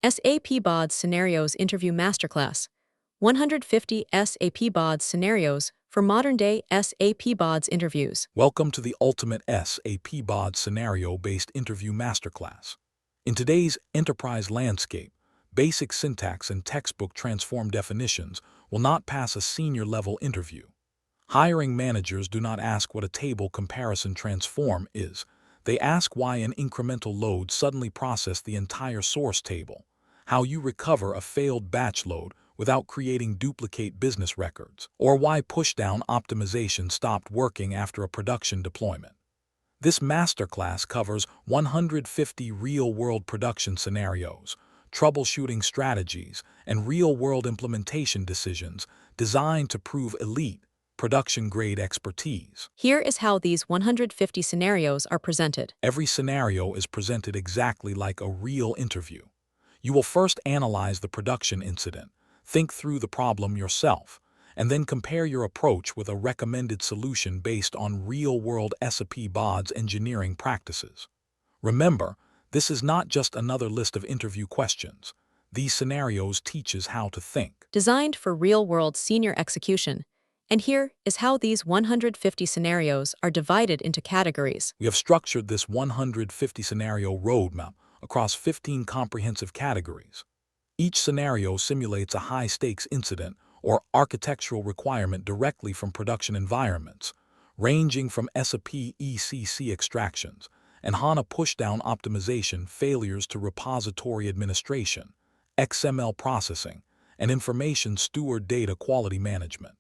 SAP BODS Scenarios Interview Masterclass 150 SAP BODS Scenarios for Modern-Day SAP BODS Interviews. Welcome to the ultimate SAP BODS scenario-based interview masterclass. In today's enterprise landscape, basic syntax and textbook transform definitions will not pass a senior-level interview. Hiring managers do not ask what a table comparison transform is. They ask why an incremental load suddenly processed the entire source table, how you recover a failed batch load without creating duplicate business records, or why pushdown optimization stopped working after a production deployment. This masterclass covers 150 real-world production scenarios, troubleshooting strategies, and real-world implementation decisions designed to prove elite, production-grade expertise. Here is how these 150 scenarios are presented. Every scenario is presented exactly like a real interview. You will first analyze the production incident, think through the problem yourself, and then compare your approach with a recommended solution based on real-world SAP BODS engineering practices. Remember, this is not just another list of interview questions. These scenarios teaches how to think. Designed for real-world senior execution. And here is how these 150 scenarios are divided into categories. We have structured this 150 scenario roadmap across 15 comprehensive categories. Each scenario simulates a high-stakes incident or architectural requirement directly from production environments, ranging from SAP ECC extractions and HANA pushdown optimization failures to repository administration, XML processing, and information steward data quality management.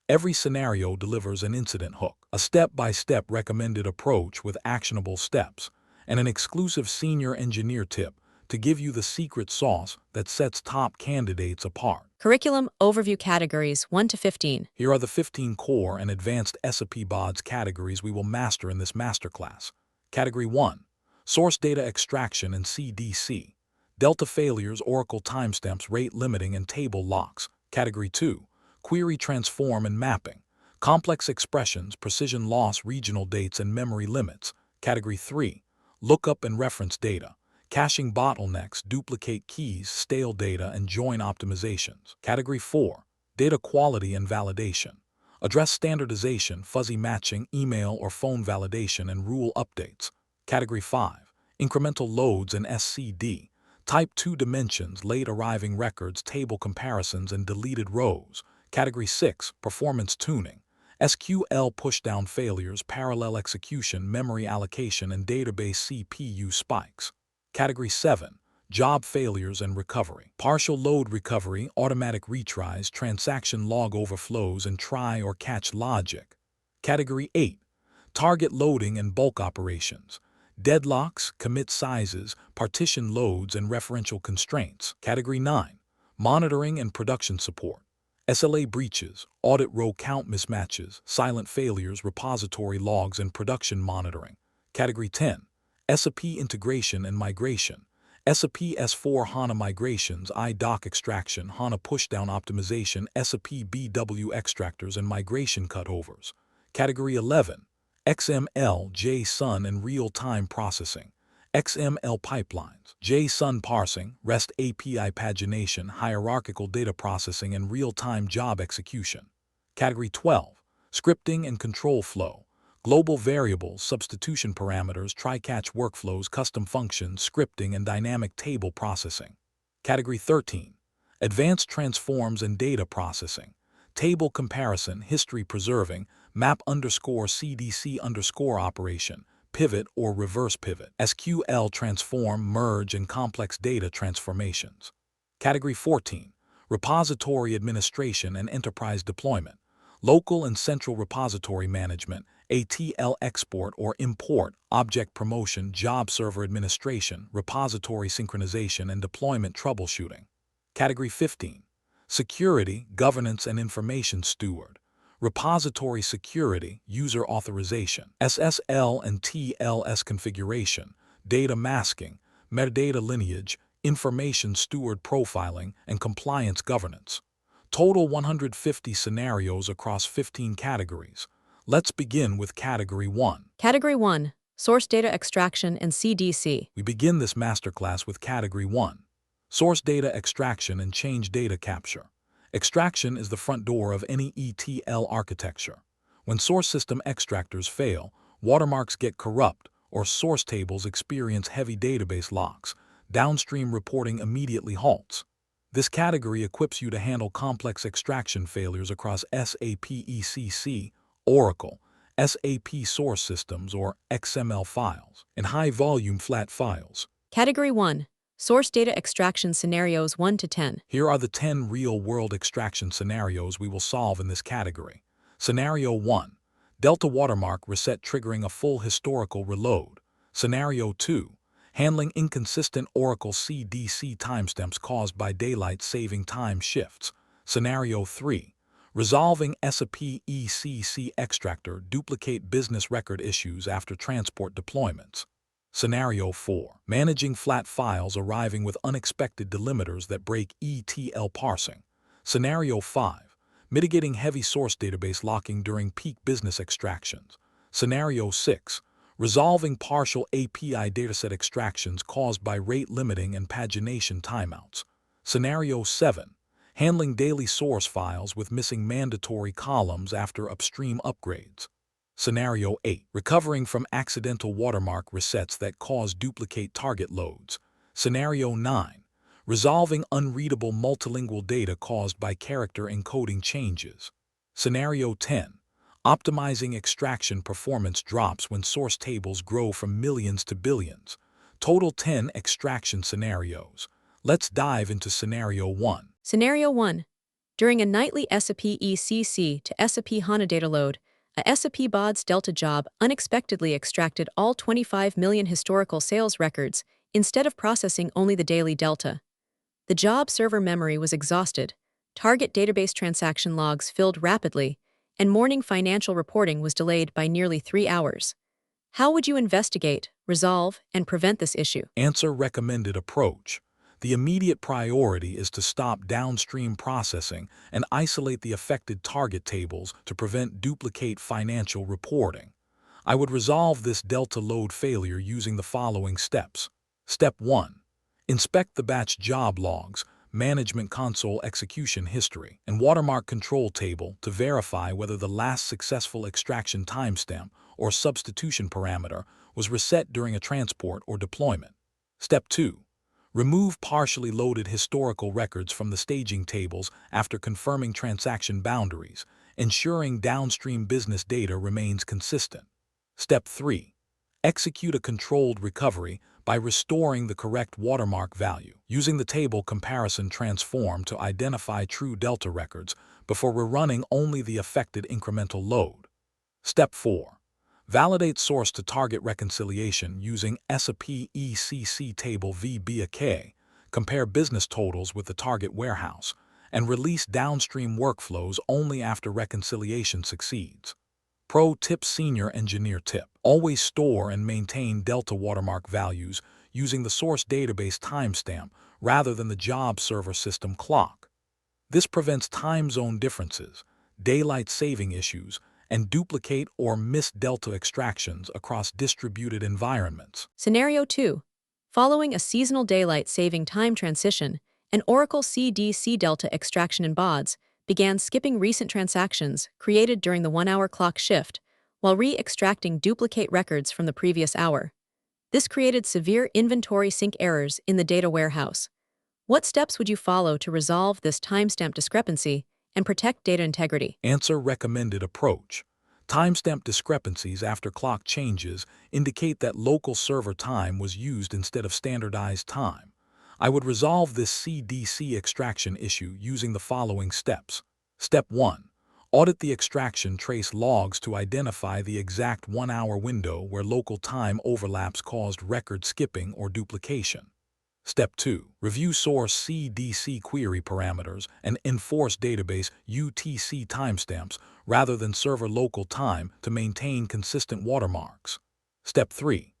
Every scenario delivers an incident hook, a step-by-step recommended approach with actionable steps, and an exclusive senior engineer tip to give you the secret sauce that sets top candidates apart. Curriculum Overview Categories 1 to 15. Here are the 15 core and advanced SAP BODS categories we will master in this masterclass. Category 1. Source Data Extraction and CDC. Delta Failures, Oracle Timestamps, Rate Limiting, and Table Locks. Category 2. Query Transform and Mapping. Complex Expressions, Precision Loss, Regional Dates, and Memory Limits. Category 3. Lookup and Reference Data. Caching bottlenecks, duplicate keys, stale data, and join optimizations. Category 4. Data Quality and Validation. Address standardization, fuzzy matching, email or phone validation, and rule updates. Category 5. Incremental loads and SCD. Type 2 dimensions, late arriving records, table comparisons, and deleted rows. Category 6. Performance tuning. SQL pushdown failures, parallel execution, memory allocation, and database CPU spikes. Category 7. Job failures and recovery. Partial load recovery, automatic retries, transaction log overflows, and try or catch logic. Category 8. Target loading and bulk operations. Deadlocks, commit sizes, partition loads, and referential constraints. Category 9. Monitoring and production support. SLA breaches, audit row count mismatches, silent failures, repository logs, and production monitoring. Category 10. SAP integration and migration. SAP S/4HANA migrations, IDOC extraction, HANA pushdown optimization, SAP BW extractors, and migration cutovers. Category 11. XML, JSON, and real-time processing. XML pipelines, JSON parsing, REST API pagination, hierarchical data processing, and real-time job execution. Category 12. Scripting and control flow. Global variables, substitution parameters, try-catch workflows, custom functions, scripting, and dynamic table processing. Category 13. Advanced transforms and data processing. Table comparison, history preserving, map_CDC_ operation, pivot or reverse pivot, SQL transform, merge, and complex data transformations. Category 14. Repository administration and enterprise deployment. Local and central repository management, ETL export or import, object promotion, job server administration, repository synchronization, and deployment troubleshooting. Category 15. Security, governance, and information steward. Repository security, user authorization, SSL and TLS configuration, data masking, metadata lineage, information steward profiling, and compliance governance. Total 150 scenarios across 15 categories. Let's begin with Category 1. Category 1. Source Data Extraction and CDC. We begin this masterclass with Category 1. Source data extraction and change data capture. Extraction is the front door of any ETL architecture. When source system extractors fail, watermarks get corrupt, or source tables experience heavy database locks, downstream reporting immediately halts. This category equips you to handle complex extraction failures across SAP ECC, Oracle, SAP source systems, or XML files, and high-volume flat files. Category 1. Source data extraction scenarios 1 to 10. Here are the 10 real-world extraction scenarios we will solve in this category. Scenario 1. Delta watermark reset triggering a full historical reload. Scenario 2. Handling inconsistent Oracle CDC timestamps caused by daylight saving time shifts. Scenario 3. Resolving SAP ECC extractor duplicate business record issues after transport deployments. Scenario 4. Managing flat files arriving with unexpected delimiters that break ETL parsing. Scenario 5. Mitigating heavy source database locking during peak business extractions. Scenario 6. Resolving partial API dataset extractions caused by rate limiting and pagination timeouts. Scenario 7. Handling daily source files with missing mandatory columns after upstream upgrades. Scenario 8. Recovering from accidental watermark resets that cause duplicate target loads. Scenario 9. Resolving unreadable multilingual data caused by character encoding changes. Scenario 10. Optimizing extraction performance drops when source tables grow from millions to billions. Total 10 extraction scenarios. Let's dive into Scenario 1. Scenario 1. During a nightly SAP ECC to SAP HANA data load, a SAP BODS Delta job unexpectedly extracted all 25 million historical sales records instead of processing only the daily Delta. The job server memory was exhausted, target database transaction logs filled rapidly, and morning financial reporting was delayed by nearly 3 hours. How would you investigate, resolve, and prevent this issue? Answer: recommended approach. The immediate priority is to stop downstream processing and isolate the affected target tables to prevent duplicate financial reporting. I would resolve this Delta load failure using the following steps. Step 1. Inspect the batch job logs, management console execution history, and watermark control table to verify whether the last successful extraction timestamp or substitution parameter was reset during a transport or deployment. Step 2. Remove partially loaded historical records from the staging tables after confirming transaction boundaries, ensuring downstream business data remains consistent. Step 3. Execute a controlled recovery by restoring the correct watermark value, using the table comparison transform to identify true Delta records before rerunning only the affected incremental load. Step 4. Validate source to target reconciliation using SAP ECC table VBAK, compare business totals with the target warehouse, and release downstream workflows only after reconciliation succeeds. Pro tip: Senior Engineer tip. Always store and maintain Delta watermark values using the source database timestamp rather than the job server system clock. This prevents time zone differences, daylight saving issues, and duplicate or missed Delta extractions across distributed environments. Scenario 2. Following a seasonal daylight saving time transition, an Oracle CDC Delta extraction in BODS began skipping recent transactions created during the 1-hour clock shift while re-extracting duplicate records from the previous hour. This created severe inventory sync errors in the data warehouse. What steps would you follow to resolve this timestamp discrepancy and protect data integrity? Answer: recommended approach. Timestamp discrepancies after clock changes indicate that local server time was used instead of standardized time. I would resolve this CDC extraction issue using the following steps. Step 1. Audit the extraction trace logs to identify the exact 1-hour window where local time overlaps caused record skipping or duplication. Step 2. Review source CDC query parameters and enforce database UTC timestamps rather than server local time to maintain consistent watermarks. Step 3.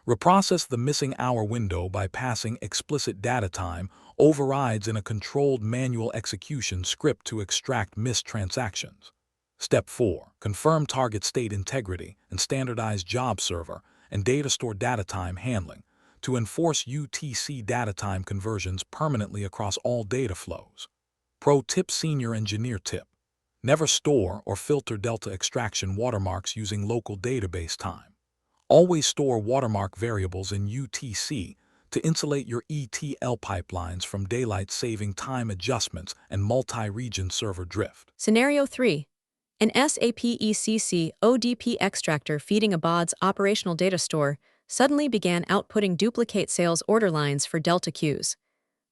Reprocess the missing hour window by passing explicit data time overrides in a controlled manual execution script to extract missed transactions. Step 4. Confirm target state integrity and standardize job server and data store data time handling to enforce UTC data time conversions permanently across all data flows. Pro tip: Senior Engineer tip. Never store or filter delta extraction watermarks using local database time. Always store watermark variables in UTC to insulate your ETL pipelines from daylight-saving time adjustments and multi-region server drift. Scenario 3. An SAP ECC ODP extractor feeding a BODS operational data store suddenly began outputting duplicate sales order lines for delta queues.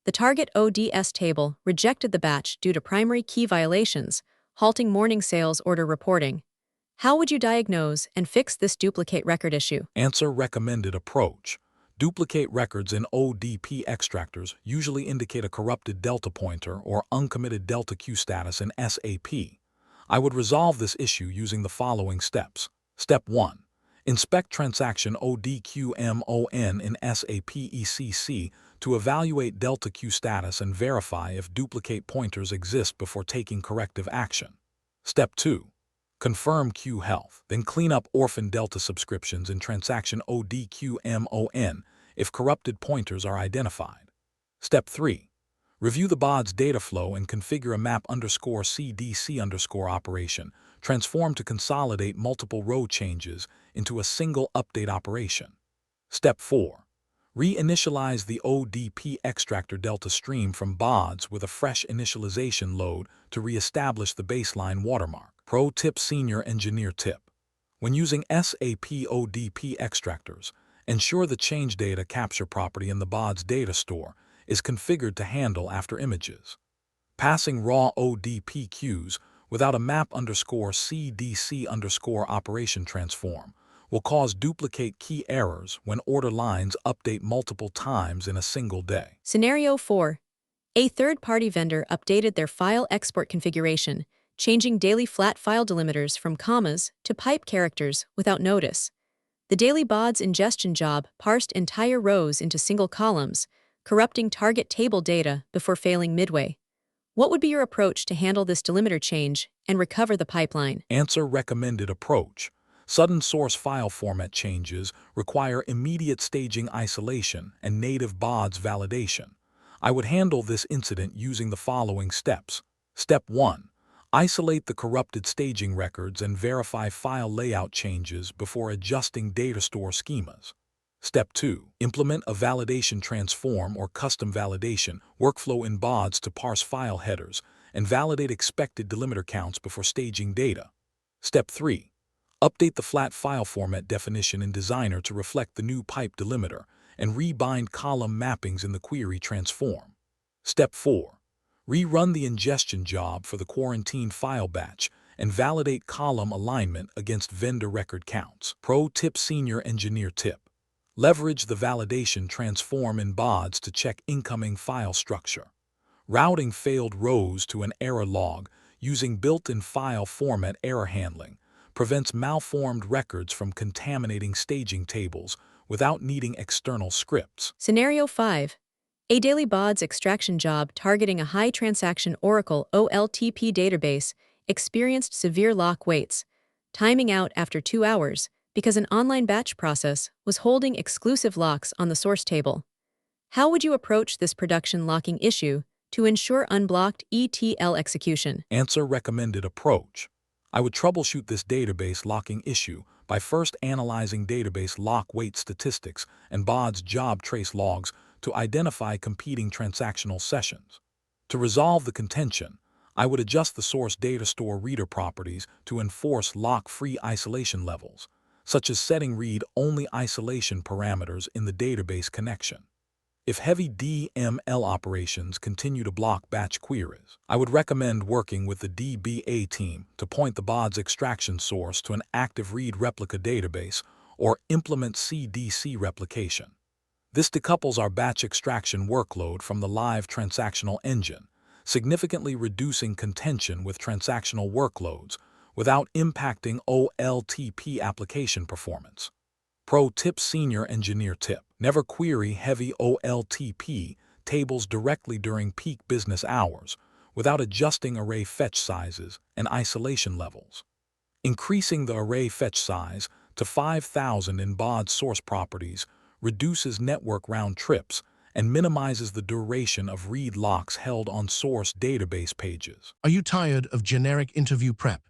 The target ODS table rejected the batch due to primary key violations, halting morning sales order reporting. How would you diagnose and fix this duplicate record issue? Answer: recommended approach. Duplicate records in ODP extractors usually indicate a corrupted delta pointer or uncommitted delta queue status in SAP. I would resolve this issue using the following steps. Step 1. Inspect transaction ODQMON in SAP ECC to evaluate delta queue status and verify if duplicate pointers exist before taking corrective action. Step 2. Confirm queue health, then clean up orphan delta subscriptions in transaction ODQMON if corrupted pointers are identified. Step 3. Review the BODS data flow and configure a map_CDC_ operation transformed to consolidate multiple row changes into a single update operation. Step 4. Reinitialize the ODP extractor delta stream from BODS with a fresh initialization load to reestablish the baseline watermark. Pro tip: Senior Engineer tip. When using SAP ODP extractors, ensure the change data capture property in the BODS data store is configured to handle after images. Passing raw ODP queues without a map_CDC_ operation transform will cause duplicate key errors when order lines update multiple times in a single day. Scenario 4. A third-party vendor updated their file export configuration, changing daily flat file delimiters from commas to pipe characters without notice. The daily BODS ingestion job parsed entire rows into single columns, corrupting target table data before failing midway. What would be your approach to handle this delimiter change and recover the pipeline? Answer: recommended approach. Sudden source file format changes require immediate staging isolation and native BODS validation. I would handle this incident using the following steps. Step 1. Isolate the corrupted staging records and verify file layout changes before adjusting data store schemas. Step 2. Implement a validation transform or custom validation workflow in BODS to parse file headers and validate expected delimiter counts before staging data. Step 3. Update the flat file format definition in Designer to reflect the new pipe delimiter and rebind column mappings in the query transform. Step 4. Rerun the ingestion job for the quarantine file batch and validate column alignment against vendor record counts. Pro tip: Senior Engineer tip. Leverage the validation transform in BODS to check incoming file structure. Routing failed rows to an error log using built-in file format error handling prevents malformed records from contaminating staging tables without needing external scripts. Scenario 5. A daily BODS extraction job targeting a high-transaction Oracle OLTP database experienced severe lock waits, timing out after 2 hours because an online batch process was holding exclusive locks on the source table. How would you approach this production locking issue to ensure unblocked ETL execution? Answer: recommended approach. I would troubleshoot this database locking issue by first analyzing database lock wait statistics and BODS job trace logs to identify competing transactional sessions. To resolve the contention, I would adjust the source data store reader properties to enforce lock-free isolation levels, such as setting read-only isolation parameters in the database connection. If heavy DML operations continue to block batch queries, I would recommend working with the DBA team to point the BODS extraction source to an active read replica database or implement CDC replication. This decouples our batch extraction workload from the live transactional engine, significantly reducing contention with transactional workloads without impacting OLTP application performance. Pro tip: Senior Engineer tip. Never query heavy OLTP tables directly during peak business hours without adjusting array fetch sizes and isolation levels. Increasing the array fetch size to 5,000 in BODS source properties reduces network round trips, and minimizes the duration of read locks held on source database pages. Are you tired of generic interview prep?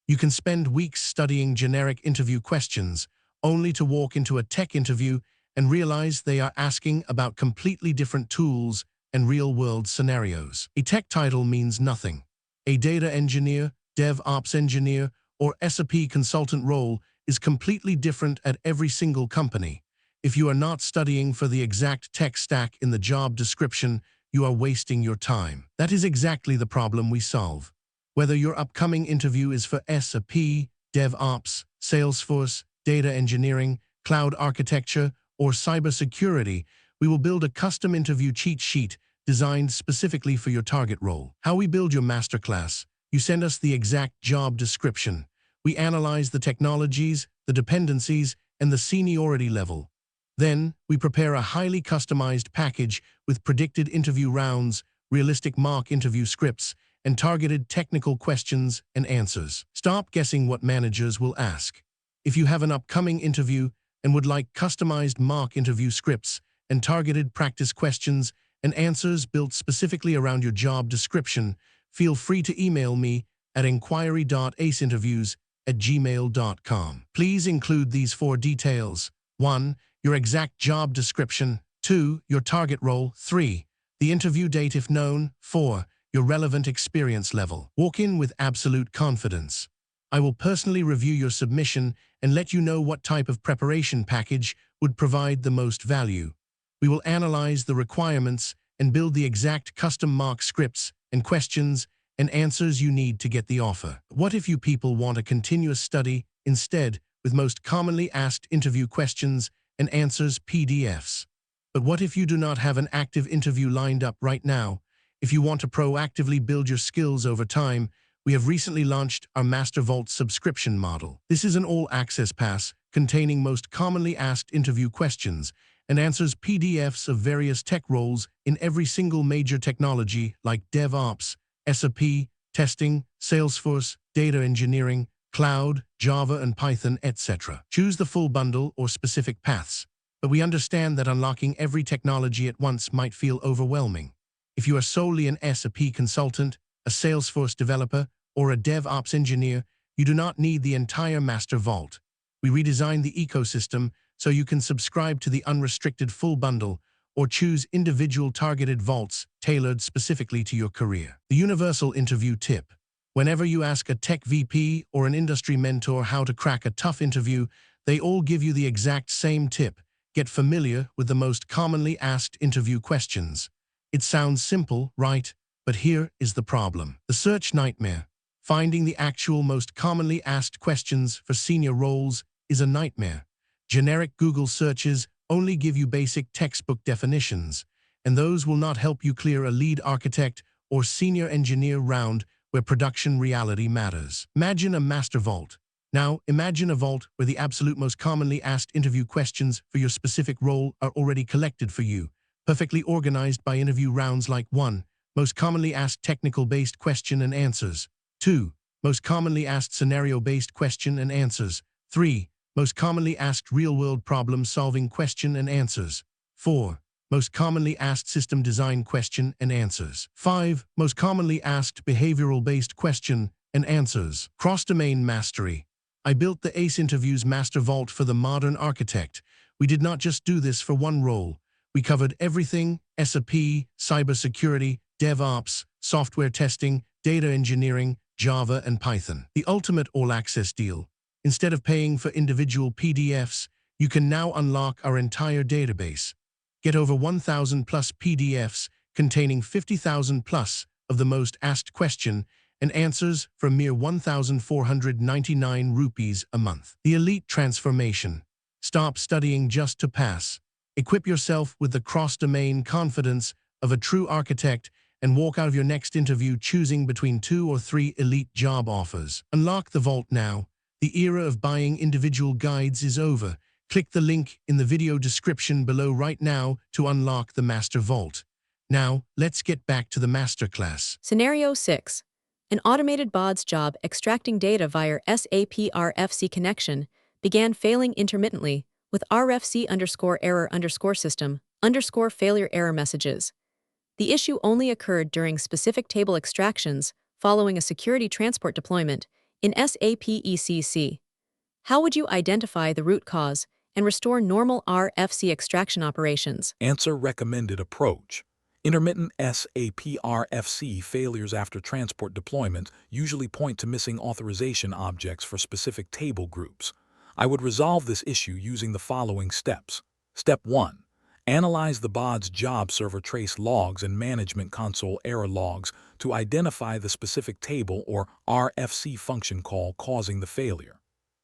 You can spend weeks studying generic interview questions, only to walk into a tech interview and realize they are asking about completely different tools and real-world scenarios. A tech title means nothing. A data engineer, DevOps engineer, or SAP consultant role is completely different at every single company. If you are not studying for the exact tech stack in the job description, you are wasting your time. That is exactly the problem we solve. Whether your upcoming interview is for SAP, DevOps, Salesforce, data engineering, cloud architecture, or cybersecurity, we will build a custom interview cheat sheet designed specifically for your target role. How we build your masterclass: you send us the exact job description. We analyze the technologies, the dependencies, and the seniority level. Then, we prepare a highly customized package with predicted interview rounds, realistic mock interview scripts, and targeted technical questions and answers. Stop guessing what managers will ask. If you have an upcoming interview and would like customized mock interview scripts and targeted practice questions and answers built specifically around your job description, feel free to email me at inquiry.aceinterviews@gmail.com. Please include these 4 details. 1. Your exact job description. 2. Your target role. 3. The interview date if known. 4. Your relevant experience level. Walk in with absolute confidence. I will personally review your submission and let you know what type of preparation package would provide the most value. We will analyze the requirements and build the exact custom mock scripts and questions and answers you need to get the offer. What if you people want a continuous study instead, with most commonly asked interview questions and answers PDFs? But what if you do not have an active interview lined up right now? If you want to proactively build your skills over time, we have recently launched our Master Vault subscription model. This is an all-access pass containing most commonly asked interview questions and answers PDFs of various tech roles in every single major technology like DevOps, SAP, testing, Salesforce, data engineering, cloud, Java and Python, etc. Choose the full bundle or specific paths, but we understand that unlocking every technology at once might feel overwhelming. If you are solely an SAP consultant, a Salesforce developer, or a DevOps engineer, you do not need the entire Master Vault. We redesigned the ecosystem so you can subscribe to the unrestricted full bundle or choose individual targeted vaults tailored specifically to your career. The universal interview tip. Whenever you ask a tech VP or an industry mentor how to crack a tough interview, they all give you the exact same tip: get familiar with the most commonly asked interview questions. It sounds simple, right? But here is the problem. The search nightmare. Finding the actual most commonly asked questions for senior roles is a nightmare. Generic Google searches only give you basic textbook definitions, and those will not help you clear a lead architect or senior engineer round where production reality matters. Imagine a master vault. Now, imagine a vault where the absolute most commonly asked interview questions for your specific role are already collected for you, perfectly organized by interview rounds like 1. Most commonly asked technical-based question and answers. 2. Most commonly asked scenario-based question and answers. 3. Most commonly asked real-world problem-solving question and answers. 4. Most commonly asked system design question and answers. 5. Most commonly asked behavioral-based question and answers. Cross-domain mastery. I built the ACE Interviews Master Vault for the modern architect. We did not just do this for one role. We covered everything: SAP, cybersecurity, DevOps, software testing, data engineering, Java, and Python. The ultimate all-access deal. Instead of paying for individual PDFs, you can now unlock our entire database. Get over 1,000 plus PDFs containing 50,000 plus of the most asked question and answers for mere 1,499 rupees a month. The elite transformation. Stop studying just to pass. Equip yourself with the cross-domain confidence of a true architect and walk out of your next interview choosing between 2 or 3 elite job offers. Unlock the vault now. The era of buying individual guides is over. Click the link in the video description below right now to unlock the Master Vault. Now, let's get back to the masterclass. Scenario 6. An automated BODS job extracting data via SAP RFC connection began failing intermittently with RFC_error_system_failure error messages. The issue only occurred during specific table extractions following a security transport deployment in SAP ECC. How would you identify the root cause and restore normal RFC extraction operations? Answer: recommended approach. Intermittent SAP RFC failures after transport deployment usually point to missing authorization objects for specific table groups. I would resolve this issue using the following steps. Step 1. Analyze the BODS job server trace logs and management console error logs to identify the specific table or RFC function call causing the failure.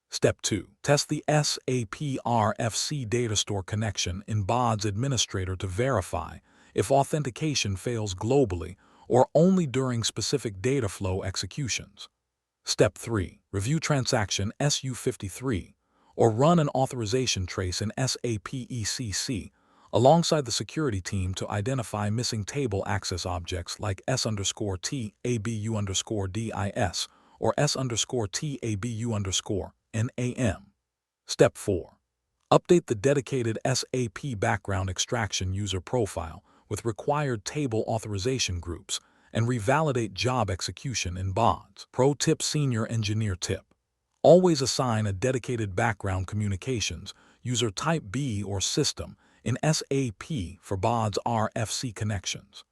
Step 2. Test the SAP RFC data store connection in BODS Administrator to verify if authentication fails globally or only during specific data flow executions. Step 3. Review transaction SU53 or run an authorization trace in SAP ECC alongside the security team to identify missing table access objects like S_T ABU_DIS or S_T ABU_NAM. Step 4. Update the dedicated SAP background extraction user profile with required table authorization groups and revalidate job execution in BODS. Pro tip: Senior Engineer tip. Always assign a dedicated background communications user type B or system in SAP for BODS RFC connections.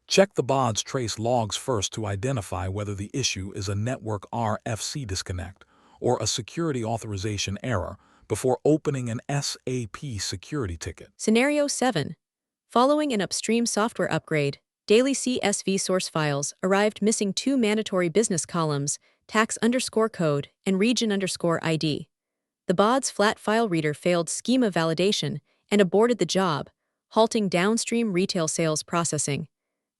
Check the BODS trace logs first to identify whether the issue is a network RFC disconnect or a security authorization error before opening an SAP security ticket. Scenario 7. Following an upstream software upgrade, daily CSV source files arrived missing 2 mandatory business columns, tax_code and region_ID. The BODS flat file reader failed schema validation and aborted the job, halting downstream retail sales processing.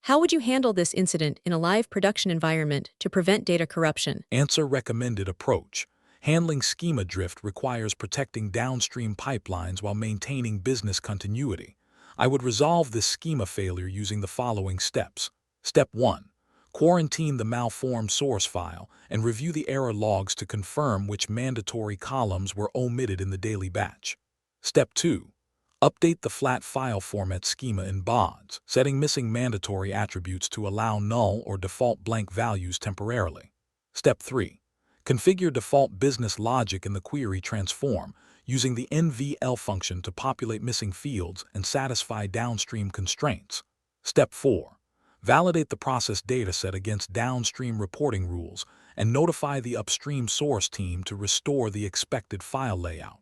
How would you handle this incident in a live production environment to prevent data corruption? Answer: recommended approach. Handling schema drift requires protecting downstream pipelines while maintaining business continuity. I would resolve this schema failure using the following steps. Step 1. Quarantine the malformed source file and review the error logs to confirm which mandatory columns were omitted in the daily batch. Step 2. Update the flat file format schema in BODS, setting missing mandatory attributes to allow null or default blank values temporarily. Step 3. Configure default business logic in the query transform, using the NVL function to populate missing fields and satisfy downstream constraints. Step 4. Validate the process dataset against downstream reporting rules and notify the upstream source team to restore the expected file layout.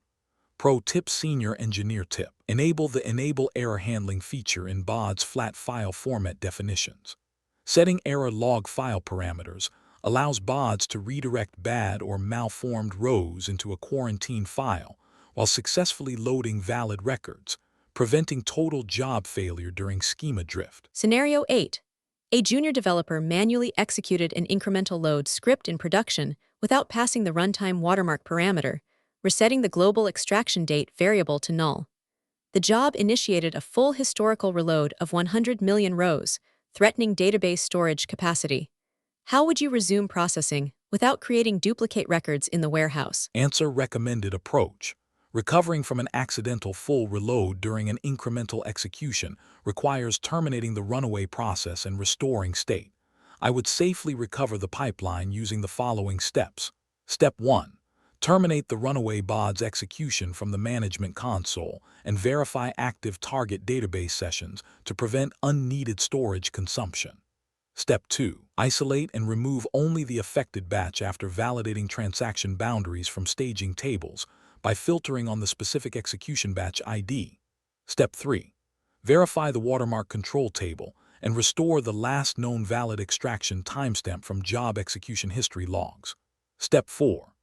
Pro tip: Senior Engineer tip. Enable the Enable Error Handling feature in BODS flat file format definitions. Setting error log file parameters allows BODS to redirect bad or malformed rows into a quarantine file while successfully loading valid records, preventing total job failure during schema drift. Scenario 8. A junior developer manually executed an incremental load script in production without passing the runtime watermark parameter, resetting the global extraction date variable to null. The job initiated a full historical reload of 100 million rows, threatening database storage capacity. How would you resume processing without creating duplicate records in the warehouse? Answer: recommended approach. Recovering from an accidental full reload during an incremental execution requires terminating the runaway process and restoring state. I would safely recover the pipeline using the following steps. Step 1. Terminate the runaway BODS execution from the management console and verify active target database sessions to prevent unneeded storage consumption. Step 2. Isolate and remove only the affected batch after validating transaction boundaries from staging tables by filtering on the specific execution batch ID. Step 3. Verify the watermark control table and restore the last known valid extraction timestamp from job execution history logs. Step 4.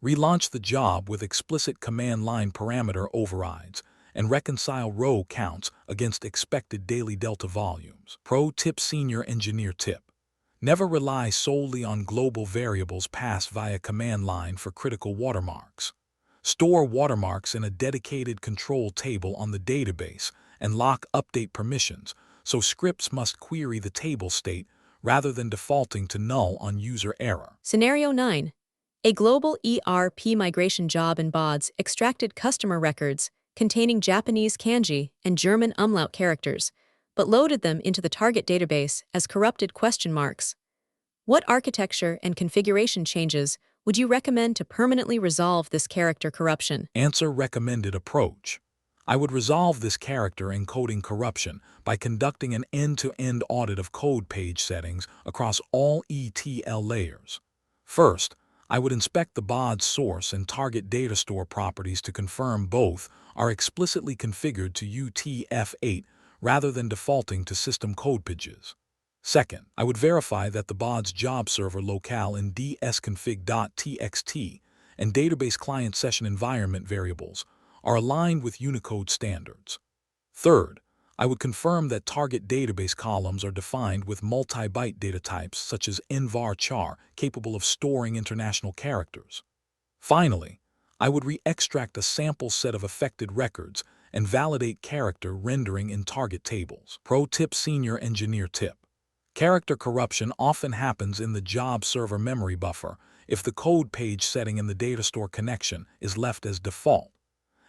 Relaunch the job with explicit command line parameter overrides and reconcile row counts against expected daily delta volumes. Pro tip: Senior Engineer tip. Never rely solely on global variables passed via command line for critical watermarks. Store watermarks in a dedicated control table on the database and lock update permissions, so scripts must query the table state rather than defaulting to null on user error. Scenario 9. A global ERP migration job in BODS extracted customer records, containing Japanese kanji and German umlaut characters, but loaded them into the target database as corrupted question marks. What architecture and configuration changes would you recommend to permanently resolve this character corruption? Answer: recommended approach. I would resolve this character encoding corruption by conducting an end-to-end audit of code page settings across all ETL layers. First, I would inspect the BODS source and target data store properties to confirm both are explicitly configured to UTF-8 rather than defaulting to system code pages. Second, I would verify that the BODS job server locale in dsconfig.txt and database client session environment variables are aligned with Unicode standards. Third, I would confirm that target database columns are defined with multi-byte data types such as nvar-char, capable of storing international characters. Finally, I would re-extract a sample set of affected records and validate character rendering in target tables. Pro tip: Senior Engineer tip. Character corruption often happens in the job server memory buffer if the code page setting in the data store connection is left as default.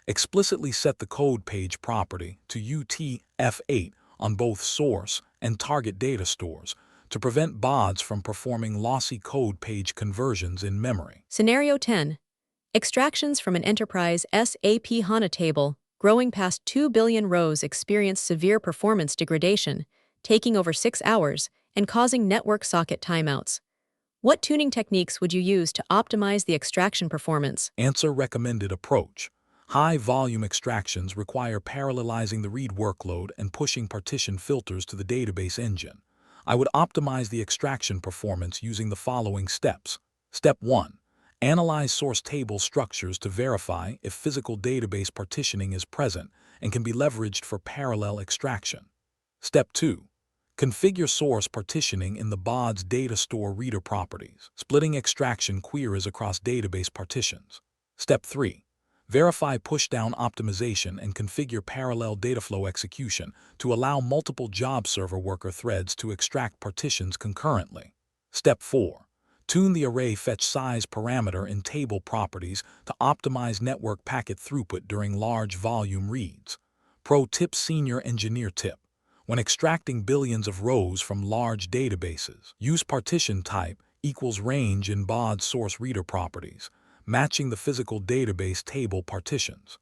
Explicitly set the code page property to UTF-8 on both source and target data stores to prevent BODS from performing lossy code page conversions in memory. Scenario 10. Extractions from an enterprise SAP HANA table growing past 2 billion rows experience severe performance degradation, taking over 6 hours and causing network socket timeouts. What tuning techniques would you use to optimize the extraction performance? Answer: recommended approach. High-volume extractions require parallelizing the read workload and pushing partition filters to the database engine. I would optimize the extraction performance using the following steps. Step 1. Analyze source table structures to verify if physical database partitioning is present and can be leveraged for parallel extraction. Step 2. Configure source partitioning in the BODS data store reader properties, splitting extraction queries across database partitions. Step 3. Verify pushdown optimization and configure parallel dataflow execution to allow multiple job server worker threads to extract partitions concurrently. Step 4. Tune the array fetch size parameter in table properties to optimize network packet throughput during large volume reads. Pro tip: Senior Engineer tip. When extracting billions of rows from large databases, use partition type equals range in BODS source reader properties, matching the physical database table partitions.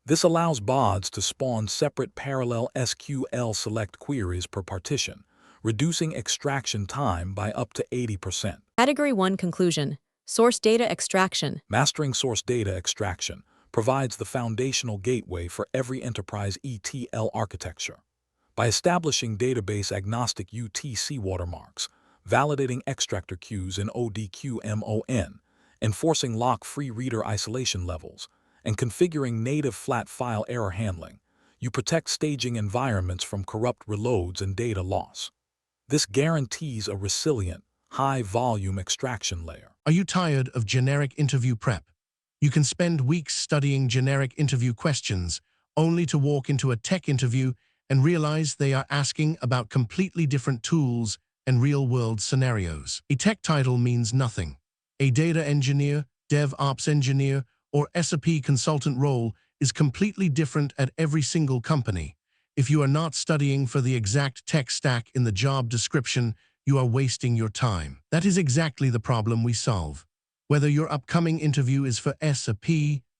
This allows BODS to spawn separate parallel SQL select queries per partition, reducing extraction time by up to 80%. Category 1 Conclusion. Source data extraction. Mastering source data extraction provides the foundational gateway for every enterprise ETL architecture. By establishing database-agnostic UTC watermarks, validating extractor queues in ODQMON, enforcing lock-free reader isolation levels, and configuring native flat file error handling, you protect staging environments from corrupt reloads and data loss. This guarantees a resilient, high-volume extraction layer. Are you tired of generic interview prep? You can spend weeks studying generic interview questions, only to walk into a tech interview and realize they are asking about completely different tools and real-world scenarios. A tech title means nothing. A data engineer, DevOps engineer, or SAP consultant role is completely different at every single company. If you are not studying for the exact tech stack in the job description, you are wasting your time. That is exactly the problem we solve. Whether your upcoming interview is for SAP,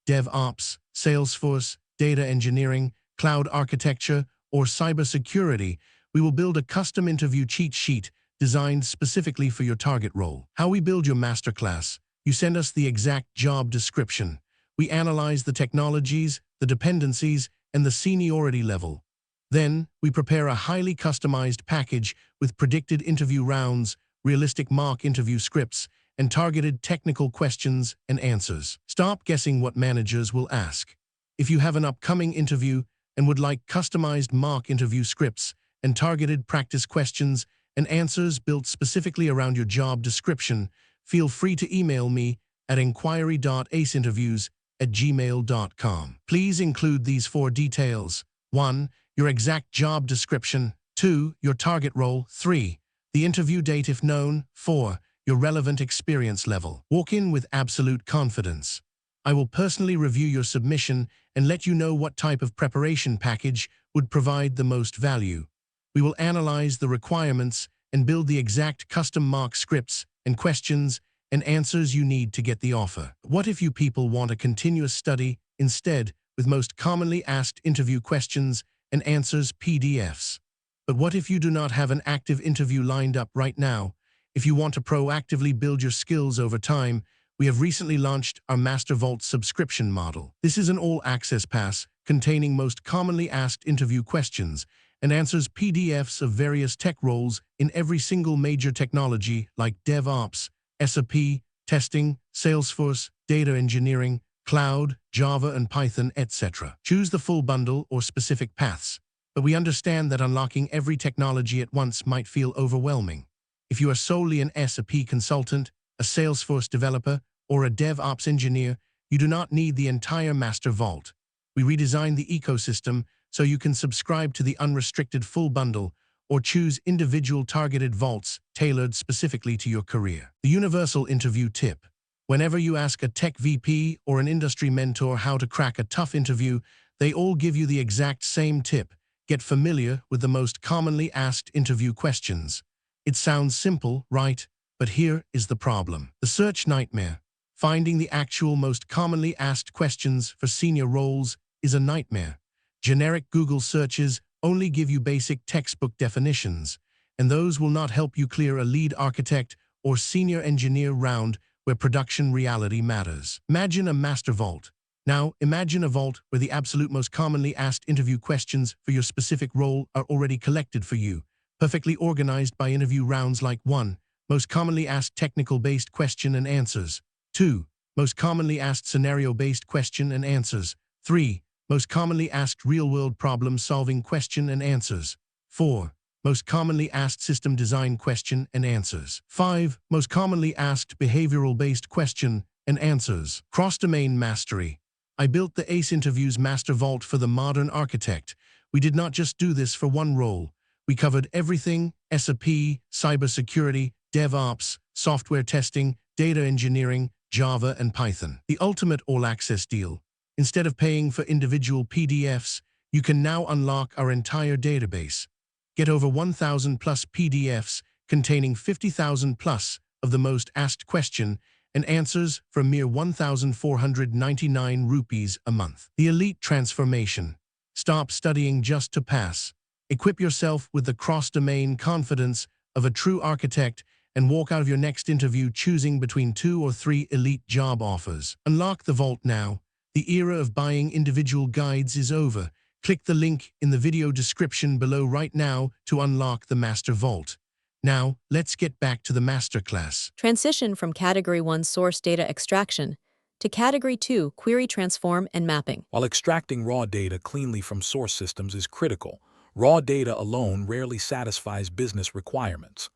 DevOps, Salesforce, data engineering, cloud architecture, or cybersecurity, we will build a custom interview cheat sheet designed specifically for your target role. How we build your masterclass. You send us the exact job description. We analyze the technologies, the dependencies, and the seniority level. Then, we prepare a highly customized package with predicted interview rounds, realistic mock interview scripts, and targeted technical questions and answers. Stop guessing what managers will ask. If you have an upcoming interview and would like customized mock interview scripts and targeted practice questions and answers built specifically around your job description, feel free to email me at inquiry.aceinterviews@gmail.com. Please include these 4 details. 1. Your exact job description. 2. Your target role. 3. The interview date if known. 4. Your relevant experience level. Walk in with absolute confidence. I will personally review your submission and let you know what type of preparation package would provide the most value. We will analyze the requirements and build the exact custom mark scripts and questions and answers you need to get the offer. What if you people want a continuous study instead with most commonly asked interview questions and answers PDFs? But what if you do not have an active interview lined up right now? If you want to proactively build your skills over time, we have recently launched our Master Vault subscription model. This is an all-access pass containing most commonly asked interview questions and answers PDFs of various tech roles in every single major technology like DevOps, SAP, testing, Salesforce, data engineering, cloud, Java and Python, etc. Choose the full bundle or specific paths, but we understand that unlocking every technology at once might feel overwhelming. If you are solely an SAP consultant, a Salesforce developer, or a DevOps engineer, you do not need the entire Master Vault. We redesigned the ecosystem so you can subscribe to the unrestricted full bundle or choose individual targeted vaults tailored specifically to your career. The universal interview tip. Whenever you ask a tech VP or an industry mentor how to crack a tough interview, they all give you the exact same tip. Get familiar with the most commonly asked interview questions. It sounds simple, right? But here is the problem. The search nightmare. Finding the actual most commonly asked questions for senior roles is a nightmare. Generic Google searches only give you basic textbook definitions, and those will not help you clear a lead architect or senior engineer round where production reality matters. Imagine a master vault. Now, imagine a vault where the absolute most commonly asked interview questions for your specific role are already collected for you, perfectly organized by interview rounds like 1. Most commonly asked technical-based question and answers. 2. Most commonly asked scenario-based question and answers. 3. Most commonly asked real-world problem-solving question and answers. 4. Most commonly asked system design question and answers. 5. Most commonly asked behavioral-based question and answers. Cross-domain mastery. I built the ACE Interviews Master Vault for the modern architect. We did not just do this for one role. We covered everything: SAP, cybersecurity, DevOps, software testing, data engineering, Java and Python. The ultimate all-access deal. Instead of paying for individual PDFs, you can now unlock our entire database. Get over 1,000 plus PDFs containing 50,000 plus of the most asked question and answers for a mere 1,499 rupees a month. The elite transformation. Stop studying just to pass. Equip yourself with the cross-domain confidence of a true architect and walk out of your next interview choosing between 2 or 3 elite job offers. Unlock the vault now. The era of buying individual guides is over. Click the link in the video description below right now to unlock the Master Vault. Now, let's get back to the masterclass. Transition from Category 1 Source Data Extraction to Category 2 Query Transform and Mapping. While extracting raw data cleanly from source systems is critical, raw data alone rarely satisfies business requirements.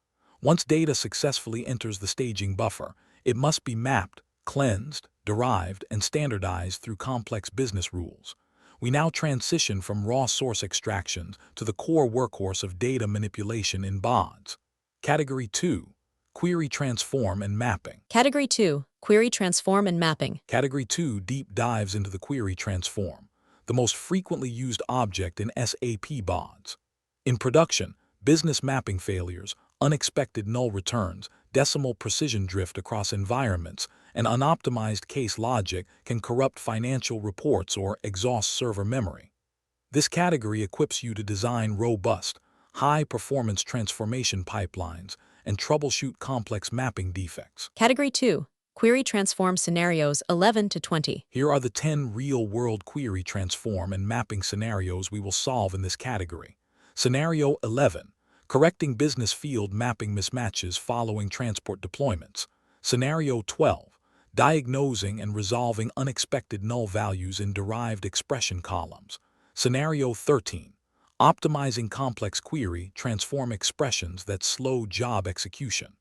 Once data successfully enters the staging buffer, it must be mapped, cleansed, derived, and standardized through complex business rules. We now transition from raw source extraction to the core workhorse of data manipulation in BODS. Category 2, Query Transform and Mapping. Category 2 Query Transform and Mapping. Category 2 deep dives into the query transform, the most frequently used object in SAP BODS. In production, business mapping failures, unexpected null returns, decimal precision drift across environments, and unoptimized case logic can corrupt financial reports or exhaust server memory. This category equips you to design robust, high-performance transformation pipelines and troubleshoot complex mapping defects. Category 2 Query Transform Scenarios 11 to 20. Here are the 10 real-world query transform and mapping scenarios we will solve in this category. Scenario 11. Correcting business field mapping mismatches following transport deployments. Scenario 12. Diagnosing and resolving unexpected null values in derived expression columns. Scenario 13. Optimizing complex query transform expressions that slow job execution.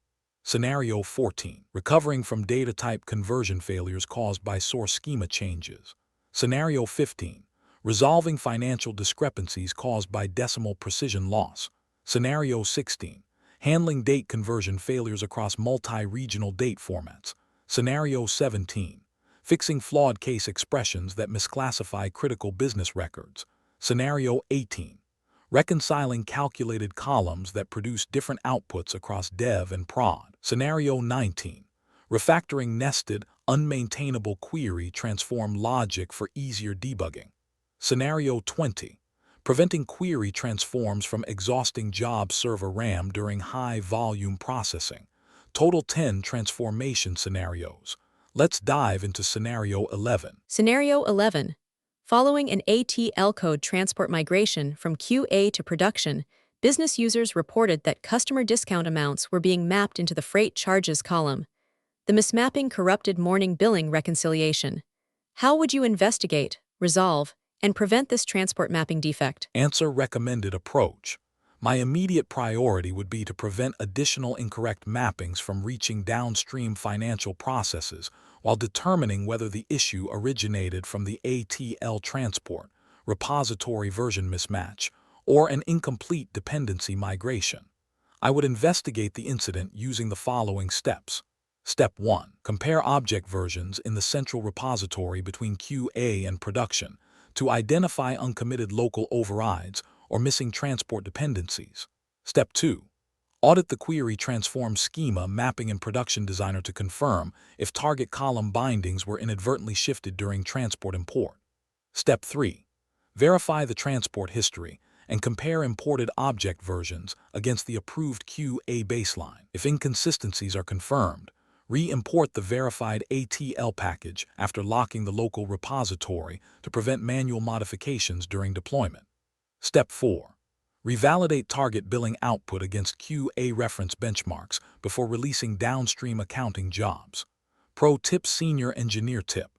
Scenario 14. Recovering from data type conversion failures caused by source schema changes. Scenario 15. Resolving financial discrepancies caused by decimal precision loss. Scenario 16. Handling date conversion failures across multi-regional date formats. Scenario 17. Fixing flawed case expressions that misclassify critical business records. Scenario 18. Reconciling calculated columns that produce different outputs across dev and prod. Scenario 19. Refactoring nested, unmaintainable query transform logic for easier debugging. Scenario 20. Preventing query transforms from exhausting job server RAM during high-volume processing. Total 10 transformation scenarios. Let's dive into Scenario 11. Scenario 11. Following an ATL code transport migration from QA to production, business users reported that customer discount amounts were being mapped into the freight charges column. The mismapping corrupted morning billing reconciliation. How would you investigate, resolve, and prevent this transport mapping defect? Answer: recommended approach. My immediate priority would be to prevent additional incorrect mappings from reaching downstream financial processes while determining whether the issue originated from the ATL transport, repository version mismatch, or an incomplete dependency migration. I would investigate the incident using the following steps. Step 1. Compare object versions in the central repository between QA and production to identify uncommitted local overrides or missing transport dependencies. Step 2. Audit the query transform schema mapping in Production Designer to confirm if target column bindings were inadvertently shifted during transport import. Step 3. Verify the transport history and compare imported object versions against the approved QA baseline. If inconsistencies are confirmed, re-import the verified ATL package after locking the local repository to prevent manual modifications during deployment. Step 4. Revalidate target billing output against QA reference benchmarks before releasing downstream accounting jobs. Pro tip: Senior Engineer tip.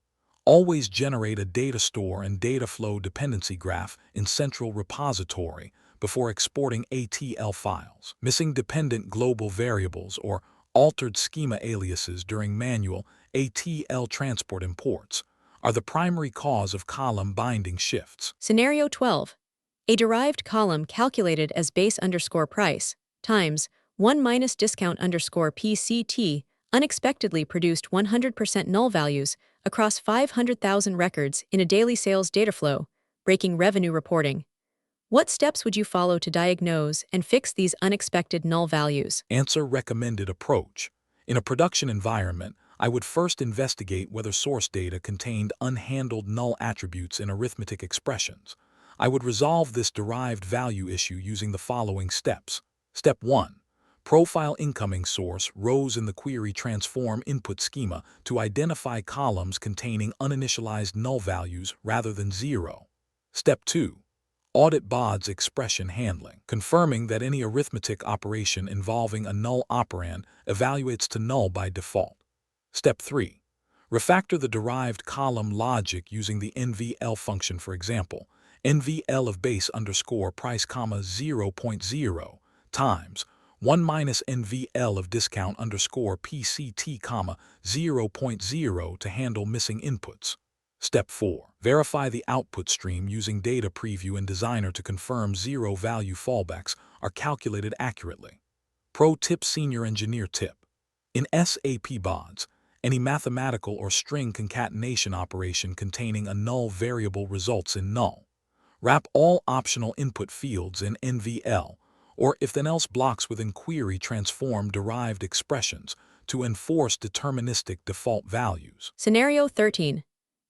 Always generate a data store and data flow dependency graph in central repository before exporting ATL files. Missing dependent global variables or altered schema aliases during manual ATL transport imports are the primary cause of column binding shifts. Scenario 12. A derived column calculated as base_price times 1 minus discount_PCT unexpectedly produced 100% null values across 500,000 records in a daily sales data flow, breaking revenue reporting. What steps would you follow to diagnose and fix these unexpected null values? Answer: recommended approach. In a production environment, I would first investigate whether source data contained unhandled null attributes in arithmetic expressions. I would resolve this derived value issue using the following steps. Step 1. Profile incoming source rows in the query transform input schema to identify columns containing uninitialized null values rather than 0. Step 2. Audit BODS expression handling, confirming that any arithmetic operation involving a null operand evaluates to null by default. Step 3. Refactor the derived column logic using the NVL function. For example, NVL of base_price, 0.0 times 1 minus NVL of discount_PCT, 0.0 to handle missing inputs. Step 4. Verify the output stream using Data Preview in Designer to confirm zero-value fallbacks are calculated accurately. Pro tip: Senior Engineer tip. In SAP BODS, any mathematical or string concatenation operation containing a null variable results in null. Wrap all optional input fields in NVL, or if then else blocks within query transform derived expressions to enforce deterministic default values. Scenario 13.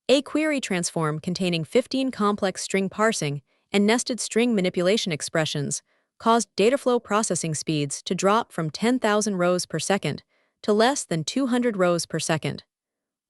A query transform containing 15 complex string parsing and nested string manipulation expressions caused dataflow processing speeds to drop from 10,000 rows per second to less than 200 rows per second.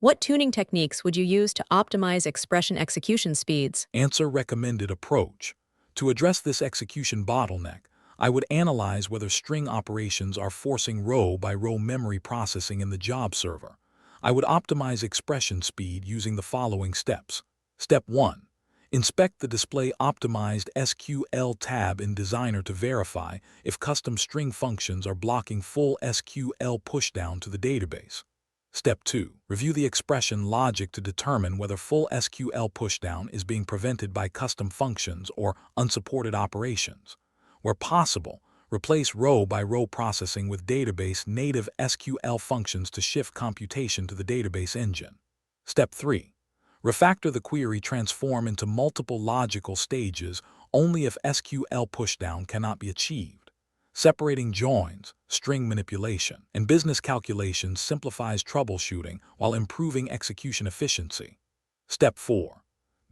What tuning techniques would you use to optimize expression execution speeds? Answer: recommended approach. To address this execution bottleneck, I would analyze whether string operations are forcing row-by-row memory processing in the job server. I would optimize expression speed using the following steps. Step 1. Inspect the Display Optimized SQL tab in Designer to verify if custom string functions are blocking full SQL pushdown to the database. Step 2. Review the expression logic to determine whether full SQL pushdown is being prevented by custom functions or unsupported operations. Where possible, replace row-by-row processing with database native SQL functions to shift computation to the database engine. Step 3. Refactor the query transform into multiple logical stages only if SQL pushdown cannot be achieved. Separating joins, string manipulation, and business calculations simplifies troubleshooting while improving execution efficiency. Step 4.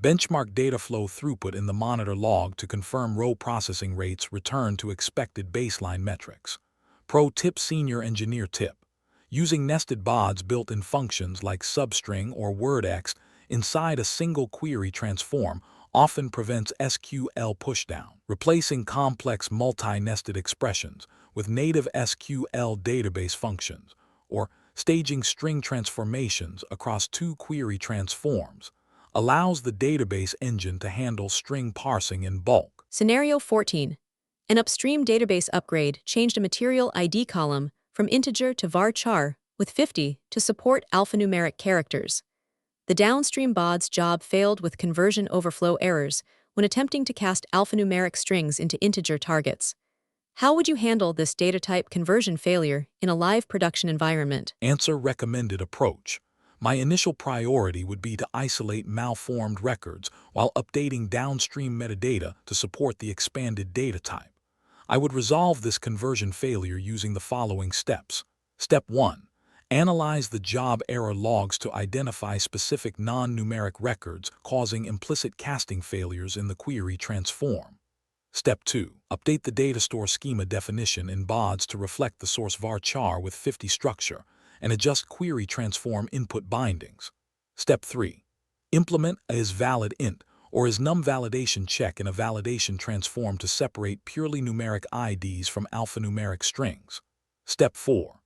Benchmark data flow throughput in the monitor log to confirm row processing rates return to expected baseline metrics. Pro tip: Senior Engineer tip. Using nested BODS built-in functions like substring or wordx inside a single query transform often prevents SQL pushdown. Replacing complex multi-nested expressions with native SQL database functions, or staging string transformations across two query transforms, allows the database engine to handle string parsing in bulk. Scenario 14. An upstream database upgrade changed a material ID column from integer to varchar with 50 to support alphanumeric characters. The downstream BODS job failed with conversion overflow errors when attempting to cast alphanumeric strings into integer targets. How would you handle this data type conversion failure in a live production environment? Answer: recommended approach. My initial priority would be to isolate malformed records while updating downstream metadata to support the expanded data type. I would resolve this conversion failure using the following steps. Step 1. Analyze the job error logs to identify specific non-numeric records causing implicit casting failures in the query transform. Step 2. Update the data store schema definition in BODS to reflect the source varchar with 50 structure and adjust query transform input bindings. Step 3. Implement a isValidInt or isNum validation check in a validation transform to separate purely numeric IDs from alphanumeric strings. Step 4.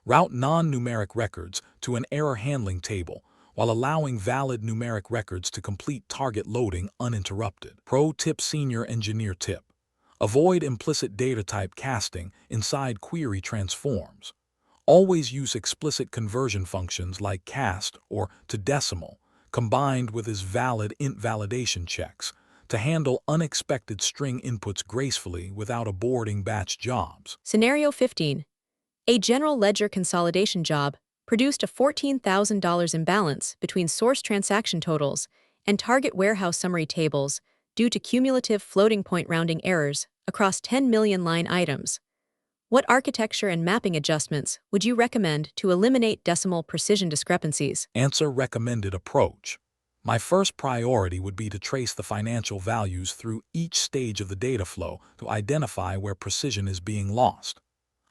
Route non-numeric records to an error handling table while allowing valid numeric records to complete target loading uninterrupted. Pro tip: Senior Engineer tip. Avoid implicit data type casting inside query transforms. Always use explicit conversion functions like cast or to decimal, combined with isValidInt validation checks, to handle unexpected string inputs gracefully without aborting batch jobs. Scenario 15. A general ledger consolidation job produced a $14,000 imbalance between source transaction totals and target warehouse summary tables due to cumulative floating point rounding errors across 10 million line items. What architecture and mapping adjustments would you recommend to eliminate decimal precision discrepancies? Answer: recommended approach. My first priority would be to trace the financial values through each stage of the data flow to identify where precision is being lost.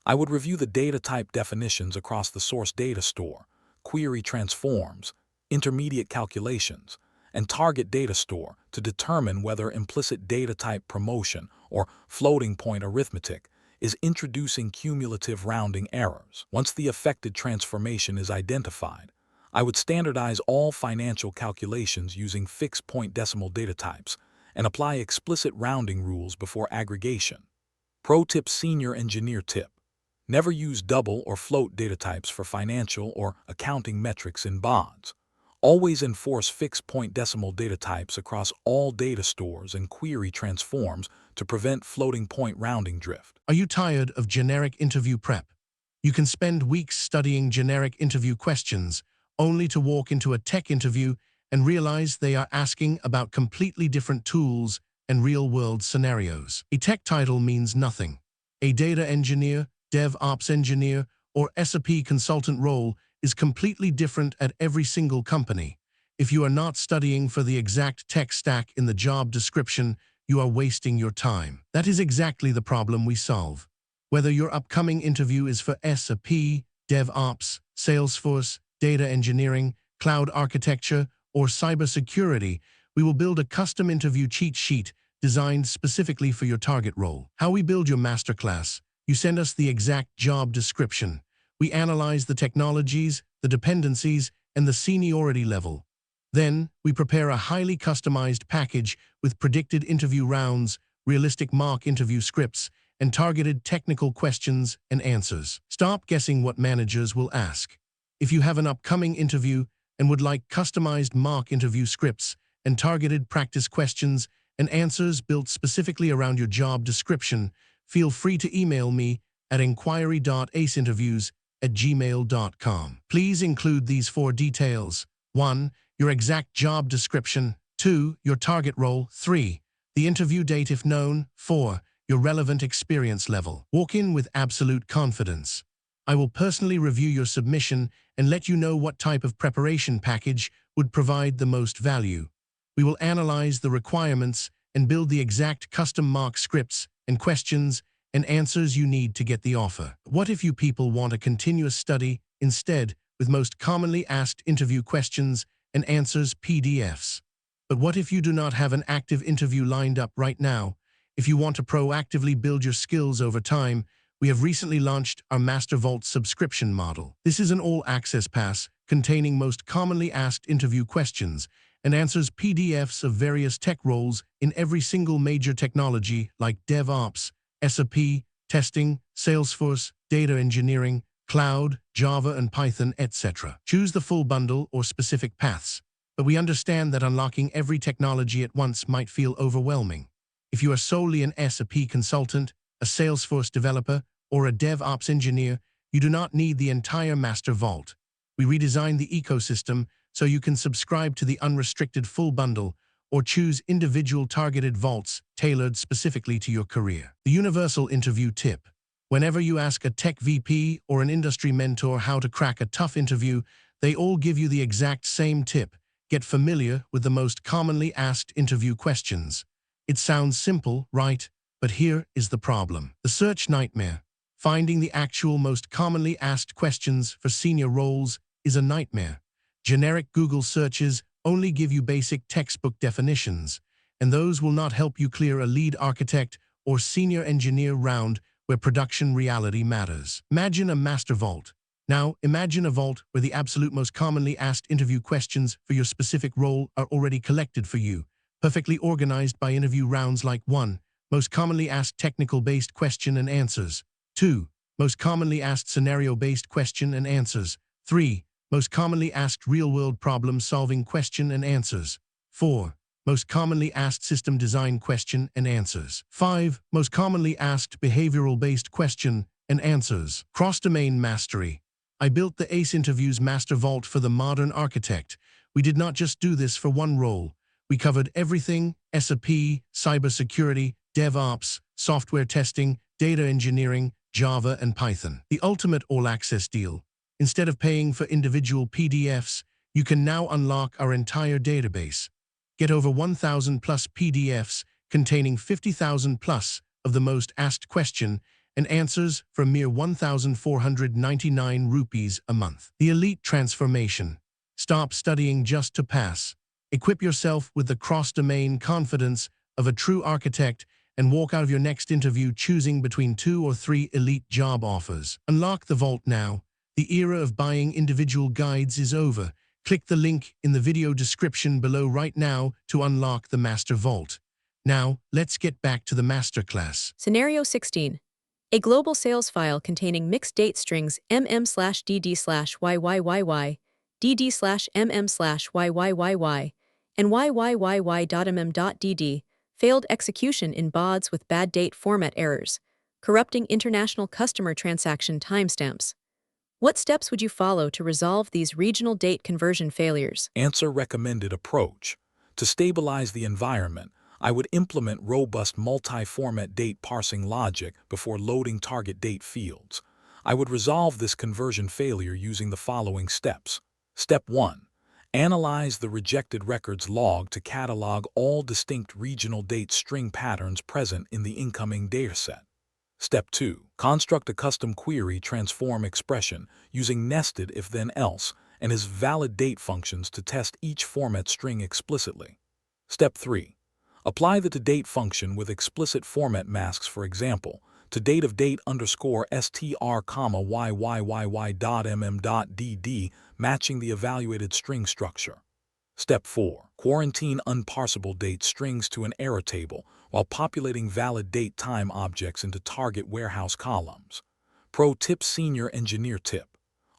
I would review the data type definitions across the source data store, query transforms, intermediate calculations, and target data store to determine whether implicit data type promotion or floating point arithmetic is introducing cumulative rounding errors. Once the affected transformation is identified, I would standardize all financial calculations using fixed point decimal data types and apply explicit rounding rules before aggregation. Pro tip: Senior Engineer tip. Never use double or float data types for financial or accounting metrics in BODS. Always enforce fixed point decimal data types across all data stores and query transforms to prevent floating point rounding drift. Are you tired of generic interview prep? You can spend weeks studying generic interview questions, only to walk into a tech interview and realize they are asking about completely different tools and real-world scenarios. A tech title means nothing. A data engineer, DevOps engineer, or SAP consultant role is completely different at every single company. If you are not studying for the exact tech stack in the job description, you are wasting your time. That is exactly the problem we solve. Whether your upcoming interview is for SAP, DevOps, Salesforce, data engineering, cloud architecture, or cybersecurity, we will build a custom interview cheat sheet designed specifically for your target role. How we build your masterclass. You send us the exact job description. We analyze the technologies, the dependencies, and the seniority level. Then, we prepare a highly customized package with predicted interview rounds, realistic mock interview scripts, and targeted technical questions and answers. Stop guessing what managers will ask. If you have an upcoming interview and would like customized mock interview scripts and targeted practice questions and answers built specifically around your job description, feel free to email me at inquiry.aceinterviews@gmail.com. Please include these 4 details. 1. Your exact job description. 2. Your target role. 3. The interview date if known. 4. Your relevant experience level. Walk in with absolute confidence. I will personally review your submission and let you know what type of preparation package would provide the most value. We will analyze the requirements and build the exact custom mark scripts and questions and answers you need to get the offer. What if you people want a continuous study instead with most commonly asked interview questions and answers PDFs? But what if you do not have an active interview lined up right now? If you want to proactively build your skills over time, we have recently launched our Master Vault subscription model. This is an all-access pass containing most commonly asked interview questions and answers PDFs of various tech roles in every single major technology like DevOps, SAP, testing, Salesforce, data engineering, cloud, Java and Python, etc. Choose the full bundle or specific paths, but we understand that unlocking every technology at once might feel overwhelming. If you are solely an SAP consultant, a Salesforce developer, or a DevOps engineer, you do not need the entire Master Vault. We redesigned the ecosystem so you can subscribe to the unrestricted full bundle or choose individual targeted vaults tailored specifically to your career. The universal interview tip. Whenever you ask a tech VP or an industry mentor how to crack a tough interview, they all give you the exact same tip. Get familiar with the most commonly asked interview questions. It sounds simple, right? But here is the problem. The search nightmare. Finding the actual most commonly asked questions for senior roles is a nightmare. Generic Google searches only give you basic textbook definitions, and those will not help you clear a lead architect or senior engineer round where production reality matters. Imagine a master vault. Now, imagine a vault where the absolute most commonly asked interview questions for your specific role are already collected for you, perfectly organized by interview rounds like 1. Most commonly asked technical-based question and answers. 2. Most commonly asked scenario-based question and answers. 3. Most commonly asked real-world problem-solving question and answers. 4. Most commonly asked system design question and answers. 5. Most commonly asked behavioral-based question and answers. Cross-domain mastery. I built the ACE Interviews Master Vault for the modern architect. We did not just do this for one role. We covered everything: SAP, cybersecurity, DevOps, software testing, data engineering, Java and Python. The ultimate all-access deal. Instead of paying for individual PDFs, you can now unlock our entire database. Get over 1,000 plus PDFs containing 50,000 plus of the most asked question and answers for a mere 1,499 rupees a month. The elite transformation. Stop studying just to pass. Equip yourself with the cross-domain confidence of a true architect and walk out of your next interview choosing between 2 or 3 elite job offers. Unlock the vault now. The era of buying individual guides is over. Click the link in the video description below right now to unlock the Master Vault. Now, let's get back to the masterclass. Scenario 16. A global sales file containing mixed date strings mm/dd/yyyy, dd/mm/yyyy, and yyyy.mm.dd failed execution in BODS with bad date format errors, corrupting international customer transaction timestamps. What steps would you follow to resolve these regional date conversion failures? Answer: recommended approach. To stabilize the environment, I would implement robust multi-format date parsing logic before loading target date fields. I would resolve this conversion failure using the following steps. Step 1. Analyze the rejected records log to catalog all distinct regional date string patterns present in the incoming dataset. Step 2. Construct a custom query transform expression using nested if-then-else and its valid date functions to test each format string explicitly. Step 3. Apply the toDate function with explicit format masks, for example, toDate of date _ str, yyyy.mm.dd, matching the evaluated string structure. Step 4. Quarantine unparsable date strings to an error table while populating valid date time objects into target warehouse columns. Pro tip: Senior Engineer tip.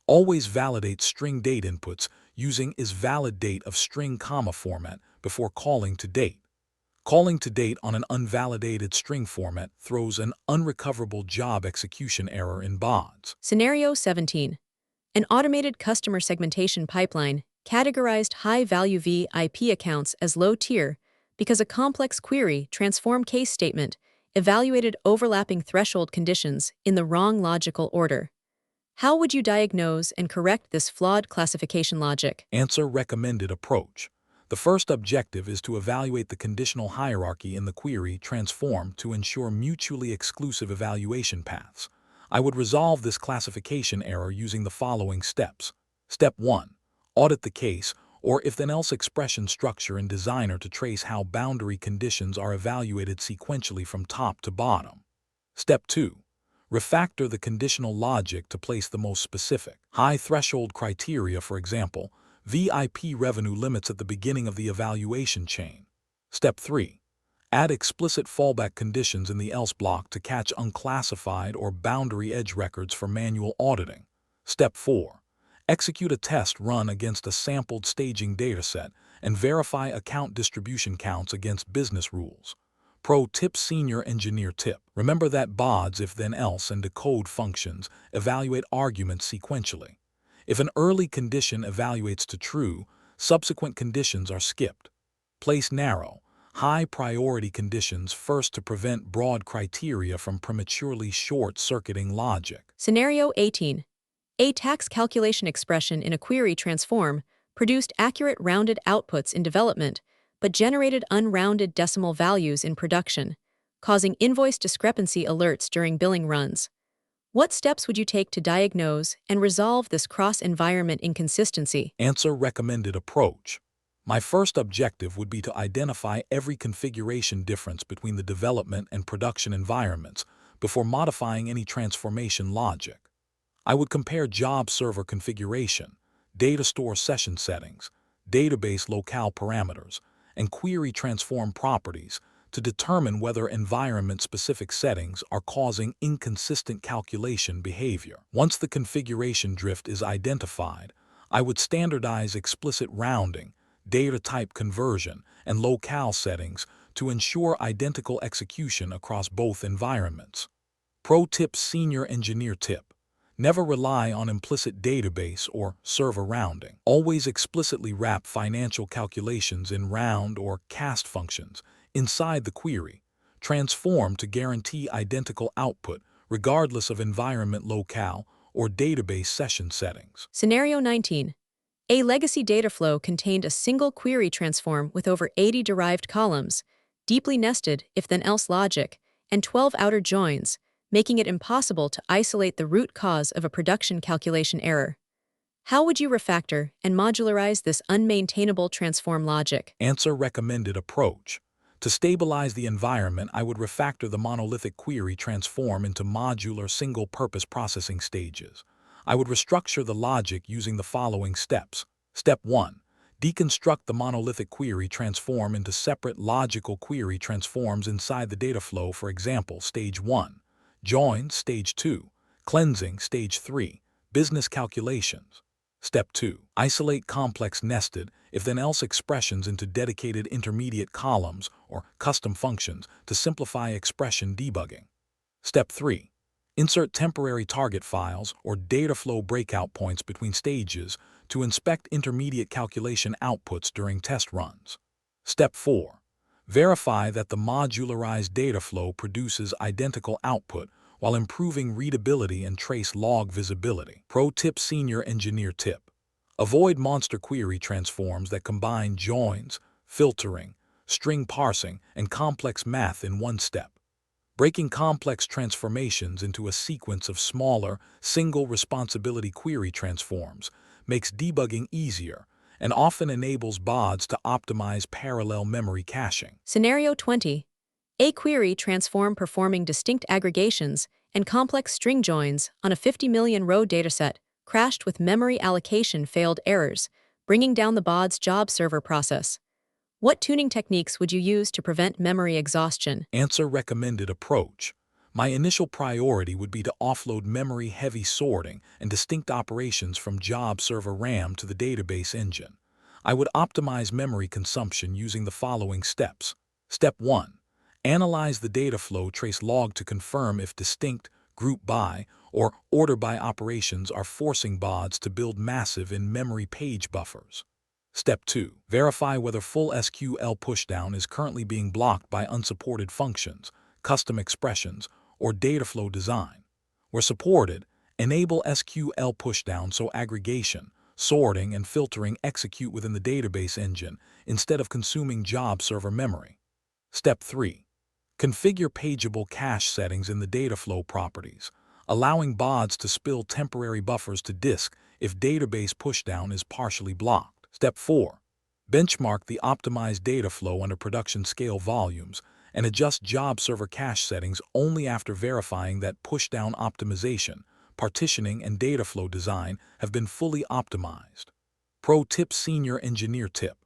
Always validate string date inputs using isValidDate of string comma format before calling toDate. Calling toDate on an unvalidated string format throws an unrecoverable job execution error in BODS. Scenario 17. An automated customer segmentation pipeline categorized high-value VIP accounts as low-tier because a complex query transform case statement evaluated overlapping threshold conditions in the wrong logical order. How would you diagnose and correct this flawed classification logic? Answer: recommended approach. The first objective is to evaluate the conditional hierarchy in the query transform to ensure mutually exclusive evaluation paths. I would resolve this classification error using the following steps. Step 1. Audit the case or if-then-else expression structure in Designer to trace how boundary conditions are evaluated sequentially from top to bottom. Step 2. Refactor the conditional logic to place the most specific, high-threshold criteria, for example, VIP revenue limits at the beginning of the evaluation chain. Step 3. Add explicit fallback conditions in the else block to catch unclassified or boundary edge records for manual auditing. Step 4. Execute a test run against a sampled staging dataset and verify account distribution counts against business rules. Pro tip: Senior Engineer tip. Remember that BODS if-then-else and decode functions evaluate arguments sequentially. If an early condition evaluates to true, subsequent conditions are skipped. Place narrow, high-priority conditions first to prevent broad criteria from prematurely short-circuiting logic. Scenario 18. A tax calculation expression in a query transform produced accurate rounded outputs in development, but generated unrounded decimal values in production, causing invoice discrepancy alerts during billing runs. What steps would you take to diagnose and resolve this cross-environment inconsistency? Answer: recommended approach. My first objective would be to identify every configuration difference between the development and production environments before modifying any transformation logic. I would compare job server configuration, data store session settings, database locale parameters, and query transform properties to determine whether environment-specific settings are causing inconsistent calculation behavior. Once the configuration drift is identified, I would standardize explicit rounding, data type conversion, and locale settings to ensure identical execution across both environments. Pro tip: Senior Engineer tip. Never rely on implicit database or server rounding. Always explicitly wrap financial calculations in round or cast functions inside the query. Transform to guarantee identical output regardless of environment locale or database session settings. Scenario 19. A legacy data flow contained a single query transform with over 80 derived columns, deeply nested if-then-else logic, and 12 outer joins, making it impossible to isolate the root cause of a production calculation error. How would you refactor and modularize this unmaintainable transform logic? Answer: recommended approach. To stabilize the environment, I would refactor the monolithic query transform into modular single-purpose processing stages. I would restructure the logic using the following steps. Step 1. Deconstruct the monolithic query transform into separate logical query transforms inside the data flow, for example, Stage 1. Join, Stage 2. Cleansing, Stage 3. Business calculations. Step 2. Isolate complex nested, if-then-else expressions into dedicated intermediate columns or custom functions to simplify expression debugging. Step 3. Insert temporary target files or data flow breakout points between stages to inspect intermediate calculation outputs during test runs. Step 4. Verify that the modularized data flow produces identical output while improving readability and trace log visibility. Pro tip: Senior Engineer tip. Avoid monster query transforms that combine joins, filtering, string parsing, and complex math in one step. Breaking complex transformations into a sequence of smaller, single-responsibility query transforms makes debugging easier and often enables BODS to optimize parallel memory caching. Scenario 20. A query transform performing distinct aggregations and complex string joins on a 50 million row dataset crashed with memory allocation failed errors, bringing down the BODS job server process. What tuning techniques would you use to prevent memory exhaustion? Answer: recommended approach. My initial priority would be to offload memory-heavy sorting and distinct operations from job server RAM to the database engine. I would optimize memory consumption using the following steps. Step 1. Analyze the data flow trace log to confirm if distinct, group by, or order by operations are forcing BODS to build massive in-memory page buffers. Step 2. Verify whether full SQL pushdown is currently being blocked by unsupported functions, custom expressions, or data flow design. Where supported, enable SQL pushdown so aggregation, sorting, and filtering execute within the database engine instead of consuming job server memory. Step 3. Configure pageable cache settings in the data flow properties, allowing BODS to spill temporary buffers to disk if database pushdown is partially blocked. Step 4. Benchmark the optimized data flow under production scale volumes and adjust job server cache settings only after verifying that pushdown optimization, partitioning, and data flow design have been fully optimized. Pro tip: Senior Engineer tip.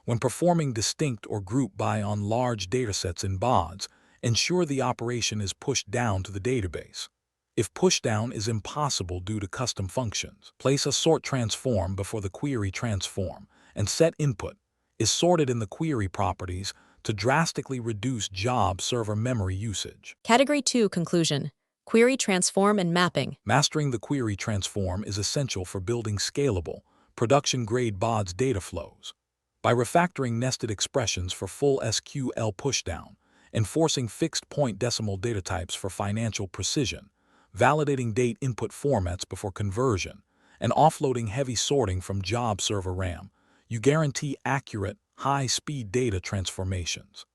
When performing distinct or group by on large datasets in BODS, ensure the operation is pushed down to the database. If pushdown is impossible due to custom functions, place a sort transform before the query transform, and set input is sorted in the query properties to drastically reduce job server memory usage. Category 2 Conclusion: Query Transform and Mapping. Mastering the query transform is essential for building scalable, production-grade BODS data flows. By refactoring nested expressions for full SQL pushdown, enforcing fixed-point decimal data types for financial precision, validating date input formats before conversion, and offloading heavy sorting from job server RAM, you guarantee accurate, high-speed data transformations.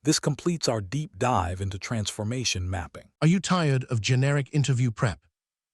This completes our deep dive into transformation mapping. Are you tired of generic interview prep?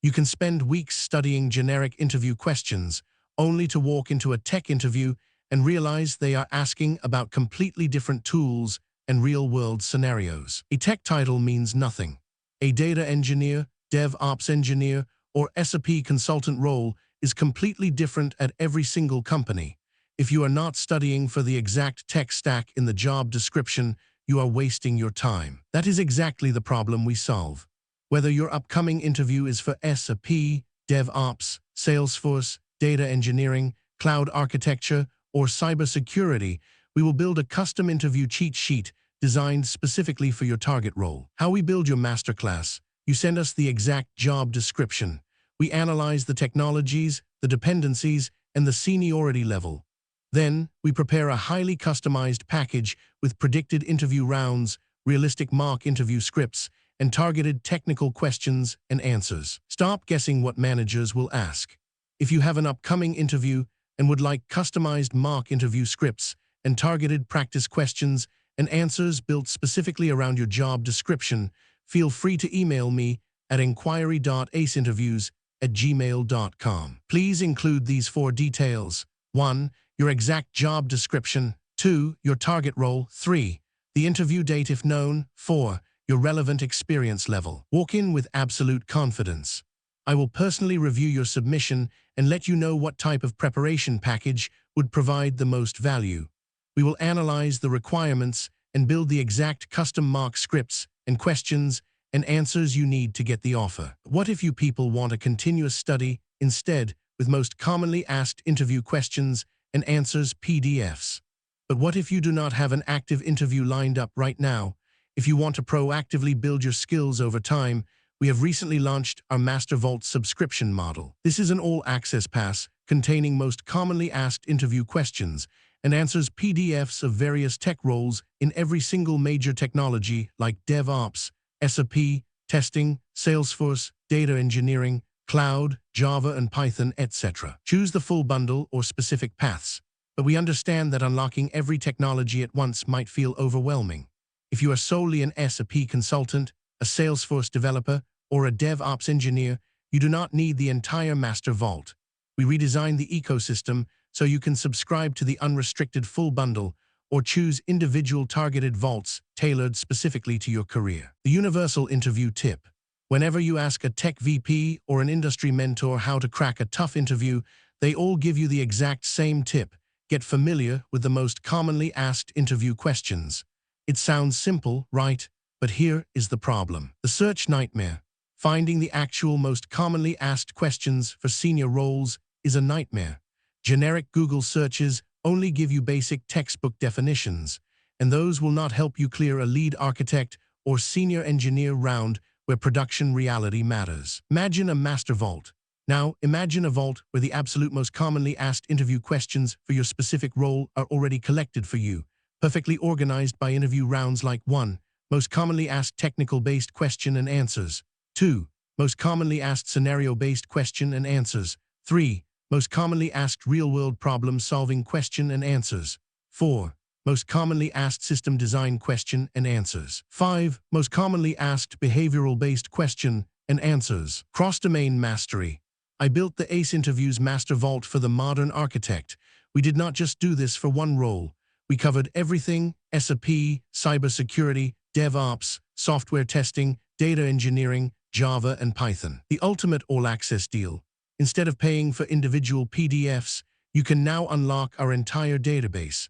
You can spend weeks studying generic interview questions, only to walk into a tech interview and realize they are asking about completely different tools and real-world scenarios. A tech title means nothing. A data engineer, DevOps engineer, or SAP consultant role is completely different at every single company. If you are not studying for the exact tech stack in the job description, you are wasting your time. That is exactly the problem we solve. Whether your upcoming interview is for SAP, DevOps, Salesforce, data engineering, cloud architecture, or cybersecurity, we will build a custom interview cheat sheet designed specifically for your target role. How we build your masterclass: you send us the exact job description. We analyze the technologies, the dependencies, and the seniority level. Then, we prepare a highly customized package with predicted interview rounds, realistic mock interview scripts, and targeted technical questions and answers. Stop guessing what managers will ask. If you have an upcoming interview and would like customized mock interview scripts and targeted practice questions and answers built specifically around your job description, feel free to email me at inquiry.aceinterviews@gmail.com. Please include these 4 details. 1. Your exact job description. 2. Your target role. 3. The interview date if known. 4. Your relevant experience level. Walk in with absolute confidence. I will personally review your submission and let you know what type of preparation package would provide the most value. We will analyze the requirements and build the exact custom mock scripts and questions and answers you need to get the offer. What if you people want a continuous study instead, with most commonly asked interview questions and answers PDFs? But what if you do not have an active interview lined up right now? If you want to proactively build your skills over time, we have recently launched our Master Vault subscription model. This is an all-access pass containing most commonly asked interview questions and answers PDFs of various tech roles in every single major technology like DevOps, SAP, testing, Salesforce, data engineering, cloud, Java and Python, etc. Choose the full bundle or specific paths, but we understand that unlocking every technology at once might feel overwhelming. If you are solely an SAP consultant, a Salesforce developer, or a DevOps engineer, you do not need the entire Master Vault. We redesigned the ecosystem so you can subscribe to the unrestricted full bundle or choose individual targeted vaults tailored specifically to your career. The universal interview tip. Whenever you ask a tech VP or an industry mentor how to crack a tough interview, they all give you the exact same tip: get familiar with the most commonly asked interview questions. It sounds simple, right? But here is the problem. The search nightmare. Finding the actual most commonly asked questions for senior roles is a nightmare. Generic Google searches only give you basic textbook definitions, and those will not help you clear a lead architect or senior engineer round where production reality matters. Imagine a master vault. Now, imagine a vault where the absolute most commonly asked interview questions for your specific role are already collected for you, perfectly organized by interview rounds like 1. Most commonly asked technical-based question and answers. 2. Most commonly asked scenario-based question and answers. 3. Most commonly asked real-world problem-solving question and answers. 4. Most commonly asked system design question and answers. 5. Most commonly asked behavioral-based question and answers. Cross-domain mastery. I built the ACE Interviews Master Vault for the modern architect. We did not just do this for one role. We covered everything: SAP, cybersecurity, DevOps, software testing, data engineering, Java, and Python. The ultimate all-access deal. Instead of paying for individual PDFs, you can now unlock our entire database.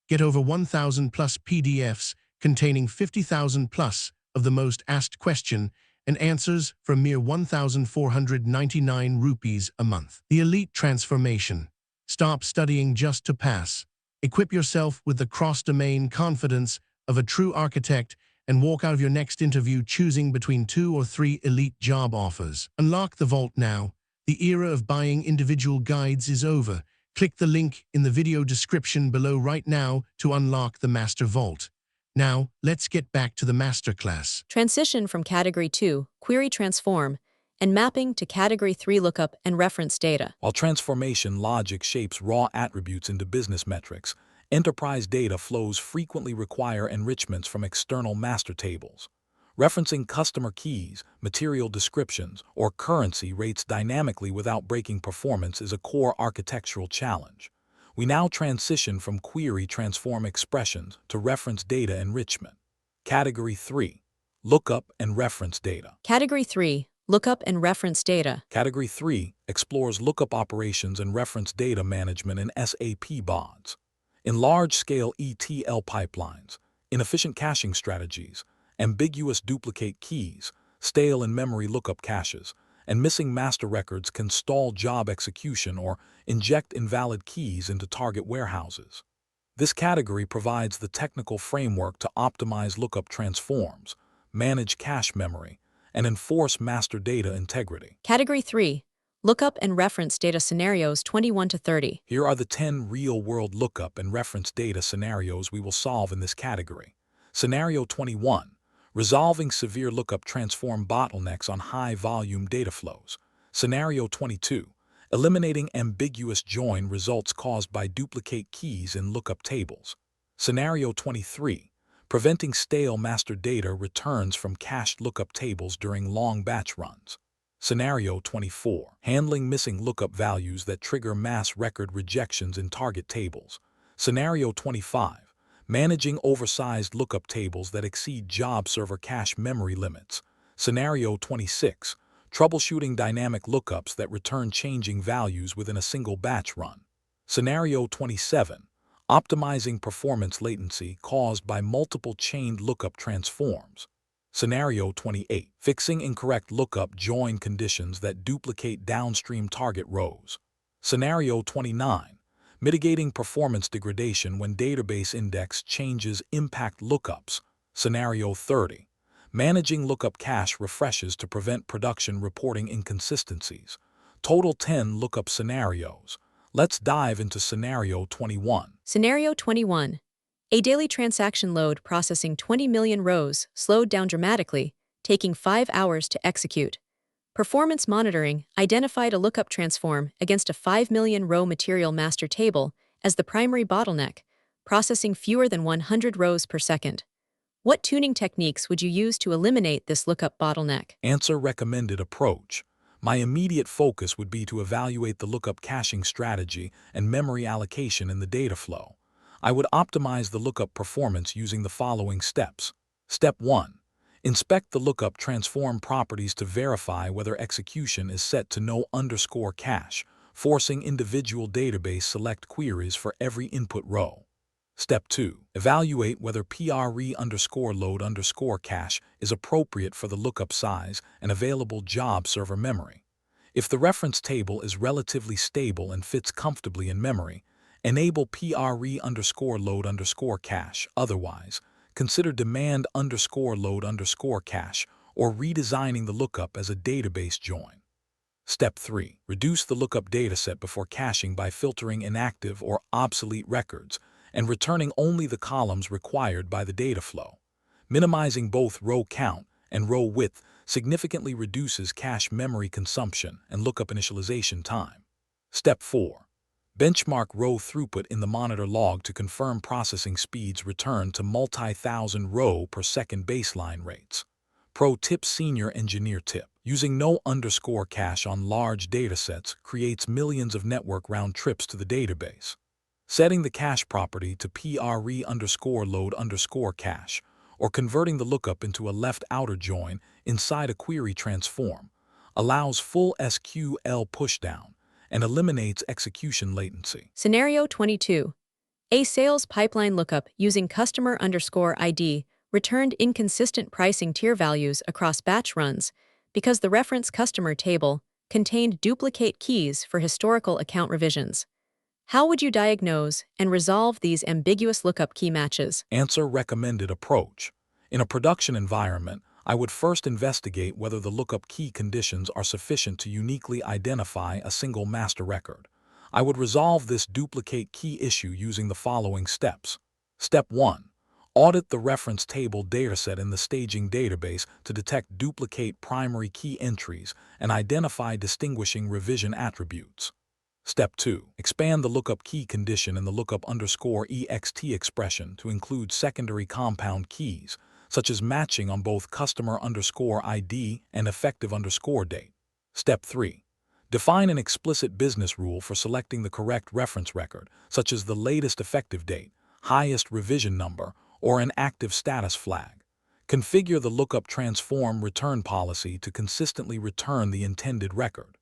Get over 1,000 plus PDFs containing 50,000 plus of the most asked question and answers for a mere 1,499 rupees a month. The elite transformation. Stop studying just to pass. Equip yourself with the cross-domain confidence of a true architect and walk out of your next interview choosing between 2 or 3 elite job offers. Unlock the vault now. The era of buying individual guides is over. Click the link in the video description below right now to unlock the Master Vault. Now, let's get back to the masterclass. Transition from Category 2, Query Transform, and mapping to Category 3, Lookup and Reference Data. While transformation logic shapes raw attributes into business metrics, enterprise data flows frequently require enrichments from external master tables. Referencing customer keys, material descriptions, or currency rates dynamically without breaking performance is a core architectural challenge. We now transition from query transform expressions to reference data enrichment. Category 3. Lookup and reference data. Category 3, Lookup and Reference Data. Category 3 explores lookup operations and reference data management in SAP BODS. In large-scale ETL pipelines, inefficient caching strategies, ambiguous duplicate keys, stale in-memory lookup caches, and missing master records can stall job execution or inject invalid keys into target warehouses. This category provides the technical framework to optimize lookup transforms, manage cache memory, and enforce master data integrity. Category 3, Lookup and Reference Data Scenarios 21 to 30. Here are the 10 real-world lookup and reference data scenarios we will solve in this category. Scenario 21. Resolving severe lookup transform bottlenecks on high-volume data flows. Scenario 22. Eliminating ambiguous join results caused by duplicate keys in lookup tables. Scenario 23. Preventing stale master data returns from cached lookup tables during long batch runs. Scenario 24. Handling missing lookup values that trigger mass record rejections in target tables. Scenario 25. Managing oversized lookup tables that exceed job server cache memory limits. Scenario 26. Troubleshooting dynamic lookups that return changing values within a single batch run. Scenario 27. Optimizing performance latency caused by multiple chained lookup transforms. Scenario 28. Fixing incorrect lookup join conditions that duplicate downstream target rows. Scenario 29. Mitigating performance degradation when database index changes impact lookups. Scenario 30. Managing lookup cache refreshes to prevent production reporting inconsistencies. Total 10 lookup scenarios. Let's dive into Scenario 21. Scenario 21. A daily transaction load processing 20 million rows slowed down dramatically, taking 5 hours to execute. Performance monitoring identified a lookup transform against a 5 million row material master table as the primary bottleneck, processing fewer than 100 rows per second. What tuning techniques would you use to eliminate this lookup bottleneck? Answer: recommended approach. My immediate focus would be to evaluate the lookup caching strategy and memory allocation in the data flow. I would optimize the lookup performance using the following steps. Step 1. Inspect the lookup transform properties to verify whether execution is set to no_cache, forcing individual database select queries for every input row. Step 2. Evaluate whether pre-load_cache is appropriate for the lookup size and available job server memory. If the reference table is relatively stable and fits comfortably in memory, enable pre-load_cache. Otherwise, consider demand_load_cache or redesigning the lookup as a database join. Step 3. Reduce the lookup dataset before caching by filtering inactive or obsolete records and returning only the columns required by the data flow. Minimizing both row count and row width significantly reduces cache memory consumption and lookup initialization time. Step 4. Benchmark row throughput in the monitor log to confirm processing speeds return to multi-thousand row per second baseline rates. Pro tip: Senior Engineer tip. Using no underscore cache on large datasets creates millions of network round trips to the database. Setting the cache property to pre underscore load underscore cache, or converting the lookup into a left outer join inside a query transform, allows full SQL pushdown and eliminates execution latency. Scenario 22. A sales pipeline lookup using customer underscore ID returned inconsistent pricing tier values across batch runs because the reference customer table contained duplicate keys for historical account revisions. How would you diagnose and resolve these ambiguous lookup key matches? Answer: recommended approach. In a production environment, I would first investigate whether the lookup key conditions are sufficient to uniquely identify a single master record. I would resolve this duplicate key issue using the following steps. Step 1. Audit the reference table dataset in the staging database to detect duplicate primary key entries and identify distinguishing revision attributes. Step 2. Expand the lookup key condition in the lookup underscore ext expression to include secondary compound keys, such as matching on both customer underscore ID and effective underscore date. Step 3. Define an explicit business rule for selecting the correct reference record, such as the latest effective date, highest revision number, or an active status flag. Configure the lookup transform return policy to consistently return the intended record.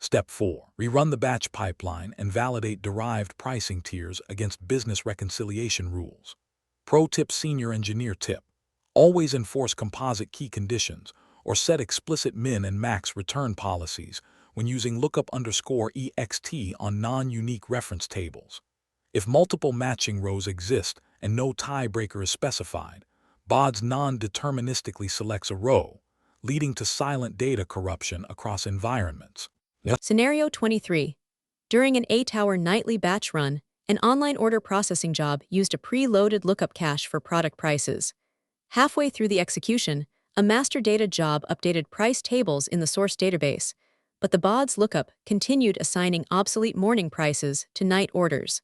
Step 4. Rerun the batch pipeline and validate derived pricing tiers against business reconciliation rules. Pro tip: Senior Engineer tip. Always enforce composite key conditions or set explicit min and max return policies when using lookup underscore ext on non-unique reference tables. If multiple matching rows exist and no tiebreaker is specified, BODS non-deterministically selects a row, leading to silent data corruption across environments. Scenario 23. During an 8-hour nightly batch run, an online order processing job used a pre-loaded lookup cache for product prices. Halfway through the execution, a master data job updated price tables in the source database, but the BODS lookup continued assigning obsolete morning prices to night orders.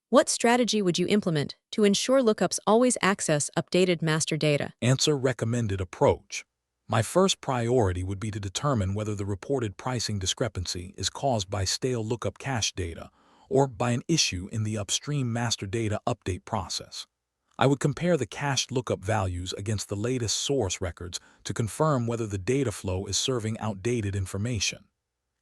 What strategy would you implement to ensure lookups always access updated master data? Answer: recommended approach. My first priority would be to determine whether the reported pricing discrepancy is caused by stale lookup cache data or by an issue in the upstream master data update process. I would compare the cached lookup values against the latest source records to confirm whether the data flow is serving outdated information.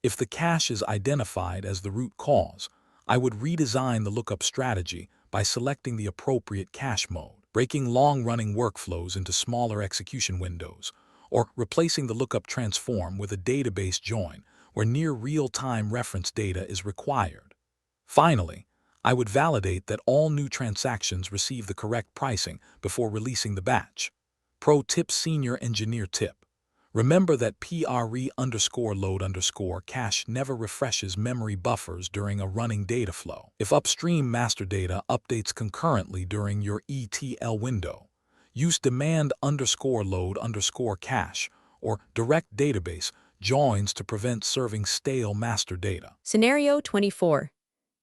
If the cache is identified as the root cause, I would redesign the lookup strategy by selecting the appropriate cache mode, breaking long-running workflows into smaller execution windows, or replacing the lookup transform with a database join where near real-time reference data is required. Finally, I would validate that all new transactions receive the correct pricing before releasing the batch. Pro tip: Senior Engineer tip. Remember that pre underscore load underscore cache never refreshes memory buffers during a running data flow. If upstream master data updates concurrently during your ETL window, use demand underscore load underscore cache or direct database joins to prevent serving stale master data. Scenario 24.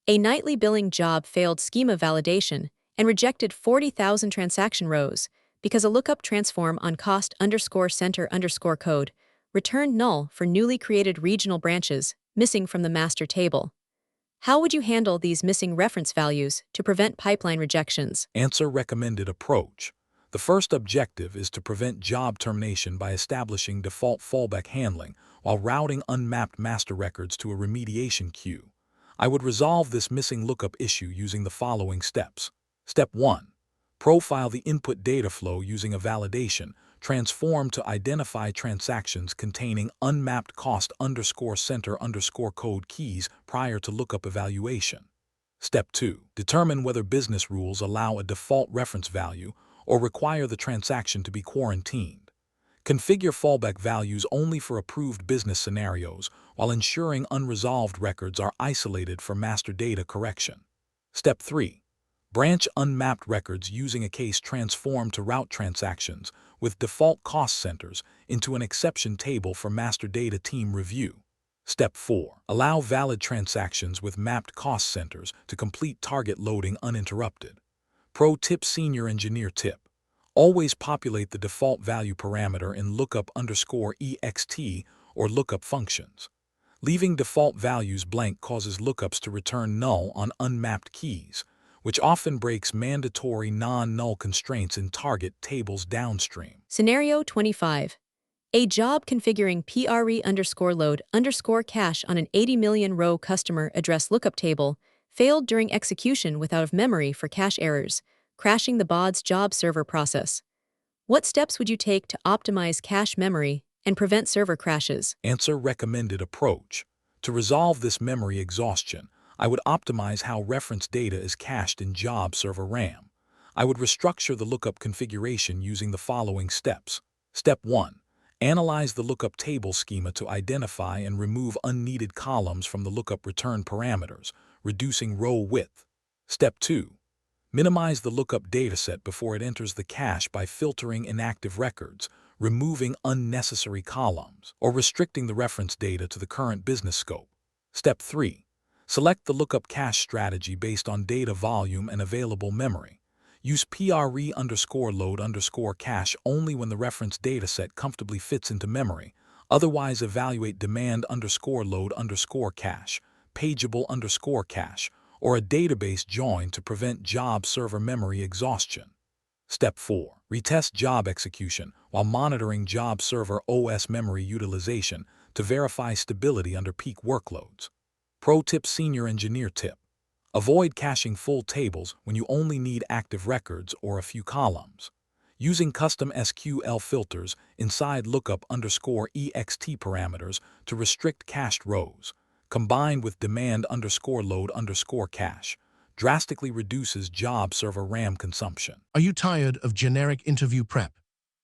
A nightly billing job failed schema validation and rejected 40,000 transaction rows because a lookup transform on cost underscore center underscore code returned null for newly created regional branches missing from the master table. How would you handle these missing reference values to prevent pipeline rejections? Answer: recommended approach. The first objective is to prevent job termination by establishing default fallback handling while routing unmapped master records to a remediation queue. I would resolve this missing lookup issue using the following steps. Step 1. Profile the input data flow using a validation transform to identify transactions containing unmapped cost underscore center underscore code keys prior to lookup evaluation. Step 2. Determine whether business rules allow a default reference value or require the transaction to be quarantined. Configure fallback values only for approved business scenarios while ensuring unresolved records are isolated for master data correction. Step 3. Branch unmapped records using a case transform to route transactions with default cost centers into an exception table for master data team review. Step 4. Allow valid transactions with mapped cost centers to complete target loading uninterrupted. Pro tip: Senior Engineer tip. Always populate the default value parameter in lookup_ext or lookup functions. Leaving default values blank causes lookups to return null on unmapped keys, which often breaks mandatory non-null constraints in target tables downstream. Scenario 25. A job configuring PRE_load_cache on an 80 million row customer address lookup table failed during execution without memory for cache errors, crashing the BODS job server process. What steps would you take to optimize cache memory and prevent server crashes? Answer: recommended approach. To resolve this memory exhaustion, I would optimize how reference data is cached in job server RAM. I would restructure the lookup configuration using the following steps. Step 1. Analyze the lookup table schema to identify and remove unneeded columns from the lookup return parameters, reducing row width. Step 2. Minimize the lookup dataset before it enters the cache by filtering inactive records, removing unnecessary columns, or restricting the reference data to the current business scope. Step 3. Select the lookup cache strategy based on data volume and available memory. Use PRE_load_cache only when the reference dataset comfortably fits into memory. Otherwise, evaluate demand_load_cache, pageable_cache, or a database join to prevent job server memory exhaustion. Step 4. Retest job execution while monitoring job server OS memory utilization to verify stability under peak workloads. Pro tip: Senior Engineer tip. Avoid caching full tables when you only need active records or a few columns. Using custom SQL filters inside lookup_ext parameters to restrict cached rows, combined with demand_load_cache, drastically reduces job server RAM consumption. Are you tired of generic interview prep?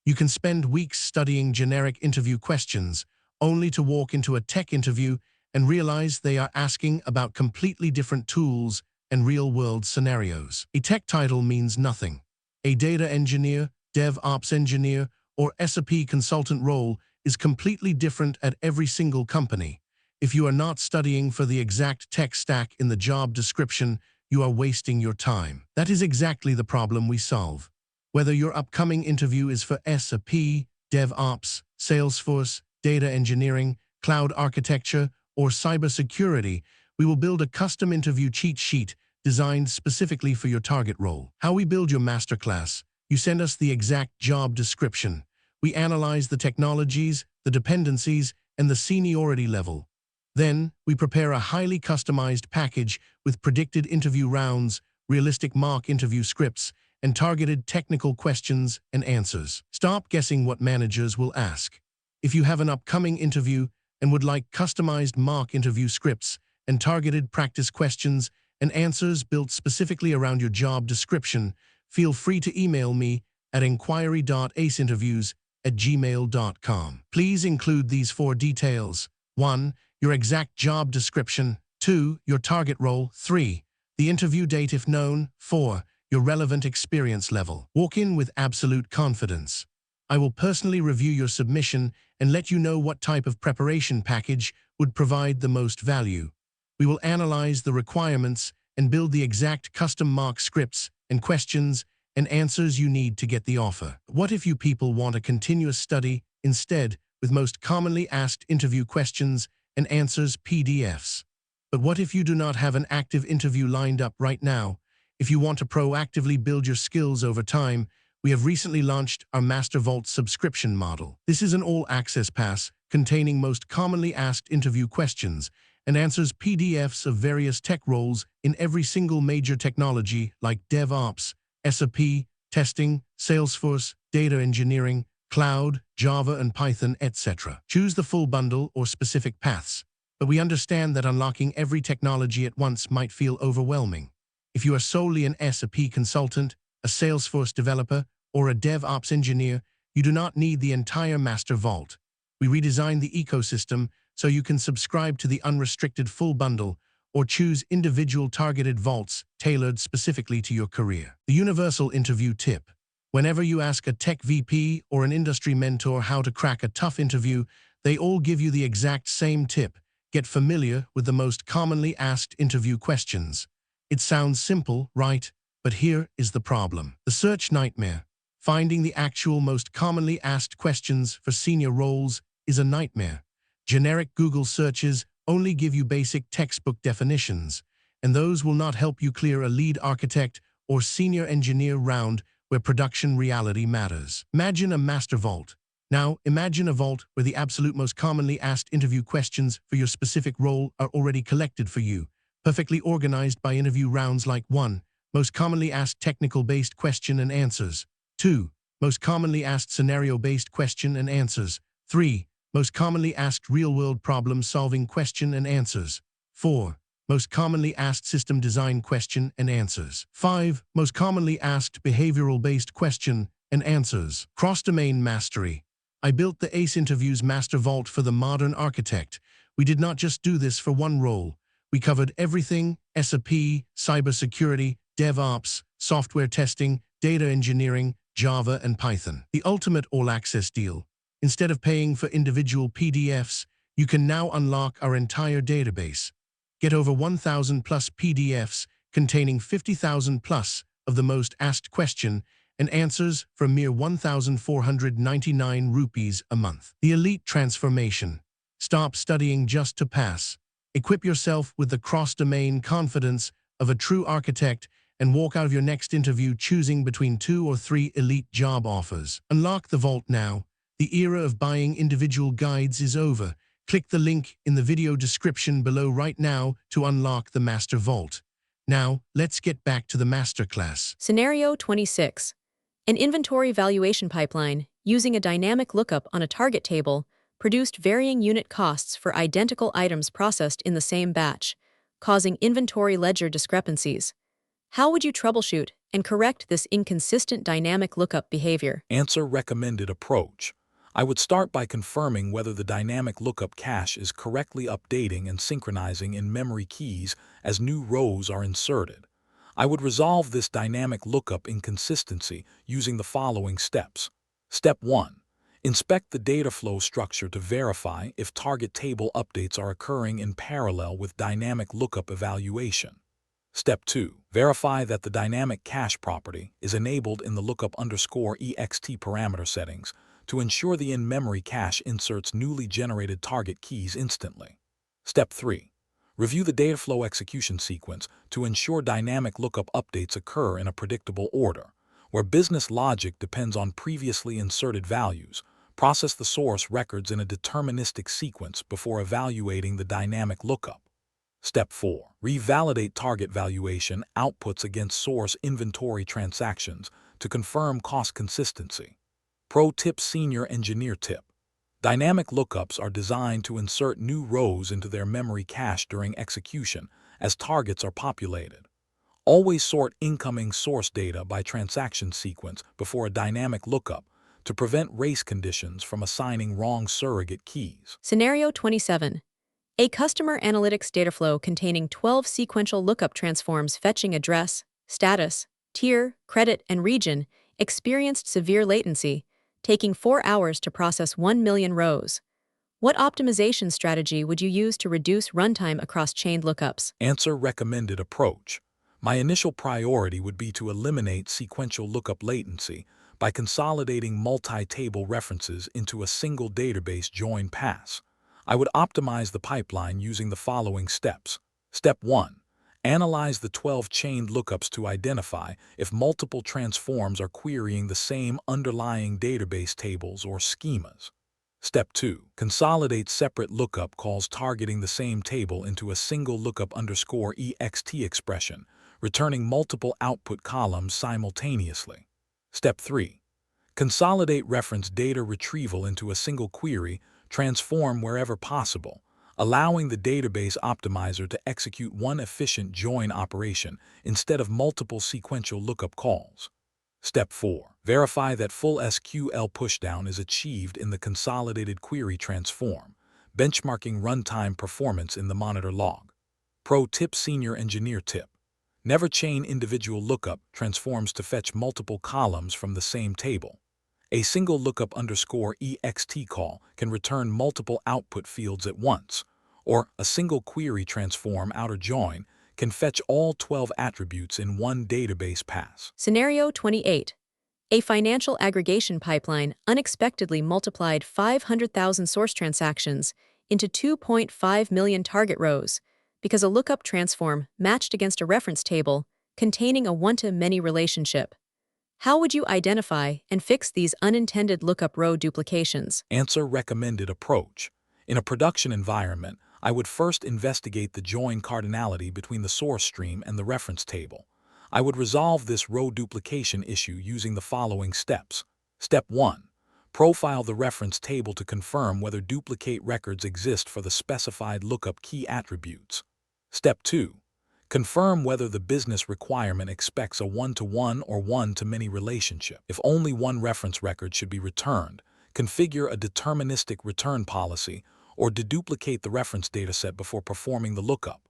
You can spend weeks studying generic interview questions, only to walk into a tech interview and realize they are asking about completely different tools and real-world scenarios. A tech title means nothing. A data engineer, DevOps engineer, or SAP consultant role is completely different at every single company. If you are not studying for the exact tech stack in the job description, you are wasting your time. That is exactly the problem we solve. Whether your upcoming interview is for SAP, DevOps, Salesforce, data engineering, cloud architecture, or cybersecurity, we will build a custom interview cheat sheet designed specifically for your target role. How we build your masterclass: you send us the exact job description. We analyze the technologies, the dependencies, and the seniority level. Then, we prepare a highly customized package with predicted interview rounds, realistic mock interview scripts, and targeted technical questions and answers. Stop guessing what managers will ask. If you have an upcoming interview and would like customized mock interview scripts and targeted practice questions and answers built specifically around your job description, feel free to email me at inquiry.aceinterviews@gmail.com. Please include these 4 details. 1. Your exact job description. 2. Your target role. 3. The interview date if known. 4. Your relevant experience level. Walk in with absolute confidence. I will personally review your submission and let you know what type of preparation package would provide the most value. We will analyze the requirements and build the exact custom mock scripts and questions and answers you need to get the offer. What if you people want a continuous study instead, with most commonly asked interview questions and answers PDFs? But what if you do not have an active interview lined up right now? If you want to proactively build your skills over time, we have recently launched our Master Vault subscription model. This is an all-access pass containing most commonly asked interview questions and answers PDFs of various tech roles in every single major technology like DevOps, SAP, testing, Salesforce, data engineering, cloud, Java and Python, etc. Choose the full bundle or specific paths, but we understand that unlocking every technology at once might feel overwhelming. If you are solely an SAP consultant, a Salesforce developer, or a DevOps engineer, You do not need the entire master vault. We redesigned the ecosystem so you can subscribe to the unrestricted full bundle or choose individual targeted vaults tailored specifically to your career. The universal interview tip. Whenever you ask a tech VP or an industry mentor how to crack a tough interview, they all give you the exact same tip. Get familiar with the most commonly asked interview questions. It sounds simple, right? But here is the problem. The search nightmare. Finding the actual most commonly asked questions for senior roles is a nightmare. Generic Google searches only give you basic textbook definitions, and those will not help you clear a lead architect or senior engineer round where production reality matters. Imagine a master vault. Now, imagine a vault where the absolute most commonly asked interview questions for your specific role are already collected for you, perfectly organized by interview rounds like 1. Most commonly asked technical-based question and answers. 2. Most commonly asked scenario-based question and answers. 3. Most commonly asked real-world problem-solving question and answers. 4. Most commonly asked system design question and answers. 5. Most commonly asked behavioral-based question and answers. Cross-domain mastery. I built the ACE Interviews Master Vault for the modern architect. We did not just do this for one role. We covered everything: SAP, cybersecurity, DevOps, software testing, data engineering, Java, and Python. The ultimate all-access deal. Instead of paying for individual PDFs, you can now unlock our entire database. Get over 1,000 plus PDFs containing 50,000 plus of the most asked question and answers for a mere 1,499 rupees a month. The elite transformation. Stop studying just to pass. Equip yourself with the cross-domain confidence of a true architect and walk out of your next interview choosing between 2 or 3 elite job offers. Unlock the vault now. The era of buying individual guides is over. Click the link in the video description below right now to unlock the Master Vault. Now, let's get back to the masterclass. Scenario 26. An inventory valuation pipeline, using a dynamic lookup on a target table, produced varying unit costs for identical items processed in the same batch, causing inventory ledger discrepancies. How would you troubleshoot and correct this inconsistent dynamic lookup behavior? Answer: recommended approach. I would start by confirming whether the dynamic lookup cache is correctly updating and synchronizing in memory keys as new rows are inserted. I would resolve this dynamic lookup inconsistency using the following steps. Step 1. Inspect the data flow structure to verify if target table updates are occurring in parallel with dynamic lookup evaluation. Step 2. Verify that the dynamic cache property is enabled in the lookup_ext parameter settings to ensure the in-memory cache inserts newly generated target keys instantly. Step 3. Review the dataflow execution sequence to ensure dynamic lookup updates occur in a predictable order. Where business logic depends on previously inserted values, process the source records in a deterministic sequence before evaluating the dynamic lookup. Step 4. Revalidate target valuation outputs against source inventory transactions to confirm cost consistency. Pro tip: Senior Engineer tip. Dynamic lookups are designed to insert new rows into their memory cache during execution as targets are populated. Always sort incoming source data by transaction sequence before a dynamic lookup to prevent race conditions from assigning wrong surrogate keys. Scenario 27. A customer analytics dataflow containing 12 sequential lookup transforms fetching address, status, tier, credit, and region experienced severe latency, taking 4 hours to process 1 million rows. What optimization strategy would you use to reduce runtime across chained lookups? Answer: recommended approach. My initial priority would be to eliminate sequential lookup latency by consolidating multi-table references into a single database join pass. I would optimize the pipeline using the following steps. Step 1. Analyze the 12 chained lookups to identify if multiple transforms are querying the same underlying database tables or schemas. Step 2. Consolidate separate lookup calls targeting the same table into a single lookup_ext expression, returning multiple output columns simultaneously. Step 3. Consolidate reference data retrieval into a single query, transform wherever possible, allowing the database optimizer to execute one efficient join operation instead of multiple sequential lookup calls. Step 4. Verify that full SQL pushdown is achieved in the consolidated query transform, benchmarking runtime performance in the monitor log. Pro tip: Senior Engineer tip. Never chain individual lookup transforms to fetch multiple columns from the same table. A single lookup_ext call can return multiple output fields at once, or a single query transform outer join can fetch all 12 attributes in one database pass. Scenario 28. A financial aggregation pipeline unexpectedly multiplied 500,000 source transactions into 2.5 million target rows because a lookup transform matched against a reference table containing a one-to-many relationship. How would you identify and fix these unintended lookup row duplications? Answer: recommended approach. In a production environment, I would first investigate the join cardinality between the source stream and the reference table. I would resolve this row duplication issue using the following steps. Step 1. Profile the reference table to confirm whether duplicate records exist for the specified lookup key attributes. Step 2. Confirm whether the business requirement expects a one-to-one or one-to-many relationship. If only one reference record should be returned, configure a deterministic return policy or deduplicate the reference dataset before performing the lookup.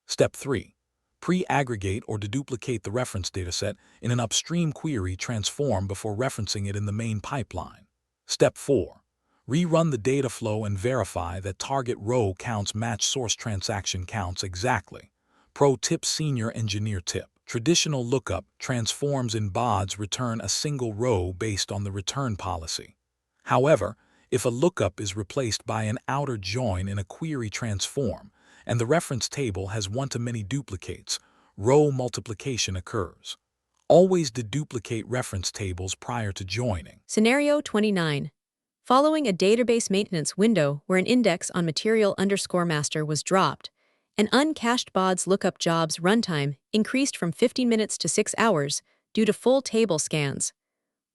Step 3. Pre-aggregate or deduplicate the reference dataset in an upstream query transform before referencing it in the main pipeline. Step 4. Rerun the data flow and verify that target row counts match source transaction counts exactly. Pro tip: Senior Engineer tip. Traditional lookup transforms in BODS return a single row based on the return policy. However, if a lookup is replaced by an outer join in a query transform, and the reference table has one-to-many duplicates, row multiplication occurs. Always deduplicate reference tables prior to joining. Scenario 29. Following a database maintenance window where an index on material_master was dropped, an uncached BODS lookup job's runtime increased from 15 minutes to 6 hours due to full table scans.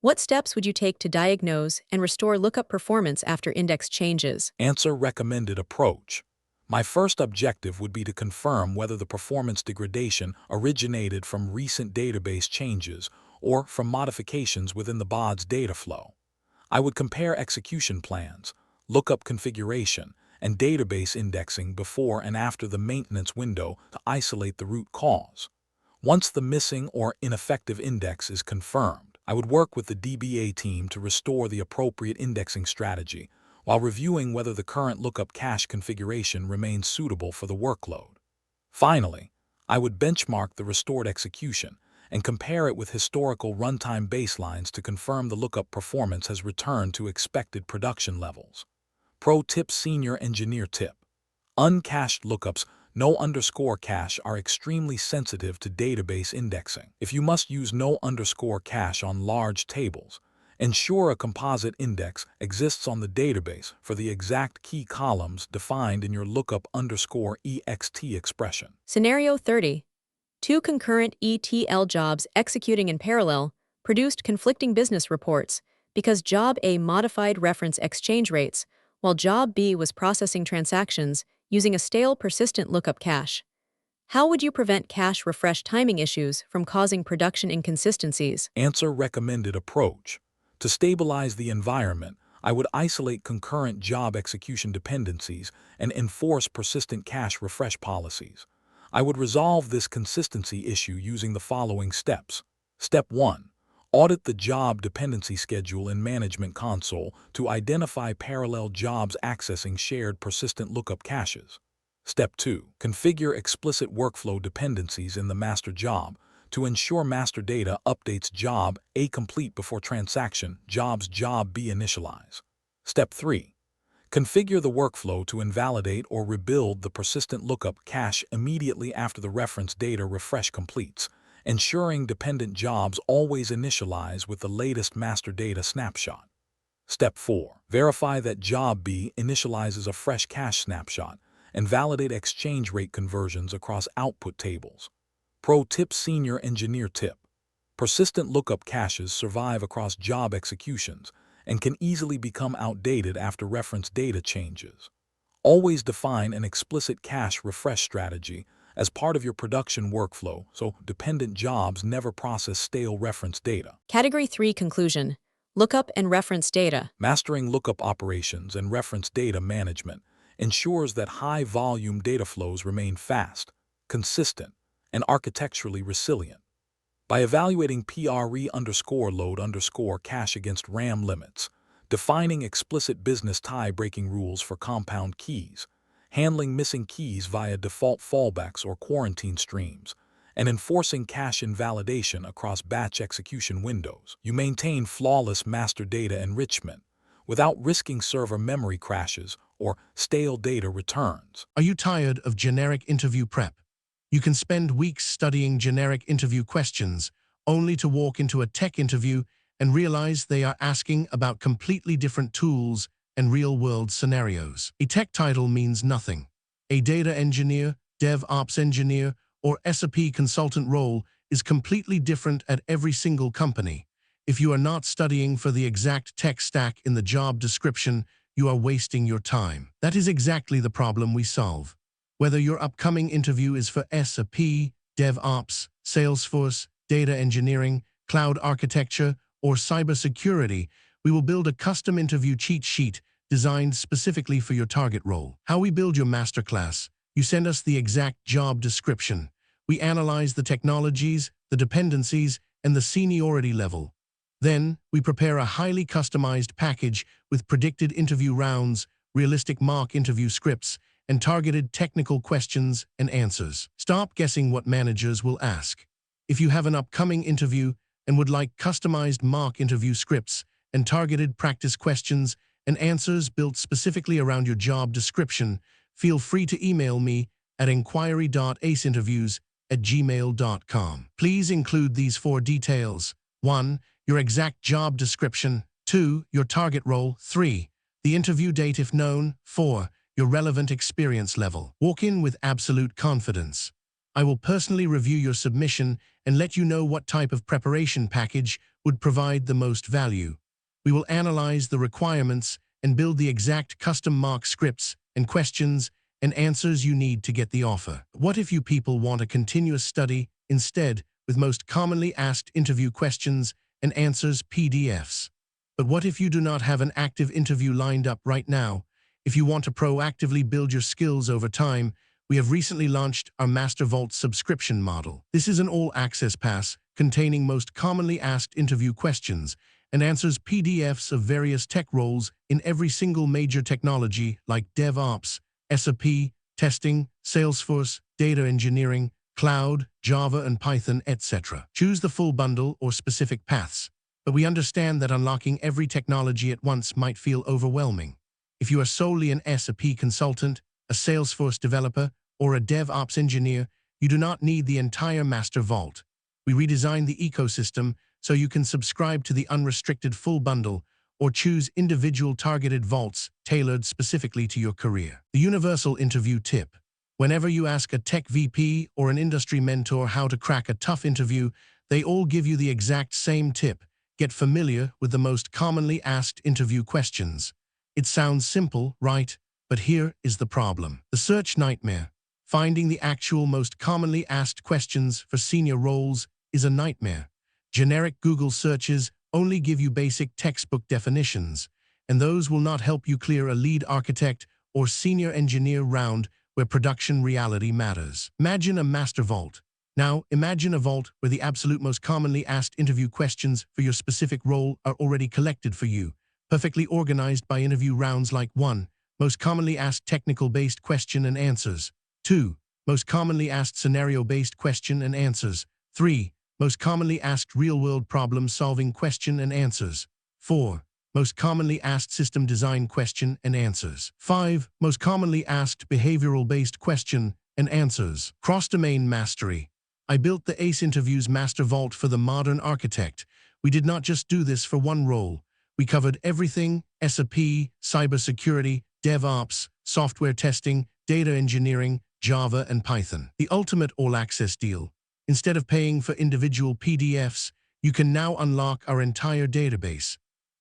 What steps would you take to diagnose and restore lookup performance after index changes? Answer: recommended approach. My first objective would be to confirm whether the performance degradation originated from recent database changes or from modifications within the BODS data flow. I would compare execution plans, lookup configuration, and database indexing before and after the maintenance window to isolate the root cause. Once the missing or ineffective index is confirmed, I would work with the DBA team to restore the appropriate indexing strategy while reviewing whether the current lookup cache configuration remains suitable for the workload. Finally, I would benchmark the restored execution and compare it with historical runtime baselines to confirm the lookup performance has returned to expected production levels. Pro tip: Senior Engineer tip. Uncached lookups no_cache are extremely sensitive to database indexing. If you must use no_cache on large tables, ensure a composite index exists on the database for the exact key columns defined in your lookup_ext expression. Scenario 30. Two concurrent ETL jobs executing in parallel produced conflicting business reports because Job A modified reference exchange rates, while Job B was processing transactions using a stale persistent lookup cache. How would you prevent cache refresh timing issues from causing production inconsistencies? Answer: recommended approach. To stabilize the environment, I would isolate concurrent job execution dependencies and enforce persistent cache refresh policies. I would resolve this consistency issue using the following steps. Step 1. Audit the job dependency schedule in Management Console to identify parallel jobs accessing shared persistent lookup caches. Step 2. Configure explicit workflow dependencies in the master job to ensure master data updates job A complete before transaction jobs job B initialize. Step 3. Configure the workflow to invalidate or rebuild the persistent lookup cache immediately after the reference data refresh completes, ensuring dependent jobs always initialize with the latest master data snapshot. Step 4. Verify that Job B initializes a fresh cache snapshot and validate exchange rate conversions across output tables. Pro tip: Senior Engineer tip. Persistent lookup caches survive across job executions and can easily become outdated after reference data changes. Always define an explicit cache refresh strategy as part of your production workflow, so dependent jobs never process stale reference data. Category 3 Conclusion. Lookup and reference data. Mastering lookup operations and reference data management ensures that high-volume data flows remain fast, consistent, and architecturally resilient. By evaluating PRE_load_cache against RAM limits, defining explicit business tie-breaking rules for compound keys, handling missing keys via default fallbacks or quarantine streams, and enforcing cache invalidation across batch execution windows, you maintain flawless master data enrichment without risking server memory crashes or stale data returns. Are you tired of generic interview prep? You can spend weeks studying generic interview questions, only to walk into a tech interview and realize they are asking about completely different tools and real-world scenarios. A tech title means nothing. A data engineer, DevOps engineer, or SAP consultant role is completely different at every single company. If you are not studying for the exact tech stack in the job description, you are wasting your time. That is exactly the problem we solve. Whether your upcoming interview is for SAP, DevOps, Salesforce, data engineering, cloud architecture, or cybersecurity, we will build a custom interview cheat sheet designed specifically for your target role. How we build your masterclass. You send us the exact job description. We analyze the technologies, the dependencies, and the seniority level. Then, we prepare a highly customized package with predicted interview rounds, realistic mock interview scripts, and targeted technical questions and answers. Stop guessing what managers will ask. If you have an upcoming interview and would like customized mock interview scripts and targeted practice questions and answers built specifically around your job description, feel free to email me at inquiry.aceinterviews@gmail.com. Please include these 4 details. 1. Your exact job description. 2. Your target role. 3. The interview date if known. 4. Your relevant experience level. Walk in with absolute confidence. I will personally review your submission and let you know what type of preparation package would provide the most value. We will analyze the requirements and build the exact custom mock scripts and questions and answers you need to get the offer. What if you people want a continuous study instead with most commonly asked interview questions and answers PDFs? But what if you do not have an active interview lined up right now? If you want to proactively build your skills over time, we have recently launched our Master Vault subscription model. This is an all-access pass containing most commonly asked interview questions and answers PDFs of various tech roles in every single major technology like DevOps, SAP, testing, Salesforce, data engineering, cloud, Java and Python, etc. Choose the full bundle or specific paths, but we understand that unlocking every technology at once might feel overwhelming. If you are solely an SAP consultant, a Salesforce developer, or a DevOps engineer, you do not need the entire Master Vault. We redesigned the ecosystem so you can subscribe to the unrestricted full bundle or choose individual targeted vaults tailored specifically to your career. The universal interview tip. Whenever you ask a tech VP or an industry mentor how to crack a tough interview, they all give you the exact same tip. Get familiar with the most commonly asked interview questions. It sounds simple, right? But here is the problem. The search nightmare. Finding the actual most commonly asked questions for senior roles is a nightmare. Generic Google searches only give you basic textbook definitions, and those will not help you clear a lead architect or senior engineer round where production reality matters. Imagine a master vault. Now, imagine a vault where the absolute most commonly asked interview questions for your specific role are already collected for you, perfectly organized by interview rounds like 1. Most commonly asked technical-based question and answers. 2. Most commonly asked scenario-based question and answers. 3. Most commonly asked real-world problem-solving question and answers. 4. Most commonly asked system design question and answers. 5. Most commonly asked behavioral-based question and answers. Cross-domain mastery. I built the ACE Interviews Master Vault for the modern architect. We did not just do this for one role. We covered everything: SAP, cybersecurity, DevOps, software testing, data engineering, Java, and Python. The ultimate all-access deal. Instead of paying for individual PDFs, you can now unlock our entire database.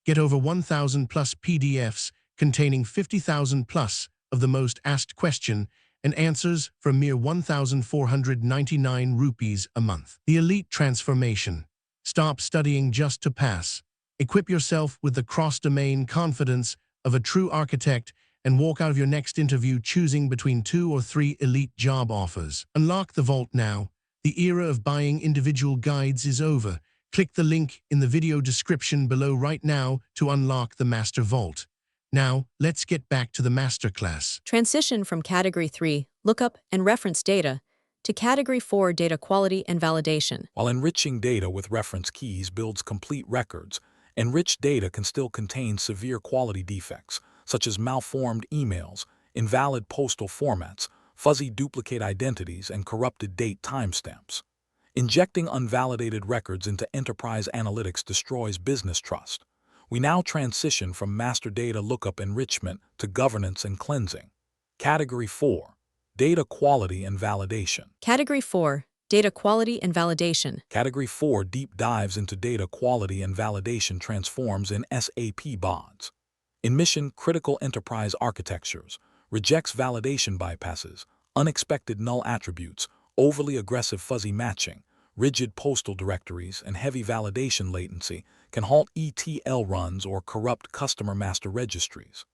Get over 1,000 plus PDFs containing 50,000 plus of the most asked question and answers for a mere 1,499 rupees a month. The elite transformation. Stop studying just to pass. Equip yourself with the cross-domain confidence of a true architect and walk out of your next interview choosing between 2 or 3 elite job offers. Unlock the vault now. The era of buying individual guides is over. Click the link in the video description below right now to unlock the Master Vault. Now, let's get back to the masterclass. Transition from Category 3, Lookup and Reference Data, to Category 4, Data Quality and Validation. While enriching data with reference keys builds complete records, enriched data can still contain severe quality defects, such as malformed emails, invalid postal formats, fuzzy duplicate identities, and corrupted date timestamps. Injecting unvalidated records into enterprise analytics destroys business trust. We now transition from master data lookup enrichment to governance and cleansing. Category 4, Data Quality and Validation. Category 4, Data Quality and Validation. Category 4 deep dives into data quality and validation transforms in SAP BODS. In mission-critical enterprise architectures, rejects validation bypasses, unexpected null attributes, overly aggressive fuzzy matching, rigid postal directories, and heavy validation latency can halt ETL runs or corrupt customer master registries.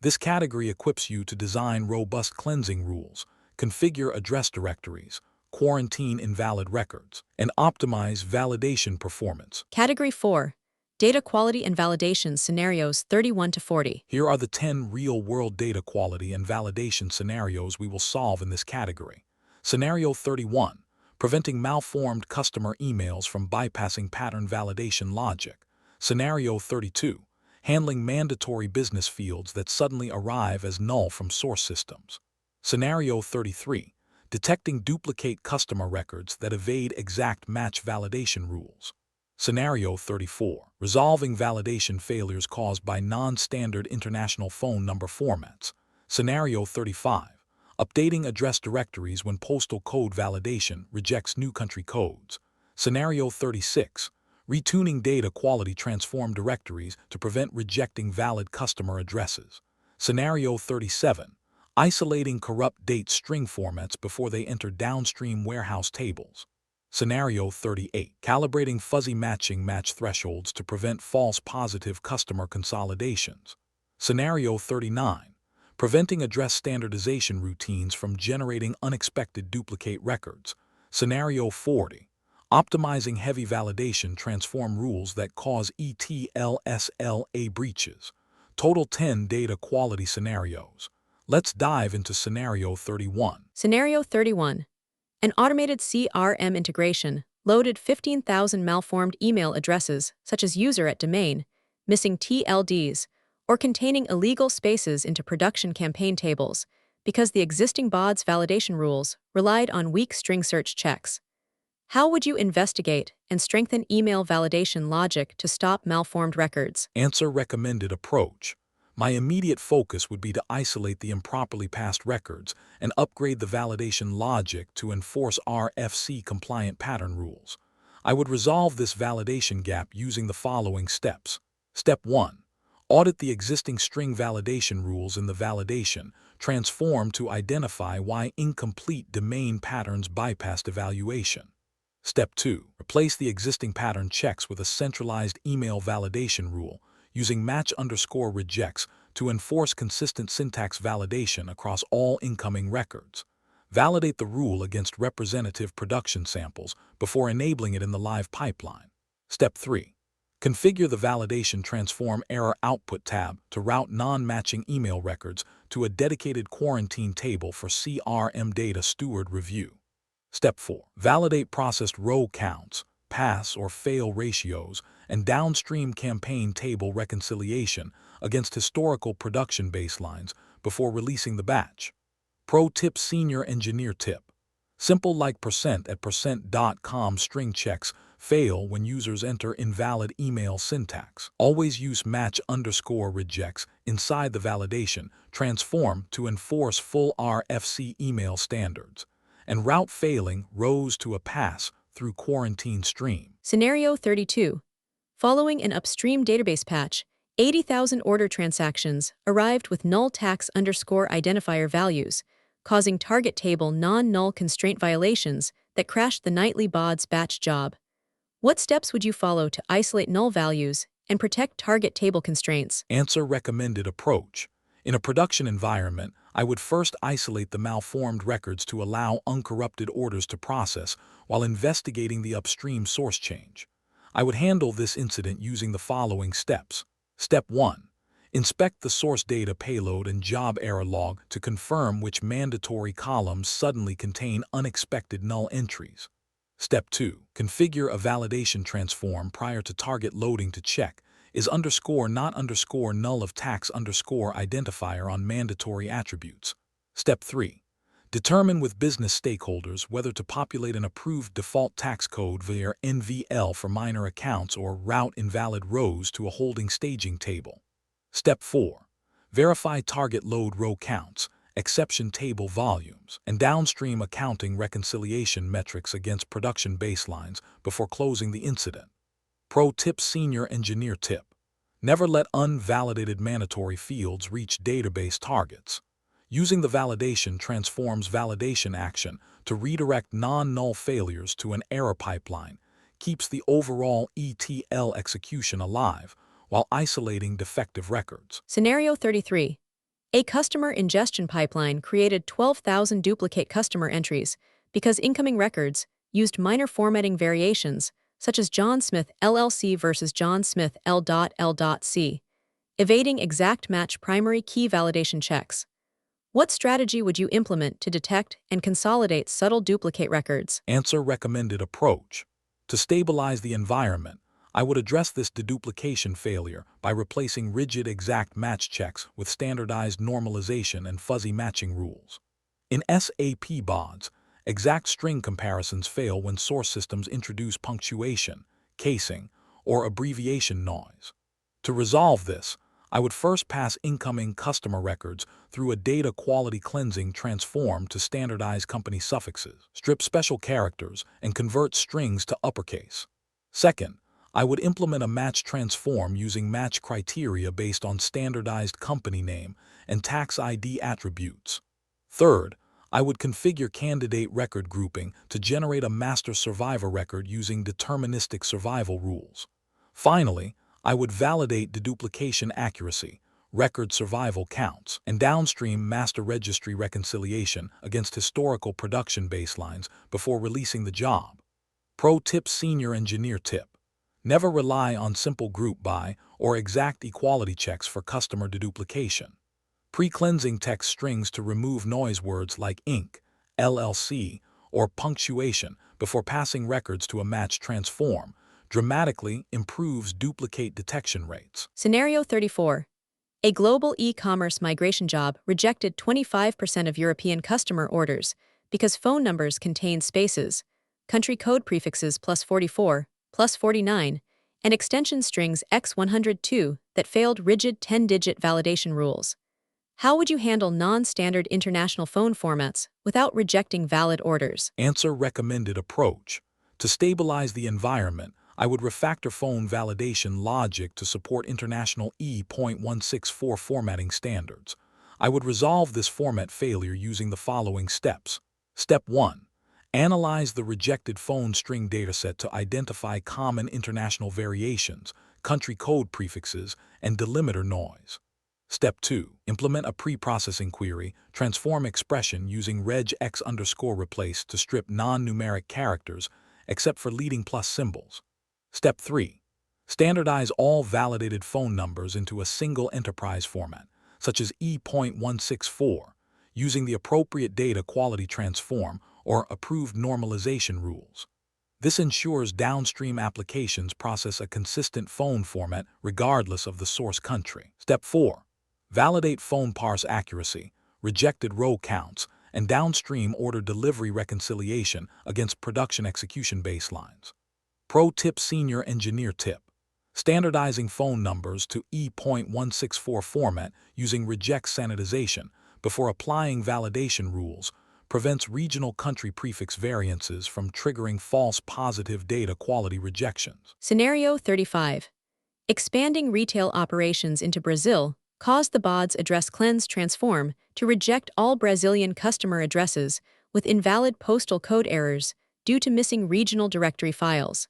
This category equips you to design robust cleansing rules, configure address directories, quarantine invalid records, and optimize validation performance. Category 4, Data Quality and Validation Scenarios 31 to 40. Here are the 10 real-world data quality and validation scenarios we will solve in this category. Scenario 31. Preventing malformed customer emails from bypassing pattern validation logic. Scenario 32. Handling mandatory business fields that suddenly arrive as null from source systems. Scenario 33. Detecting duplicate customer records that evade exact match validation rules. Scenario 34. Resolving validation failures caused by non-standard international phone number formats. Scenario 35. Updating address directories when postal code validation rejects new country codes. Scenario 36. Retuning data quality transform directories to prevent rejecting valid customer addresses. Scenario 37. Isolating corrupt date string formats before they enter downstream warehouse tables. Scenario 38. Calibrating fuzzy matching match thresholds to prevent false positive customer consolidations. Scenario 39. Preventing address standardization routines from generating unexpected duplicate records. Scenario 40. Optimizing heavy validation transform rules that cause ETL SLA breaches. Total 10 data quality scenarios. Let's dive into Scenario 31. Scenario 31. An automated CRM integration loaded 15,000 malformed email addresses, such as user at domain, missing TLDs, or containing illegal spaces into production campaign tables, because the existing BODS validation rules relied on weak string search checks. How would you investigate and strengthen email validation logic to stop malformed records? Answer: recommended approach. My immediate focus would be to isolate the improperly passed records and upgrade the validation logic to enforce RFC-compliant pattern rules. I would resolve this validation gap using the following steps. Step 1. Audit the existing string validation rules in the validation, transform to identify why incomplete domain patterns bypassed evaluation. Step 2. Replace the existing pattern checks with a centralized email validation rule using match_rejects to enforce consistent syntax validation across all incoming records. Validate the rule against representative production samples before enabling it in the live pipeline. Step 3. Configure the validation transform error output tab to route non-matching email records to a dedicated quarantine table for CRM data steward review. Step 4. Validate processed row counts, pass or fail ratios, and downstream campaign table reconciliation against historical production baselines before releasing the batch. Pro tip: Senior Engineer tip. Simple like %@%.com string checks fail when users enter invalid email syntax. Always use match_rejects inside the validation transform to enforce full RFC email standards, and route failing rows to a pass through quarantine stream. Scenario 32. Following an upstream database patch, 80,000 order transactions arrived with null tax_identifier values, causing target table non-null constraint violations that crashed the nightly BODS batch job. What steps would you follow to isolate null values and protect target table constraints? Answer: recommended approach. In a production environment, I would first isolate the malformed records to allow uncorrupted orders to process while investigating the upstream source change. I would handle this incident using the following steps. Step 1. Inspect the source data payload and job error log to confirm which mandatory columns suddenly contain unexpected null entries. Step 2. Configure a validation transform prior to target loading to check is underscore not underscore null of tax underscore identifier on mandatory attributes. Step 3. Determine with business stakeholders whether to populate an approved default tax code via NVL for minor accounts or route invalid rows to a holding staging table. Step 4. Verify target load row counts, exception table volumes, and downstream accounting reconciliation metrics against production baselines before closing the incident. Pro tip: Senior Engineer tip. Never let unvalidated mandatory fields reach database targets. Using the validation transforms validation action to redirect non-null failures to an error pipeline keeps the overall ETL execution alive while isolating defective records. Scenario 33. A customer ingestion pipeline created 12,000 duplicate customer entries because incoming records used minor formatting variations, such as John Smith LLC versus John Smith L.L.C., evading exact match primary key validation checks. What strategy would you implement to detect and consolidate subtle duplicate records? Answer: recommended approach. To stabilize the environment, I would address this deduplication failure by replacing rigid exact match checks with standardized normalization and fuzzy matching rules. In SAP BODS, exact string comparisons fail when source systems introduce punctuation, casing, or abbreviation noise. To resolve this, I would first pass incoming customer records through a data quality cleansing transform to standardize company suffixes, strip special characters, and convert strings to uppercase. Second, I would implement a match transform using match criteria based on standardized company name and tax ID attributes. Third, I would configure candidate record grouping to generate a master survivor record using deterministic survival rules. Finally, I would validate deduplication accuracy, record survival counts, and downstream master registry reconciliation against historical production baselines before releasing the job. Pro tip: Senior Engineer tip. Never rely on simple group by or exact equality checks for customer deduplication. Pre-cleansing text strings to remove noise words like Inc., LLC, or punctuation before passing records to a match transform dramatically improves duplicate detection rates. Scenario 34. A global e-commerce migration job rejected 25% of European customer orders because phone numbers contain spaces, country code prefixes +44, +49, and extension strings x102 that failed rigid 10-digit validation rules. How would you handle non-standard international phone formats without rejecting valid orders? Answer: recommended approach. To stabilize the environment, I would refactor phone validation logic to support international E.164 formatting standards. I would resolve this format failure using the following steps. Step 1. Analyze the rejected phone string dataset to identify common international variations, country code prefixes, and delimiter noise. Step 2. Implement a pre-processing query, transform expression using regex_replace to strip non-numeric characters except for leading plus symbols. Step 3. Standardize all validated phone numbers into a single enterprise format, such as E.164, using the appropriate data quality transform or approved normalization rules. This ensures downstream applications process a consistent phone format regardless of the source country. Step 4. Validate phone parse accuracy, rejected row counts, and downstream order delivery reconciliation against production execution baselines. Pro tip: Senior Engineer tip. Standardizing phone numbers to E.164 format using regex sanitization before applying validation rules prevents regional country prefix variances from triggering false positive data quality rejections. Scenario 35. Expanding retail operations into Brazil Cause the BODS address cleanse transform to reject all Brazilian customer addresses with invalid postal code errors due to missing regional directory files.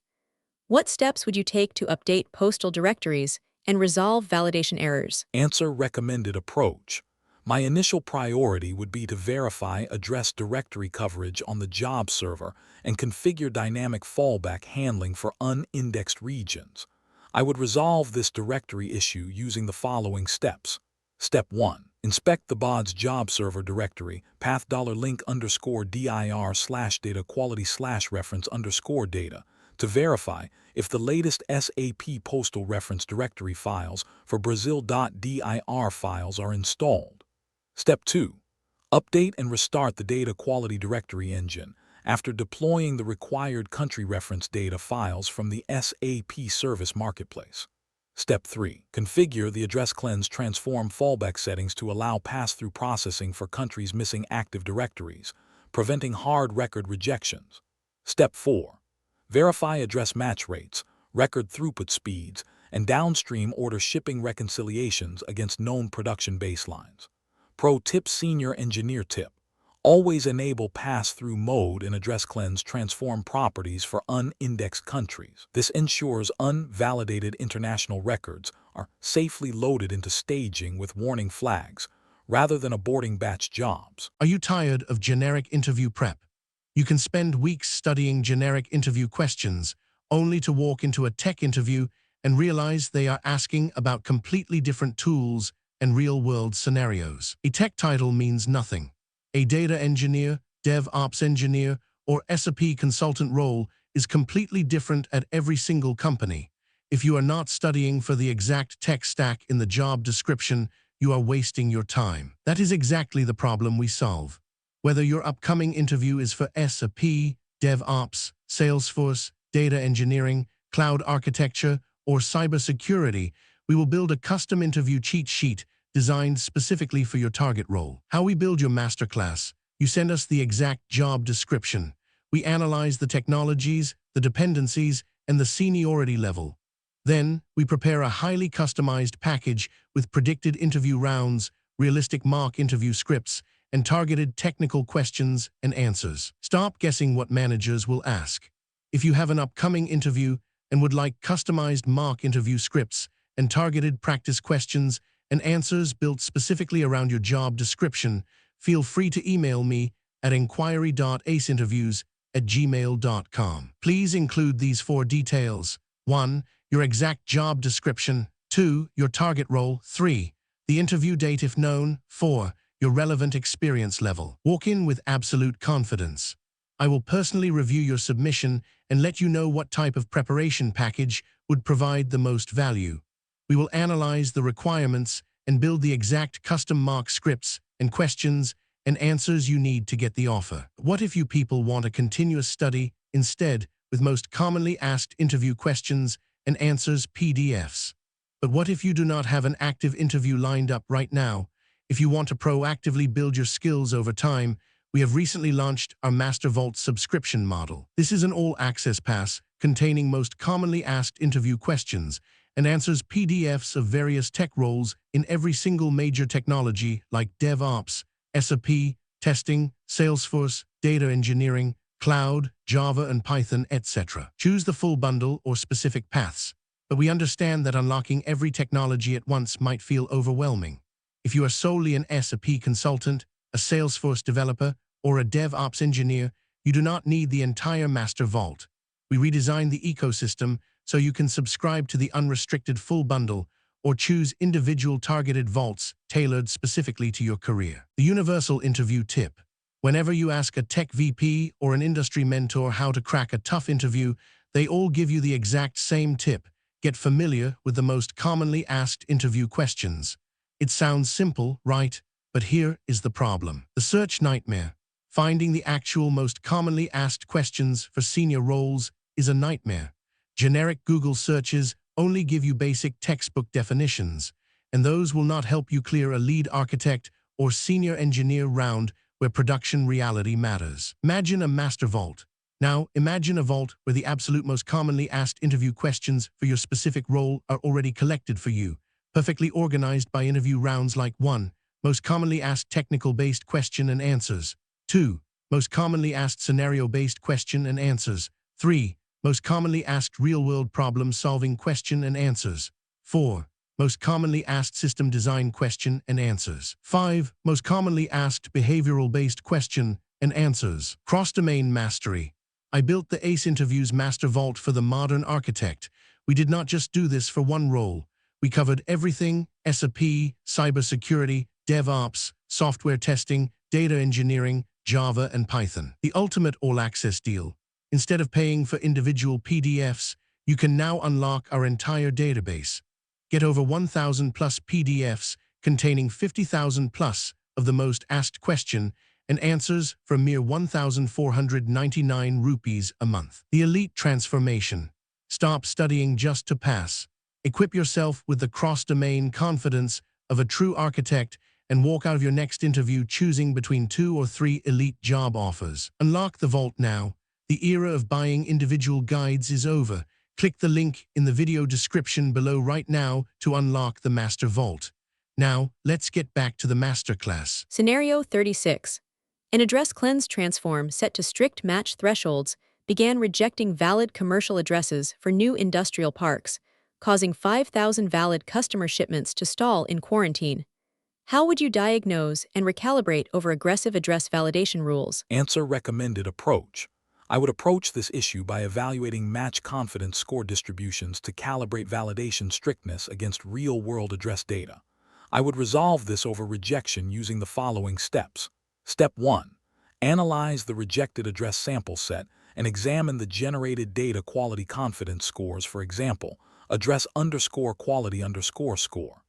What steps would you take to update postal directories and resolve validation errors? Answer: recommended approach. My initial priority would be to verify address directory coverage on the job server and configure dynamic fallback handling for unindexed regions. I would resolve this directory issue using the following steps. Step 1. Inspect the BODS job server directory, path $link_dir/data quality/reference_data, to verify if the latest SAP postal reference directory files for Brazil.dir files are installed. Step 2. Update and restart the data quality directory engine after deploying the required country reference data files from the SAP Service Marketplace. Step 3. Configure the address cleanse transform fallback settings to allow pass-through processing for countries missing active directories, preventing hard record rejections. Step 4. Verify address match rates, record throughput speeds, and downstream order shipping reconciliations against known production baselines. Pro tip: Senior Engineer tip. Always enable pass-through mode in address cleanse transform properties for unindexed countries. This ensures unvalidated international records are safely loaded into staging with warning flags, rather than aborting batch jobs. Are you tired of generic interview prep? You can spend weeks studying generic interview questions, only to walk into a tech interview and realize they are asking about completely different tools and real-world scenarios. A tech title means nothing. A data engineer, DevOps engineer, or SAP consultant role is completely different at every single company. If you are not studying for the exact tech stack in the job description, you are wasting your time. That is exactly the problem we solve. Whether your upcoming interview is for SAP, DevOps, Salesforce, data engineering, cloud architecture, or cybersecurity, we will build a custom interview cheat sheet designed specifically for your target role. How we build your masterclass: you send us the exact job description. We analyze the technologies, the dependencies, and the seniority level. Then, we prepare a highly customized package with predicted interview rounds, realistic mock interview scripts, and targeted technical questions and answers. Stop guessing what managers will ask. If you have an upcoming interview and would like customized mock interview scripts and targeted practice questions and answers built specifically around your job description, feel free to email me at inquiry.aceinterviews@gmail.com. Please include these 4 details. 1. Your exact job description. 2. Your target role. 3. The interview date if known. 4. Your relevant experience level. Walk in with absolute confidence. I will personally review your submission and let you know what type of preparation package would provide the most value. We will analyze the requirements and build the exact custom mock scripts and questions and answers you need to get the offer. What if you people want a continuous study instead, with most commonly asked interview questions and answers PDFs? But what if you do not have an active interview lined up right now? If you want to proactively build your skills over time, we have recently launched our Master Vault subscription model. This is an all-access pass containing most commonly asked interview questions and answers PDFs of various tech roles in every single major technology like DevOps, SAP, testing, Salesforce, data engineering, cloud, Java and Python, etc. Choose the full bundle or specific paths, but we understand that unlocking every technology at once might feel overwhelming. If you are solely an SAP consultant, a Salesforce developer, or a DevOps engineer, you do not need the entire Master Vault. We redesigned the ecosystem so you can subscribe to the unrestricted full bundle or choose individual targeted vaults tailored specifically to your career. The universal interview tip. Whenever you ask a tech VP or an industry mentor how to crack a tough interview, they all give you the exact same tip: get familiar with the most commonly asked interview questions. It sounds simple, right? But here is the problem. The search nightmare. Finding the actual most commonly asked questions for senior roles is a nightmare. Generic Google searches only give you basic textbook definitions, and those will not help you clear a lead architect or senior engineer round where production reality matters. Imagine a master vault. Now, imagine a vault where the absolute most commonly asked interview questions for your specific role are already collected for you, perfectly organized by interview rounds like 1. Most commonly asked technical-based question and answers. 2. Most commonly asked scenario-based question and answers. 3. Most commonly asked real-world problem-solving question and answers. 4. Most commonly asked system design question and answers. 5. Most commonly asked behavioral-based question and answers. Cross-domain mastery. I built the ACE Interviews Master Vault for the modern architect. We did not just do this for one role. We covered everything: SAP, cybersecurity, DevOps, software testing, data engineering, Java, and Python. The ultimate all-access deal. Instead of paying for individual PDFs, you can now unlock our entire database. Get over 1,000 plus PDFs containing 50,000 plus of the most asked question and answers for a mere 1,499 rupees a month. The elite transformation. Stop studying just to pass. Equip yourself with the cross-domain confidence of a true architect and walk out of your next interview choosing between 2 or 3 elite job offers. Unlock the vault now. The era of buying individual guides is over. Click the link in the video description below right now to unlock the Master Vault. Now, let's get back to the masterclass. Scenario 36. An address cleanse transform set to strict match thresholds began rejecting valid commercial addresses for new industrial parks, causing 5,000 valid customer shipments to stall in quarantine. How would you diagnose and recalibrate over aggressive address validation rules? Answer: recommended approach. I would approach this issue by evaluating match confidence score distributions to calibrate validation strictness against real-world address data. I would resolve this over rejection using the following steps. Step 1. Analyze the rejected address sample set and examine the generated data quality confidence scores, for example, address_quality_score.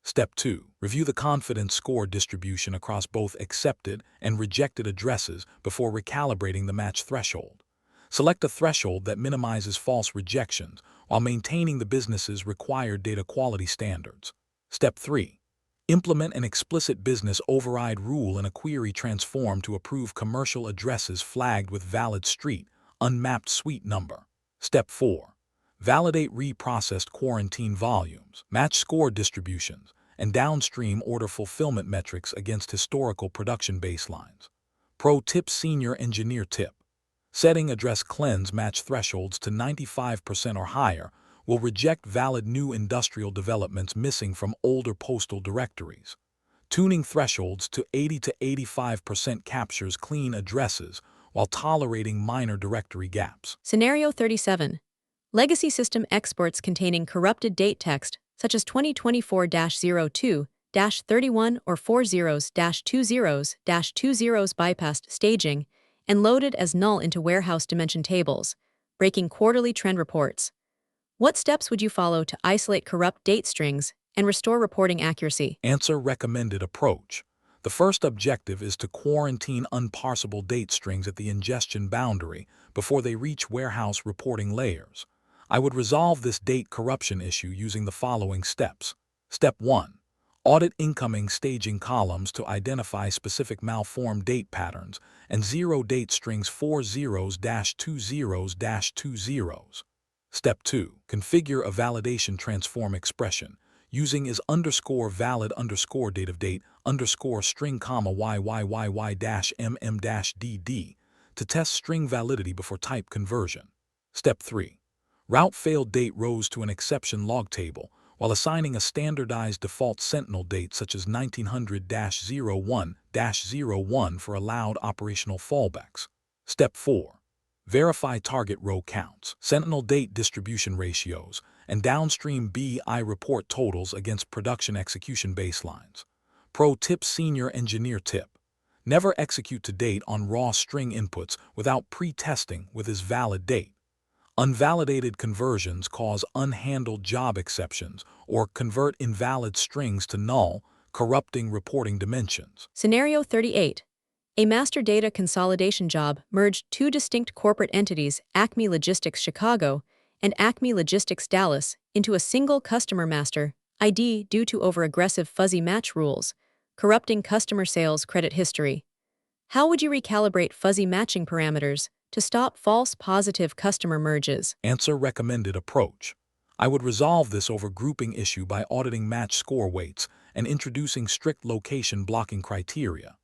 Step 2. Review the confidence score distribution across both accepted and rejected addresses before recalibrating the match threshold. Select a threshold that minimizes false rejections while maintaining the business's required data quality standards. Step 3. Implement an explicit business override rule in a query transform to approve commercial addresses flagged with valid street, unmapped suite number. Step 4. Validate reprocessed quarantine volumes, match score distributions, and downstream order fulfillment metrics against historical production baselines. Pro tip: Senior Engineer tip. Setting address cleanse match thresholds to 95% or higher will reject valid new industrial developments missing from older postal directories. Tuning thresholds to 80 to 85% captures clean addresses while tolerating minor directory gaps. Scenario 37. Legacy system exports containing corrupted date text, such as 2024-02, -31 or 40s-20s-20 bypassed staging and loaded as null into warehouse dimension tables, breaking quarterly trend reports. What steps would you follow to isolate corrupt date strings and restore reporting accuracy? Answer: recommended approach. The first objective is to quarantine unparsable date strings at the ingestion boundary before they reach warehouse reporting layers. I would resolve this date corruption issue using the following steps. Step 1. Audit incoming staging columns to identify specific malformed date patterns and zero date strings 40s-20s-20s. Step 2. Configure a validation transform expression using is _valid _date of date _string yyyyy-mm-dd to test string validity before type conversion. Step 3. Route failed date rows to an exception log table while assigning a standardized default sentinel date such as 1900-01-01 for allowed operational fallbacks. Step 4. Verify target row counts, sentinel date distribution ratios, and downstream BI report totals against production execution baselines. Pro tip: Senior Engineer tip. Never execute to date on raw string inputs without pre-testing with his valid date. Unvalidated conversions cause unhandled job exceptions or convert invalid strings to null, corrupting reporting dimensions. Scenario 38. A master data consolidation job merged two distinct corporate entities, Acme Logistics Chicago and Acme Logistics Dallas, into a single customer master ID due to over-aggressive fuzzy match rules, corrupting customer sales credit history. How would you recalibrate fuzzy matching parameters to stop false positive customer merges? Answer: recommended approach. I would resolve this over grouping issue by auditing match score weights and introducing strict location blocking criteria.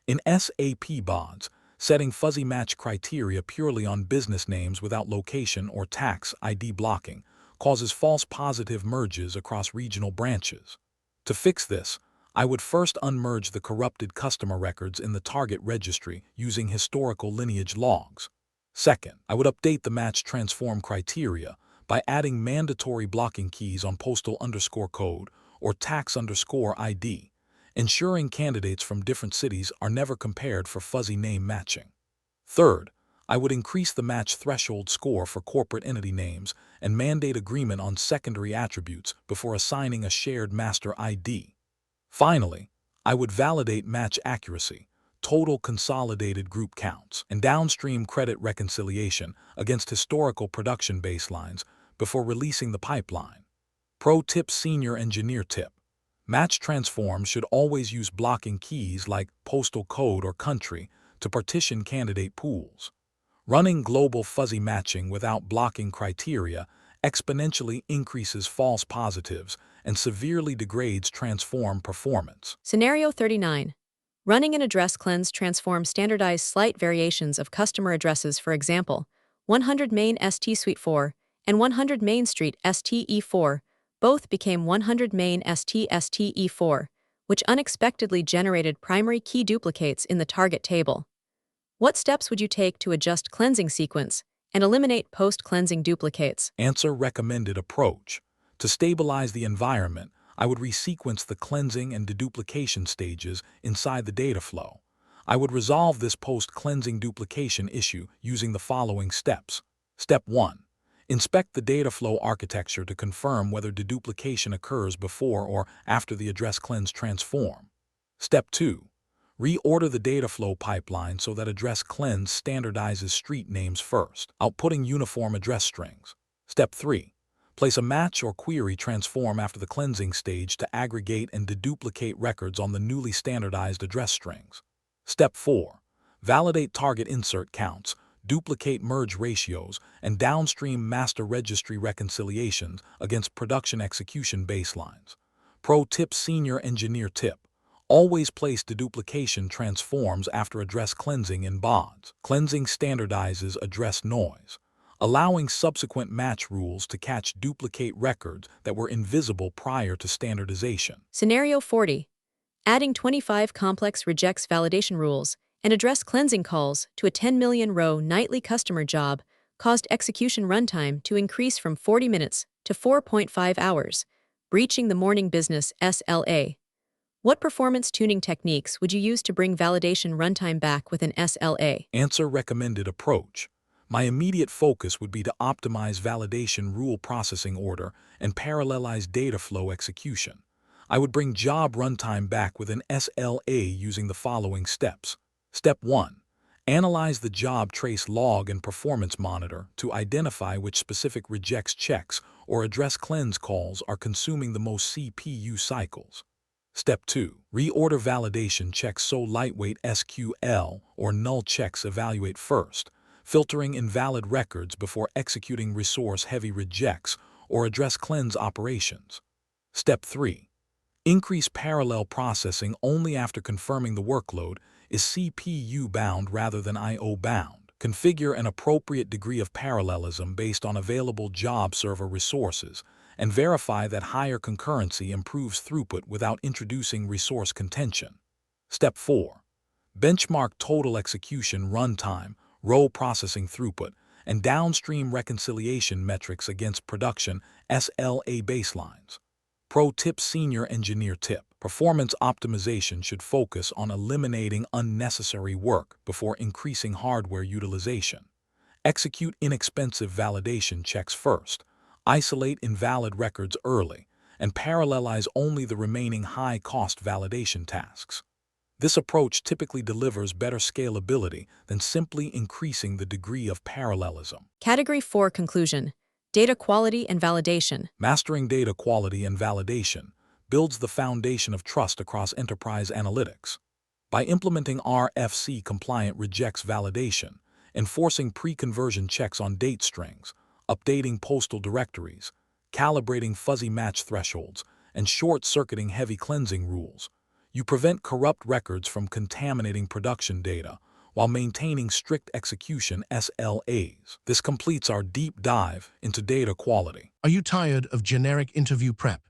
In SAP BODS, setting fuzzy match criteria purely on business names without location or tax ID blocking causes false positive merges across regional branches. To fix this, I would first unmerge the corrupted customer records in the target registry using historical lineage logs. Second, I would update the match transform criteria by adding mandatory blocking keys on postal_code or tax_ID, ensuring candidates from different cities are never compared for fuzzy name matching. Third, I would increase the match threshold score for corporate entity names and mandate agreement on secondary attributes before assigning a shared master ID. Finally, I would validate match accuracy, total consolidated group counts, and downstream credit reconciliation against historical production baselines before releasing the pipeline. Pro tip: Senior Engineer tip. Match transforms should always use blocking keys like postal code or country to partition candidate pools. Running global fuzzy matching without blocking criteria exponentially increases false positives and severely degrades transform performance. Scenario 39. Running an address cleanse transforms standardized slight variations of customer addresses, for example, 100 Main St. Suite 4 and 100 Main Street STE4, both became 100 Main STE4, which unexpectedly generated primary key duplicates in the target table. What steps would you take to adjust cleansing sequence and eliminate post-cleansing duplicates? Answer: recommended approach. To stabilize the environment, I would resequence the cleansing and deduplication stages inside the data flow. I would resolve this post-cleansing duplication issue using the following steps. Step 1. Inspect the data flow architecture to confirm whether deduplication occurs before or after the address cleanse transform. Step 2. Reorder the data flow pipeline so that address cleanse standardizes street names first, outputting uniform address strings. Step 3. Place a match or query transform after the cleansing stage to aggregate and deduplicate records on the newly standardized address strings. Step 4. Validate target insert counts, duplicate merge ratios, and downstream master registry reconciliations against production execution baselines. Pro tip: Senior Engineer tip. Always place deduplication transforms after address cleansing in BODS. Cleansing standardizes address noise, allowing subsequent match rules to catch duplicate records that were invisible prior to standardization. Scenario 40. Adding 25 complex rejects validation rules and address cleansing calls to a 10 million row nightly customer job caused execution runtime to increase from 40 minutes to 4.5 hours, breaching the morning business SLA. What performance tuning techniques would you use to bring validation runtime back with an SLA? Answer: recommended approach. My immediate focus would be to optimize validation rule processing order and parallelize data flow execution. I would bring job runtime back with an SLA using the following steps. Step 1. Analyze the job trace log and performance monitor to identify which specific rejects checks or address cleanse calls are consuming the most CPU cycles. Step 2. Reorder validation checks so lightweight SQL or null checks evaluate first, filtering invalid records before executing resource-heavy rejects or address cleanse operations. Step 3. Increase parallel processing only after confirming the workload is CPU-bound rather than I/O-bound. Configure an appropriate degree of parallelism based on available job server resources and verify that higher concurrency improves throughput without introducing resource contention. Step 4. Benchmark total execution runtime, row processing throughput, and downstream reconciliation metrics against production SLA baselines. Pro tip: Senior Engineer tip. Performance optimization should focus on eliminating unnecessary work before increasing hardware utilization. Execute inexpensive validation checks first, isolate invalid records early, and parallelize only the remaining high-cost validation tasks. This approach typically delivers better scalability than simply increasing the degree of parallelism. Category 4 Conclusion. Data quality and validation. Mastering data quality and validation builds the foundation of trust across enterprise analytics. By implementing RFC-compliant rejects validation, enforcing pre-conversion checks on date strings, updating postal directories, calibrating fuzzy match thresholds, and short-circuiting heavy cleansing rules. You prevent corrupt records from contaminating production data while maintaining strict execution SLAs. This completes our deep dive into data quality. Are you tired of generic interview prep?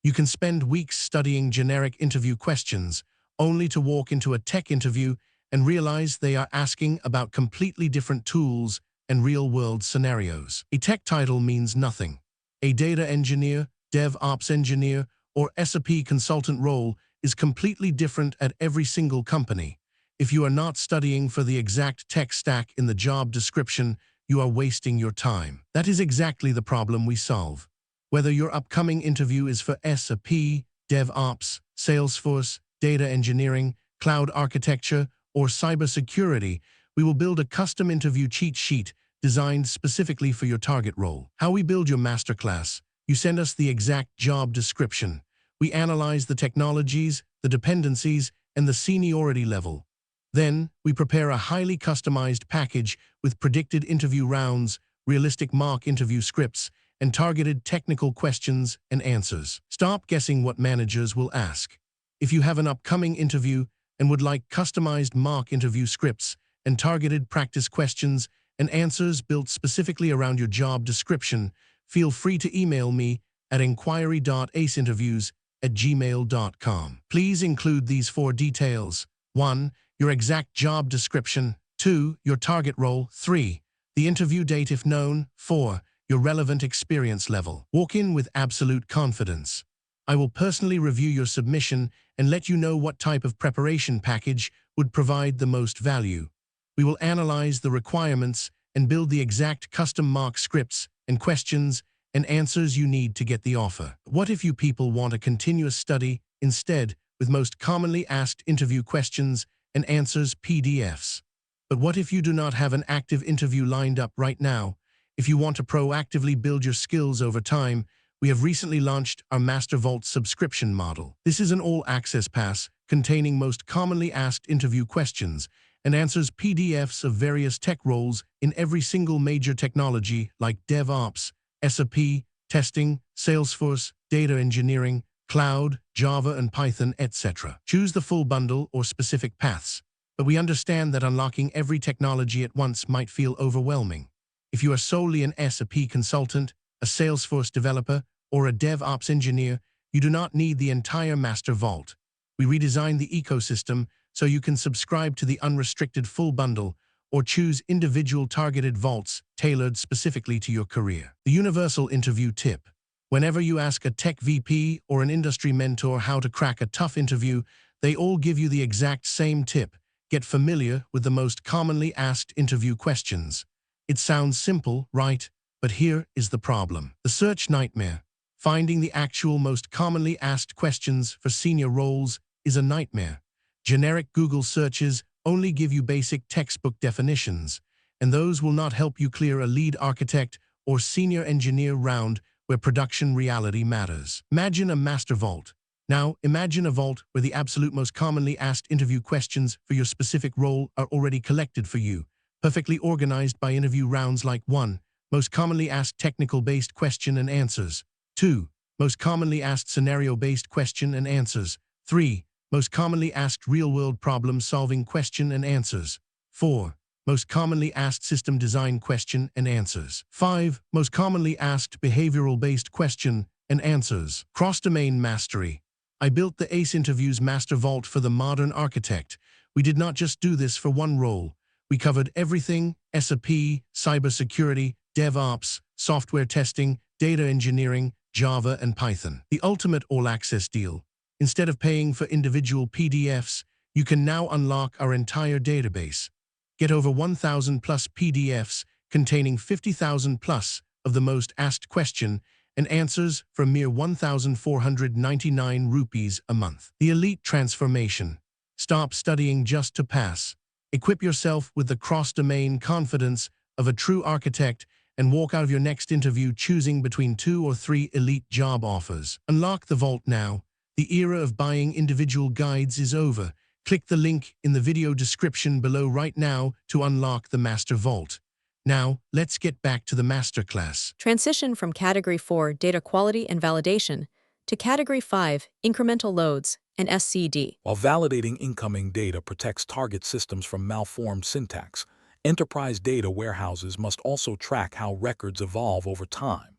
You can spend weeks studying generic interview questions, only to walk into a tech interview and realize they are asking about completely different tools and real-world scenarios. A tech title means nothing. A data engineer, DevOps engineer, or SAP consultant role is completely different at every single company. If you are not studying for the exact tech stack in the job description, you are wasting your time. That is exactly the problem we solve. Whether your upcoming interview is for SAP, DevOps, Salesforce, data engineering, cloud architecture, or cybersecurity, we will build a custom interview cheat sheet designed specifically for your target role. How we build your masterclass: you send us the exact job description. We analyze the technologies, the dependencies, and the seniority level. Then, we prepare a highly customized package with predicted interview rounds, realistic mock interview scripts, and targeted technical questions and answers. Stop guessing what managers will ask. If you have an upcoming interview and would like customized mock interview scripts and targeted practice questions and answers built specifically around your job description, feel free to email me at inquiry.aceinterviews@gmail.com. Please include these 4 details. 1. Your exact job description. 2. Your target role. 3. The interview date if known. 4. Your relevant experience level. Walk in with absolute confidence. I will personally review your submission and let you know what type of preparation package would provide the most value. We will analyze the requirements and build the exact custom mock scripts and questions and answers you need to get the offer. What if you people want a continuous study instead, with most commonly asked interview questions and answers PDFs? But what if you do not have an active interview lined up right now? If you want to proactively build your skills over time, we have recently launched our Master Vault subscription model. This is an all-access pass containing most commonly asked interview questions and answers PDFs of various tech roles in every single major technology like DevOps, SAP, testing, Salesforce, data engineering, cloud, Java and Python, etc. Choose the full bundle or specific paths, but we understand that unlocking every technology at once might feel overwhelming. If you are solely an SAP consultant, a Salesforce developer, or a DevOps engineer, you do not need the entire Master Vault. We redesigned the ecosystem so you can subscribe to the unrestricted full bundle or choose individual targeted vaults tailored specifically to your career. The universal interview tip. Whenever you ask a tech VP or an industry mentor how to crack a tough interview, they all give you the exact same tip: get familiar with the most commonly asked interview questions. It sounds simple, right? But here is the problem. The search nightmare. Finding the actual most commonly asked questions for senior roles is a nightmare. Generic Google searches only give you basic textbook definitions, and those will not help you clear a lead architect or senior engineer round where production reality matters. Imagine a master vault. Now, imagine a vault where the absolute most commonly asked interview questions for your specific role are already collected for you, perfectly organized by interview rounds like 1. Most commonly asked technical-based question and answers. 2. Most commonly asked scenario-based question and answers. 3. Most commonly asked real-world problem-solving question and answers. 4. Most commonly asked system design question and answers. 5. Most commonly asked behavioral-based question and answers. Cross-domain mastery. I built the ACE Interviews Master Vault for the modern architect. We did not just do this for one role. We covered everything: SAP, cybersecurity, DevOps, software testing, data engineering, Java, and Python. The ultimate all-access deal. Instead of paying for individual PDFs, you can now unlock our entire database. Get over 1,000 plus PDFs containing 50,000 plus of the most asked question and answers for a mere 1,499 rupees a month. The elite transformation. Stop studying just to pass. Equip yourself with the cross-domain confidence of a true architect and walk out of your next interview choosing between 2 or 3 elite job offers. Unlock the vault now. The era of buying individual guides is over. Click the link in the video description below right now to unlock the Master Vault. Now, let's get back to the masterclass. Transition from Category 4 Data Quality and Validation to Category 5 Incremental Loads and SCD. While validating incoming data protects target systems from malformed syntax, enterprise data warehouses must also track how records evolve over time.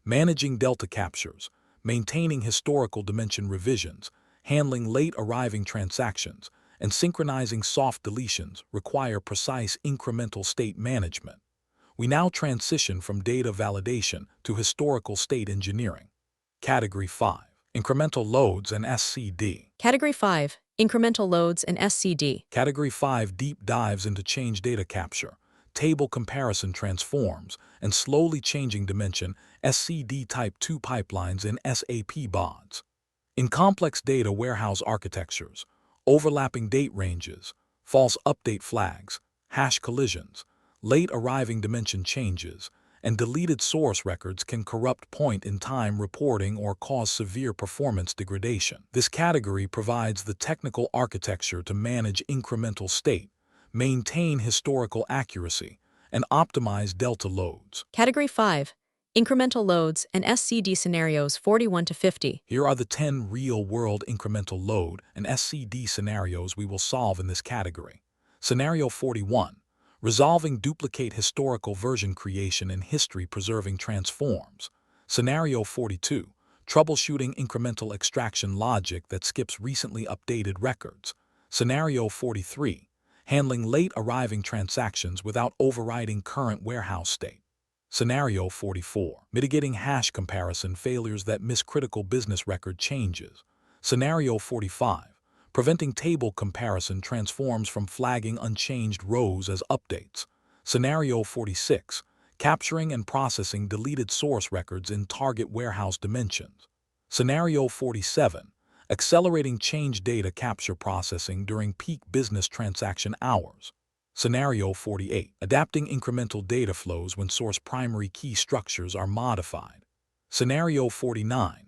Managing delta captures, maintaining historical dimension revisions, handling late-arriving transactions, and synchronizing soft deletions require precise incremental state management. We now transition from data validation to historical state engineering. Category 5. Incremental Loads and SCD. Category 5 Incremental Loads and SCD. Category 5 deep dives into change data capture, table comparison transforms, and slowly changing dimension SCD Type 2 pipelines in SAP BODS. In complex data warehouse architectures, overlapping date ranges, false update flags, hash collisions, late arriving dimension changes, and deleted source records can corrupt point-in-time reporting or cause severe performance degradation. This category provides the technical architecture to manage incremental state, maintain historical accuracy, and optimize delta loads. Category 5 Incremental Loads and SCD Scenarios 41 to 50. Here are the 10 real-world incremental load and SCD scenarios we will solve in this category. Scenario 41. Resolving duplicate historical version creation and history-preserving transforms. Scenario 42. Troubleshooting incremental extraction logic that skips recently updated records. Scenario 43. Handling late-arriving transactions without overriding current warehouse state. Scenario 44. Mitigating hash comparison failures that miss critical business record changes. Scenario 45. Preventing table comparison transforms from flagging unchanged rows as updates. Scenario 46. Capturing and processing deleted source records in target warehouse dimensions. Scenario 47. Accelerating change data capture processing during peak business transaction hours. Scenario 48. Adapting incremental data flows when source primary key structures are modified. Scenario 49.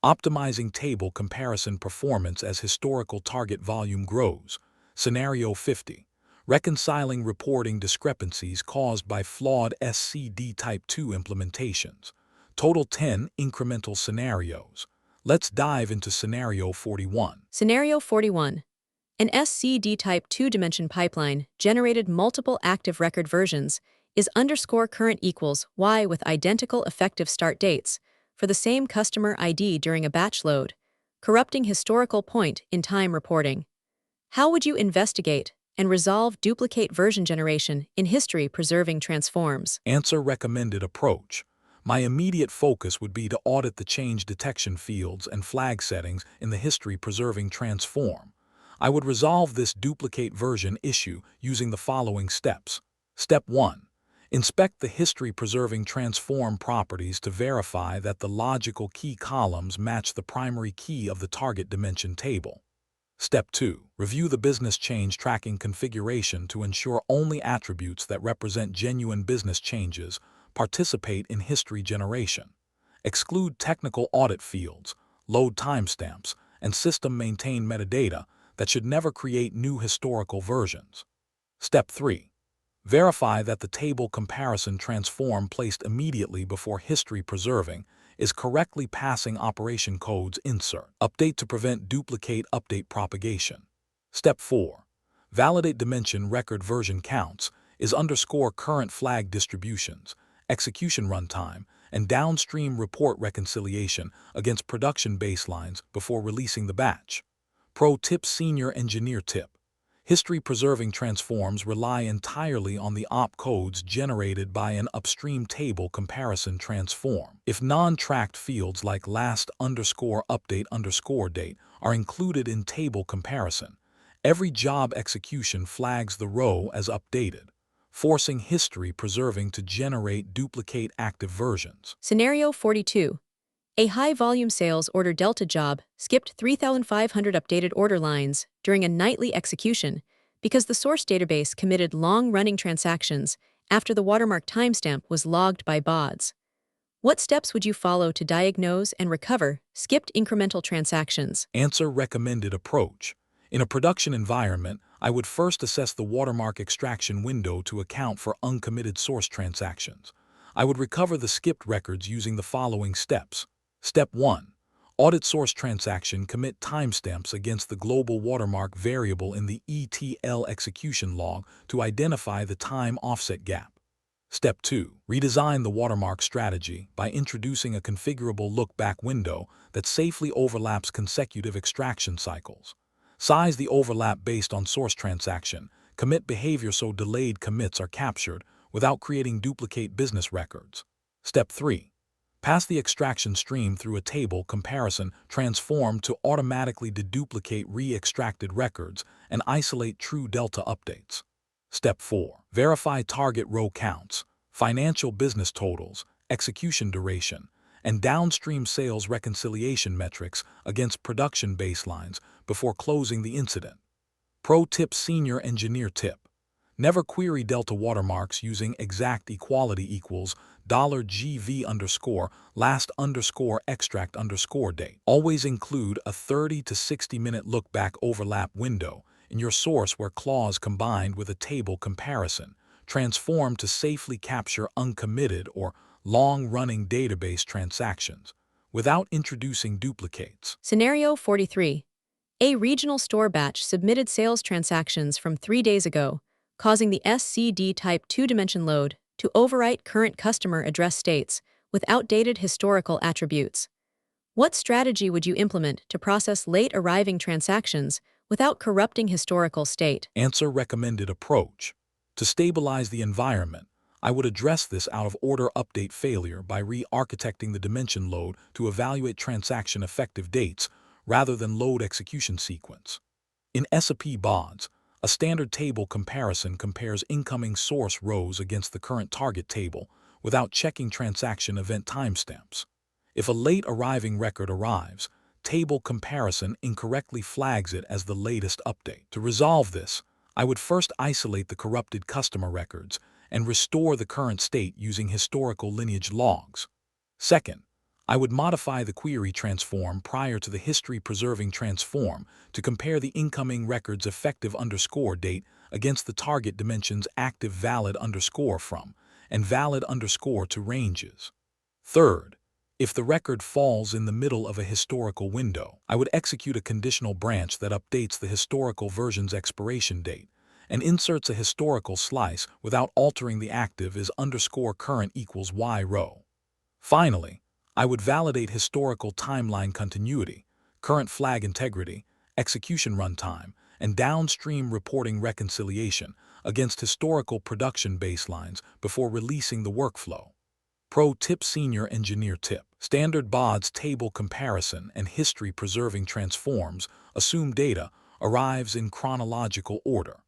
Optimizing table comparison performance as historical target volume grows. Scenario 50. Reconciling reporting discrepancies caused by flawed SCD Type 2 implementations. Total 10 incremental scenarios. Let's dive into Scenario 41. Scenario 41. An SCD Type 2 dimension pipeline generated multiple active record versions is _current equals Y with identical effective start dates for the same customer ID during a batch load, corrupting historical point-in-time reporting. How would you investigate and resolve duplicate version generation in history-preserving transforms? Answer: recommended approach. My immediate focus would be to audit the change detection fields and flag settings in the history-preserving transform. I would resolve this duplicate version issue using the following steps. Step 1. Inspect the history-preserving transform properties to verify that the logical key columns match the primary key of the target dimension table. Step 2. Review the business change tracking configuration to ensure only attributes that represent genuine business changes participate in history generation. Exclude technical audit fields, load timestamps, and system-maintained metadata that should never create new historical versions. Step 3. Verify that the table comparison transform placed immediately before history preserving is correctly passing operation codes insert. Update to prevent duplicate update propagation. Step 4. Validate dimension record version counts is _current flag distributions, execution runtime, and downstream report reconciliation against production baselines before releasing the batch. Pro tip: Senior Engineer tip. History-preserving transforms rely entirely on the op codes generated by an upstream table comparison transform. If non-tracked fields like last_update_date are included in table comparison, every job execution flags the row as updated, forcing history-preserving to generate duplicate active versions. Scenario 42. A high-volume sales order delta job skipped 3,500 updated order lines during a nightly execution because the source database committed long-running transactions after the watermark timestamp was logged by BODS. What steps would you follow to diagnose and recover skipped incremental transactions? Answer: recommended approach. In a production environment, I would first assess the watermark extraction window to account for uncommitted source transactions. I would recover the skipped records using the following steps. Step 1. Audit source transaction, commit timestamps against the global watermark variable in the ETL execution log to identify the time offset gap. Step 2. Redesign the watermark strategy by introducing a configurable look-back window that safely overlaps consecutive extraction cycles. Size the overlap based on source transaction, commit behavior so delayed commits are captured without creating duplicate business records. Step 3. Pass the extraction stream through a table comparison transform to automatically deduplicate re-extracted records and isolate true delta updates. Step 4. Verify target row counts, financial business totals, execution duration, and downstream sales reconciliation metrics against production baselines before closing the incident. Pro tip: Senior Engineer tip. Never query delta watermarks using exact equality equals $GV underscore last underscore extract underscore date. Always include a 30 to 60 minute look back overlap window in your source where clause combined with a table comparison transform to safely capture uncommitted or long-running database transactions without introducing duplicates. Scenario 43. A regional store batch submitted sales transactions from 3 days ago, causing the SCD type 2-dimension load to overwrite current customer address states with outdated historical attributes. What strategy would you implement to process late-arriving transactions without corrupting historical state? Answer: recommended approach. To stabilize the environment, I would address this out-of-order update failure by re-architecting the dimension load to evaluate transaction effective dates rather than load execution sequence. In SAP BODS, a standard table comparison compares incoming source rows against the current target table without checking transaction event timestamps. If a late arriving record arrives, table comparison incorrectly flags it as the latest update. To resolve this, I would first isolate the corrupted customer records and restore the current state using historical lineage logs. Second, I would modify the query transform prior to the history-preserving transform to compare the incoming record's effective underscore date against the target dimension's active valid underscore from and valid underscore to ranges. Third, if the record falls in the middle of a historical window, I would execute a conditional branch that updates the historical version's expiration date and inserts a historical slice without altering the active is underscore current equals Y row. Finally, I would validate historical timeline continuity, current flag integrity, execution runtime, and downstream reporting reconciliation against historical production baselines before releasing the workflow. Pro tip: Senior Engineer tip. Standard BODS table comparison and history preserving transforms assume data arrives in chronological order.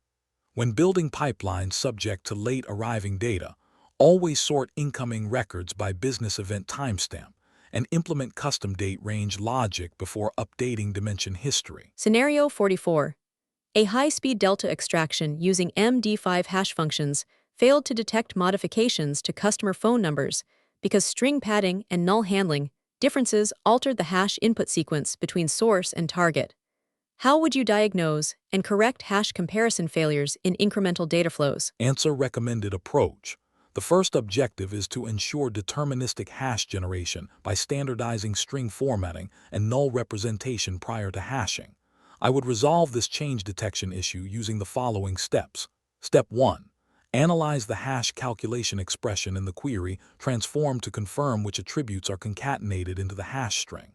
When building pipelines subject to late arriving data, always sort incoming records by business event timestamp and implement custom date range logic before updating dimension history. Scenario 44. A high-speed delta extraction using MD5 hash functions failed to detect modifications to customer phone numbers because string padding and null handling differences altered the hash input sequence between source and target. How would you diagnose and correct hash comparison failures in incremental data flows? Answer: recommended approach. The first objective is to ensure deterministic hash generation by standardizing string formatting and null representation prior to hashing. I would resolve this change detection issue using the following steps. Step 1. Analyze the hash calculation expression in the query, transform to confirm which attributes are concatenated into the hash string.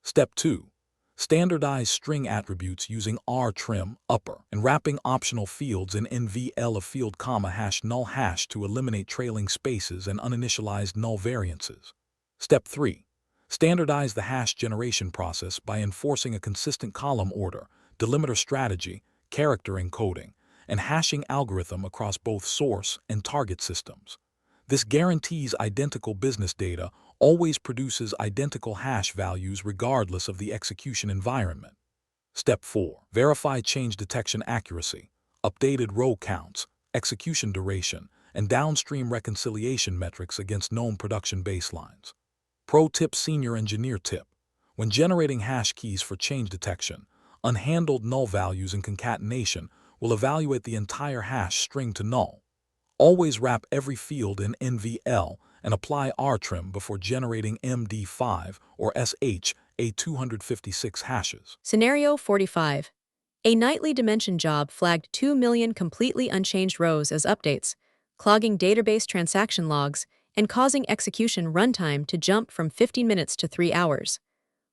Step 2. Standardize string attributes using rtrim upper and wrapping optional fields in NVL of field comma hash null hash to eliminate trailing spaces and uninitialized null variances. Step 3. Standardize the hash generation process by enforcing a consistent column order, delimiter strategy, character encoding, and hashing algorithm across both source and target systems. This guarantees identical business data always produces identical hash values regardless of the execution environment. Step 4. Verify change detection accuracy, updated row counts, execution duration, and downstream reconciliation metrics against known production baselines. Pro tip: Senior Engineer tip. When generating hash keys for change detection, Unhandled null values and concatenation will evaluate the entire hash string to null. Always wrap every field in NVL and apply rtrim before generating MD5 or SHA-256 hashes. Scenario 45. A nightly dimension job flagged 2 million completely unchanged rows as updates, clogging database transaction logs and causing execution runtime to jump from 15 minutes to 3 hours.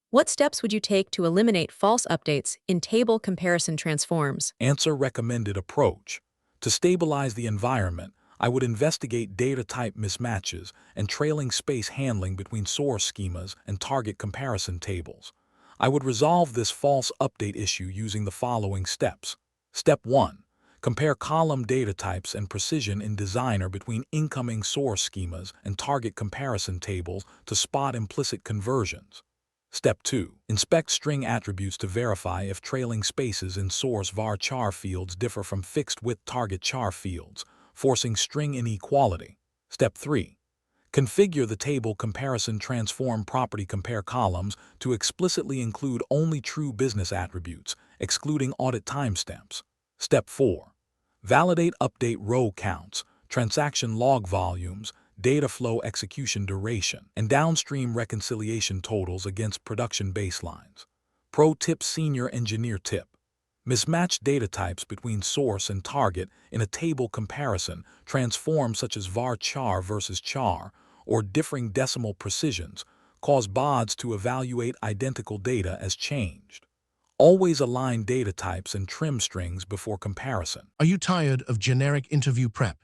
What steps would you take to eliminate false updates in table comparison transforms? Answer: recommended approach. To stabilize the environment, I would investigate data type mismatches and trailing space handling between source schemas and target comparison tables. I would resolve this false update issue using the following steps. Step 1. Compare column data types and precision in Designer between incoming source schemas and target comparison tables to spot implicit conversions. Step 2. Inspect string attributes to verify if trailing spaces in source var_char fields differ from fixed-width target char fields, forcing string inequality. Step 3. Configure the table comparison transform property compare columns to explicitly include only true business attributes, excluding audit timestamps. Step 4. Validate update row counts, transaction log volumes, data flow execution duration, and downstream reconciliation totals against production baselines. Pro tip: senior engineer tip. Mismatched data types between source and target in a table comparison, transforms such as var_char versus char, or differing decimal precisions, cause BODS to evaluate identical data as changed. Always align data types and trim strings before comparison. Are you tired of generic interview prep?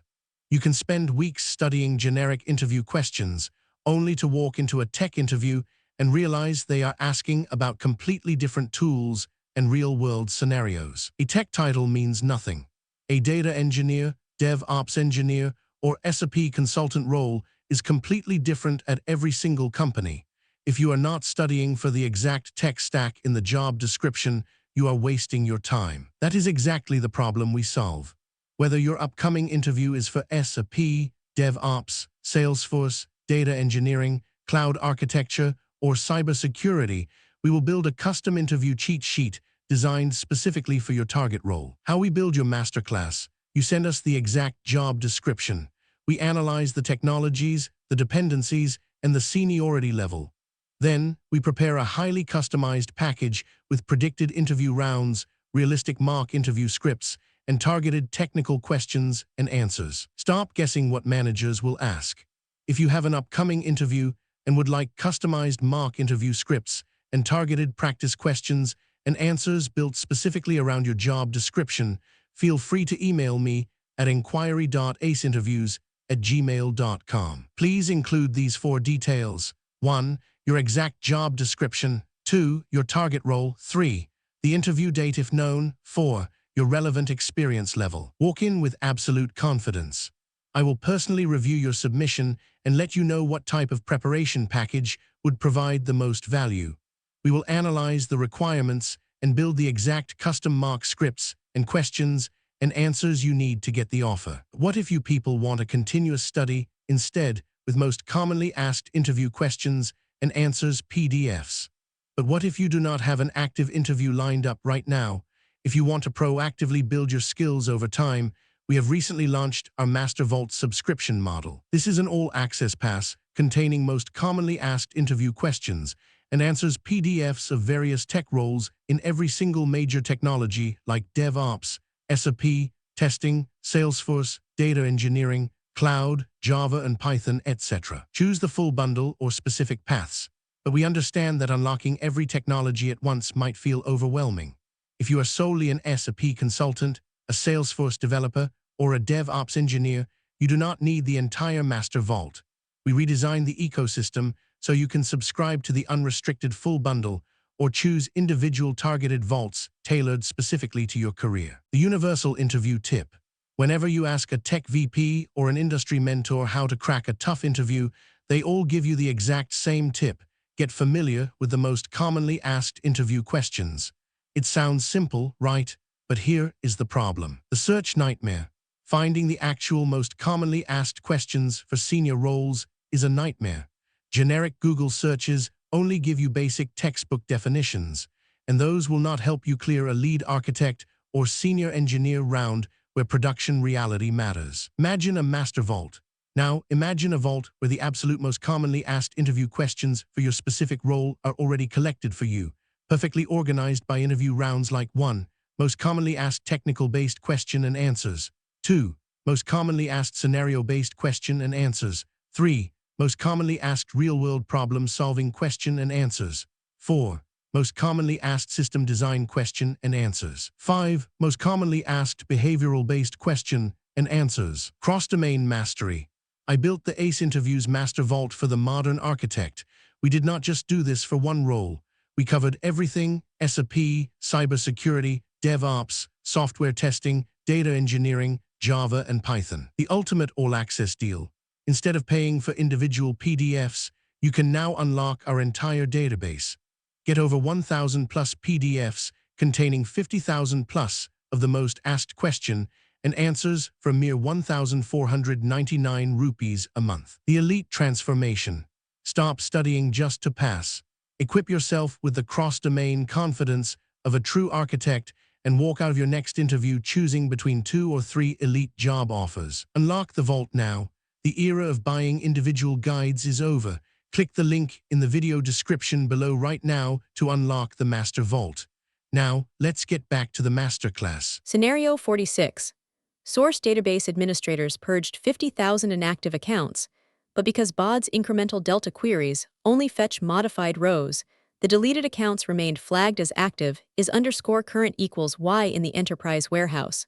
You can spend weeks studying generic interview questions, only to walk into a tech interview and realize they are asking about completely different tools and real-world scenarios. A tech title means nothing. A data engineer, DevOps engineer, or SAP consultant role is completely different at every single company. If you are not studying for the exact tech stack in the job description, you are wasting your time. That is exactly the problem we solve. Whether your upcoming interview is for SAP, DevOps, Salesforce, data engineering, cloud architecture, or cybersecurity, we will build a custom interview cheat sheet designed specifically for your target role. How we build your masterclass: you send us the exact job description. We analyze the technologies, the dependencies, and the seniority level. Then, we prepare a highly customized package with predicted interview rounds, realistic mock interview scripts, and targeted technical questions and answers. Stop guessing what managers will ask. If you have an upcoming interview and would like customized mock interview scripts and targeted practice questions and answers built specifically around your job description, feel free to email me at inquiry.aceinterviews@gmail.com. Please include these 4 details. 1. Your exact job description. 2. Your target role. 3. The interview date if known. 4. Your relevant experience level. Walk in with absolute confidence. I will personally review your submission and let you know what type of preparation package would provide the most value. We will analyze the requirements and build the exact custom mock scripts and questions and answers you need to get the offer. What if you people want a continuous study instead, with most commonly asked interview questions and answers PDFs? But what if you do not have an active interview lined up right now? If you want to proactively build your skills over time, we have recently launched our Master Vault subscription model. This is an all-access pass containing most commonly asked interview questions and answers PDFs of various tech roles in every single major technology like DevOps, SAP, testing, Salesforce, data engineering, cloud, Java and Python, etc. Choose the full bundle or specific paths, but we understand that unlocking every technology at once might feel overwhelming. If you are solely an SAP consultant, a Salesforce developer, or a DevOps engineer, you do not need the entire Master Vault. We redesigned the ecosystem so you can subscribe to the unrestricted full bundle or choose individual targeted vaults tailored specifically to your career. The universal interview tip. Whenever you ask a tech VP or an industry mentor how to crack a tough interview, they all give you the exact same tip: get familiar with the most commonly asked interview questions. It sounds simple, right? But here is the problem. The search nightmare. Finding the actual most commonly asked questions for senior roles is a nightmare. Generic Google searches only give you basic textbook definitions, and those will not help you clear a lead architect or senior engineer round where production reality matters. Imagine a master vault. Now, imagine a vault where the absolute most commonly asked interview questions for your specific role are already collected for you, perfectly organized by interview rounds like 1. Most commonly asked technical-based question and answers. 2. Most commonly asked scenario-based question and answers. 3. Most commonly asked real-world problem-solving question and answers. 4. Most commonly asked system design question and answers. 5. Most commonly asked behavioral-based question and answers. Cross-domain mastery. I built the ACE Interviews Master Vault for the modern architect. We did not just do this for one role. We covered everything: SAP, cybersecurity, DevOps, software testing, data engineering, Java, and Python. The ultimate all-access deal. Instead of paying for individual PDFs, you can now unlock our entire database. Get over 1,000 plus PDFs containing 50,000 plus of the most asked question and answers for a mere 1,499 rupees a month. The elite transformation. Stop studying just to pass. Equip yourself with the cross-domain confidence of a true architect and walk out of your next interview choosing between 2 or 3 elite job offers. Unlock the vault now. The era of buying individual guides is over. Click the link in the video description below right now to unlock the Master Vault. Now, let's get back to the masterclass. Scenario 46. Source database administrators purged 50,000 inactive accounts, but because BODS incremental delta queries only fetch modified rows, the deleted accounts remained flagged as active is underscore current equals Y in the enterprise warehouse.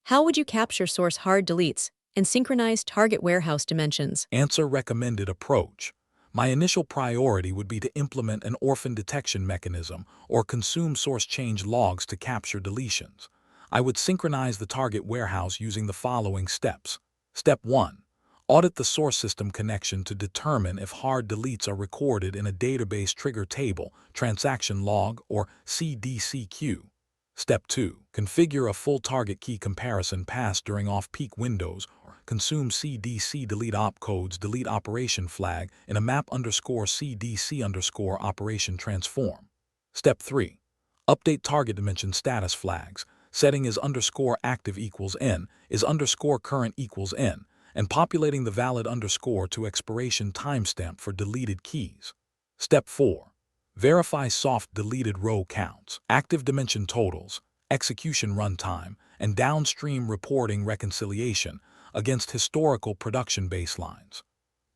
How would you capture source hard deletes and synchronize target warehouse dimensions? Answer: recommended approach. My initial priority would be to implement an orphan detection mechanism or consume source change logs to capture deletions. I would synchronize the target warehouse using the following steps. Step 1. Audit the source system connection to determine if hard deletes are recorded in a database trigger table, transaction log, or CDC queue. Step 2. Configure a full target key comparison pass during off-peak windows, or consume CDC delete opcodes delete operation flag in a map_CDC_operation transform. Step 3. Update target dimension status flags. Setting is _active equals N, is _current equals N, and populating the valid underscore to expiration timestamp for deleted keys. Step 4. Verify soft deleted row counts, active dimension totals, execution runtime, and downstream reporting reconciliation against historical production baselines.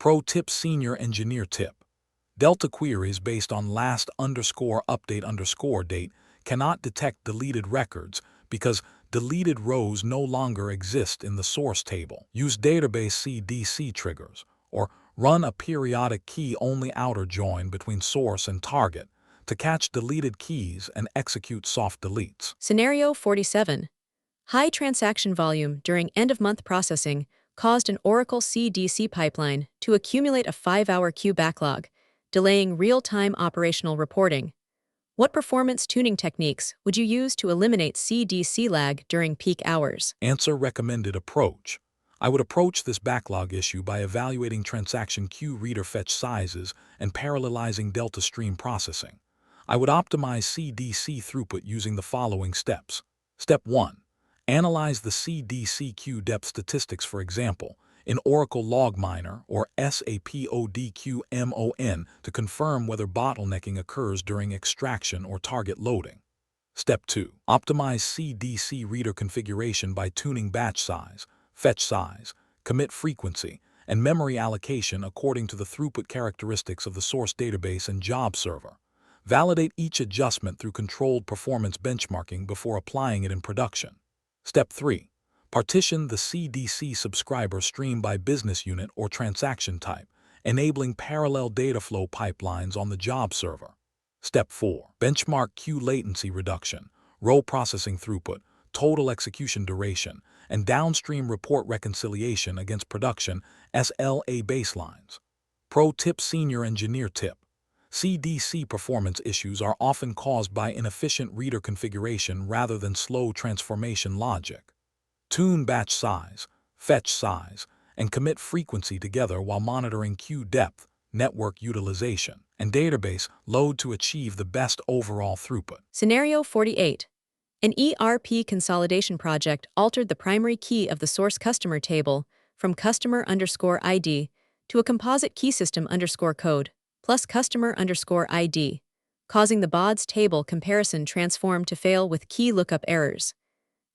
Pro tip: Senior Engineer tip. Delta queries based on last_update_date cannot detect deleted records because deleted rows no longer exist in the source table. Use database CDC triggers, or run a periodic key-only outer join between source and target to catch deleted keys and execute soft deletes. Scenario 47. High transaction volume during end-of-month processing caused an Oracle CDC pipeline to accumulate a 5-hour queue backlog, delaying real-time operational reporting. What performance tuning techniques would you use to eliminate CDC lag during peak hours? Answer: recommended approach. I would approach this backlog issue by evaluating transaction queue reader fetch sizes and parallelizing delta stream processing. I would optimize CDC throughput using the following steps. Step 1. Analyze the CDC queue depth statistics, for example, in Oracle Log Miner or SAP ODQMON to confirm whether bottlenecking occurs during extraction or target loading. Step 2. Optimize CDC reader configuration by tuning batch size, fetch size, commit frequency, and memory allocation according to the throughput characteristics of the source database and job server. Validate each adjustment through controlled performance benchmarking before applying it in production. Step 3. Partition the CDC subscriber stream by business unit or transaction type, enabling parallel data flow pipelines on the job server. Step 4. Benchmark queue latency reduction, row processing throughput, total execution duration, and downstream report reconciliation against production SLA baselines. Pro tip: Senior Engineer tip. CDC performance issues are often caused by inefficient reader configuration rather than slow transformation logic. Tune batch size, fetch size, and commit frequency together while monitoring queue depth, network utilization. and database load to achieve the best overall throughput. Scenario 48. An ERP consolidation project altered the primary key of the source customer table from customer_ID to a composite key system_code plus customer_ID, causing the BODS table comparison transform to fail with key lookup errors.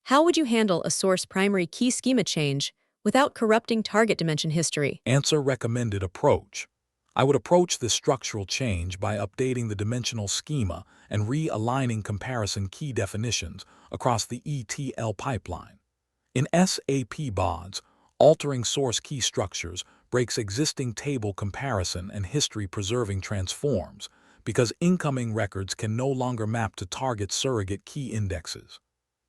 How would you handle a source primary key schema change without corrupting target dimension history? Answer: recommended approach. I would approach this structural change by updating the dimensional schema and realigning comparison key definitions across the ETL pipeline. In SAP BODS, altering source key structures breaks existing table comparison and history-preserving transforms because incoming records can no longer map to target surrogate key indexes.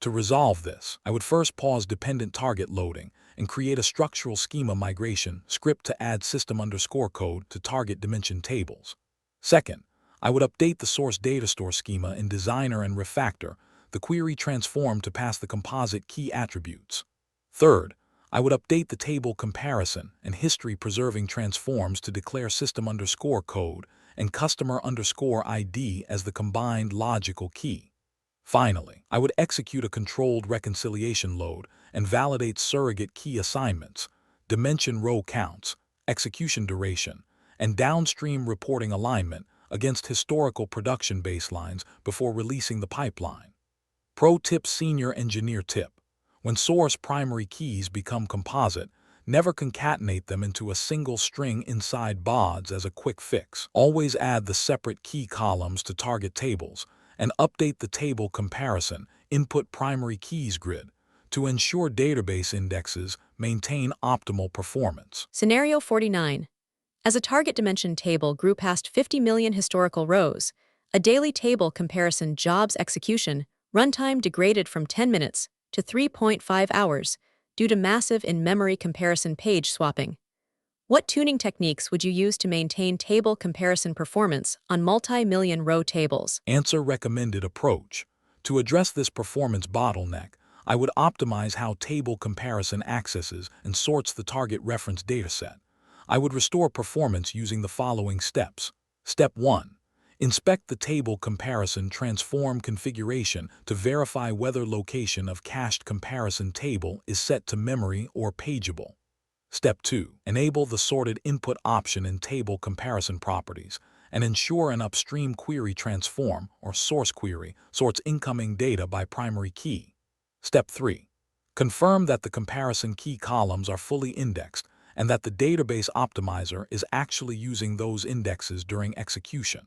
To resolve this, I would first pause dependent target loading and create a structural schema migration script to add system_code to target dimension tables. Second, I would update the source data store schema in Designer and refactor the query transform to pass the composite key attributes. Third, I would update the table comparison and history-preserving transforms to declare system_code and customer_ID as the combined logical key. Finally, I would execute a controlled reconciliation load and validate surrogate key assignments, dimension row counts, execution duration, and downstream reporting alignment against historical production baselines before releasing the pipeline. Pro tip: Senior Engineer tip. When source primary keys become composite, never concatenate them into a single string inside BODS as a quick fix. Always add the separate key columns to target tables and update the table comparison input primary keys grid to ensure database indexes maintain optimal performance. Scenario 49. As a target dimension table grew past 50 million historical rows, a daily table comparison jobs execution runtime degraded from 10 minutes to 3.5 hours due to massive in-memory comparison page swapping. What tuning techniques would you use to maintain table comparison performance on multi-million row tables? Answer: recommended approach. To address this performance bottleneck, I would optimize how table comparison accesses and sorts the target reference dataset. I would restore performance using the following steps. Step 1. Inspect the table comparison transform configuration to verify whether location of cached comparison table is set to memory or pageable. Step 2. Enable the sorted input option in table comparison properties and ensure an upstream query transform or source query sorts incoming data by primary key. Step 3. Confirm that the comparison key columns are fully indexed and that the database optimizer is actually using those indexes during execution.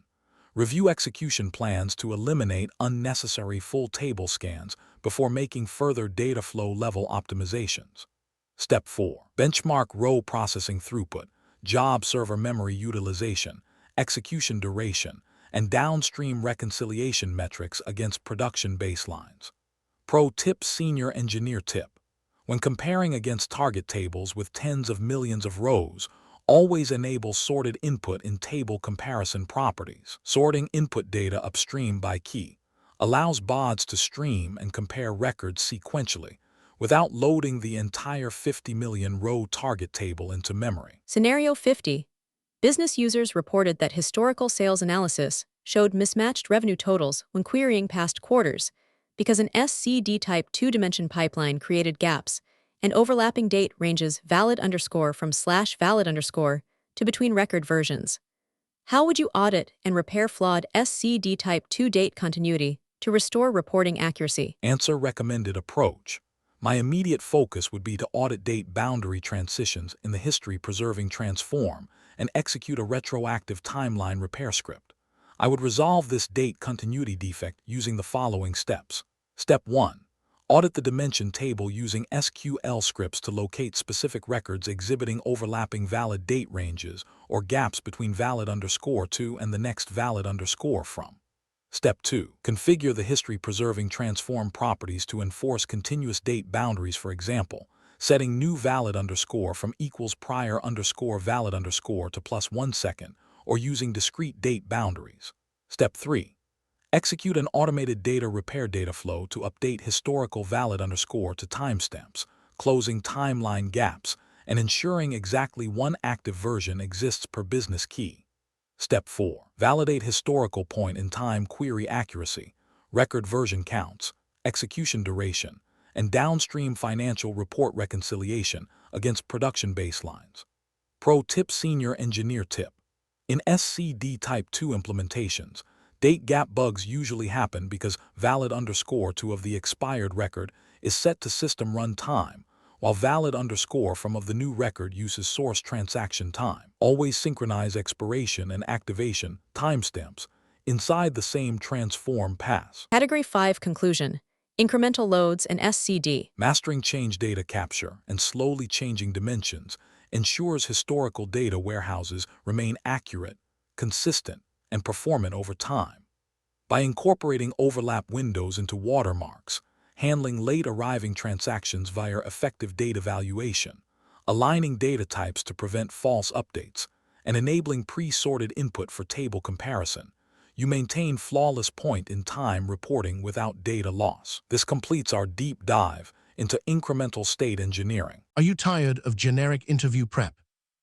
Review execution plans to eliminate unnecessary full table scans before making further data flow level optimizations. Step 4. Benchmark row processing throughput, job server memory utilization, execution duration, and downstream reconciliation metrics against production baselines. Pro tip: Senior Engineer tip. When comparing against target tables with tens of millions of rows, always enable sorted input in table comparison properties. Sorting input data upstream by key allows BODS to stream and compare records sequentially without loading the entire 50 million row target table into memory. Scenario 50. Business users reported that historical sales analysis showed mismatched revenue totals when querying past quarters because an SCD-type two-dimension pipeline created gaps and overlapping date ranges valid_from/valid_ to between record versions. How would you audit and repair flawed SCD-type 2 date continuity to restore reporting accuracy? Answer: recommended approach. My immediate focus would be to audit date boundary transitions in the history-preserving transform and execute a retroactive timeline repair script. I would resolve this date continuity defect using the following steps. Step 1. Audit the dimension table using SQL scripts to locate specific records exhibiting overlapping valid date ranges or gaps between valid_to and the next valid_from. Step 2. Configure the history-preserving transform properties to enforce continuous date boundaries, for example, setting new valid_ from equals prior_valid_ to +1 second, or using discrete date boundaries. Step 3. Execute an automated data repair data flow to update historical valid_ to timestamps, closing timeline gaps, and ensuring exactly one active version exists per business key. Step 4. Validate historical point-in-time query accuracy, record version counts, execution duration, and downstream financial report reconciliation against production baselines. Pro tip: Senior Engineer tip. In SCD Type 2 implementations, date gap bugs usually happen because valid_2 of the expired record is set to system run time, while valid_from of the new record uses source transaction time. Always synchronize expiration and activation timestamps inside the same transform pass. Category 5 Conclusion: Incremental loads and SCD. Mastering change data capture and slowly changing dimensions ensures historical data warehouses remain accurate, consistent, and performant over time. By incorporating overlap windows into watermarks, handling late-arriving transactions via effective data valuation, aligning data types to prevent false updates, and enabling pre-sorted input for table comparison, you maintain flawless point-in-time reporting without data loss. This completes our deep dive into incremental state engineering. Are you tired of generic interview prep?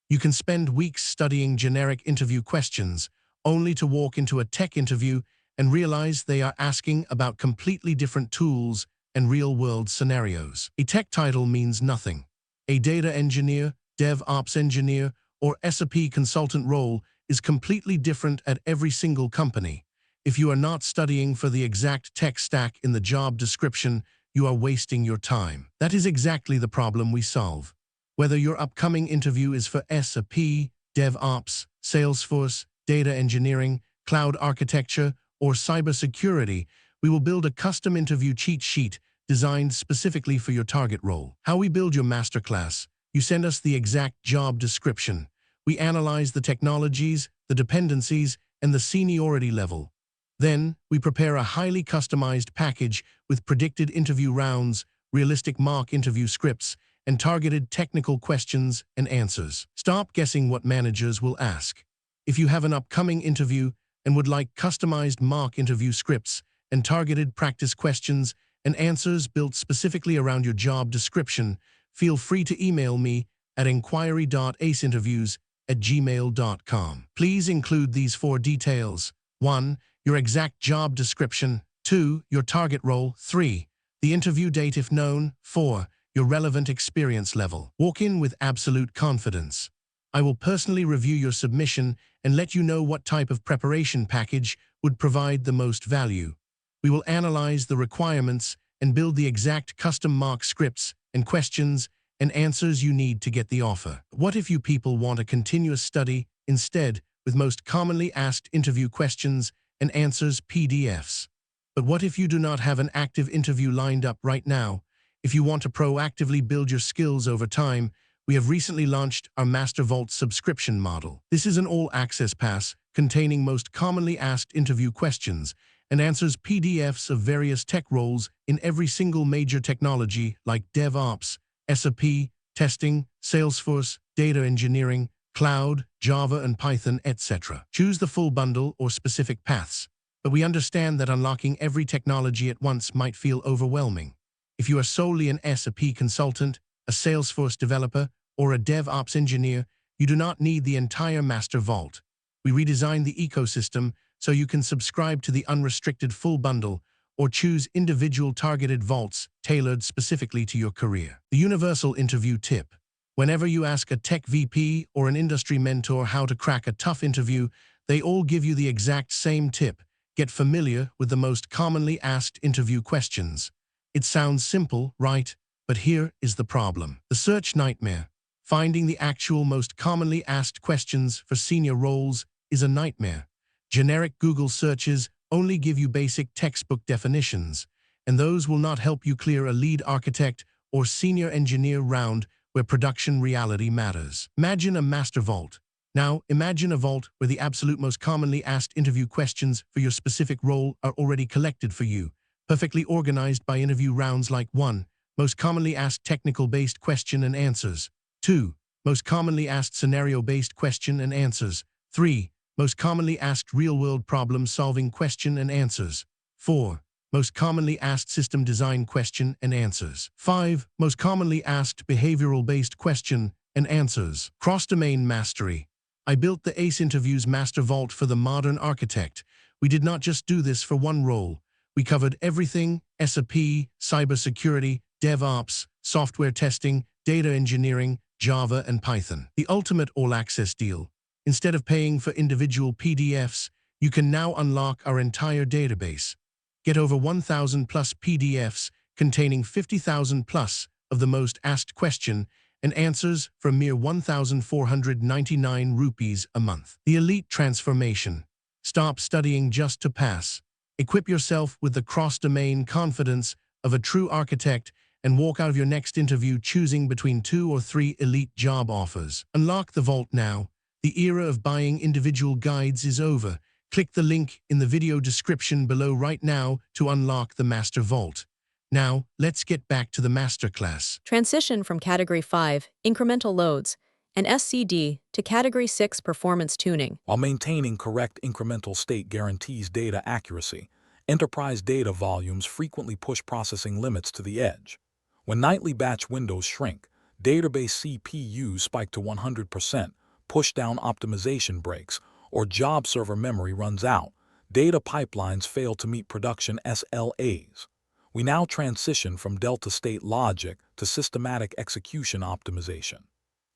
You can spend weeks studying generic interview questions, only to walk into a tech interview and realize they are asking about completely different tools and real-world scenarios. A tech title means nothing. A data engineer, DevOps engineer, or SAP consultant role is completely different at every single company. If you are not studying for the exact tech stack in the job description, you are wasting your time. That is exactly the problem we solve. Whether your upcoming interview is for SAP, DevOps, Salesforce, data engineering, cloud architecture, or cybersecurity, we will build a custom interview cheat sheet designed specifically for your target role. How we build your masterclass: you send us the exact job description. We analyze the technologies, the dependencies, and the seniority level. Then, we prepare a highly customized package with predicted interview rounds, realistic mock interview scripts, and targeted technical questions and answers. Stop guessing what managers will ask. If you have an upcoming interview and would like customized mock interview scripts and targeted practice questions and answers built specifically around your job description, feel free to email me at inquiry.aceinterviews@gmail.com. Please include these 4 details: 1. Your exact job description. 2. Your target role. 3. The interview date if known. 4. Your relevant experience level. Walk in with absolute confidence. I will personally review your submission and let you know what type of preparation package would provide the most value. We will analyze the requirements and build the exact custom mock scripts and questions and answers you need to get the offer. What if you people want a continuous study instead, with most commonly asked interview questions and answers PDFs? But what if you do not have an active interview lined up right now? If you want to proactively build your skills over time, we have recently launched our Master Vault subscription model. This is an all-access pass containing most commonly asked interview questions and answers PDFs of various tech roles in every single major technology like DevOps, SAP, testing, Salesforce, data engineering, cloud, Java and Python, etc. Choose the full bundle or specific paths, but we understand that unlocking every technology at once might feel overwhelming. If you are solely an SAP consultant, a Salesforce developer, or a DevOps engineer, you do not need the entire Master Vault. We redesigned the ecosystem so you can subscribe to the unrestricted full bundle or choose individual targeted vaults tailored specifically to your career. The universal interview tip. Whenever you ask a tech VP or an industry mentor how to crack a tough interview, they all give you the exact same tip: get familiar with the most commonly asked interview questions. It sounds simple, right? But here is the problem. The search nightmare. Finding the actual most commonly asked questions for senior roles is a nightmare. Generic Google searches only give you basic textbook definitions, and those will not help you clear a lead architect or senior engineer round where production reality matters. Imagine a master vault. Now, imagine a vault where the absolute most commonly asked interview questions for your specific role are already collected for you, perfectly organized by interview rounds like 1. Most commonly asked technical-based question and answers. 2. Most commonly asked scenario-based question and answers. 3. Most commonly asked real-world problem-solving question and answers. 4. Most commonly asked system design question and answers. 5. Most commonly asked behavioral-based question and answers. Cross-domain mastery. I built the ACE Interviews Master Vault for the modern architect. We did not just do this for one role. We covered everything: SAP, cybersecurity, DevOps, software testing, data engineering, Java, and Python. The ultimate all-access deal. Instead of paying for individual PDFs, you can now unlock our entire database. Get over 1,000 plus PDFs containing 50,000 plus of the most asked question and answers for a mere 1,499 rupees a month. The elite transformation. Stop studying just to pass. Equip yourself with the cross-domain confidence of a true architect and walk out of your next interview choosing between 2 or 3 elite job offers. Unlock the vault now. The era of buying individual guides is over. Click the link in the video description below right now to unlock the Master Vault. Now, let's get back to the masterclass. Transition from Category 5, Incremental Loads, and SCD to Category 6, Performance Tuning. While maintaining correct incremental state guarantees data accuracy, enterprise data volumes frequently push processing limits to the edge. When nightly batch windows shrink, database CPUs spike to 100%, push-down optimization breaks, or job server memory runs out, data pipelines fail to meet production SLAs. We now transition from delta state logic to systematic execution optimization.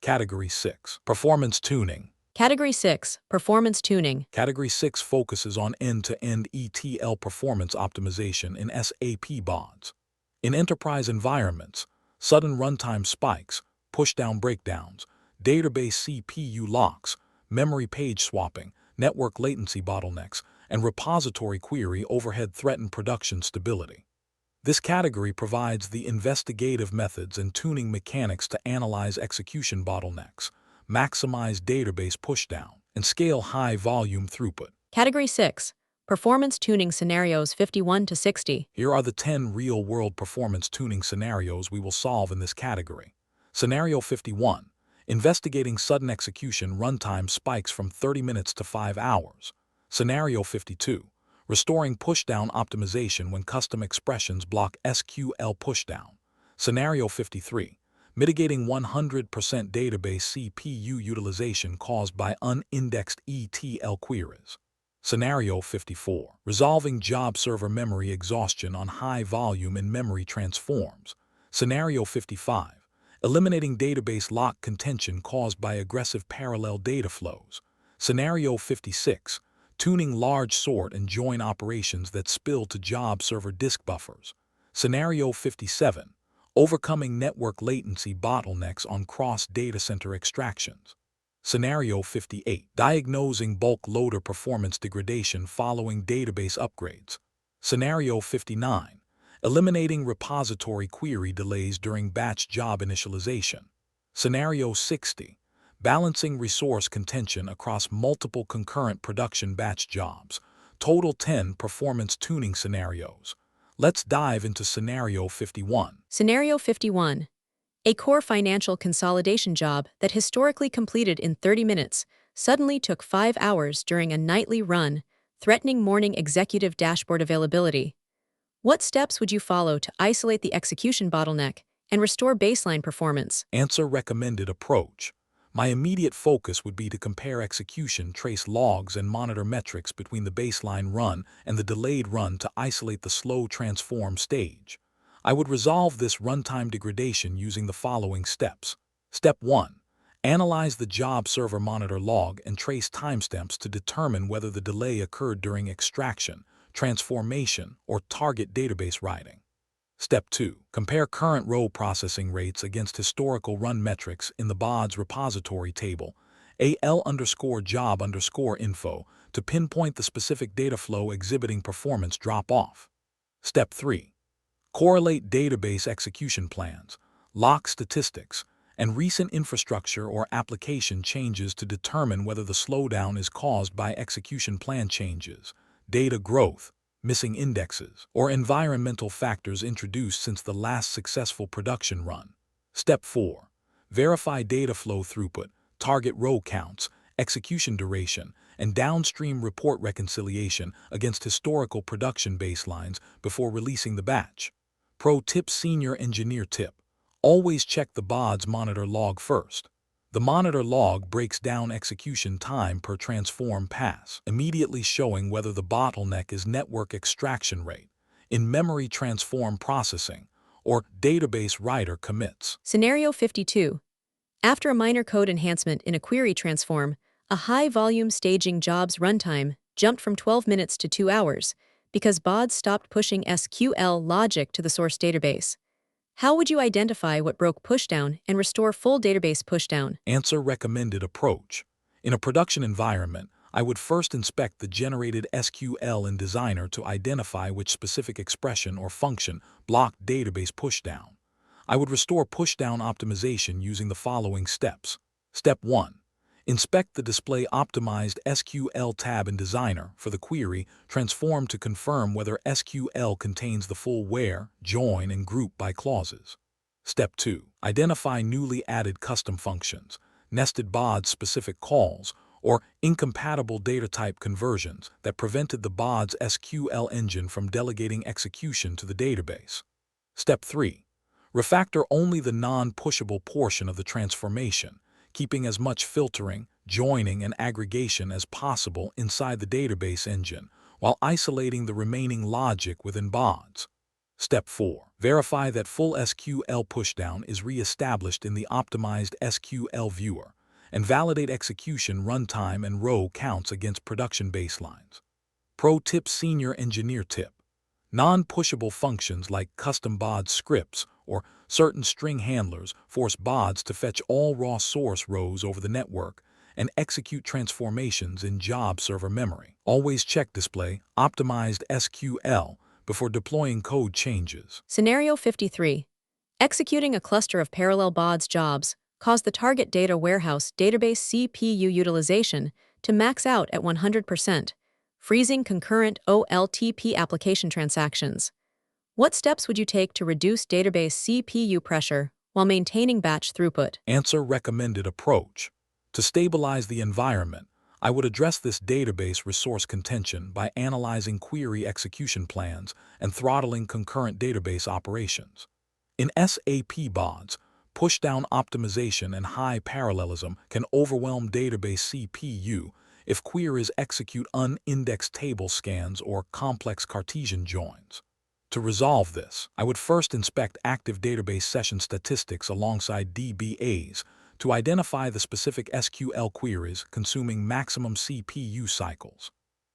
Category 6. Performance Tuning. Category 6, Performance Tuning. Category 6 focuses on end-to-end ETL performance optimization in SAP BODS. In enterprise environments, sudden runtime spikes, push-down breakdowns, database CPU locks, memory page swapping, network latency bottlenecks, and repository query overhead threaten production stability. This category provides the investigative methods and tuning mechanics to analyze execution bottlenecks, maximize database pushdown, and scale high-volume throughput. Category 6, Performance Tuning Scenarios 51 to 60. Here are the 10 real-world performance tuning scenarios we will solve in this category. Scenario 51. Investigating sudden execution runtime spikes from 30 minutes to 5 hours. Scenario 52. Restoring pushdown optimization when custom expressions block SQL pushdown. Scenario 53. Mitigating 100% database CPU utilization caused by unindexed ETL queries. Scenario 54. Resolving job server memory exhaustion on high volume in-memory transforms. Scenario 55. Eliminating database lock contention caused by aggressive parallel data flows. Scenario 56. Tuning large sort and join operations that spill to job server disk buffers. Scenario 57. Overcoming network latency bottlenecks on cross-data center extractions. Scenario 58. Diagnosing bulk loader performance degradation following database upgrades. Scenario 59. Eliminating repository query delays during batch job initialization. Scenario 60. Balancing resource contention across multiple concurrent production batch jobs. Total 10 performance tuning scenarios. Let's dive into Scenario 51. Scenario 51. A core financial consolidation job that historically completed in 30 minutes suddenly took 5 hours during a nightly run, threatening morning executive dashboard availability. What steps would you follow to isolate the execution bottleneck and restore baseline performance? Answer: recommended approach. My immediate focus would be to compare execution trace logs and monitor metrics between the baseline run and the delayed run to isolate the slow transform stage. I would resolve this runtime degradation using the following steps. Step 1. Analyze the job server monitor log and trace timestamps to determine whether the delay occurred during extraction, transformation, or target database writing. Step 2. Compare current row processing rates against historical run metrics in the BODS repository table, AL_job_info, to pinpoint the specific data flow exhibiting performance drop-off. Step 3. Correlate database execution plans, lock statistics, and recent infrastructure or application changes to determine whether the slowdown is caused by execution plan changes, data growth, missing indexes, or environmental factors introduced since the last successful production run. Step 4. Verify data flow throughput, target row counts, execution duration, and downstream report reconciliation against historical production baselines before releasing the batch. Pro tip: Senior Engineer tip. Always check the BODS monitor log first. The monitor log breaks down execution time per transform pass, immediately showing whether the bottleneck is network extraction rate, in-memory transform processing, or database writer commits. Scenario 52. After a minor code enhancement in a query transform, a high-volume staging job's runtime jumped from 12 minutes to 2 hours because BODS stopped pushing SQL logic to the source database. How would you identify what broke pushdown and restore full database pushdown? Answer: recommended approach. In a production environment, I would first inspect the generated SQL in Designer to identify which specific expression or function blocked database pushdown. I would restore pushdown optimization using the following steps. Step 1. Inspect the display optimized SQL tab in Designer for the query transform to confirm whether SQL contains the full where, join, and group by clauses. Step 2. Identify newly added custom functions, nested BODS-specific calls, or incompatible data type conversions that prevented the BODS SQL engine from delegating execution to the database. Step 3. Refactor only the non-pushable portion of the transformation, keeping as much filtering, joining, and aggregation as possible inside the database engine, while isolating the remaining logic within BODS. Step 4. Verify that full SQL pushdown is re-established in the optimized SQL viewer, and validate execution runtime and row counts against production baselines. Pro tip: Senior Engineer tip. Non-pushable functions like custom BODS scripts or certain string handlers force BODS to fetch all raw source rows over the network and execute transformations in job server memory. Always check display optimized SQL before deploying code changes. Scenario 53. Executing a cluster of parallel BODS jobs caused the target data warehouse database CPU utilization to max out at 100%, freezing concurrent OLTP application transactions. What steps would you take to reduce database CPU pressure while maintaining batch throughput? Answer: recommended approach. To stabilize the environment, I would address this database resource contention by analyzing query execution plans and throttling concurrent database operations. In SAP BODS, pushdown optimization and high parallelism can overwhelm database CPU if queries execute unindexed table scans or complex Cartesian joins. To resolve this, I would first inspect active database session statistics alongside DBAs to identify the specific SQL queries consuming maximum CPU cycles.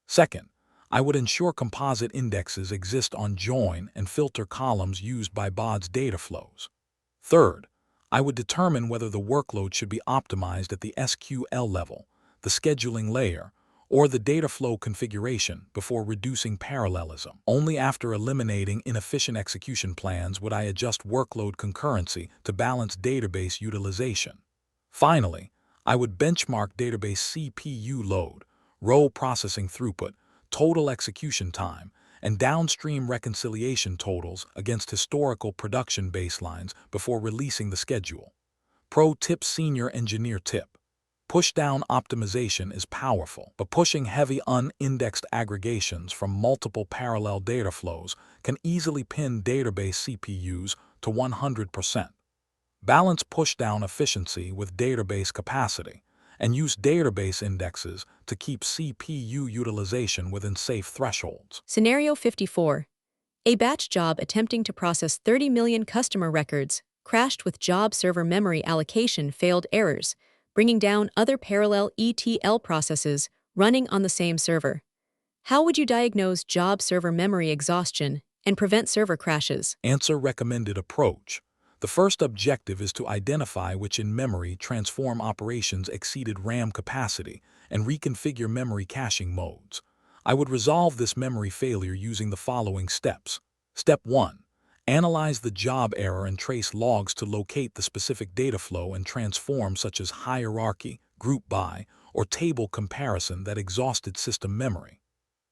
Second, I would ensure composite indexes exist on join and filter columns used by BODS data flows. Third, I would determine whether the workload should be optimized at the SQL level, the scheduling layer, or the data flow configuration before reducing parallelism. Only after eliminating inefficient execution plans would I adjust workload concurrency to balance database utilization. Finally, I would benchmark database CPU load, row processing throughput, total execution time, and downstream reconciliation totals against historical production baselines before releasing the schedule. Pro tip: Senior Engineer tip. Pushdown optimization is powerful, but pushing heavy unindexed aggregations from multiple parallel data flows can easily pin database CPUs to 100%. Balance pushdown efficiency with database capacity, and use database indexes to keep CPU utilization within safe thresholds. Scenario 54. A batch job attempting to process 30 million customer records crashed with job server memory allocation failed errors, bringing down other parallel ETL processes running on the same server. How would you diagnose job server memory exhaustion and prevent server crashes? Answer: recommended approach. The first objective is to identify which in-memory transform operations exceeded RAM capacity and reconfigure memory caching modes. I would resolve this memory failure using the following steps. Step 1. Analyze the job error and trace logs to locate the specific data flow and transform such as hierarchy, group by, or table comparison that exhausted system memory.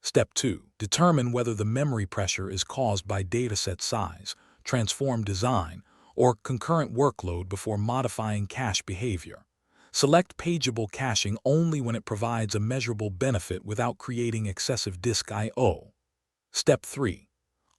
Step 2. Determine whether the memory pressure is caused by dataset size, transform design, or concurrent workload before modifying cache behavior. Select pageable caching only when it provides a measurable benefit without creating excessive disk I/O. Step 3.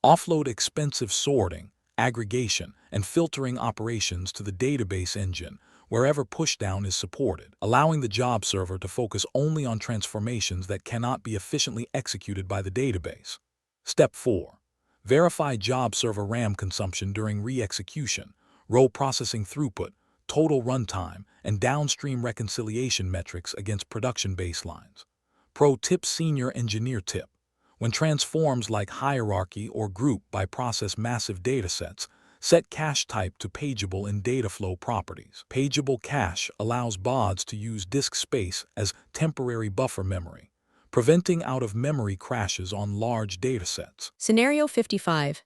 Offload expensive sorting, aggregation, and filtering operations to the database engine, wherever pushdown is supported, allowing the job server to focus only on transformations that cannot be efficiently executed by the database. Step 4. Verify job server RAM consumption during re-execution, row processing throughput, total runtime, and downstream reconciliation metrics against production baselines. Pro tip: Senior Engineer tip. When transforms like hierarchy or group by process massive datasets, set cache type to pageable in dataflow properties. Pageable cache allows BODS to use disk space as temporary buffer memory, preventing out-of-memory crashes on large datasets. Scenario 55.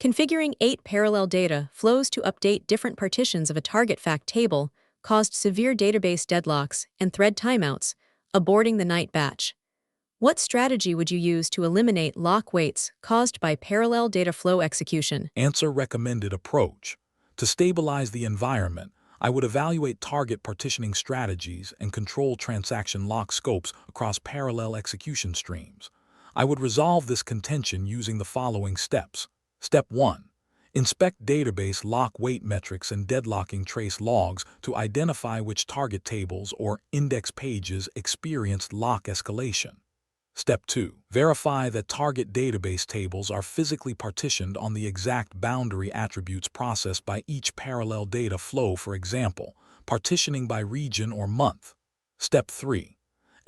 Configuring 8 parallel data flows to update different partitions of a target fact table caused severe database deadlocks and thread timeouts, aborting the night batch. What strategy would you use to eliminate lock waits caused by parallel data flow execution? Answer: recommended approach. To stabilize the environment, I would evaluate target partitioning strategies and control transaction lock scopes across parallel execution streams. I would resolve this contention using the following steps. Step 1. Inspect database lock wait metrics and deadlocking trace logs to identify which target tables or index pages experienced lock escalation. Step 2. Verify that target database tables are physically partitioned on the exact boundary attributes processed by each parallel data flow, for example, partitioning by region or month. Step 3.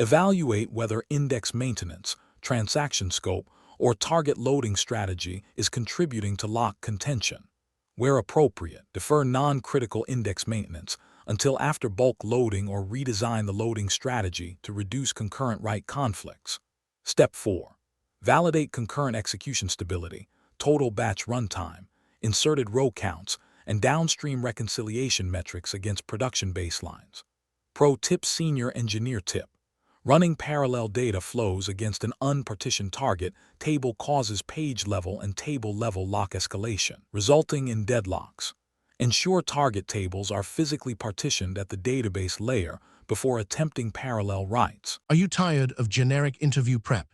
Evaluate whether index maintenance, transaction scope, or target loading strategy is contributing to lock contention. Where appropriate, defer non-critical index maintenance until after bulk loading or redesign the loading strategy to reduce concurrent write conflicts. Step 4. Validate concurrent execution stability, total batch runtime, inserted row counts, and downstream reconciliation metrics against production baselines. Pro tip: Senior Engineer tip. Running parallel data flows against an unpartitioned target table causes page-level and table-level lock escalation, resulting in deadlocks. Ensure target tables are physically partitioned at the database layer before attempting parallel writes. Are you tired of generic interview prep?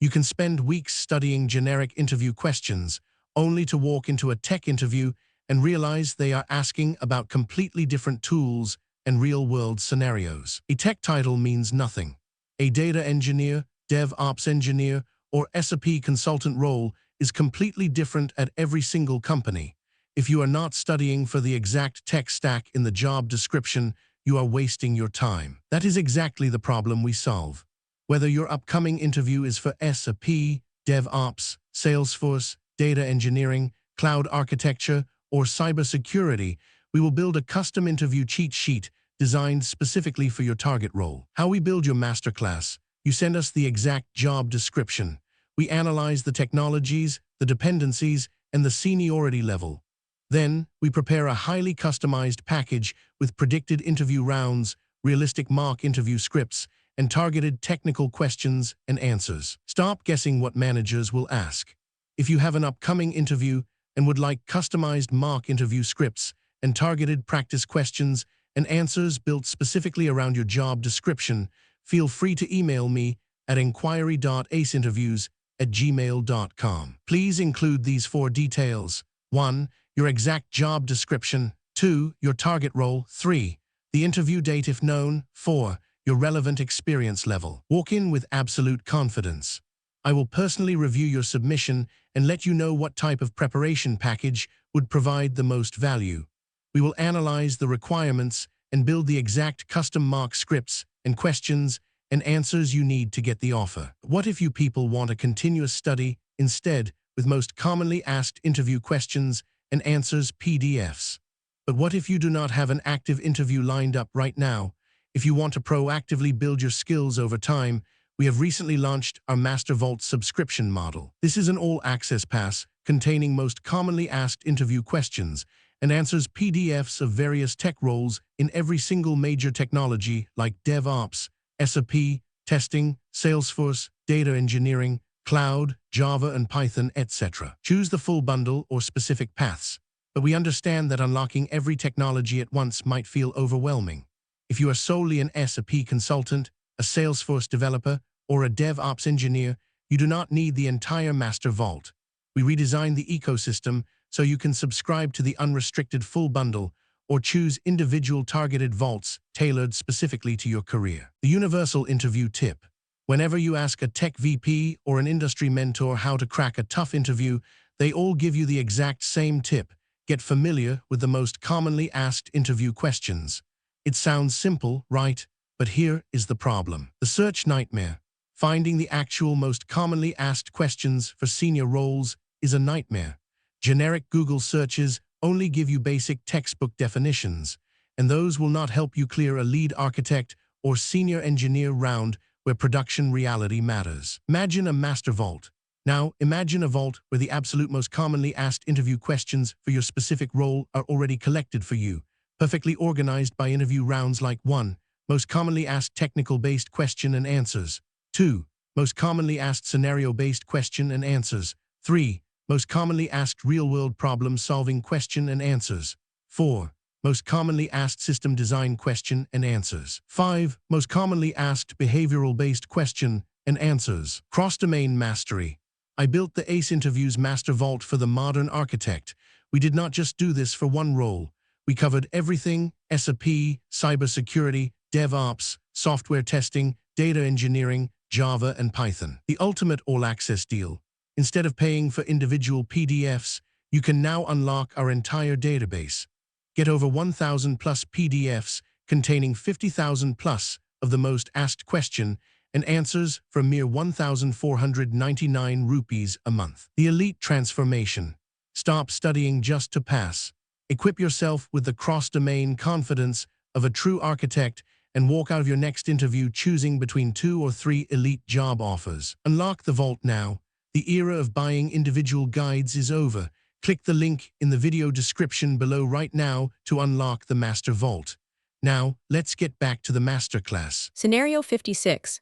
You can spend weeks studying generic interview questions, only to walk into a tech interview and realize they are asking about completely different tools and real-world scenarios. A tech title means nothing. A data engineer, DevOps engineer, or SAP consultant role is completely different at every single company. If you are not studying for the exact tech stack in the job description, you are wasting your time. That is exactly the problem we solve. Whether your upcoming interview is for SAP, DevOps, Salesforce, data engineering, cloud architecture, or cybersecurity, we will build a custom interview cheat sheet designed specifically for your target role. How we build your masterclass: you send us the exact job description. We analyze the technologies, the dependencies, and the seniority level. Then, we prepare a highly customized package with predicted interview rounds, realistic mock interview scripts, and targeted technical questions and answers. Stop guessing what managers will ask. If you have an upcoming interview and would like customized mock interview scripts and targeted practice questions and answers built specifically around your job description, feel free to email me at inquiry.aceinterviews@gmail.com. Please include these 4 details. 1. Your exact job description. 2. Your target role. 3. The interview date if known. 4. Your relevant experience level. Walk in with absolute confidence. I will personally review your submission and let you know what type of preparation package would provide the most value. We will analyze the requirements and build the exact custom mock scripts and questions and answers you need to get the offer. What if you people want a continuous study instead, with most commonly asked interview questions and answers PDFs? But what if you do not have an active interview lined up right now? If you want to proactively build your skills over time, we have recently launched our Master Vault subscription model. This is an all-access pass containing most commonly asked interview questions and answers PDFs of various tech roles in every single major technology like DevOps, SAP, testing, Salesforce, data engineering, cloud, Java and Python, etc. Choose the full bundle or specific paths, but we understand that unlocking every technology at once might feel overwhelming. If you are solely an SAP consultant, a Salesforce developer, or a DevOps engineer, you do not need the entire Master Vault. We redesigned the ecosystem so you can subscribe to the unrestricted full bundle or choose individual targeted vaults tailored specifically to your career. The universal interview tip. Whenever you ask a tech VP or an industry mentor how to crack a tough interview, they all give you the exact same tip. Get familiar with the most commonly asked interview questions. It sounds simple, right? But here is the problem. The search nightmare. Finding the actual most commonly asked questions for senior roles is a nightmare. Generic Google searches only give you basic textbook definitions, and those will not help you clear a lead architect or senior engineer round where production reality matters. Imagine a master vault. Now, imagine a vault where the absolute most commonly asked interview questions for your specific role are already collected for you, perfectly organized by interview rounds like 1. Most commonly asked technical-based question and answers. 2. Most commonly asked scenario-based question and answers. 3. Most commonly asked real-world problem-solving question and answers. 4. Most commonly asked system design question and answers. 5. Most commonly asked behavioral-based question and answers. Cross-domain mastery. I built the ACE Interviews Master Vault for the modern architect. We did not just do this for one role. We covered everything: SAP, cybersecurity, DevOps, software testing, data engineering, Java, and Python. The ultimate all-access deal. Instead of paying for individual PDFs, you can now unlock our entire database. Get over 1,000 plus PDFs containing 50,000 plus of the most asked question and answers for a mere 1,499 rupees a month. The elite transformation. Stop studying just to pass. Equip yourself with the cross-domain confidence of a true architect and walk out of your next interview choosing between 2 or 3 elite job offers. Unlock the vault now. The era of buying individual guides is over. Click the link in the video description below right now to unlock the Master Vault. Now, let's get back to the masterclass. Scenario 56.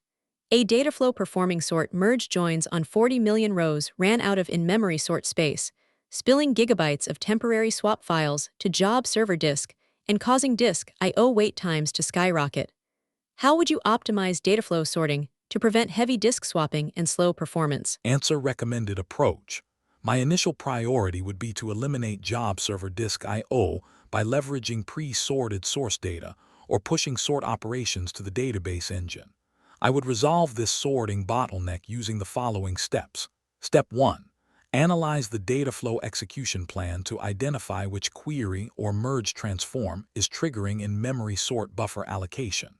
A dataflow performing sort merge joins on 40 million rows ran out of in-memory sort space, spilling gigabytes of temporary swap files to job server disk and causing disk I/O wait times to skyrocket. How would you optimize dataflow sorting to prevent heavy disk swapping and slow performance? Answer: recommended approach. My initial priority would be to eliminate job server disk I/O by leveraging pre-sorted source data or pushing sort operations to the database engine. I would resolve this sorting bottleneck using the following steps. Step 1. Analyze the data flow execution plan to identify which query or merge transform is triggering in-memory sort buffer allocation.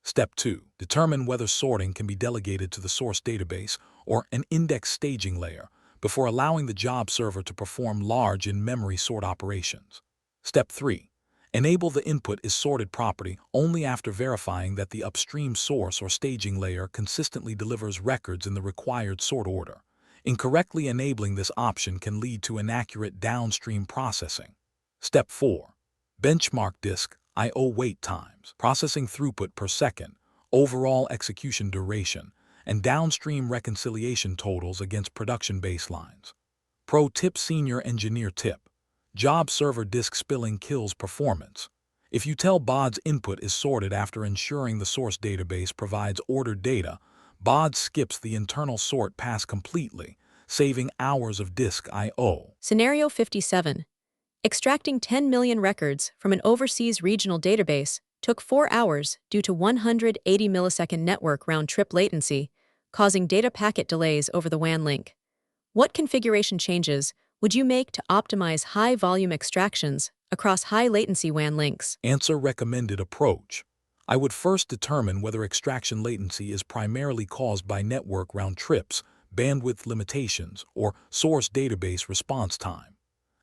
Step 2. Determine whether sorting can be delegated to the source database or an index staging layer before allowing the job server to perform large in-memory sort operations. Step 3. Enable the input is sorted property only after verifying that the upstream source or staging layer consistently delivers records in the required sort order. Incorrectly enabling this option can lead to inaccurate downstream processing. Step 4. Benchmark disk I/O wait times, processing throughput per second, overall execution duration, and downstream reconciliation totals against production baselines. Pro tip: senior engineer tip. Job server disk spilling kills performance. If you tell BODS input is sorted after ensuring the source database provides ordered data, BODS skips the internal sort pass completely, saving hours of disk I/O. Scenario 57. Extracting 10 million records from an overseas regional database took 4 hours due to 180 millisecond network round-trip latency, causing data packet delays over the WAN link. What configuration changes would you make to optimize high-volume extractions across high-latency WAN links? Answer: recommended approach. I would first determine whether extraction latency is primarily caused by network round trips, bandwidth limitations, or source database response time.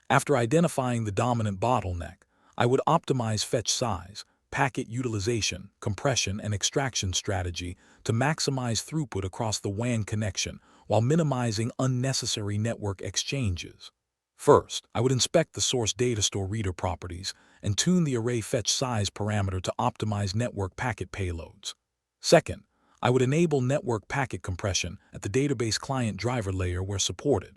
After identifying the dominant bottleneck, I would optimize fetch size, packet utilization, compression, and extraction strategy to maximize throughput across the WAN connection while minimizing unnecessary network exchanges. First, I would inspect the source data store reader properties and tune the array fetch size parameter to optimize network packet payloads. Second, I would enable network packet compression at the database client driver layer where supported.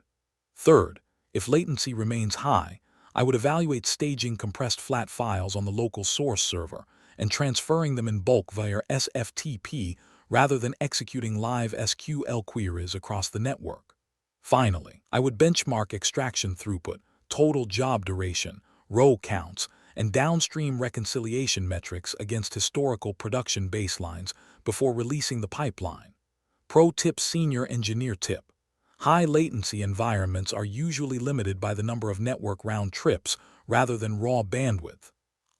Third, if latency remains high, I would evaluate staging compressed flat files on the local source server and transferring them in bulk via SFTP rather than executing live SQL queries across the network. Finally, I would benchmark extraction throughput, total job duration, row counts, and downstream reconciliation metrics against historical production baselines before releasing the pipeline. Pro tip: Senior Engineer tip. High latency environments are usually limited by the number of network round trips rather than raw bandwidth.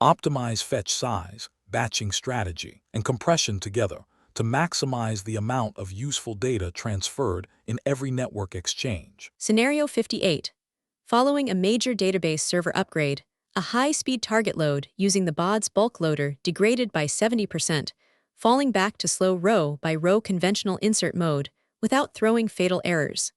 Optimize fetch size, batching strategy, and compression together to maximize the amount of useful data transferred in every network exchange. Scenario 58. Following a major database server upgrade, a high-speed target load using the BODS bulk loader degraded by 70%, falling back to slow row-by-row conventional insert mode without throwing fatal errors.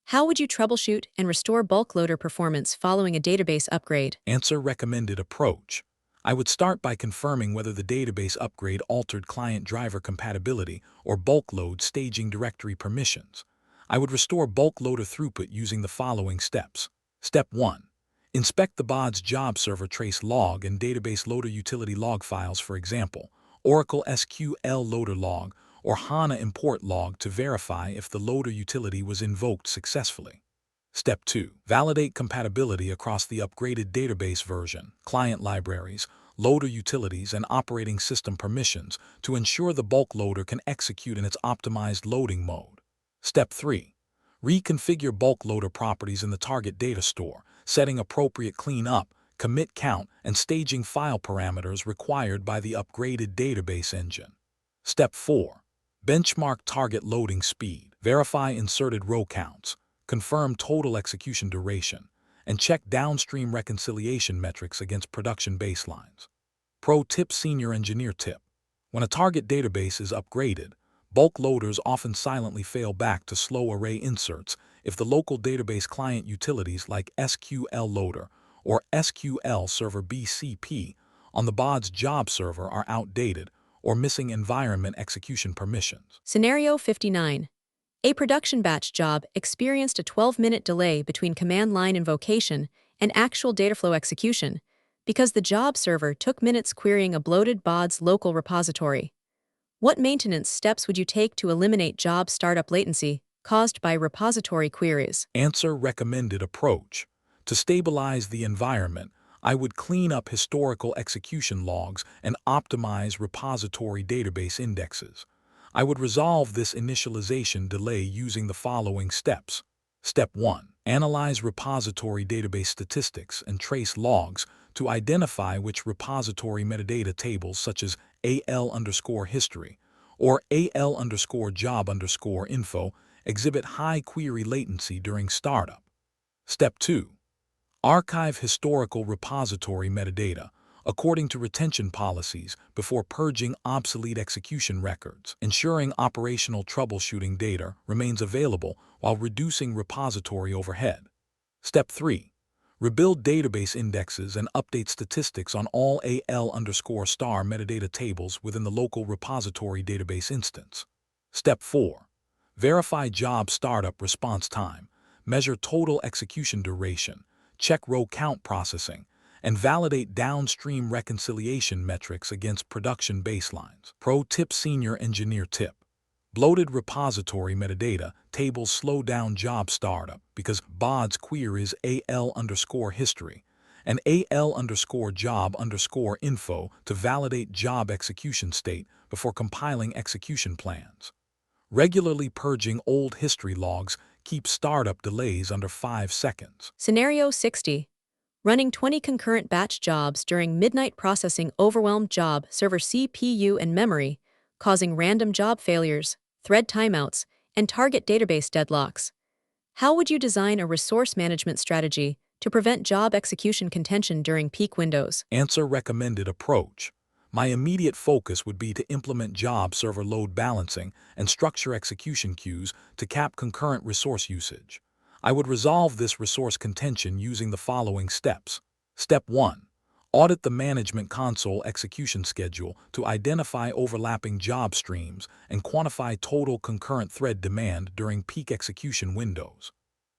How would you troubleshoot and restore bulk loader performance following a database upgrade? Answer: recommended approach. I would start by confirming whether the database upgrade altered client driver compatibility or bulk load staging directory permissions. I would restore bulk loader throughput using the following steps. Step 1. Inspect the BODS job server trace log and database loader utility log files, for example, Oracle SQL loader log or HANA import log, to verify if the loader utility was invoked successfully. Step 2. Validate compatibility across the upgraded database version, client libraries, loader utilities, and operating system permissions to ensure the bulk loader can execute in its optimized loading mode. Step 3. Reconfigure bulk loader properties in the target data store, setting appropriate cleanup, commit count, and staging file parameters required by the upgraded database engine. Step 4. Benchmark target loading speed, verify inserted row counts, confirm total execution duration, and check downstream reconciliation metrics against production baselines. Pro tip: Senior Engineer tip. When a target database is upgraded, bulk loaders often silently fail back to slow array inserts if the local database client utilities like SQL Loader or SQL Server BCP on the BODS job server are outdated or missing environment execution permissions. Scenario 59. A production batch job experienced a 12-minute delay between command line invocation and actual dataflow execution because the job server took minutes querying a bloated BODS local repository. What maintenance steps would you take to eliminate job startup latency caused by repository queries? Answer: recommended approach. To stabilize the environment, I would clean up historical execution logs and optimize repository database indexes. I would resolve this initialization delay using the following steps. Step 1. Analyze repository database statistics and trace logs to identify which repository metadata tables such as AL_history or AL_job_info exhibit high query latency during startup. Step 2. Archive historical repository metadata according to retention policies before purging obsolete execution records, ensuring operational troubleshooting data remains available while reducing repository overhead. Step 3. Rebuild database indexes and update statistics on all AL_star metadata tables within the local repository database instance. Step 4. Verify job startup response time, measure total execution duration, check row count processing, and validate downstream reconciliation metrics against production baselines. Pro tip: Senior Engineer tip. Bloated repository metadata tables slow down job startup because BODS queries AL_history and AL_job_info to validate job execution state before compiling execution plans. Regularly purging old history logs keeps startup delays under 5 seconds. Scenario 60. Running 20 concurrent batch jobs during midnight processing overwhelmed job server CPU and memory, causing random job failures, thread timeouts, and target database deadlocks. How would you design a resource management strategy to prevent job execution contention during peak windows? Answer: recommended approach. My immediate focus would be to implement job server load balancing and structure execution queues to cap concurrent resource usage. I would resolve this resource contention using the following steps. Step 1. Audit the management console execution schedule to identify overlapping job streams and quantify total concurrent thread demand during peak execution windows.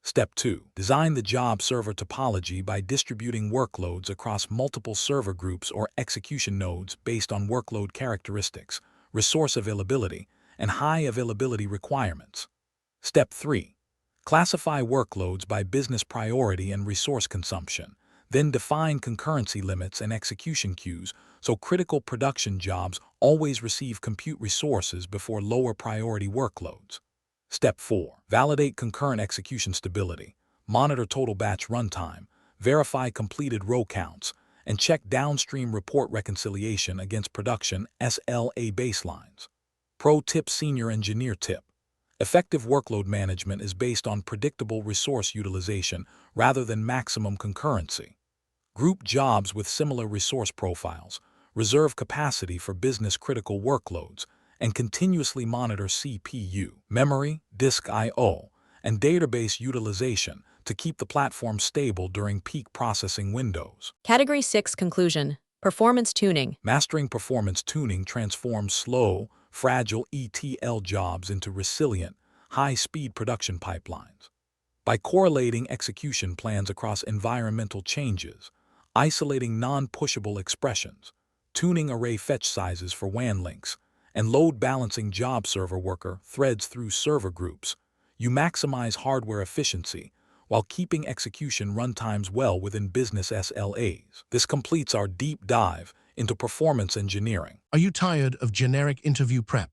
Step 2. Design the job server topology by distributing workloads across multiple server groups or execution nodes based on workload characteristics, resource availability, and high availability requirements. Step 3. Classify workloads by business priority and resource consumption, Then define concurrency limits and execution queues so critical production jobs always receive compute resources before lower priority workloads. Step 4. Validate concurrent execution stability. Monitor total batch runtime, verify completed row counts, and check downstream report reconciliation against production SLA baselines. Pro tip: Senior Engineer tip. Effective workload management is based on predictable resource utilization rather than maximum concurrency. Group jobs with similar resource profiles, reserve capacity for business-critical workloads, and continuously monitor CPU, memory, disk I/O, and database utilization to keep the platform stable during peak processing windows. Category 6 Conclusion. Performance Tuning. Mastering performance tuning transforms slow, fragile ETL jobs into resilient, high-speed production pipelines. By correlating execution plans across environmental changes, isolating non-pushable expressions, tuning array fetch sizes for WAN links, and load balancing job server worker threads through server groups, you maximize hardware efficiency while keeping execution runtimes well within business SLAs. This completes our deep dive into performance engineering. Are you tired of generic interview prep?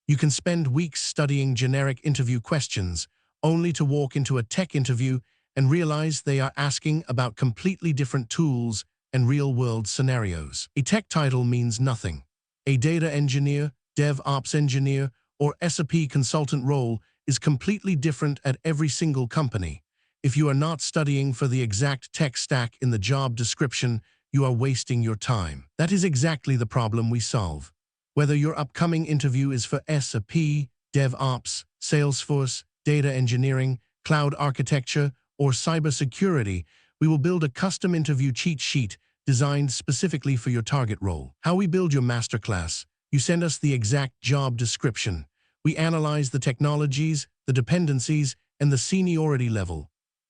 You can spend weeks studying generic interview questions, only to walk into a tech interview and realize they are asking about completely different tools and real-world scenarios. A tech title means nothing. A data engineer, DevOps engineer, or SAP consultant role is completely different at every single company. If you are not studying for the exact tech stack in the job description, you are wasting your time. That is exactly the problem we solve. Whether your upcoming interview is for SAP, DevOps, Salesforce, data engineering, cloud architecture, or cybersecurity, we will build a custom interview cheat sheet designed specifically for your target role. How we build your masterclass: you send us the exact job description. We analyze the technologies, the dependencies, and the seniority level.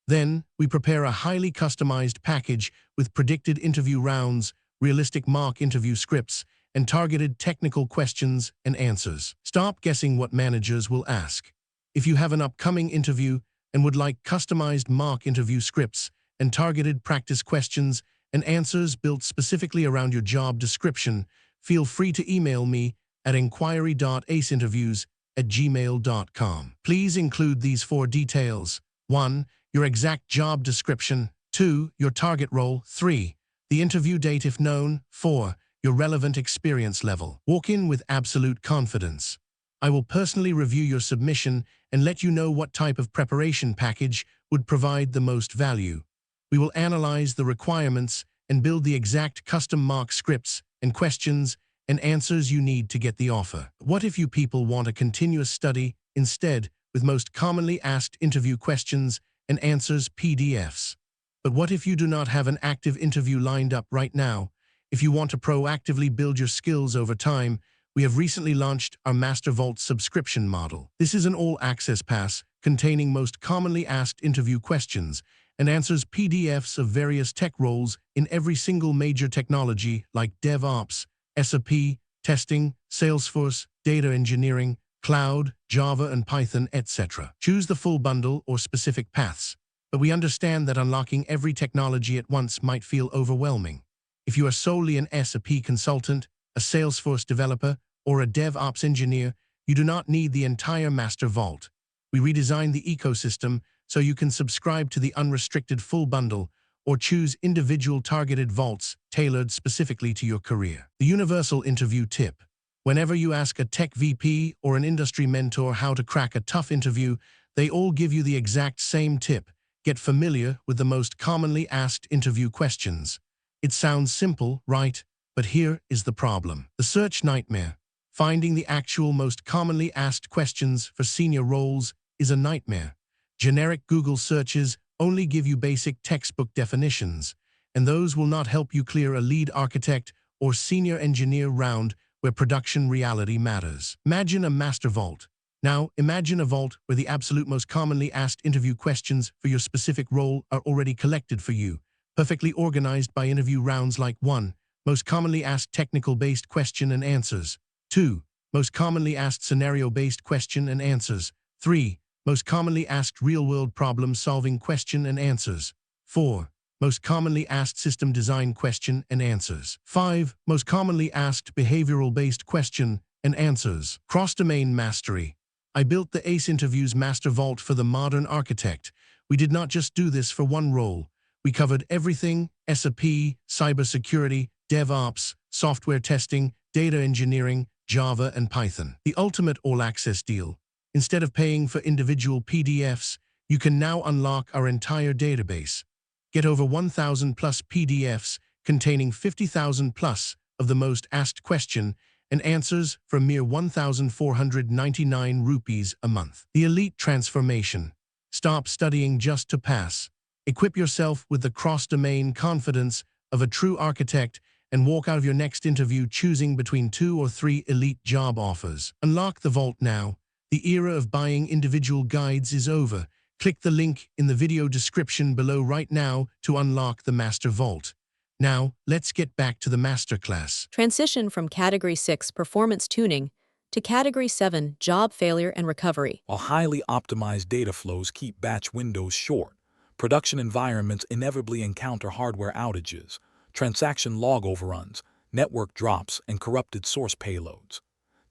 Then, we prepare a highly customized package with predicted interview rounds, realistic mock interview scripts, and targeted technical questions and answers. Stop guessing what managers will ask. If you have an upcoming interview and would like customized mock interview scripts and targeted practice questions and answers built specifically around your job description, feel free to email me at inquiry.aceinterviews@gmail.com. Please include these 4 details. 1. Your exact job description. 2. Your target role. 3. The interview date if known. 4. Your relevant experience level. Walk in with absolute confidence. I will personally review your submission and let you know what type of preparation package would provide the most value. We will analyze the requirements and build the exact custom mock scripts and questions and answers you need to get the offer. What if you people want a continuous study instead, with most commonly asked interview questions and answers PDFs? But what if you do not have an active interview lined up right now? If you want to proactively build your skills over time, we have recently launched our Master Vault subscription model. This is an all-access pass containing most commonly asked interview questions and answers PDFs of various tech roles in every single major technology like DevOps, SAP, testing, Salesforce, data engineering, cloud, Java and Python, etc. Choose the full bundle or specific paths, but we understand that unlocking every technology at once might feel overwhelming. If you are solely an SAP consultant, a Salesforce developer, or a DevOps engineer, you do not need the entire Master Vault. We redesigned the ecosystem so you can subscribe to the unrestricted full bundle or choose individual targeted vaults tailored specifically to your career. The universal interview tip. Whenever you ask a tech VP or an industry mentor how to crack a tough interview, they all give you the exact same tip: get familiar with the most commonly asked interview questions. It sounds simple, right? But here is the problem. The search nightmare. Finding the actual most commonly asked questions for senior roles is a nightmare. Generic Google searches only give you basic textbook definitions, and those will not help you clear a lead architect or senior engineer round where production reality matters. Imagine a master vault. Now, imagine a vault where the absolute most commonly asked interview questions for your specific role are already collected for you, perfectly organized by interview rounds like 1. Most commonly asked technical-based question and answers. 2. Most commonly asked scenario-based question and answers. 3. Most commonly asked real-world problem-solving question and answers. 4. Most commonly asked system design question and answers. 5. Most commonly asked behavioral-based question and answers. Cross-domain mastery. I built the ACE Interviews Master Vault for the modern architect. We did not just do this for one role. We covered everything: SAP, cybersecurity, DevOps, software testing, data engineering, Java, and Python. The ultimate all-access deal. Instead of paying for individual PDFs, you can now unlock our entire database. Get over 1,000 plus PDFs containing 50,000 plus of the most asked question and answers for mere 1,499 rupees a month. The elite transformation. Stop studying just to pass. Equip yourself with the cross-domain confidence of a true architect and walk out of your next interview choosing between 2 or 3 elite job offers. Unlock the vault now. The era of buying individual guides is over. Click the link in the video description below right now to unlock the Master Vault. Now, let's get back to the masterclass. Transition from Category 6 Performance Tuning to Category 7 Job Failure and Recovery. While highly optimized data flows keep batch windows short, production environments inevitably encounter hardware outages, transaction log overruns, network drops, and corrupted source payloads.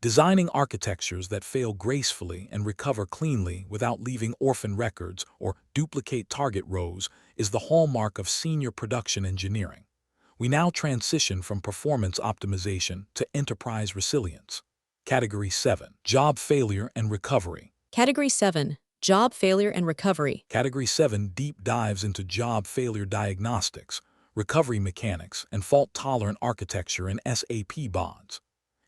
Designing architectures that fail gracefully and recover cleanly without leaving orphan records or duplicate target rows is the hallmark of senior production engineering. We now transition from performance optimization to enterprise resilience. Category 7. Job Failure and Recovery. Category 7 Job Failure and Recovery. Category 7 deep dives into job failure diagnostics, recovery mechanics, and fault-tolerant architecture in SAP BODS.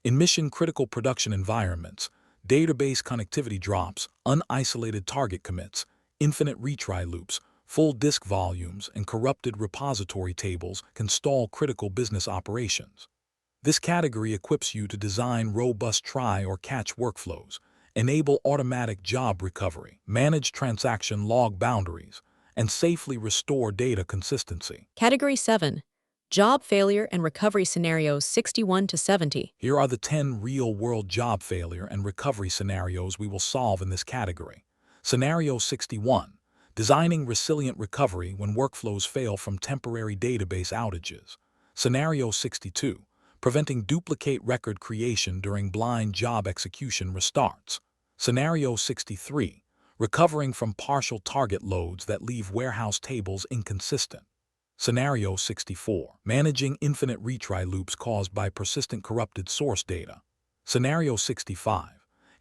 In mission-critical production environments, database connectivity drops, unisolated target commits, infinite retry loops, full disk volumes, and corrupted repository tables can stall critical business operations. This category equips you to design robust try or catch workflows, enable automatic job recovery, manage transaction log boundaries, and safely restore data consistency. Category 7 Job Failure and Recovery Scenarios 61 to 70. Here are the 10 real-world job failure and recovery scenarios we will solve in this category. Scenario 61. Designing resilient recovery when workflows fail from temporary database outages. Scenario 62. Preventing duplicate record creation during blind job execution restarts. Scenario 63. Recovering from partial target loads that leave warehouse tables inconsistent. Scenario 64. Managing infinite retry loops caused by persistent corrupted source data. Scenario 65.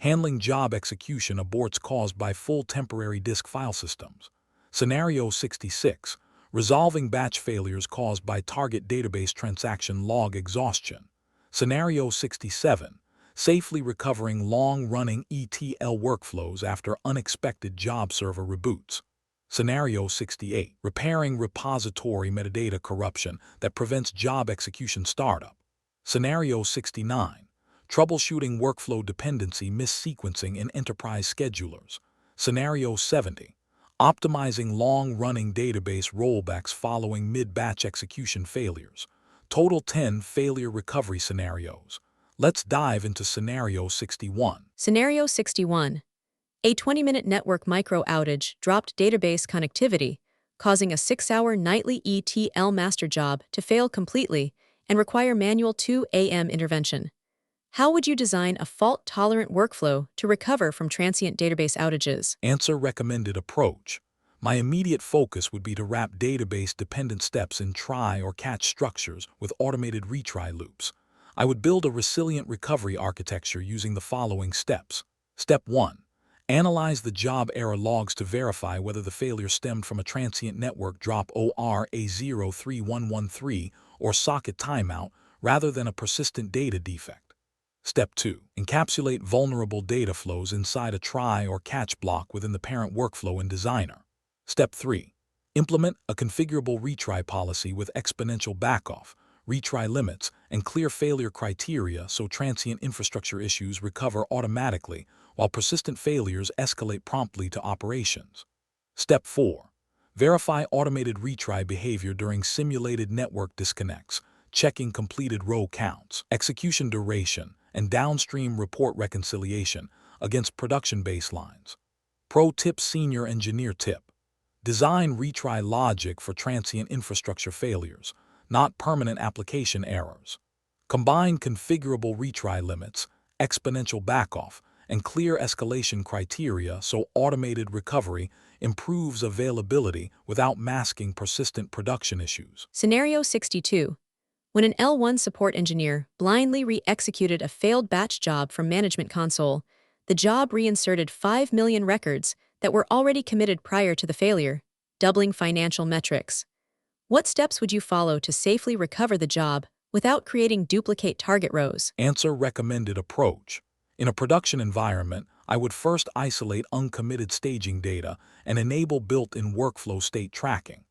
Handling job execution aborts caused by full temporary disk file systems. Scenario 66. Resolving batch failures caused by target database transaction log exhaustion. Scenario 67. Safely recovering long-running ETL workflows after unexpected job server reboots. Scenario 68. Repairing repository metadata corruption that prevents job execution startup. Scenario 69. Troubleshooting workflow dependency missequencing in enterprise schedulers. Scenario 70. Optimizing long-running database rollbacks following mid-batch execution failures. Total 10 failure recovery scenarios. Let's dive into Scenario 61. Scenario 61. A 20-minute network micro outage dropped database connectivity, causing a 6-hour nightly ETL master job to fail completely and require manual 2 a.m. intervention. How would you design a fault-tolerant workflow to recover from transient database outages? Answer: recommended approach. My immediate focus would be to wrap database-dependent steps in try or catch structures with automated retry loops. I would build a resilient recovery architecture using the following steps. Step 1. Analyze the job error logs to verify whether the failure stemmed from a transient network drop or A03113 or socket timeout rather than a persistent data defect. Step 2. Encapsulate vulnerable data flows inside a try or catch block within the parent workflow in Designer. Step 3. Implement a configurable retry policy with exponential backoff, retry limits, and clear failure criteria so transient infrastructure issues recover automatically while persistent failures escalate promptly to operations. Step 4. Verify automated retry behavior during simulated network disconnects, checking completed row counts, execution duration, and downstream report reconciliation against production baselines. Pro tip: senior engineer tip. Design retry logic for transient infrastructure failures, not permanent application errors. Combine configurable retry limits, exponential backoff, and clear escalation criteria so automated recovery improves availability without masking persistent production issues. Scenario 62. When an L1 support engineer blindly re-executed a failed batch job from Management Console, the job reinserted 5 million records that were already committed prior to the failure, doubling financial metrics. What steps would you follow to safely recover the job without creating duplicate target rows? Answer recommended approach. In a production environment, I would first isolate uncommitted staging data and enable built-in workflow state tracking.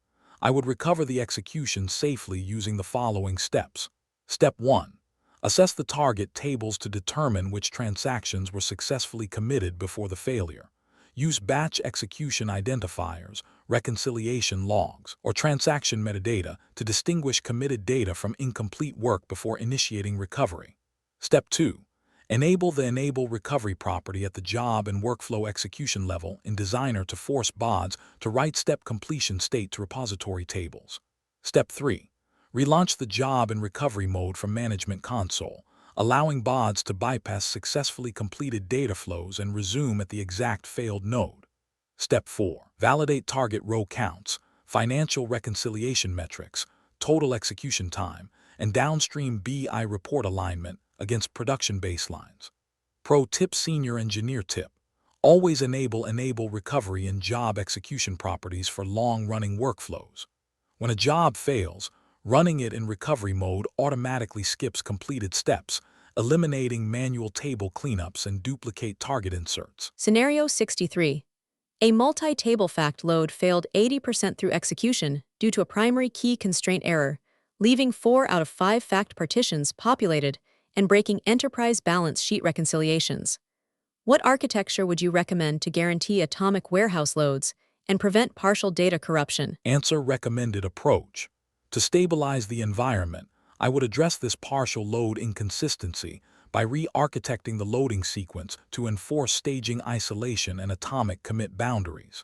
I would recover the execution safely using the following steps. Step 1. Assess the target tables to determine which transactions were successfully committed before the failure. Use batch execution identifiers, reconciliation logs, or transaction metadata to distinguish committed data from incomplete work before initiating recovery. Step 2. Enable the Enable Recovery property at the job and workflow execution level in Designer to force BODS to write step completion state to repository tables. Step 3. Relaunch the job in recovery mode from Management Console, allowing BODS to bypass successfully completed data flows and resume at the exact failed node. Step 4. Validate target row counts, financial reconciliation metrics, total execution time, and downstream BI report alignment against production baselines. Pro tip: Senior Engineer tip. Always enable recovery in job execution properties for long-running workflows. When a job fails, running it in recovery mode automatically skips completed steps, eliminating manual table cleanups and duplicate target inserts. Scenario 63. A multi-table fact load failed 80% through execution due to a primary key constraint error, leaving 4 out of 5 fact partitions populated and breaking enterprise balance sheet reconciliations. What architecture would you recommend to guarantee atomic warehouse loads and prevent partial data corruption? Answer recommended approach. To stabilize the environment, I would address this partial load inconsistency by re-architecting the loading sequence to enforce staging isolation and atomic commit boundaries.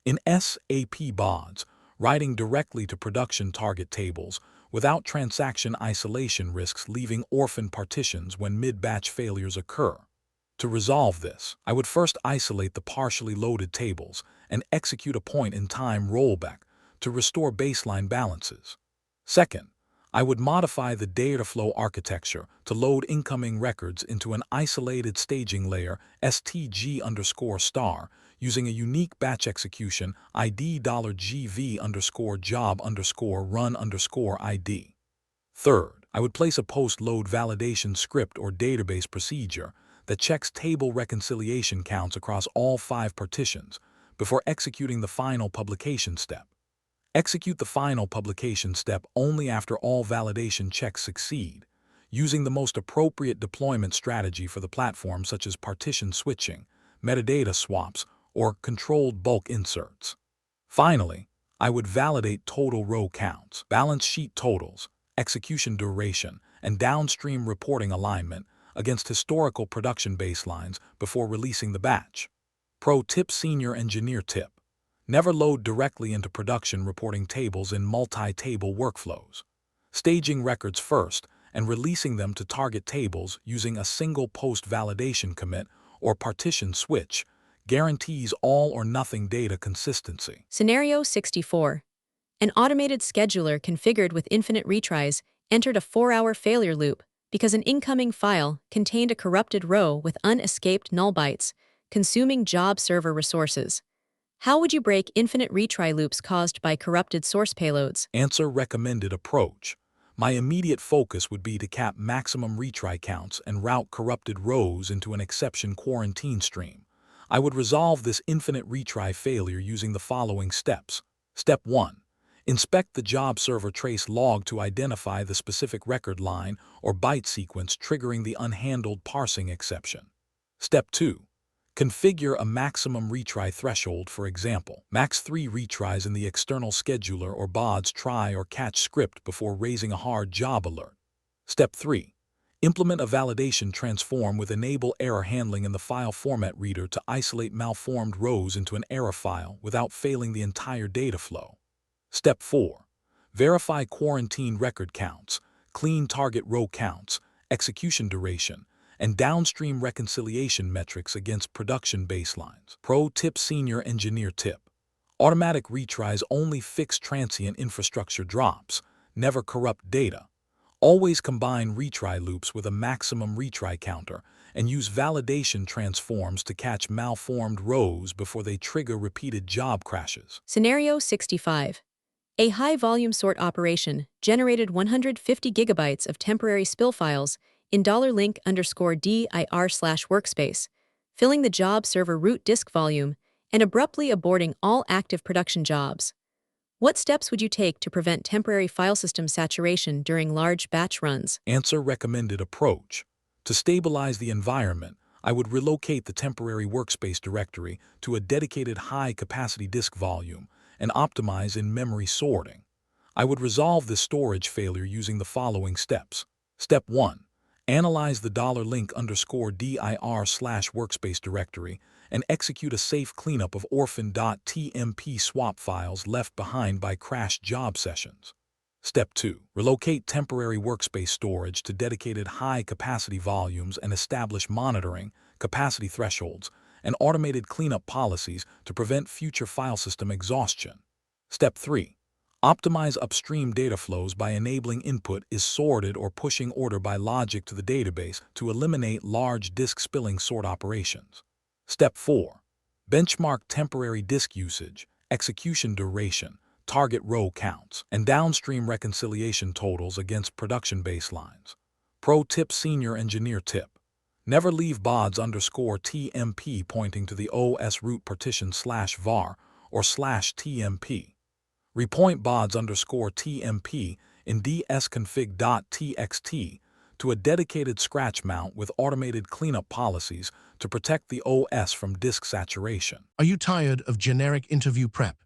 In SAP BODS, writing directly to production target tables without transaction isolation risks leaving orphan partitions when mid-batch failures occur. To resolve this, I would first isolate the partially loaded tables and execute a point-in-time rollback to restore baseline balances. Second, I would modify the data flow architecture to load incoming records into an isolated staging layer STG_* using a unique batch execution ID$GV_job_run_ID. Third, I would place a post-load validation script or database procedure that checks table reconciliation counts across all 5 partitions before executing the final publication step. Execute the final publication step only after all validation checks succeed, using the most appropriate deployment strategy for the platform such as partition switching, metadata swaps, or controlled bulk inserts. Finally, I would validate total row counts, balance sheet totals, execution duration, and downstream reporting alignment against historical production baselines before releasing the batch. Pro tip: Senior Engineer tip. Never load directly into production reporting tables in multi-table workflows. Staging records first and releasing them to target tables using a single post-validation commit or partition switch guarantees all or nothing data consistency. Scenario 64. An automated scheduler configured with infinite retries entered a 4-hour failure loop because an incoming file contained a corrupted row with unescaped null bytes, consuming job server resources. How would you break infinite retry loops caused by corrupted source payloads? Answer recommended approach. My immediate focus would be to cap maximum retry counts and route corrupted rows into an exception quarantine stream. I would resolve this infinite retry failure using the following steps. Step 1. Inspect the job server trace log to identify the specific record line or byte sequence triggering the unhandled parsing exception. Step 2. Configure a maximum retry threshold, for example, max 3 retries in the external scheduler or BODS try or catch script before raising a hard job alert. Step 3. Implement a validation transform with enable error handling in the file format reader to isolate malformed rows into an error file without failing the entire data flow. Step 4. Verify quarantine record counts, clean target row counts, execution duration, and downstream reconciliation metrics against production baselines. Pro tip: Senior Engineer tip. Automatic retries only fix transient infrastructure drops, never corrupt data. Always combine retry loops with a maximum retry counter and use validation transforms to catch malformed rows before they trigger repeated job crashes. Scenario 65. A high-volume sort operation generated 150 gigabytes of temporary spill files in $link_dir/workspace, filling the job server root disk volume and abruptly aborting all active production jobs. What steps would you take to prevent temporary file system saturation during large batch runs? Answer: recommended approach. To stabilize the environment, I would relocate the temporary workspace directory to a dedicated high-capacity disk volume and optimize in-memory sorting. I would resolve this storage failure using the following steps. Step 1. Analyze the $link_dir/workspace directory and execute a safe cleanup of orphan.tmp swap files left behind by crashed job sessions. Step 2. Relocate temporary workspace storage to dedicated high-capacity volumes and establish monitoring, capacity thresholds, and automated cleanup policies to prevent future file system exhaustion. Step 3. Optimize upstream data flows by enabling input is sorted or pushing order by logic to the database to eliminate large disk spilling sort operations. Step 4. Benchmark temporary disk usage, execution duration, target row counts, and downstream reconciliation totals against production baselines. Pro tip: Senior Engineer tip. Never leave BODS_TMP pointing to the OS root partition /var or /tmp. Repoint BODS_TMP in dsconfig.txt to a dedicated scratch mount with automated cleanup policies to protect the OS from disk saturation. Are you tired of generic interview prep?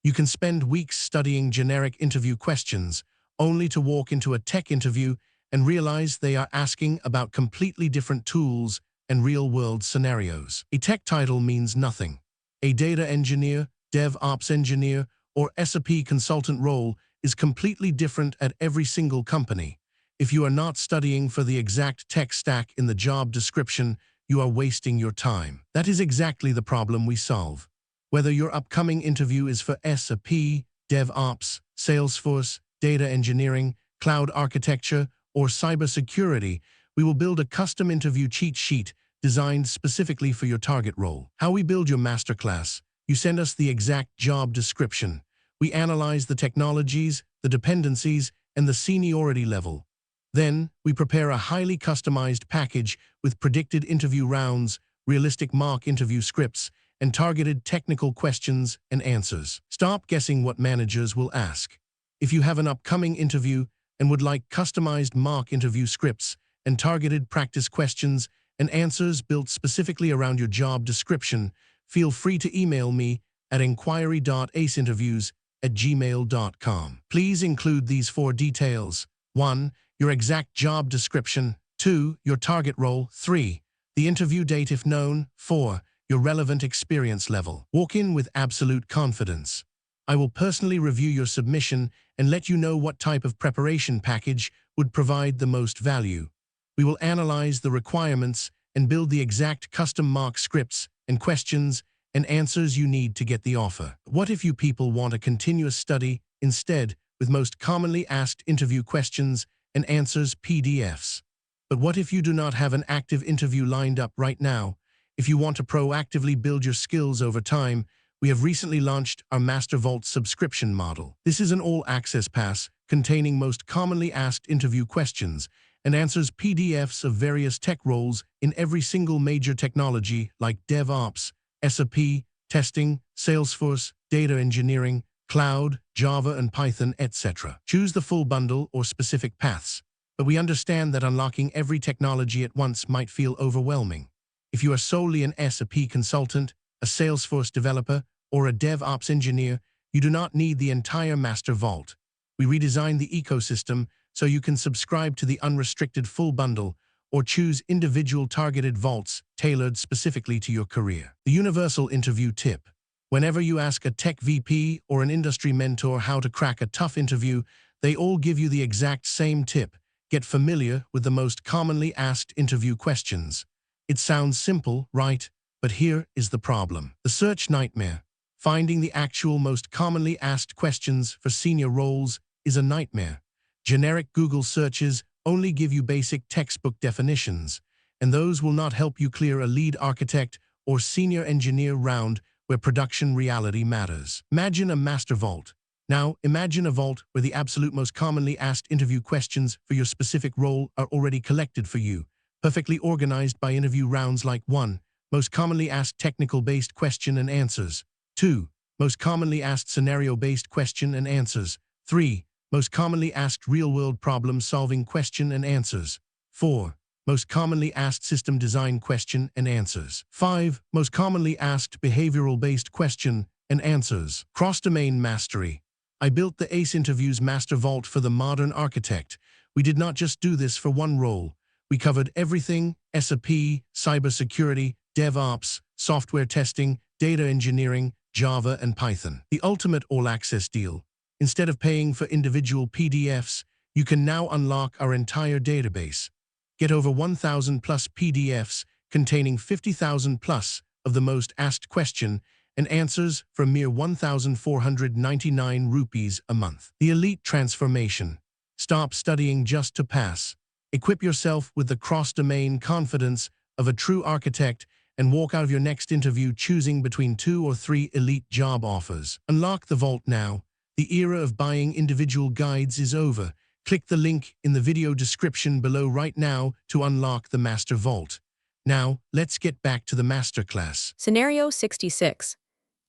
You can spend weeks studying generic interview questions, only to walk into a tech interview and realize they are asking about completely different tools and real-world scenarios. A tech title means nothing. A data engineer, DevOps engineer, or SAP consultant role is completely different at every single company. If you are not studying for the exact tech stack in the job description, you are wasting your time. That is exactly the problem we solve. Whether your upcoming interview is for SAP, DevOps, Salesforce, data engineering, cloud architecture, or cybersecurity, we will build a custom interview cheat sheet designed specifically for your target role. How we build your masterclass: you send us the exact job description. We analyze the technologies, the dependencies, and the seniority level. Then, we prepare a highly customized package with predicted interview rounds, realistic mock interview scripts, and targeted technical questions and answers. Stop guessing what managers will ask. If you have an upcoming interview and would like customized mock interview scripts and targeted practice questions and answers built specifically around your job description, feel free to email me at inquiry.aceinterviews@gmail.com. Please include these 4 details. 1. Your exact job description. 2. Your target role. 3. The interview date if known. 4. Your relevant experience level. Walk in with absolute confidence. I will personally review your submission and let you know what type of preparation package would provide the most value. We will analyze the requirements and build the exact custom mock scripts and questions and answers you need to get the offer. What if you people want a continuous study instead, with most commonly asked interview questions and answers PDFs? But what if you do not have an active interview lined up right now? If you want to proactively build your skills over time, we have recently launched our Master Vault subscription model. This is an all-access pass containing most commonly asked interview questions and answers PDFs of various tech roles in every single major technology like DevOps, SAP, testing, Salesforce, data engineering, cloud, Java and Python, etc. Choose the full bundle or specific paths, but we understand that unlocking every technology at once might feel overwhelming. If you are solely an SAP consultant, a Salesforce developer, or a DevOps engineer, you do not need the entire Master Vault. We redesigned the ecosystem so you can subscribe to the unrestricted full bundle or choose individual targeted vaults tailored specifically to your career. The universal interview tip. Whenever you ask a tech VP or an industry mentor how to crack a tough interview, they all give you the exact same tip. Get familiar with the most commonly asked interview questions. It sounds simple, right? But here is the problem. The search nightmare. Finding the actual most commonly asked questions for senior roles is a nightmare. Generic Google searches only give you basic textbook definitions, and those will not help you clear a lead architect or senior engineer round where production reality matters. Imagine a master vault. Now, imagine a vault where the absolute most commonly asked interview questions for your specific role are already collected for you, perfectly organized by interview rounds like 1. Most commonly asked technical-based question and answers. 2. Most commonly asked scenario-based question and answers. 3. Most commonly asked real-world problem-solving question and answers. 4. Most commonly asked system design question and answers. 5. Most commonly asked behavioral-based question and answers. Cross-domain mastery. I built the ACE Interviews Master Vault for the modern architect. We did not just do this for one role. We covered everything: SAP, cybersecurity, DevOps, software testing, data engineering, Java, and Python. The ultimate all-access deal. Instead of paying for individual PDFs, you can now unlock our entire database. Get over 1,000 plus PDFs containing 50,000 plus of the most asked question and answers for mere 1,499 rupees a month. The elite transformation. Stop studying just to pass. Equip yourself with the cross-domain confidence of a true architect and walk out of your next interview choosing between 2 or 3 elite job offers. Unlock the vault now. The era of buying individual guides is over. Click the link in the video description below right now to unlock the Master Vault. Now, let's get back to the masterclass. Scenario 66.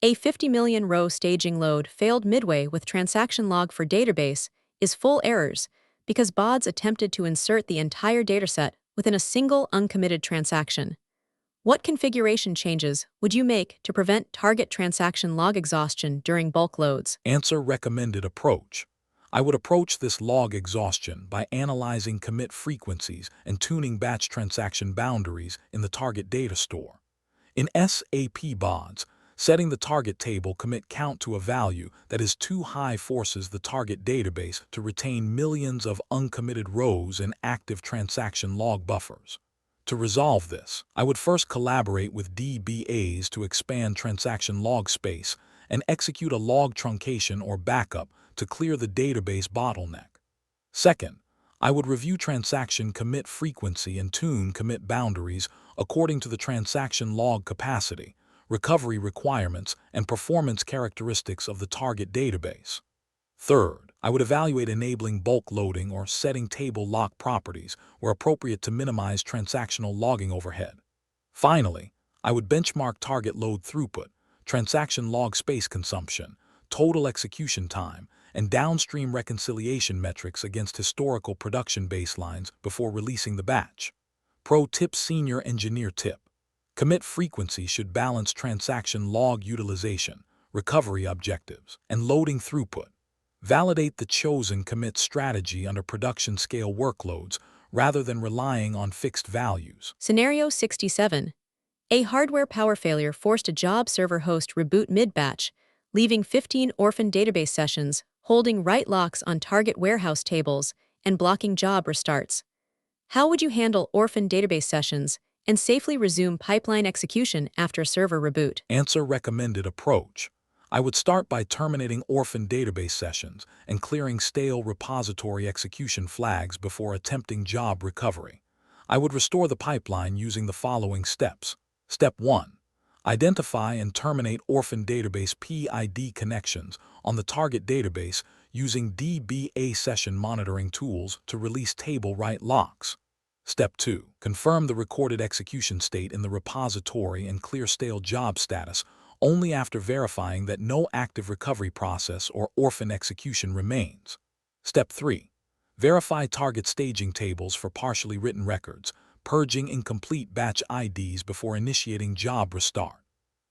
A 50 million row staging load failed midway with transaction log for database is full errors because BODS attempted to insert the entire dataset within a single uncommitted transaction. What configuration changes would you make to prevent target transaction log exhaustion during bulk loads? Answer: recommended approach. I would approach this log exhaustion by analyzing commit frequencies and tuning batch transaction boundaries in the target data store. In SAP BODS, setting the target table commit count to a value that is too high forces the target database to retain millions of uncommitted rows in active transaction log buffers. To resolve this, I would first collaborate with DBAs to expand transaction log space and execute a log truncation or backup to clear the database bottleneck. Second, I would review transaction commit frequency and tune commit boundaries according to the transaction log capacity, recovery requirements, and performance characteristics of the target database. Third, I would evaluate enabling bulk loading or setting table lock properties where appropriate to minimize transactional logging overhead. Finally, I would benchmark target load throughput, transaction log space consumption, total execution time, and downstream reconciliation metrics against historical production baselines before releasing the batch. Pro tip: Senior Engineer tip. Commit frequency should balance transaction log utilization, recovery objectives, and loading throughput. Validate the chosen commit strategy under production scale workloads rather than relying on fixed values. Scenario 67. A hardware power failure forced a job server host reboot mid-batch, leaving 15 orphan database sessions, holding write locks on target warehouse tables, and blocking job restarts. How would you handle orphan database sessions and safely resume pipeline execution after a server reboot? Answer: recommended approach. I would start by terminating orphan database sessions and clearing stale repository execution flags before attempting job recovery. I would restore the pipeline using the following steps. Step 1. Identify and terminate orphan database PID connections on the target database using DBA session monitoring tools to release table write locks. Step 2. Confirm the recorded execution state in the repository and clear stale job status only after verifying that no active recovery process or orphan execution remains. Step 3. Verify target staging tables for partially written records, purging incomplete batch IDs before initiating job restart.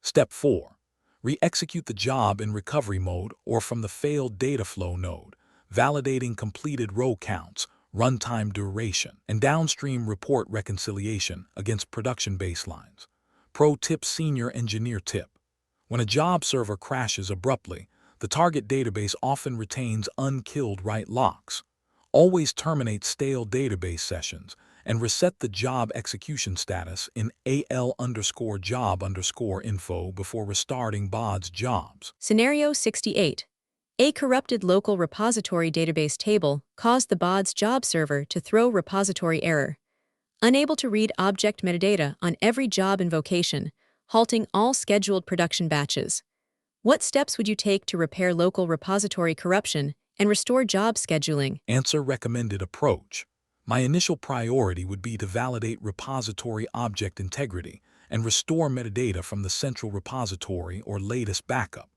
Step 4. Re-execute the job in recovery mode or from the failed data flow node, validating completed row counts, runtime duration, and downstream report reconciliation against production baselines. Pro tip: Senior Engineer tip. When a job server crashes abruptly, the target database often retains unkilled write locks. Always terminate stale database sessions and reset the job execution status in AL_job_info before restarting BODS jobs. Scenario 68. A corrupted local repository database table caused the BODS job server to throw repository error. Unable to read object metadata on every job invocation, halting all scheduled production batches. What steps would you take to repair local repository corruption and restore job scheduling? Answer: recommended approach. My initial priority would be to validate repository object integrity and restore metadata from the central repository or latest backup.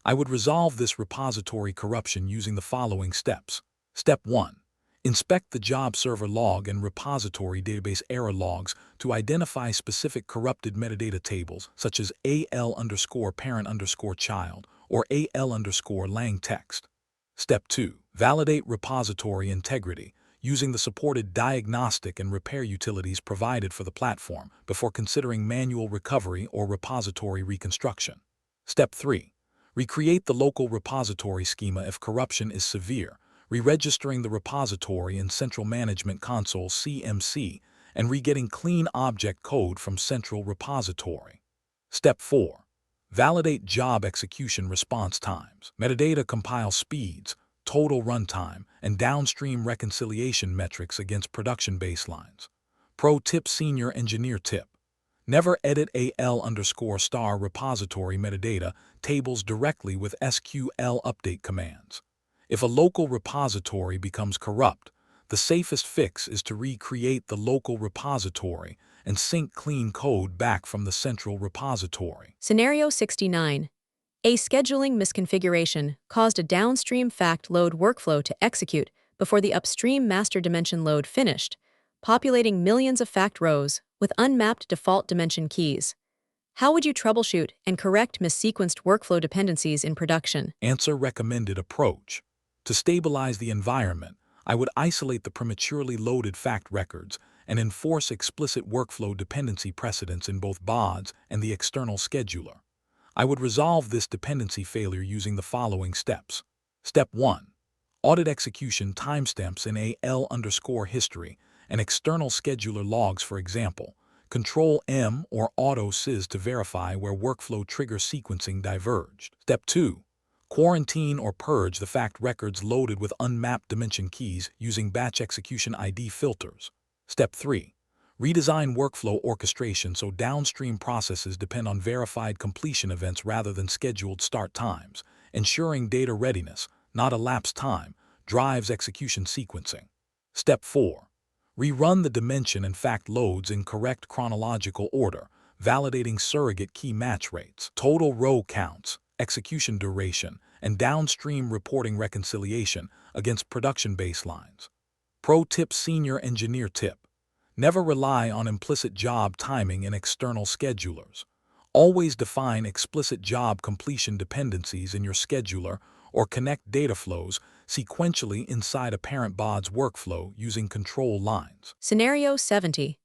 I would resolve this repository corruption using the following steps. Step 1. Inspect the job server log and repository database error logs to identify specific corrupted metadata tables such as AL_parent_child or AL_lang text. Step 2. Validate repository integrity using the supported diagnostic and repair utilities provided for the platform before considering manual recovery or repository reconstruction. Step 3. Recreate the local repository schema if corruption is severe, re-registering the repository in Central Management Console (CMC) and re-getting clean object code from Central Repository. Step 4. Validate job execution response times, metadata compile speeds, total runtime, and downstream reconciliation metrics against production baselines. Pro tip: Senior Engineer tip. Never edit AL_star repository metadata tables directly with SQL update commands. If a local repository becomes corrupt, the safest fix is to recreate the local repository and sync clean code back from the central repository. Scenario 69. A scheduling misconfiguration caused a downstream fact load workflow to execute before the upstream master dimension load finished, populating millions of fact rows with unmapped default dimension keys. How would you troubleshoot and correct missequenced workflow dependencies in production? Answer: recommended approach. To stabilize the environment, I would isolate the prematurely loaded fact records and enforce explicit workflow dependency precedents in both BODS and the external scheduler. I would resolve this dependency failure using the following steps. Step 1. Audit execution timestamps in AL_history and external scheduler logs, for example. Control-M or Auto-Sys to verify where workflow trigger sequencing diverged. Step 2. Quarantine or purge the fact records loaded with unmapped dimension keys using batch execution ID filters. Step 3. Redesign workflow orchestration so downstream processes depend on verified completion events rather than scheduled start times, ensuring data readiness, not elapsed time, drives execution sequencing. Step 4. Rerun the dimension and fact loads in correct chronological order, validating surrogate key match rates, total row counts, execution duration, and downstream reporting reconciliation against production baselines. Pro tip: Senior Engineer tip. Never rely on implicit job timing in external schedulers. Always define explicit job completion dependencies in your scheduler or connect data flows sequentially inside a parent BODS workflow using control lines. Scenario 70.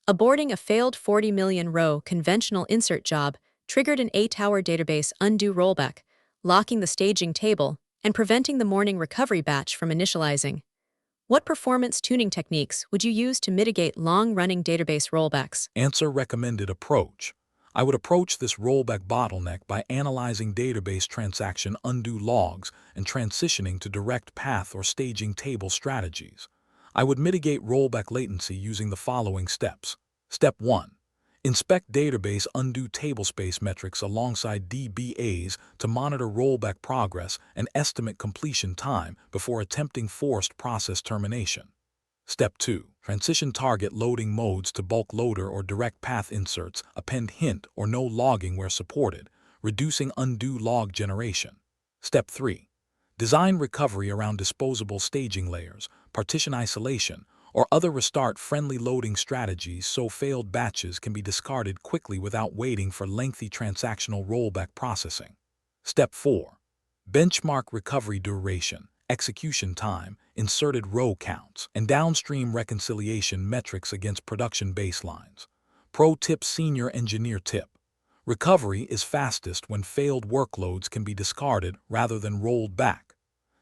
Aborting a failed 40 million row conventional insert job triggered an A-tower database undo rollback, locking the staging table and preventing the morning recovery batch from initializing. What performance tuning techniques would you use to mitigate long-running database rollbacks? Answer: recommended approach. I would approach this rollback bottleneck by analyzing database transaction undo logs and transitioning to direct path or staging table strategies. I would mitigate rollback latency using the following steps. Step 1. Inspect database undo tablespace metrics alongside DBAs to monitor rollback progress and estimate completion time before attempting forced process termination. Step 2. Transition target loading modes to bulk loader or direct path inserts, append hint or no logging where supported, reducing undo log generation. Step 3. Design recovery around disposable staging layers, partition isolation, or other restart-friendly loading strategies so failed batches can be discarded quickly without waiting for lengthy transactional rollback processing. Step 4. Benchmark recovery duration. execution time, inserted row counts, and downstream reconciliation metrics against production baselines. Pro tip: Senior Engineer tip. Recovery is fastest when failed workloads can be discarded rather than rolled back.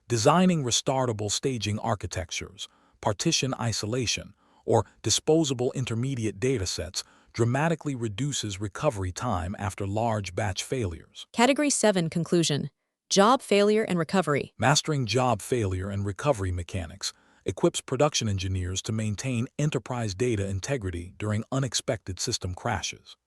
Designing restartable staging architectures, partition isolation, or disposable intermediate datasets dramatically reduces recovery time after large batch failures. Category 7 Conclusion: Job Failure and Recovery. Mastering job failure and recovery mechanics equips production engineers to maintain enterprise data integrity during unexpected system crashes.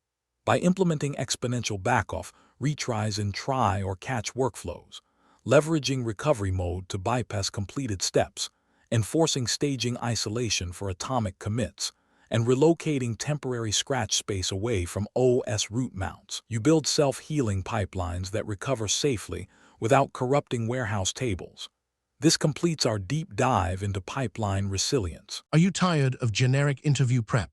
By implementing exponential backoff, retries, and try or catch workflows, leveraging recovery mode to bypass completed steps, enforcing staging isolation for atomic commits, and relocating temporary scratch space away from OS root mounts, you build self-healing pipelines that recover safely without corrupting warehouse tables. This completes our deep dive into pipeline resilience. Are you tired of generic interview prep?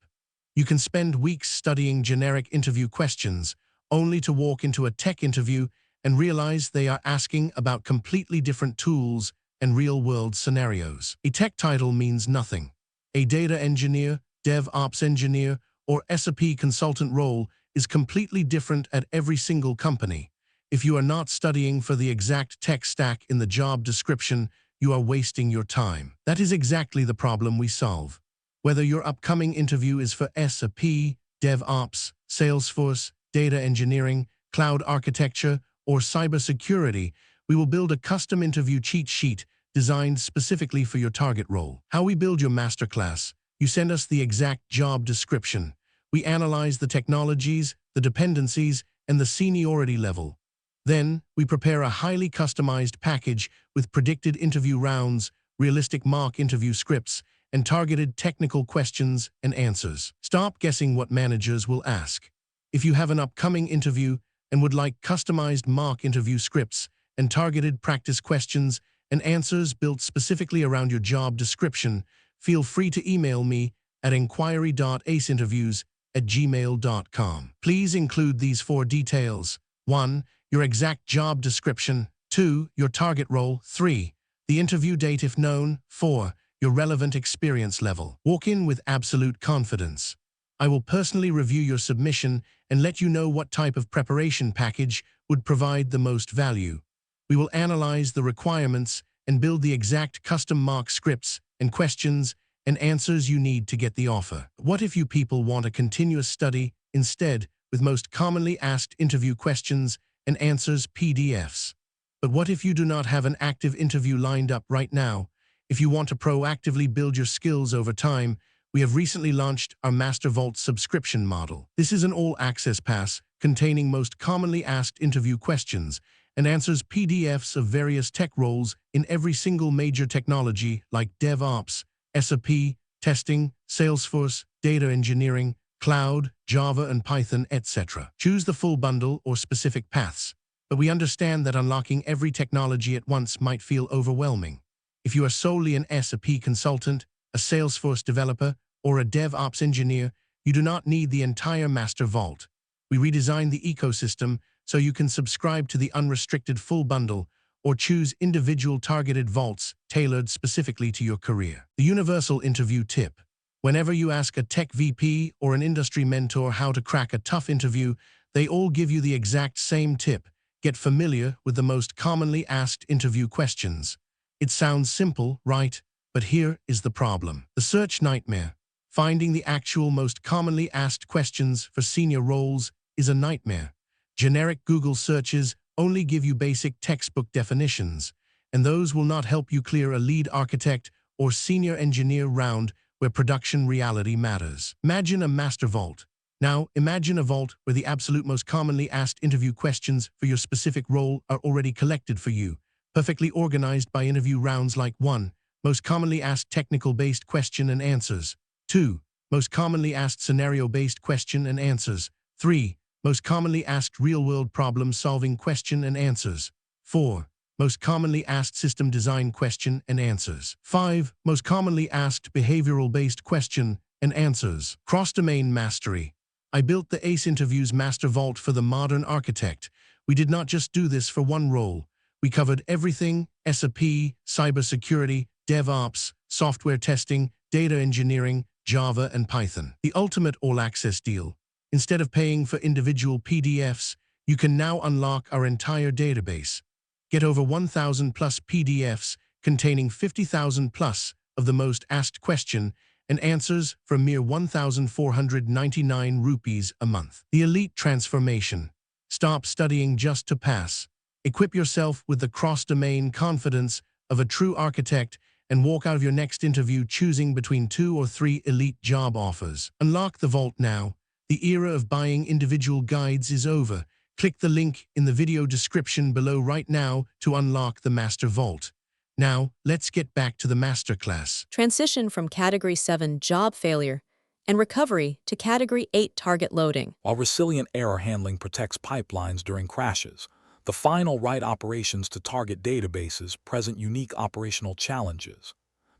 You can spend weeks studying generic interview questions, only to walk into a tech interview and realize they are asking about completely different tools and real-world scenarios. A tech title means nothing. A data engineer, DevOps engineer, or SAP consultant role is completely different at every single company. If you are not studying for the exact tech stack in the job description, you are wasting your time. That is exactly the problem we solve. Whether your upcoming interview is for SAP, DevOps, Salesforce, data engineering, cloud architecture, or cybersecurity, we will build a custom interview cheat sheet designed specifically for your target role. How we build your masterclass: you send us the exact job description. We analyze the technologies, the dependencies, and the seniority level. Then, we prepare a highly customized package with predicted interview rounds, realistic mock interview scripts, and targeted technical questions and answers. Stop guessing what managers will ask. If you have an upcoming interview and would like customized mock interview scripts and targeted practice questions and answers built specifically around your job description, feel free to email me at inquiry.aceinterviews@gmail.com. Please include these 4 details. 1. Your exact job description. 2. Your target role. 3. The interview date if known. 4. Your relevant experience level. Walk in with absolute confidence. I will personally review your submission and let you know what type of preparation package would provide the most value. We will analyze the requirements and build the exact custom mock scripts and questions and answers you need to get the offer. What if you people want a continuous study instead, with most commonly asked interview questions and answers PDFs? But what if you do not have an active interview lined up right now? If you want to proactively build your skills over time, we have recently launched our Master Vault subscription model. This is an all-access pass containing most commonly asked interview questions and answers PDFs of various tech roles in every single major technology like DevOps, SAP, testing, Salesforce, data engineering, cloud, Java and Python, etc. Choose the full bundle or specific paths, but we understand that unlocking every technology at once might feel overwhelming. If you are solely an SAP consultant, a Salesforce developer, or a DevOps engineer, you do not need the entire Master Vault. We redesigned the ecosystem so you can subscribe to the unrestricted full bundle or choose individual targeted vaults tailored specifically to your career. The universal interview tip. Whenever you ask a tech VP or an industry mentor how to crack a tough interview, they all give you the exact same tip: get familiar with the most commonly asked interview questions. It sounds simple, right? But here is the problem. The search nightmare. Finding the actual most commonly asked questions for senior roles is a nightmare. Generic Google searches only give you basic textbook definitions, and those will not help you clear a lead architect or senior engineer round where production reality matters. Imagine a master vault. Now, imagine a vault where the absolute most commonly asked interview questions for your specific role are already collected for you, perfectly organized by interview rounds like 1. Most commonly asked technical-based question and answers. 2. Most commonly asked scenario-based question and answers. 3. Most commonly asked real-world problem-solving question and answers. 4. Most commonly asked system design question and answers. 5. Most commonly asked behavioral-based question and answers. Cross-domain mastery. I built the ACE Interviews Master Vault for the modern architect. We did not just do this for one role. We covered everything: SAP, cybersecurity, DevOps, software testing, data engineering, Java, and Python. The ultimate all-access deal. Instead of paying for individual PDFs, you can now unlock our entire database. Get over 1,000 plus PDFs containing 50,000 plus of the most asked question and answers for a mere 1,499 rupees a month. The elite transformation. Stop studying just to pass. Equip yourself with the cross-domain confidence of a true architect and walk out of your next interview choosing between 2 or 3 elite job offers. Unlock the vault now. The era of buying individual guides is over. Click the link in the video description below right now to unlock the Master Vault. Now, let's get back to the masterclass. Transition from Category 7 job failure and recovery to Category 8 target loading. While resilient error handling protects pipelines during crashes, the final write operations to target databases present unique operational challenges.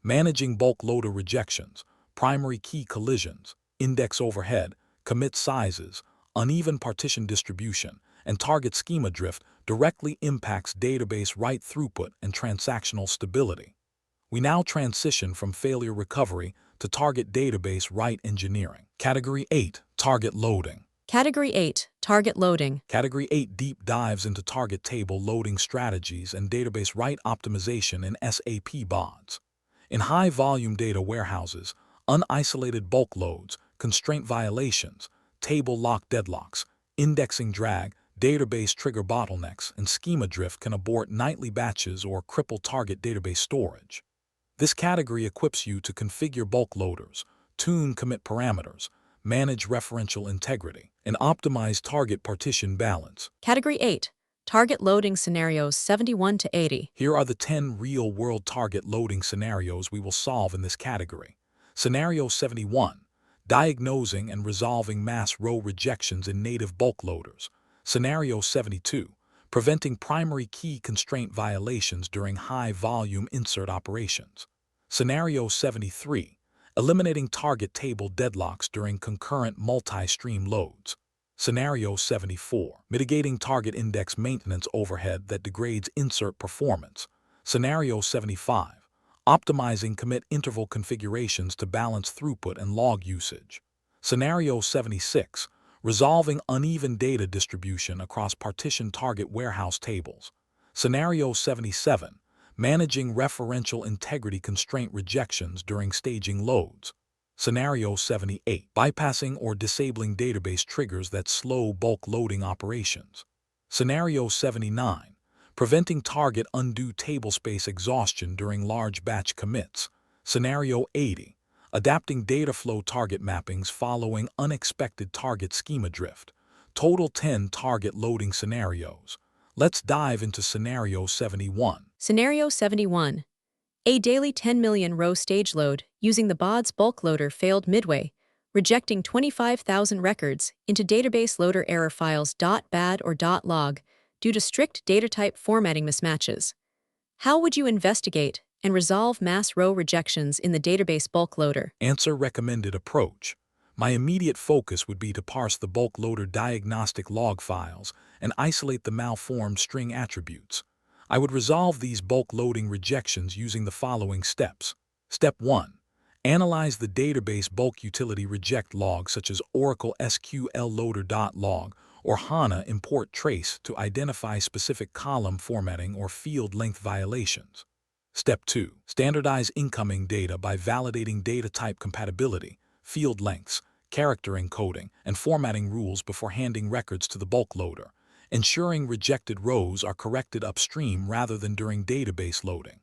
Managing bulk loader rejections, primary key collisions, index overhead, commit sizes, uneven partition distribution, and target schema drift directly impacts database write throughput and transactional stability. We now transition from failure recovery to target database write engineering. Category 8, Target Loading. Category 8, Target Loading. Category 8 deep dives into target table loading strategies and database write optimization in SAP BODS. In high-volume data warehouses, unisolated bulk loads, constraint violations, table lock deadlocks, indexing drag, database trigger bottlenecks, and schema drift can abort nightly batches or cripple target database storage. This category equips you to configure bulk loaders, tune commit parameters, manage referential integrity, and optimize target partition balance. Category 8, Target Loading Scenarios 71 to 80. Here are the 10 real-world target loading scenarios we will solve in this category. Scenario 71. Diagnosing and resolving mass row rejections in native bulk loaders. Scenario 72. Preventing primary key constraint violations during high-volume insert operations. Scenario 73. Eliminating target table deadlocks during concurrent multi-stream loads. Scenario 74. Mitigating target index maintenance overhead that degrades insert performance. Scenario 75. Optimizing commit interval configurations to balance throughput and log usage. Scenario 76. Resolving uneven data distribution across partition target warehouse tables. Scenario 77. Managing referential integrity constraint rejections during staging loads. Scenario 78. Bypassing or disabling database triggers that slow bulk loading operations. Scenario 79. Preventing target undue tablespace exhaustion during large batch commits. Scenario 80. Adapting data flow target mappings following unexpected target schema drift. Total 10 target loading scenarios. Let's dive into Scenario 71. Scenario 71. A daily 10 million row stage load using the BODS bulk loader failed midway, rejecting 25,000 records into database loader error files .bad or .log due to strict data type formatting mismatches. How would you investigate and resolve mass row rejections in the database bulk loader? Answer: recommended approach. My immediate focus would be to parse the bulk loader diagnostic log files and isolate the malformed string attributes. I would resolve these bulk loading rejections using the following steps. Step 1. Analyze the database bulk utility reject log such as Oracle SQL loader.log or HANA import trace to identify specific column formatting or field length violations. Step 2. Standardize incoming data by validating data type compatibility, field lengths, character encoding, and formatting rules before handing records to the bulk loader, ensuring rejected rows are corrected upstream rather than during database loading.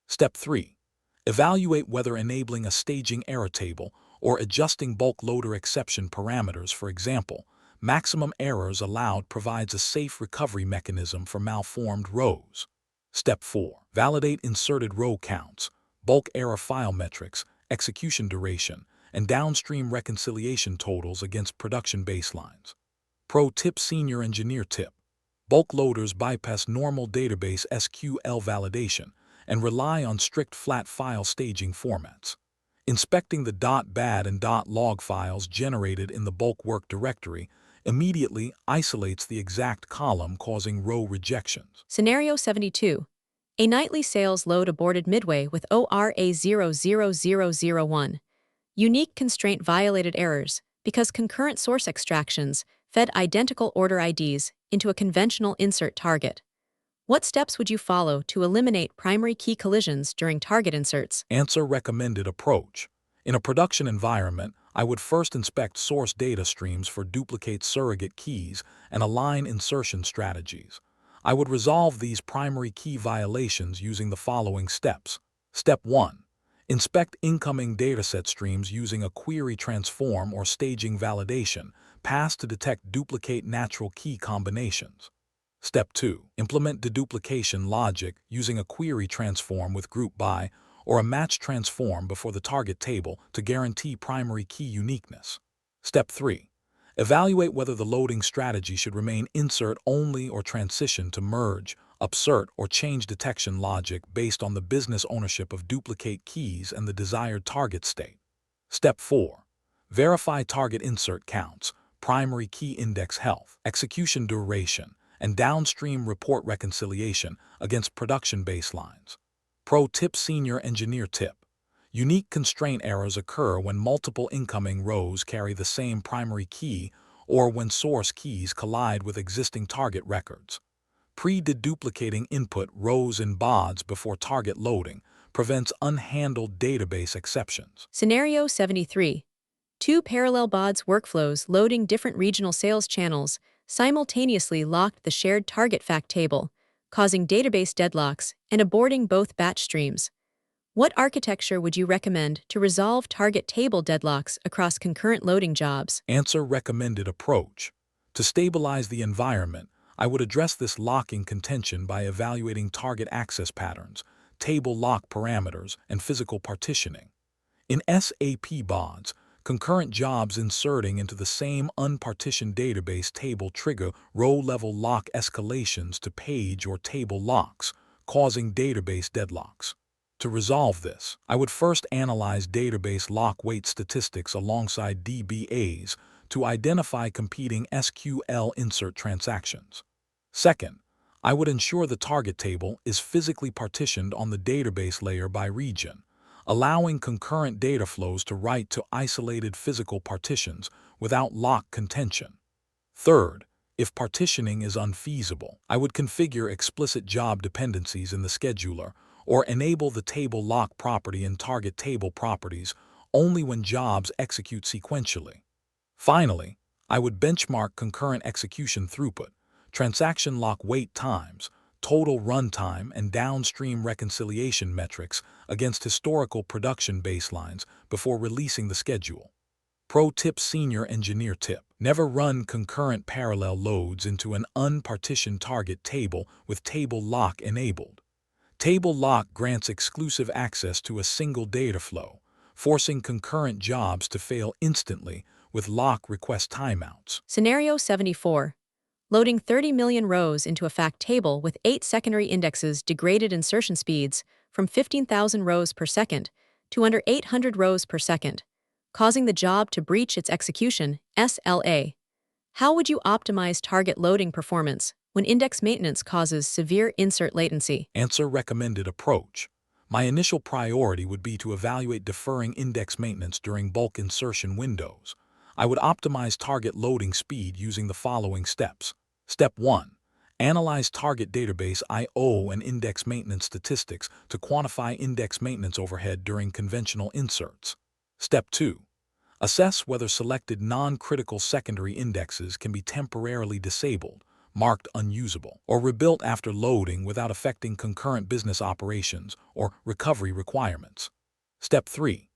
Step 3. Evaluate whether enabling a staging error table or adjusting bulk loader exception parameters, for example, maximum errors allowed, provides a safe recovery mechanism for malformed rows. Step 4. Validate inserted row counts, bulk error file metrics, execution duration, and downstream reconciliation totals against production baselines. Pro tip: Senior Engineer tip. Bulk loaders bypass normal database SQL validation and rely on strict flat file staging formats. Inspecting the .bad and .log files generated in the bulk work directory immediately isolates the exact column, causing row rejections. Scenario 72. A nightly sales load aborted midway with ORA 00001. Unique constraint violated errors because concurrent source extractions fed identical order IDs into a conventional insert target. What steps would you follow to eliminate primary key collisions during target inserts? Answer: recommended approach. In a production environment, I would first inspect source data streams for duplicate surrogate keys and align insertion strategies. I would resolve these primary key violations using the following steps. Step 1. Inspect incoming dataset streams using a query transform or staging validation pass to detect duplicate natural key combinations. Step 2. Implement deduplication logic using a query transform with group by or a match transform before the target table to guarantee primary key uniqueness. Step 3. Evaluate whether the loading strategy should remain insert only or transition to merge, upsert, or change detection logic based on the business ownership of duplicate keys and the desired target state. Step 4. Verify target insert counts, primary key index health, execution duration, and downstream report reconciliation against production baselines. Pro tip: Senior Engineer tip. Unique constraint errors occur when multiple incoming rows carry the same primary key or when source keys collide with existing target records. Pre-deduplicating input rows in BODS before target loading prevents unhandled database exceptions. Scenario 73. Two parallel BODS workflows loading different regional sales channels simultaneously locked the shared target fact table, causing database deadlocks and aborting both batch streams. What architecture would you recommend to resolve target table deadlocks across concurrent loading jobs? Answer: recommended approach. To stabilize the environment, I would address this locking contention by evaluating target access patterns, table lock parameters, and physical partitioning. In SAP BODS, concurrent jobs inserting into the same unpartitioned database table trigger row-level lock escalations to page or table locks, causing database deadlocks. To resolve this, I would first analyze database lock weight statistics alongside DBAs to identify competing SQL insert transactions. Second, I would ensure the target table is physically partitioned on the database layer by region, allowing concurrent data flows to write to isolated physical partitions without lock contention. Third, if partitioning is unfeasible, I would configure explicit job dependencies in the scheduler or enable the table lock property in target table properties only when jobs execute sequentially. Finally, I would benchmark concurrent execution throughput, transaction lock wait times, total runtime, and downstream reconciliation metrics against historical production baselines before releasing the schedule. Pro tip: Senior Engineer tip. Never run concurrent parallel loads into an unpartitioned target table with table lock enabled. Table lock grants exclusive access to a single data flow, forcing concurrent jobs to fail instantly with lock request timeouts. Scenario 74. Loading 30 million rows into a fact table with 8 secondary indexes degraded insertion speeds from 15,000 rows per second to under 800 rows per second, causing the job to breach its execution SLA. How would you optimize target loading performance when index maintenance causes severe insert latency? Answer: recommended approach. My initial priority would be to evaluate deferring index maintenance during bulk insertion windows. I would optimize target loading speed using the following steps. Step 1. Analyze target database I/O and index maintenance statistics to quantify index maintenance overhead during conventional inserts. Step 2. Assess whether selected non-critical secondary indexes can be temporarily disabled, marked unusable, or rebuilt after loading without affecting concurrent business operations or recovery requirements. Step 3.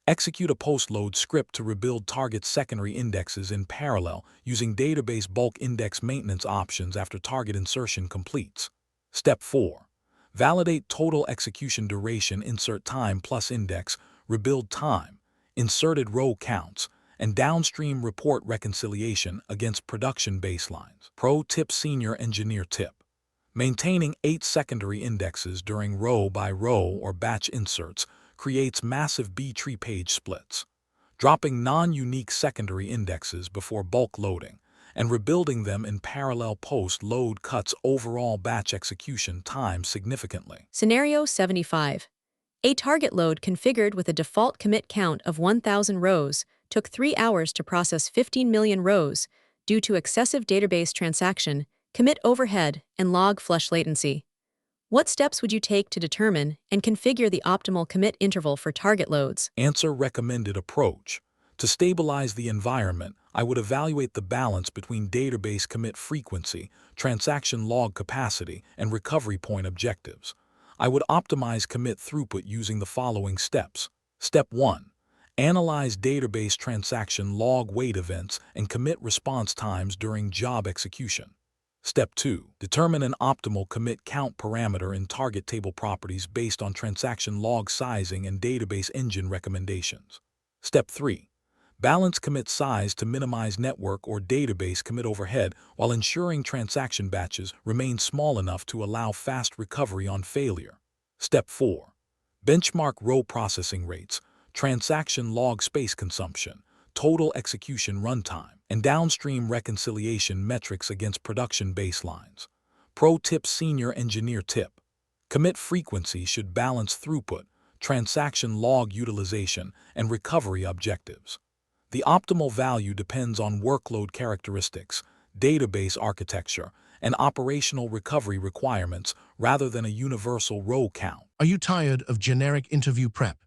Execute a post-load script to rebuild target secondary indexes in parallel using database bulk index maintenance options after target insertion completes. Step 4. Validate total execution duration insert time plus index, rebuild time, inserted row counts, and downstream report reconciliation against production baselines. Pro tip: Senior Engineer tip. Maintaining 8 secondary indexes during row-by-row or batch inserts creates massive B-tree page splits. Dropping non-unique secondary indexes before bulk loading and rebuilding them in parallel post-load cuts overall batch execution time significantly. Scenario 75. A target load configured with a default commit count of 1,000 rows took 3 hours to process 15 million rows due to excessive database transaction, commit overhead, and log flush latency. What steps would you take to determine and configure the optimal commit interval for target loads? Answer: recommended approach. To stabilize the environment, I would evaluate the balance between database commit frequency, transaction log capacity, and recovery point objectives. I would optimize commit throughput using the following steps. Step 1. Analyze database transaction log wait events and commit response times during job execution. Step 2. Determine an optimal commit count parameter in target table properties based on transaction log sizing and database engine recommendations. Step 3. Balance commit size to minimize network or database commit overhead while ensuring transaction batches remain small enough to allow fast recovery on failure. Step 4. Benchmark row processing rates, transaction log space consumption, total execution runtime, and downstream reconciliation metrics against production baselines. Pro tip: senior engineer tip. Commit frequency should balance throughput, transaction log utilization, and recovery objectives. The optimal value depends on workload characteristics, database architecture, and operational recovery requirements rather than a universal row count. Are you tired of generic interview prep?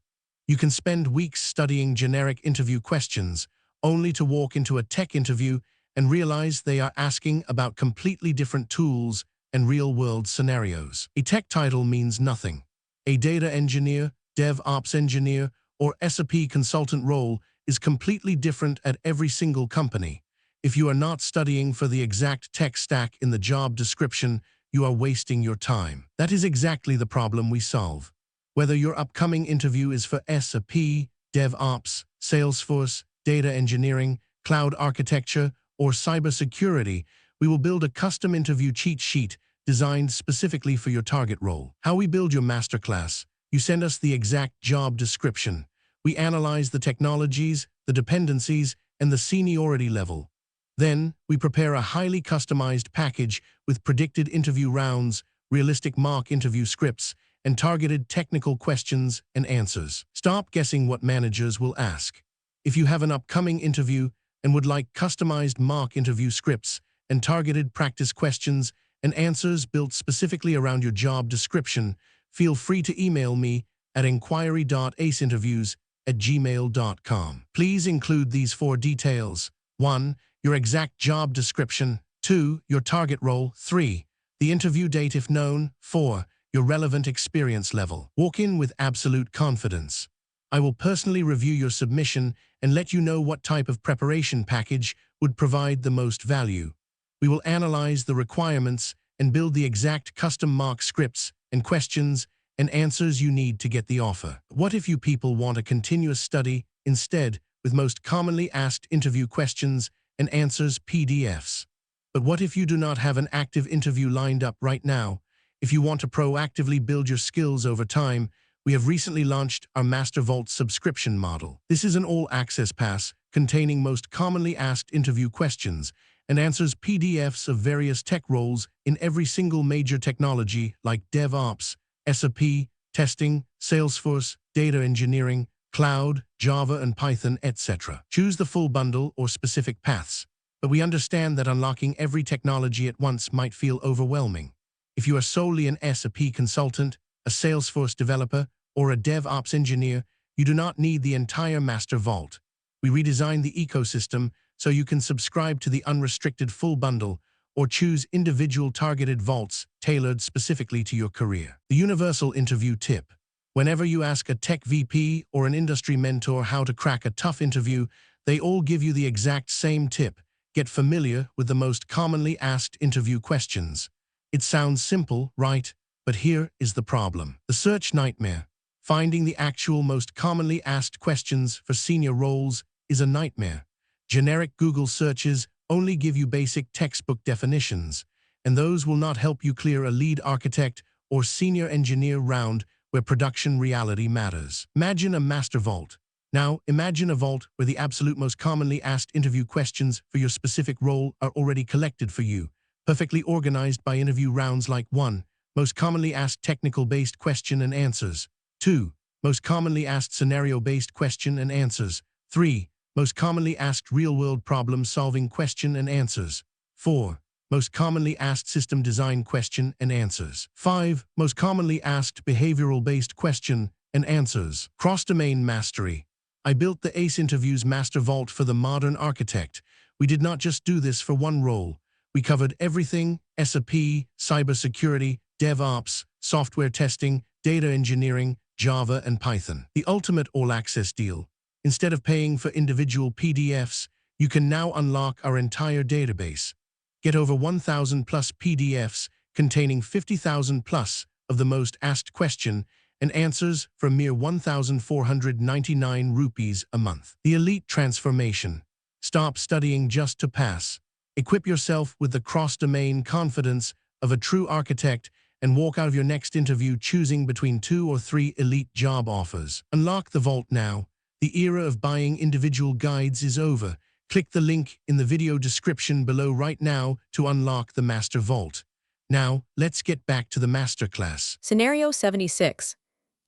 You can spend weeks studying generic interview questions, only to walk into a tech interview and realize they are asking about completely different tools and real-world scenarios. A tech title means nothing. A data engineer, DevOps engineer, or SAP consultant role is completely different at every single company. If you are not studying for the exact tech stack in the job description, you are wasting your time. That is exactly the problem we solve. Whether your upcoming interview is for SAP, DevOps, Salesforce, data engineering, cloud architecture, or cybersecurity, we will build a custom interview cheat sheet designed specifically for your target role. How we build your masterclass: you send us the exact job description. We analyze the technologies, the dependencies, and the seniority level. Then, we prepare a highly customized package with predicted interview rounds, realistic mock interview scripts, and targeted technical questions and answers. Stop guessing what managers will ask. If you have an upcoming interview and would like customized mock interview scripts and targeted practice questions and answers built specifically around your job description, feel free to email me at inquiry.aceinterviews@gmail.com. Please include these 4 details. 1. Your exact job description. 2. Your target role. 3. The interview date if known. 4. Your relevant experience level. Walk in with absolute confidence. I will personally review your submission and let you know what type of preparation package would provide the most value. We will analyze the requirements and build the exact custom mock scripts and questions and answers you need to get the offer. What if you people want a continuous study instead, with most commonly asked interview questions and answers PDFs? But what if you do not have an active interview lined up right now? If you want to proactively build your skills over time, we have recently launched our Master Vault subscription model. This is an all-access pass containing most commonly asked interview questions and answers PDFs of various tech roles in every single major technology like DevOps, SAP, testing, Salesforce, data engineering, cloud, Java and Python, etc. Choose the full bundle or specific paths, but we understand that unlocking every technology at once might feel overwhelming. If you are solely an SAP consultant, a Salesforce developer, or a DevOps engineer, you do not need the entire Master Vault. We redesigned the ecosystem so you can subscribe to the unrestricted full bundle or choose individual targeted vaults tailored specifically to your career. The universal interview tip. Whenever you ask a tech VP or an industry mentor how to crack a tough interview, they all give you the exact same tip: get familiar with the most commonly asked interview questions. It sounds simple, right? But here is the problem. The search nightmare. Finding the actual most commonly asked questions for senior roles is a nightmare. Generic Google searches only give you basic textbook definitions, and those will not help you clear a lead architect or senior engineer round where production reality matters. Imagine a master vault, Now, imagine a vault where the absolute most commonly asked interview questions for your specific role are already collected for you, perfectly organized by interview rounds like 1. Most commonly asked technical-based question and answers. 2. Most commonly asked scenario-based question and answers. 3. Most commonly asked real-world problem-solving question and answers. 4. Most commonly asked system design question and answers. 5. Most commonly asked behavioral-based question and answers. Cross-domain mastery. I built the ACE Interviews Master Vault for the modern architect. We did not just do this for one role. We covered everything: SAP, cybersecurity, DevOps, software testing, data engineering, Java, and Python. The ultimate all-access deal. Instead of paying for individual PDFs, you can now unlock our entire database. Get over 1,000 plus PDFs containing 50,000 plus of the most asked question and answers for a mere 1,499 rupees a month. The elite transformation. Stop studying just to pass. Equip yourself with the cross-domain confidence of a true architect and walk out of your next interview choosing between 2 or 3 elite job offers. Unlock the vault now. The era of buying individual guides is over. Click the link in the video description below right now to unlock the Master Vault. Now, let's get back to the masterclass. Scenario 76.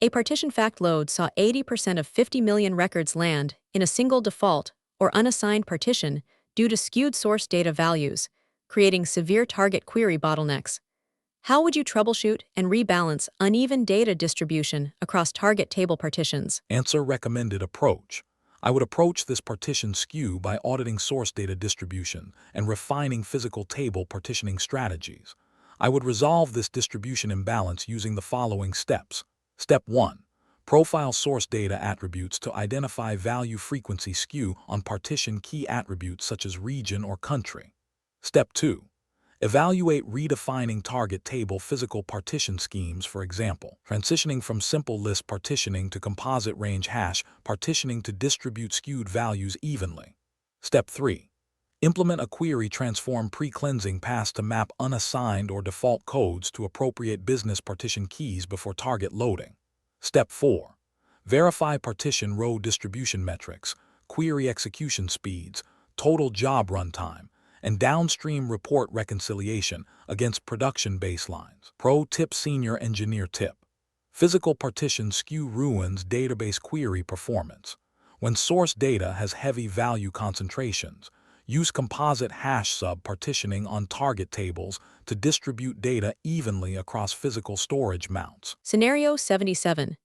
A partition fact load saw 80% of 50 million records land in a single default or unassigned partition due to skewed source data values, creating severe target query bottlenecks. How would you troubleshoot and rebalance uneven data distribution across target table partitions? Answer: recommended approach. I would approach this partition skew by auditing source data distribution and refining physical table partitioning strategies. I would resolve this distribution imbalance using the following steps. Step 1. Profile source data attributes to identify value frequency skew on partition key attributes such as region or country. Step 2. Evaluate redefining target table physical partition schemes, for example, transitioning from simple list partitioning to composite range hash partitioning to distribute skewed values evenly. Step 3. Implement a query transform pre-cleansing pass to map unassigned or default codes to appropriate business partition keys before target loading. Step 4. Verify partition row distribution metrics, query execution speeds, total job runtime, and downstream report reconciliation against production baselines. Pro tip: Senior Engineer tip. Physical partition skew ruins database query performance. When source data has heavy value concentrations, use composite hash sub-partitioning on target tables to distribute data evenly across physical storage mounts. Scenario 77.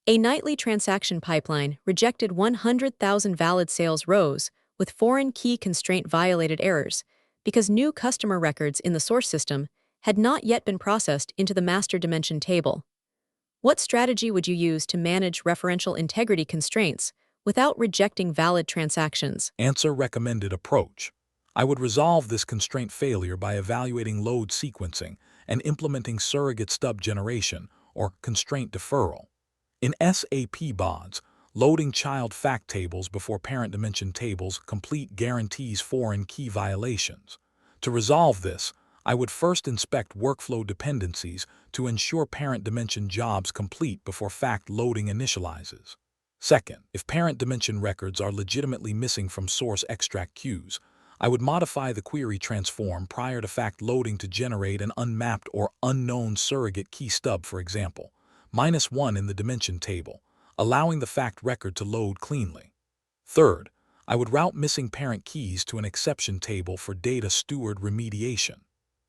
A nightly transaction pipeline rejected 100,000 valid sales rows with foreign key constraint violated errors because new customer records in the source system had not yet been processed into the master dimension table. What strategy would you use to manage referential integrity constraints without rejecting valid transactions? Answer: recommended approach. I would resolve this constraint failure by evaluating load sequencing and implementing surrogate stub generation or constraint deferral. In SAP BODS, loading child fact tables before parent dimension tables complete guarantees foreign key violations. To resolve this, I would first inspect workflow dependencies to ensure parent dimension jobs complete before fact loading initializes. Second, if parent dimension records are legitimately missing from source extract queues, I would modify the query transform prior to fact loading to generate an unmapped or unknown surrogate key stub, for example, -1 in the dimension table, allowing the fact record to load cleanly. Third, I would route missing parent keys to an exception table for data steward remediation.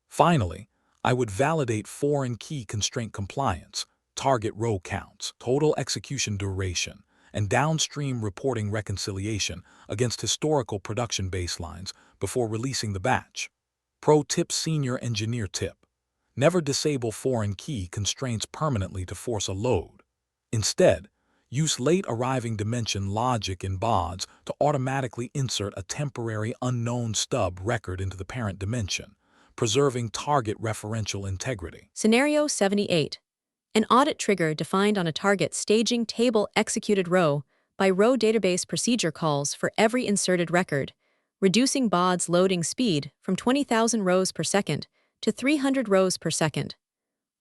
Finally, I would validate foreign key constraint compliance, target row counts, total execution duration, and downstream reporting reconciliation against historical production baselines before releasing the batch. Pro tip: Senior Engineer tip. Never disable foreign key constraints permanently to force a load. Instead, use late arriving dimension logic in BODS to automatically insert a temporary unknown stub record into the parent dimension, preserving target referential integrity. Scenario 78. An audit trigger defined on a target staging table executed row by row database procedure calls for every inserted record, reducing BODS loading speed from 20,000 rows per second to 300 rows per second.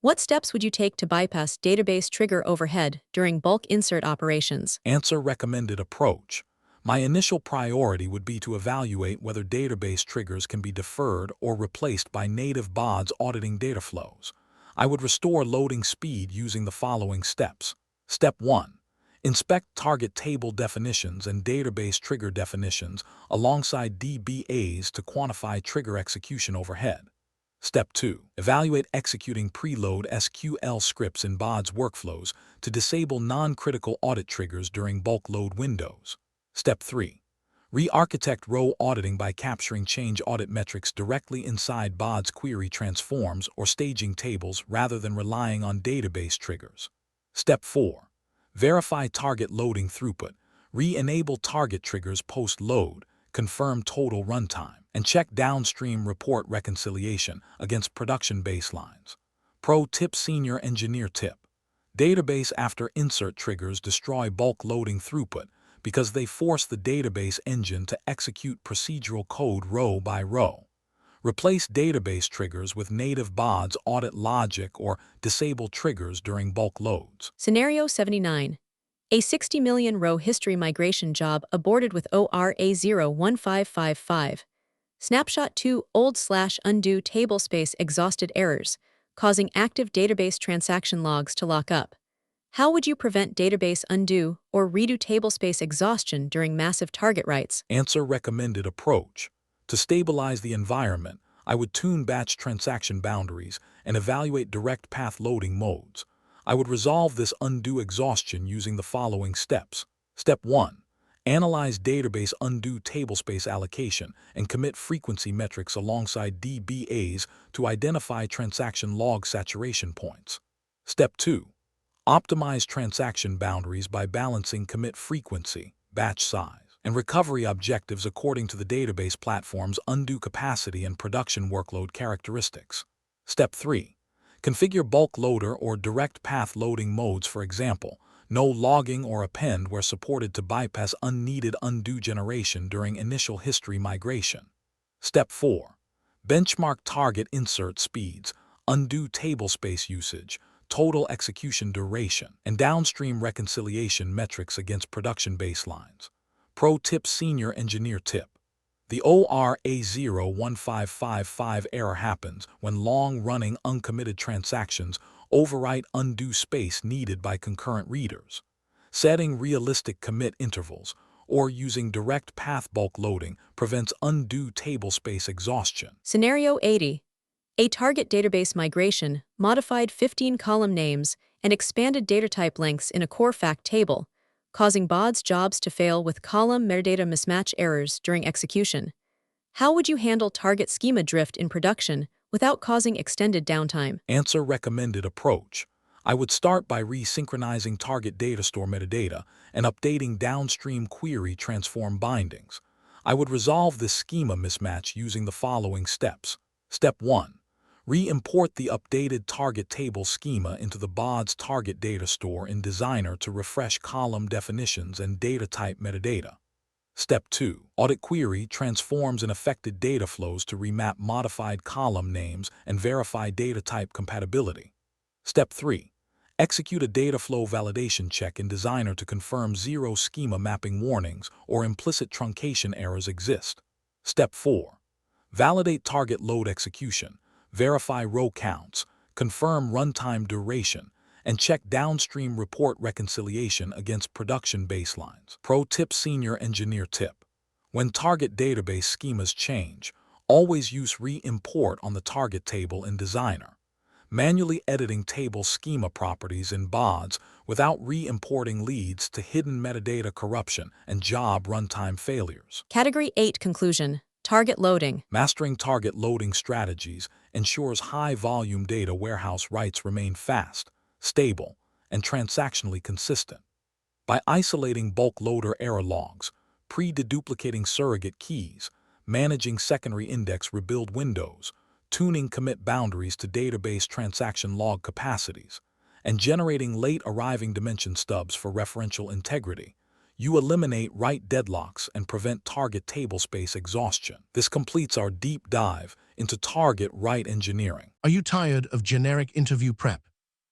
What steps would you take to bypass database trigger overhead during bulk insert operations? Answer: recommended approach. My initial priority would be to evaluate whether database triggers can be deferred or replaced by native BODS auditing data flows. I would restore loading speed using the following steps. Step 1. Inspect target table definitions and database trigger definitions alongside DBAs to quantify trigger execution overhead. Step 2. Evaluate executing preload SQL scripts in BODS workflows to disable non-critical audit triggers during bulk load windows. Step 3. Re-architect row auditing by capturing change audit metrics directly inside BODS query transforms or staging tables rather than relying on database triggers. Step 4. Verify target loading throughput. Re-enable target triggers post-load, confirm total runtime, and check downstream report reconciliation against production baselines. Pro tip: Senior Engineer tip. Database after insert triggers destroy bulk loading throughput because they force the database engine to execute procedural code row by row. Replace database triggers with native BODS audit logic or disable triggers during bulk loads. Scenario 79. A 60 million row history migration job aborted with ORA01555. Snapshot 2 old/undo tablespace exhausted errors, causing active database transaction logs to lock up. How would you prevent database undo or redo tablespace exhaustion during massive target writes? Answer: recommended approach. To stabilize the environment, I would tune batch transaction boundaries and evaluate direct path loading modes. I would resolve this undo exhaustion using the following steps. Step 1. Analyze database undo tablespace allocation and commit frequency metrics alongside DBAs to identify transaction log saturation points. Step 2. Optimize transaction boundaries by balancing commit frequency, batch size, and recovery objectives according to the database platform's undo capacity and production workload characteristics. Step 3. Configure bulk loader or direct path loading modes, for example, no logging or append where supported, to bypass unneeded undo generation during initial history migration. Step 4. Benchmark target insert speeds, undo tablespace usage, total execution duration, and downstream reconciliation metrics against production baselines. Pro tip: Senior Engineer tip. The ORA01555 error happens when long-running uncommitted transactions overwrite undo space needed by concurrent readers. Setting realistic commit intervals or using direct path bulk loading prevents undue tablespace exhaustion. Scenario 80. A target database migration modified 15 column names and expanded data type lengths in a core fact table, causing BODS jobs to fail with column metadata mismatch errors during execution. How would you handle target schema drift in production without causing extended downtime? Answer: recommended approach. I would start by resynchronizing target data store metadata and updating downstream query transform bindings. I would resolve this schema mismatch using the following steps. Step 1. Re-import the updated target table schema into the BODS target data store in Designer to refresh column definitions and data type metadata. Step 2. Audit query transforms and affected data flows to remap modified column names and verify data type compatibility. Step 3. Execute a data flow validation check in Designer to confirm zero schema mapping warnings or implicit truncation errors exist. Step 4. Validate target load execution, verify row counts, confirm runtime duration, and check downstream report reconciliation against production baselines. Pro tip: Senior Engineer tip. When target database schemas change, always use re-import on the target table in Designer. Manually editing table schema properties in BODS without re-importing leads to hidden metadata corruption and job runtime failures. Category 8 Conclusion. Target loading. Mastering target loading strategies ensures high-volume data warehouse writes remain fast, stable, and transactionally consistent. By isolating bulk loader error logs, pre-deduplicating surrogate keys, managing secondary index rebuild windows, tuning commit boundaries to database transaction log capacities, and generating late-arriving dimension stubs for referential integrity, You eliminate right deadlocks and prevent target table space exhaustion. This completes our deep dive into target right engineering. Are you tired of generic interview prep?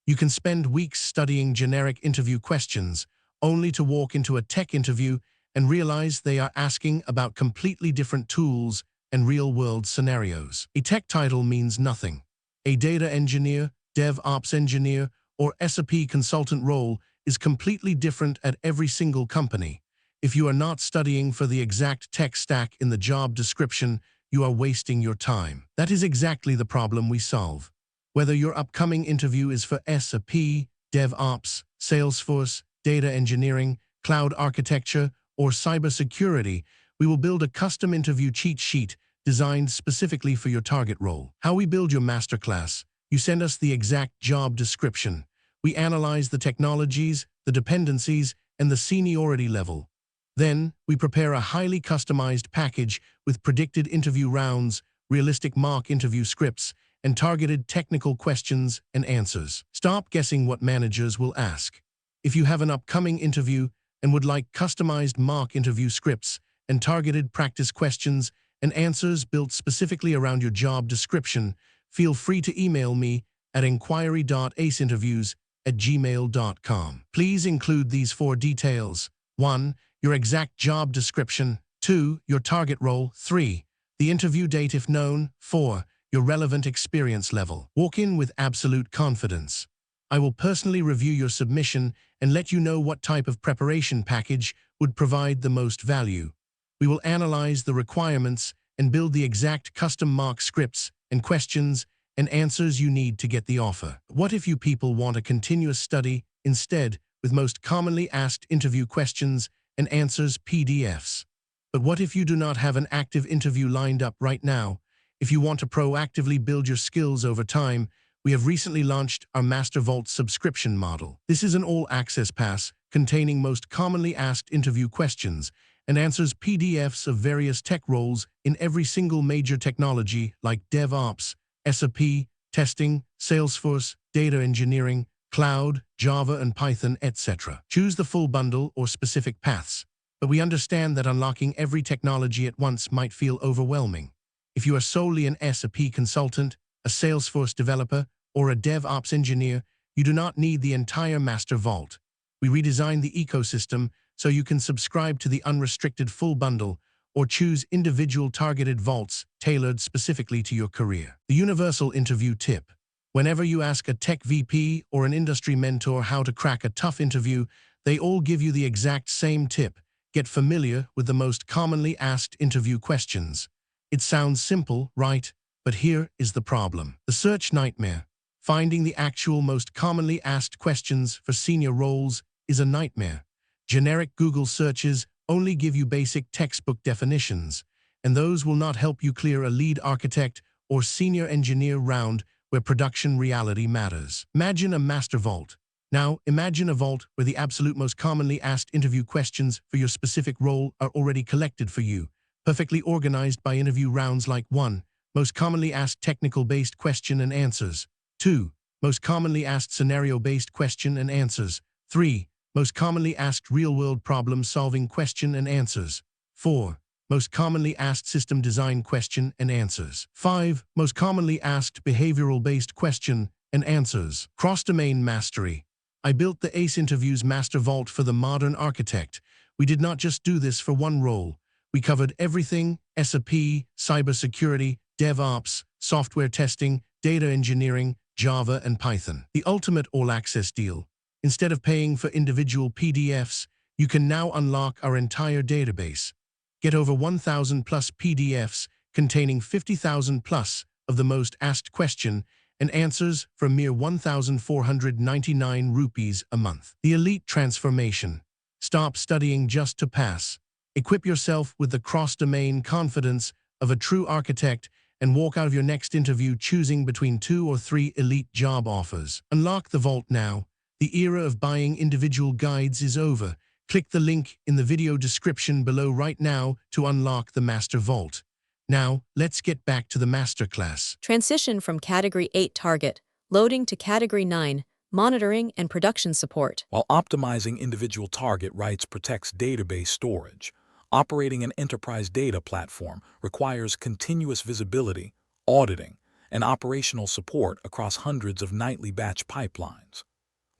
You can spend weeks studying generic interview questions, only to walk into a tech interview and realize they are asking about completely different tools and real-world scenarios. A tech title means nothing. A data engineer, DevOps engineer, or SAP consultant role is completely different at every single company. If you are not studying for the exact tech stack in the job description, you are wasting your time. That is exactly the problem we solve. Whether your upcoming interview is for SAP, DevOps, Salesforce, data engineering, cloud architecture, or cybersecurity, we will build a custom interview cheat sheet designed specifically for your target role. How we build your masterclass: you send us the exact job description. We analyze the technologies, the dependencies, and the seniority level. Then, we prepare a highly customized package with predicted interview rounds, realistic mock interview scripts, and targeted technical questions and answers. Stop guessing what managers will ask. If you have an upcoming interview and would like customized mock interview scripts and targeted practice questions and answers built specifically around your job description, feel free to email me at inquiry.aceinterviews@gmail.com. Please include these 4 details. 1. Your exact job description. 2. Your target role. 3. The interview date if known. 4. Your relevant experience level. Walk in with absolute confidence. I will personally review your submission and let you know what type of preparation package would provide the most value. We will analyze the requirements and build the exact custom mock scripts and questions and answers you need to get the offer. What if you people want a continuous study instead, with most commonly asked interview questions and answers PDFs? But what if you do not have an active interview lined up right now? If you want to proactively build your skills over time, we have recently launched our Master Vault subscription model. This is an all-access pass containing most commonly asked interview questions and answers PDFs of various tech roles in every single major technology like DevOps, SAP, testing, Salesforce, data engineering, cloud, Java and Python, etc. Choose the full bundle or specific paths, but we understand that unlocking every technology at once might feel overwhelming. If you are solely an SAP consultant, a Salesforce developer, or a DevOps engineer, you do not need the entire Master Vault. We redesigned the ecosystem so you can subscribe to the unrestricted full bundle or choose individual targeted vaults tailored specifically to your career. The universal interview tip. Whenever you ask a tech VP or an industry mentor how to crack a tough interview, they all give you the exact same tip: get familiar with the most commonly asked interview questions. It sounds simple, right? But here is the problem. The search nightmare. Finding the actual most commonly asked questions for senior roles is a nightmare. Generic Google searches only give you basic textbook definitions, and those will not help you clear a lead architect or senior engineer round where production reality matters. Imagine a master vault. Now, imagine a vault where the absolute most commonly asked interview questions for your specific role are already collected for you, perfectly organized by interview rounds like 1. Most commonly asked technical-based question and answers. 2. Most commonly asked scenario-based question and answers. 3. Most commonly asked real-world problem-solving question and answers. 4. Most commonly asked system design question and answers. 5. Most commonly asked behavioral-based question and answers. Cross-domain mastery. I built the ACE Interviews Master Vault for the modern architect. We did not just do this for one role. We covered everything: SAP, cybersecurity, DevOps, software testing, data engineering, Java and Python. The ultimate all-access deal. Instead of paying for individual PDFs, you can now unlock our entire database. Get over 1,000 plus PDFs containing 50,000 plus of the most asked question and answers for mere 1,499 rupees a month. The elite transformation. Stop studying just to pass. Equip yourself with the cross-domain confidence of a true architect and walk out of your next interview choosing between 2 or 3 elite job offers. Unlock the vault now. The era of buying individual guides is over. Click the link in the video description below right now to unlock the Master Vault. Now, let's get back to the masterclass. Transition from Category 8 target, loading to Category 9, monitoring, and production support. While optimizing individual target rights protects database storage, operating an enterprise data platform requires continuous visibility, auditing, and operational support across hundreds of nightly batch pipelines.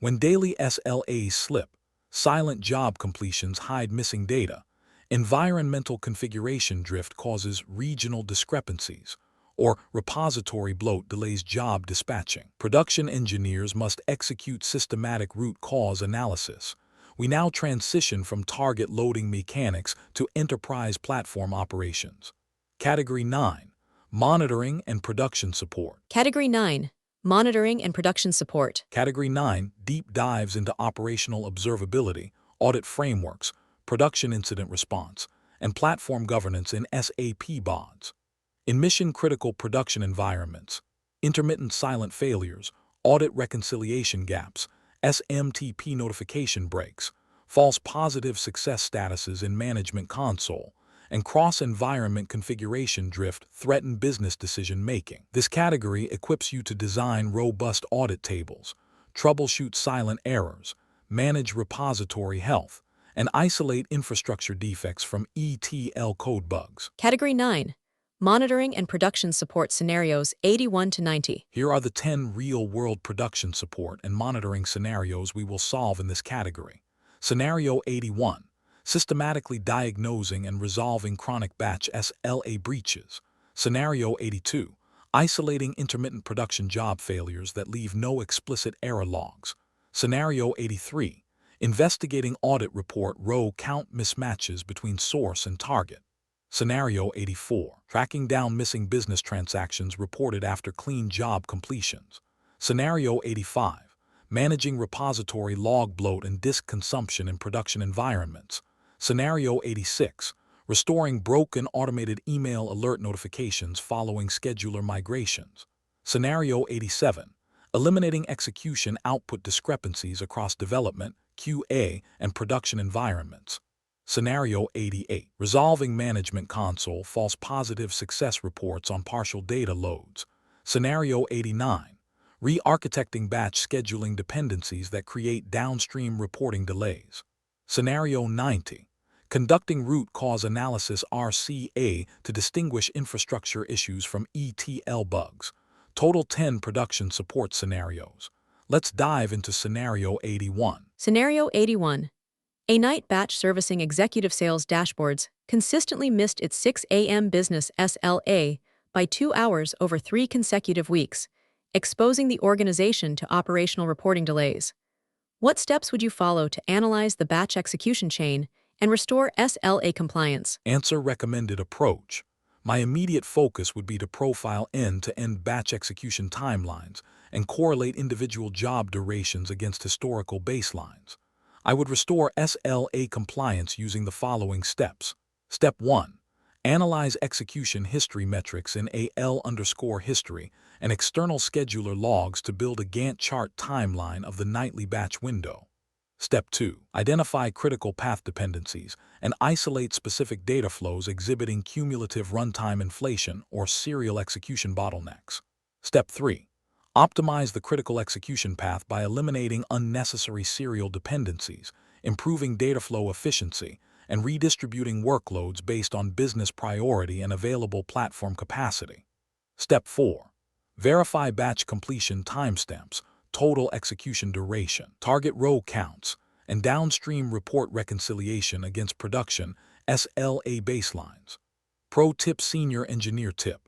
When daily SLAs slip, silent job completions hide missing data, environmental configuration drift causes regional discrepancies, or repository bloat delays job dispatching. Production engineers must execute systematic root cause analysis. We now transition from target loading mechanics to enterprise platform operations. Category 9. Monitoring and production support. Category 9. Monitoring and production support. Category 9 deep dives into operational observability, audit frameworks, production incident response, and platform governance in SAP BODS. In mission-critical production environments, intermittent silent failures, audit reconciliation gaps, SMTP notification breaks, false positive success statuses in management console, and cross-environment configuration drift threaten business decision-making. This category equips you to design robust audit tables, troubleshoot silent errors, manage repository health, and isolate infrastructure defects from ETL code bugs. Category 9. Monitoring and production support scenarios 81 to 90. Here are the 10 real-world production support and monitoring scenarios we will solve in this category. Scenario 81. Systematically diagnosing and resolving chronic batch SLA breaches. Scenario 82. Isolating intermittent production job failures that leave no explicit error logs. Scenario 83. Investigating audit report row count mismatches between source and target. Scenario 84. Tracking down missing business transactions reported after clean job completions. Scenario 85. Managing repository log bloat and disk consumption in production environments. Scenario 86. Restoring broken automated email alert notifications following scheduler migrations. Scenario 87. Eliminating execution output discrepancies across development, QA, and production environments. Scenario 88. Resolving management console false positive success reports on partial data loads. Scenario 89. Re-architecting batch scheduling dependencies that create downstream reporting delays. Scenario 90. Conducting root cause analysis RCA to distinguish infrastructure issues from ETL bugs. Total 10 production support scenarios. Let's dive into Scenario 81. Scenario 81. A night batch servicing executive sales dashboards consistently missed its 6 a.m. business SLA by 2 hours over 3 consecutive weeks, exposing the organization to operational reporting delays. What steps would you follow to analyze the batch execution chain and restore SLA compliance? Answer: recommended approach. My immediate focus would be to profile end-to-end batch execution timelines and correlate individual job durations against historical baselines. I would restore SLA compliance using the following steps. Step 1. Analyze execution history metrics in AL_history and external scheduler logs to build a Gantt chart timeline of the nightly batch window. Step 2. Identify critical path dependencies and isolate specific data flows exhibiting cumulative runtime inflation or serial execution bottlenecks. Step 3. Optimize the critical execution path by eliminating unnecessary serial dependencies, improving data flow efficiency, and redistributing workloads based on business priority and available platform capacity. Step 4. Verify batch completion timestamps, total execution duration, target row counts, and downstream report reconciliation against production SLA baselines. Pro tip: senior engineer tip.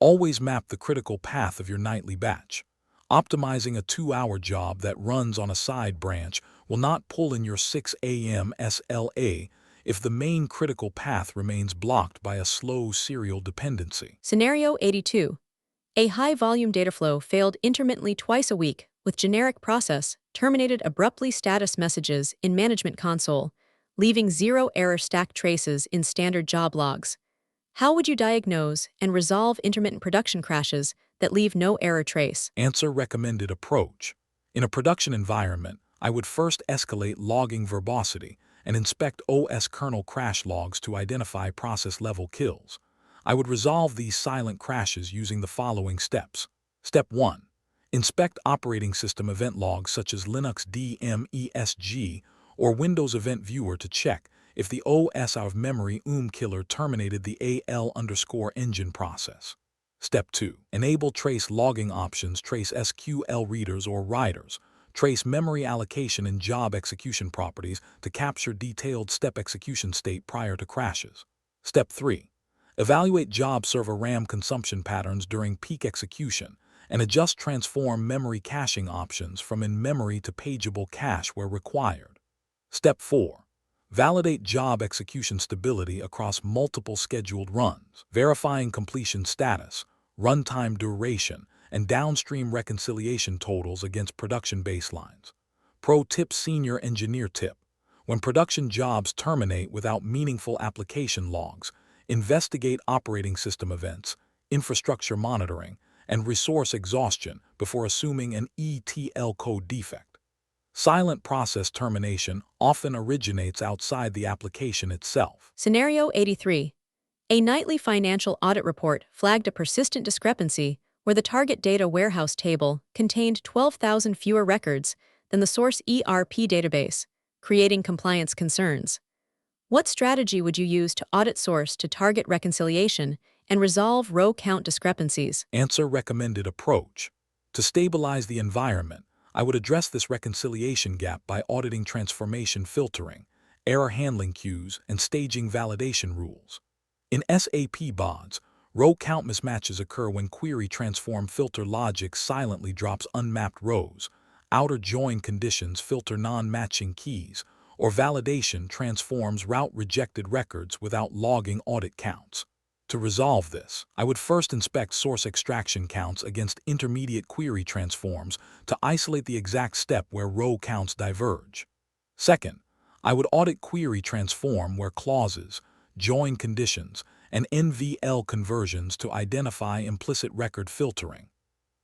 Always map the critical path of your nightly batch. Optimizing a 2-hour job that runs on a side branch will not pull in your 6 a.m. SLA if the main critical path remains blocked by a slow serial dependency. Scenario 82. A high-volume data flow failed intermittently twice a week, with generic process terminated abruptly status messages in management console, leaving 0 error stack traces in standard job logs. How would you diagnose and resolve intermittent production crashes that leave no error trace? Answer: recommended approach. In a production environment, I would first escalate logging verbosity and inspect OS kernel crash logs to identify process-level kills. I would resolve these silent crashes using the following steps. Step 1. Inspect operating system event logs such as Linux DMESG or Windows Event Viewer to check if the OS out of memory killer terminated the AL_engine process. Step 2. Enable trace logging options, trace SQL readers or writers, trace memory allocation and job execution properties to capture detailed step execution state prior to crashes. Step 3. Evaluate job server RAM consumption patterns during peak execution and adjust transform memory caching options from in-memory to pageable cache where required. Step 4. Validate job execution stability across multiple scheduled runs, verifying completion status, runtime duration, and downstream reconciliation totals against production baselines. Pro tip: Senior Engineer tip. When production jobs terminate without meaningful application logs, investigate operating system events, infrastructure monitoring, and resource exhaustion before assuming an ETL code defect. Silent process termination often originates outside the application itself. Scenario 83. A nightly financial audit report flagged a persistent discrepancy where the target data warehouse table contained 12,000 fewer records than the source ERP database, creating compliance concerns. What strategy would you use to audit source to target reconciliation and resolve row count discrepancies? Answer: recommended approach. To stabilize the environment, I would address this reconciliation gap by auditing transformation filtering, error handling queues, and staging validation rules. In SAP BODS, row count mismatches occur when query transform filter logic silently drops unmapped rows, outer join conditions filter non-matching keys, or validation transforms route rejected records without logging audit counts. To resolve this, I would first inspect source extraction counts against intermediate query transforms to isolate the exact step where row counts diverge. Second, I would audit query transform where clauses, join conditions, and NVL conversions to identify implicit record filtering.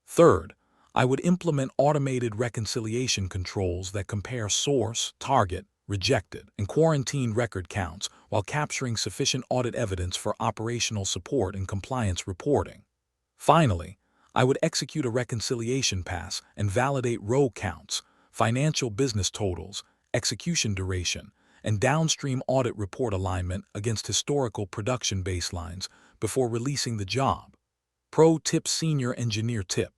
Third, I would implement automated reconciliation controls that compare source, target, rejected, and quarantined record counts while capturing sufficient audit evidence for operational support and compliance reporting. Finally, I would execute a reconciliation pass and validate row counts, financial business totals, execution duration, and downstream audit report alignment against historical production baselines before releasing the job. Pro tip: Senior Engineer tip.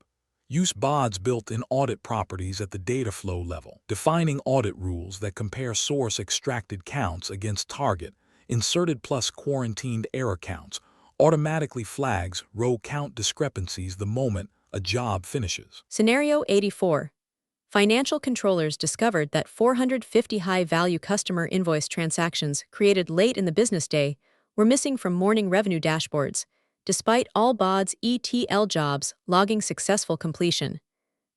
Use BODS built-in audit properties at the data flow level, defining audit rules that compare source extracted counts against target, inserted plus quarantined error counts, automatically flags row count discrepancies the moment a job finishes. Scenario 84. Financial controllers discovered that 450 high-value customer invoice transactions created late in the business day were missing from morning revenue dashboards, despite all BODS ETL jobs logging successful completion.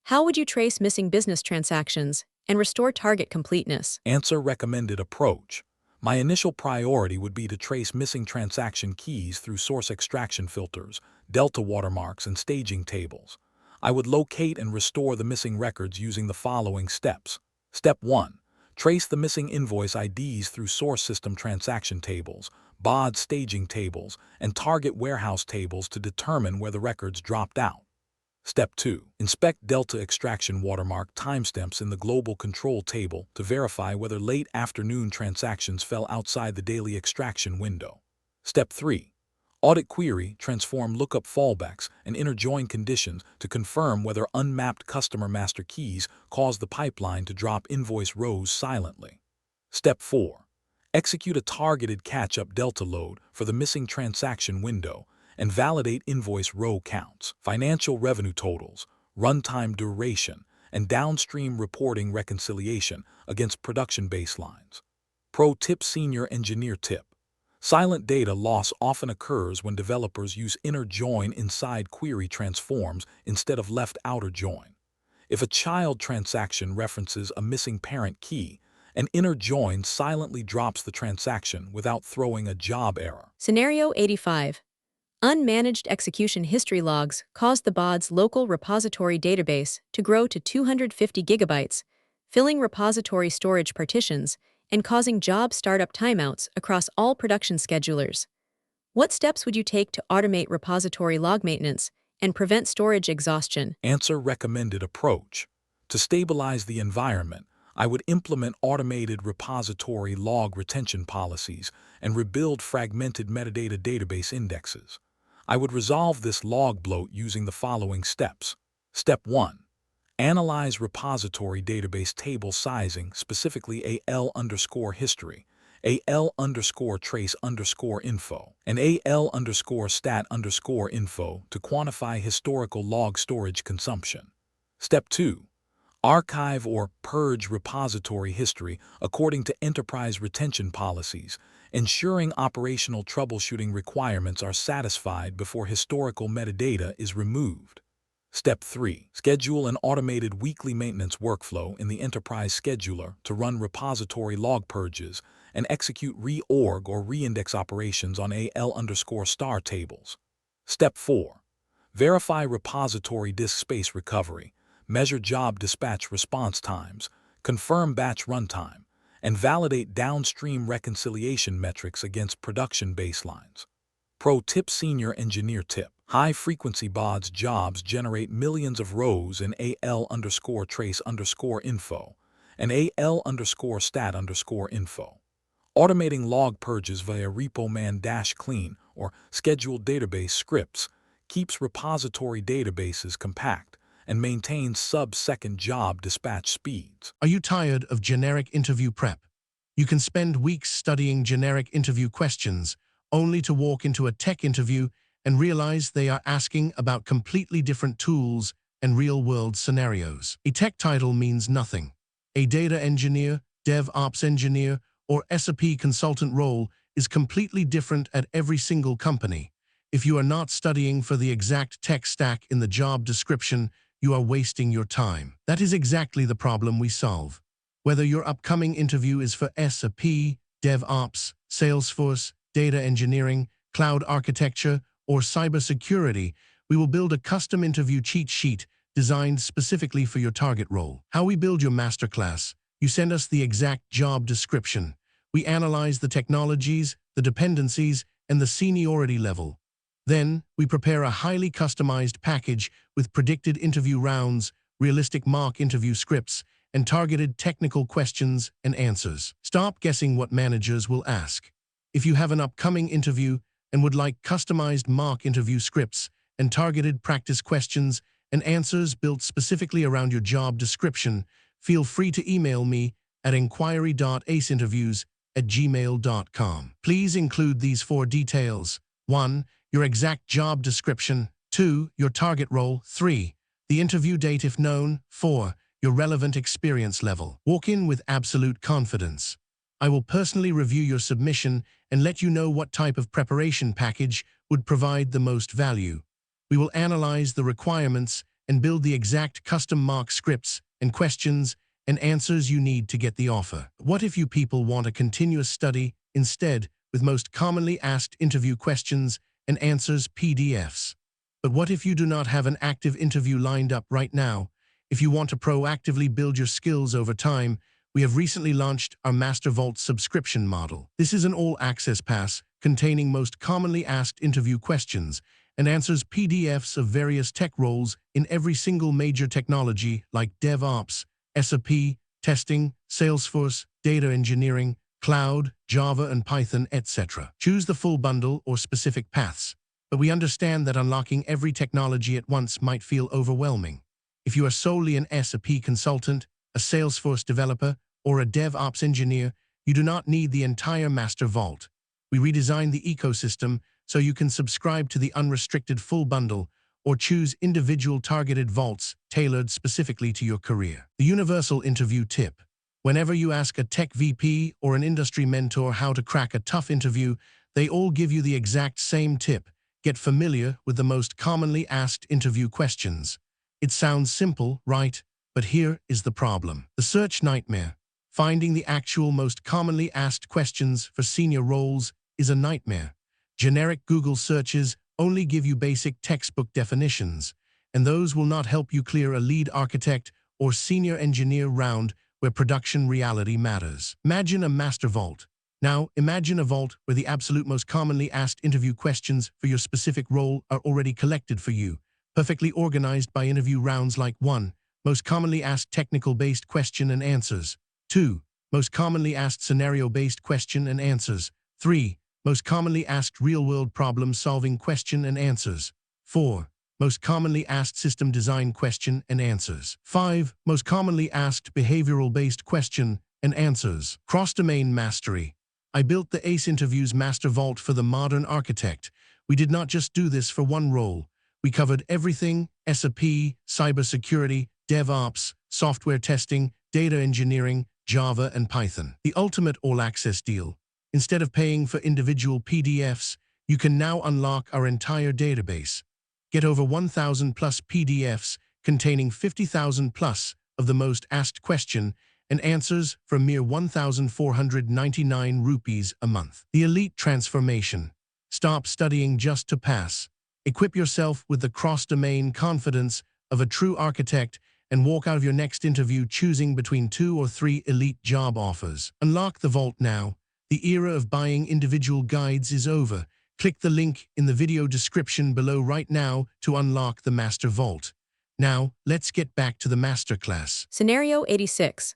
How would you trace missing business transactions and restore target completeness? Answer: recommended approach. My initial priority would be to trace missing transaction keys through source extraction filters, delta watermarks, and staging tables. I would locate and restore the missing records using the following steps. Step 1. Trace the missing invoice IDs through source system transaction tables, BODS staging tables, and target warehouse tables to determine where the records dropped out. Step 2. Inspect delta extraction watermark timestamps in the global control table to verify whether late afternoon transactions fell outside the daily extraction window. Step 3. Audit query, transform lookup fallbacks, and inner join conditions to confirm whether unmapped customer master keys caused the pipeline to drop invoice rows silently. Step 4. Execute a targeted catch-up delta load for the missing transaction window and validate invoice row counts, financial revenue totals, runtime duration, and downstream reporting reconciliation against production baselines. Pro tip: Senior Engineer tip. Silent data loss often occurs when developers use inner join inside query transforms instead of left outer join. If a child transaction references a missing parent key, an inner join silently drops the transaction without throwing a job error. Scenario 85. Unmanaged execution history logs caused the BODS local repository database to grow to 250 gigabytes, filling repository storage partitions and causing job startup timeouts across all production schedulers. What steps would you take to automate repository log maintenance and prevent storage exhaustion. Answer recommended approach. To stabilize the environment, I would implement automated repository log retention policies and rebuild fragmented metadata database indexes. I would resolve this log bloat using the following steps. Step 1. Analyze repository database table sizing, specifically AL_history, AL_trace_info, and AL_stat_info to quantify historical log storage consumption. Step 2. Archive or purge repository history according to enterprise retention policies, ensuring operational troubleshooting requirements are satisfied before historical metadata is removed. Step 3. Schedule an automated weekly maintenance workflow in the enterprise scheduler to run repository log purges and execute reorg or reindex operations on AL_star tables. Step 4. Verify repository disk space recovery, measure job dispatch response times, confirm batch runtime, and validate downstream reconciliation metrics against production baselines. Pro tip: Senior Engineer tip. High-frequency BODS jobs generate millions of rows in AL_trace_info and AL_stat_info. Automating log purges via repo-man-clean or scheduled database scripts keeps repository databases compact and maintains sub-second job dispatch speeds. Are you tired of generic interview prep? You can spend weeks studying generic interview questions only to walk into a tech interview and realize they are asking about completely different tools and real-world scenarios. A tech title means nothing. A data engineer, DevOps engineer, or SAP consultant role is completely different at every single company. If you are not studying for the exact tech stack in the job description, you are wasting your time. That is exactly the problem we solve. Whether your upcoming interview is for SAP, DevOps, Salesforce, data engineering, cloud architecture, or cybersecurity, we will build a custom interview cheat sheet designed specifically for your target role. How we build your masterclass: you send us the exact job description. We analyze the technologies, the dependencies, and the seniority level. Then, we prepare a highly customized package with predicted interview rounds, realistic mock interview scripts, and targeted technical questions and answers. Stop guessing what managers will ask. If you have an upcoming interview and would like customized mock interview scripts and targeted practice questions and answers built specifically around your job description, feel free to email me at inquiry.aceinterviews@gmail.com. Please include these 4 details. 1. Your exact job description. 2. Your target role. 3. The interview date if known. 4. Your relevant experience level. Walk in with absolute confidence. I will personally review your submission and let you know what type of preparation package would provide the most value. We will analyze the requirements and build the exact custom mock scripts and questions and answers you need to get the offer. What if you people want a continuous study instead, with most commonly asked interview questions and answers PDFs? But what if you do not have an active interview lined up right now? If you want to proactively build your skills over time, we have recently launched our Master Vault subscription model. This is an all-access pass containing most commonly asked interview questions and answers PDFs of various tech roles in every single major technology like DevOps, SAP, testing, Salesforce, data engineering, cloud, Java and Python, etc. Choose the full bundle or specific paths, but we understand that unlocking every technology at once might feel overwhelming. If you are solely an SAP consultant, a Salesforce developer, or a DevOps engineer, you do not need the entire Master Vault. We redesigned the ecosystem so you can subscribe to the unrestricted full bundle or choose individual targeted vaults tailored specifically to your career. The universal interview tip. Whenever you ask a tech VP or an industry mentor how to crack a tough interview, they all give you the exact same tip: get familiar with the most commonly asked interview questions. It sounds simple, right? But here is the problem. The search nightmare. Finding the actual most commonly asked questions for senior roles is a nightmare. Generic Google searches only give you basic textbook definitions, and those will not help you clear a lead architect or senior engineer round where production reality matters. Imagine a master vault. Now, imagine a vault where the absolute most commonly asked interview questions for your specific role are already collected for you, perfectly organized by interview rounds like 1. Most commonly asked technical-based question and answers. 2. Most commonly asked scenario-based question and answers. 3. Most commonly asked real-world problem-solving question and answers. 4. Most commonly asked system design question and answers. 5. Most commonly asked behavioral-based question and answers. Cross-domain mastery. I built the ACE Interviews Master Vault for the modern architect. We did not just do this for one role. We covered everything: SAP, cybersecurity, DevOps, software testing, data engineering, Java, and Python. The ultimate all-access deal. Instead of paying for individual PDFs, you can now unlock our entire database. Get over 1,000 plus PDFs containing 50,000 plus of the most asked question and answers for mere 1,499 rupees a month. The elite transformation. Stop studying just to pass. Equip yourself with the cross-domain confidence of a true architect and walk out of your next interview choosing between 2 or 3 elite job offers. Unlock the vault now. The era of buying individual guides is over. Click the link in the video description below right now to unlock the Master Vault. Now, let's get back to the masterclass. Scenario 86.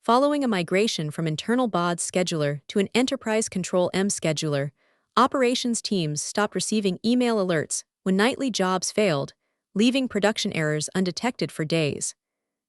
Following a migration from internal BODS scheduler to an enterprise control M scheduler, operations teams stopped receiving email alerts when nightly jobs failed, leaving production errors undetected for days.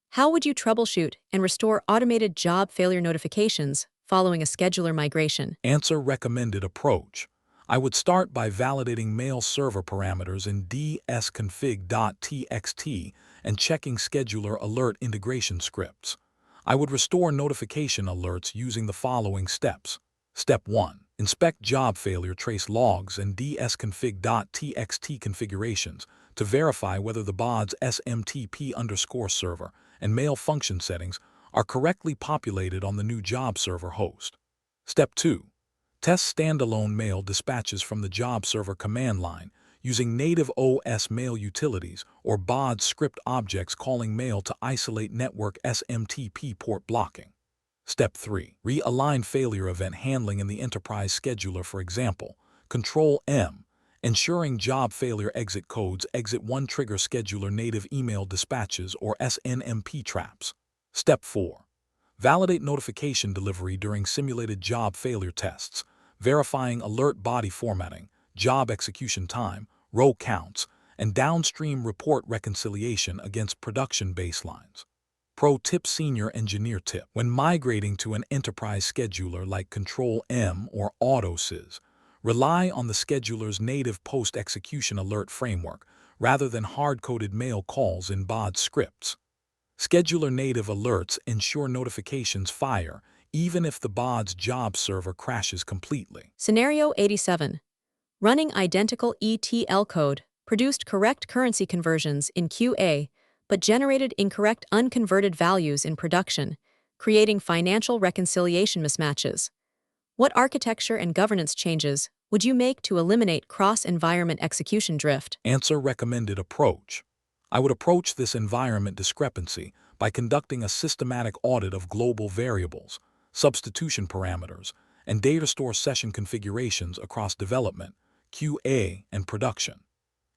How would you troubleshoot and restore automated job failure notifications following a scheduler migration? Answer: recommended approach. I would start by validating mail server parameters in dsconfig.txt and checking scheduler alert integration scripts. I would restore notification alerts using the following steps. Step 1. Inspect job failure trace logs and dsconfig.txt configurations to verify whether the BODS SMTP_server and mail function settings are correctly populated on the new job server host. Step 2. Test standalone mail dispatches from the job server command line using native OS mail utilities or BODS script objects calling mail to isolate network SMTP port blocking. Step 3. Realign failure event handling in the enterprise scheduler, for example, Control M, ensuring job failure exit codes exit 1 trigger scheduler native email dispatches or SNMP traps. Step 4. Validate notification delivery during simulated job failure tests, verifying alert body formatting, job execution time, row counts, and downstream report reconciliation against production baselines. Pro tip: Senior Engineer tip. When migrating to an enterprise scheduler like Control M or AutoSys, rely on the scheduler's native post-execution alert framework rather than hard-coded mail calls in BODS scripts. Scheduler native alerts ensure notifications fire even if the BODS job server crashes completely. Scenario 87. Running identical ETL code produced correct currency conversions in QA but generated incorrect unconverted values in production, creating financial reconciliation mismatches. What architecture and governance changes would you make to eliminate cross-environment execution drift? Answer: recommended approach. I would approach this environment discrepancy by conducting a systematic audit of global variables, substitution parameters, and data store session configurations across development, QA, and production.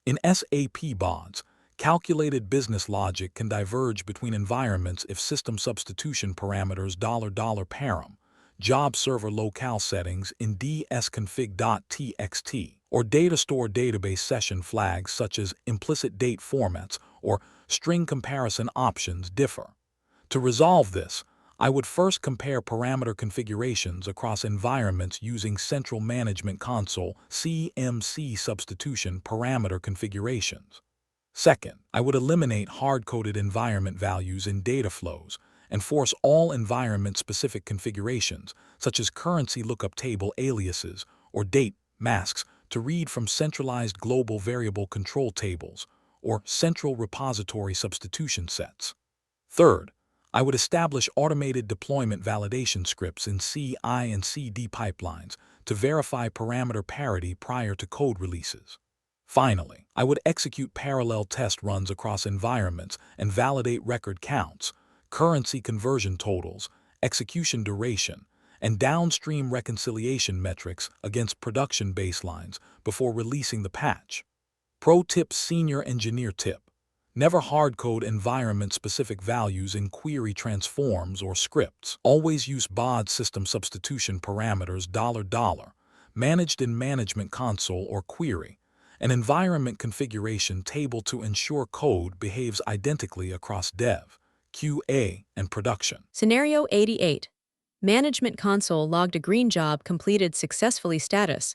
In SAP BODS, calculated business logic can diverge between environments if system substitution parameters $param, job server locale settings in dsconfig.txt, or data store database session flags such as implicit date formats or string comparison options differ. To resolve this, I would first compare parameter configurations across environments using Central Management Console (CMC) substitution parameter configurations. Second, I would eliminate hard-coded environment values in data flows and force all environment-specific configurations, such as currency lookup table aliases or date masks, to read from centralized global variable control tables or central repository substitution sets. Third, I would establish automated deployment validation scripts in CI and CD pipelines to verify parameter parity prior to code releases. Finally, I would execute parallel test runs across environments and validate record counts, currency conversion totals, execution duration, and downstream reconciliation metrics against production baselines before releasing the patch. Pro tip: Senior Engineer tip. Never hardcode environment-specific values in query transforms or scripts. Always use BODS system substitution parameters $, managed in Management Console or Query, an environment configuration table to ensure code behaves identically across dev, QA, and production. Scenario 88. Management Console logged a green job completed successfully status,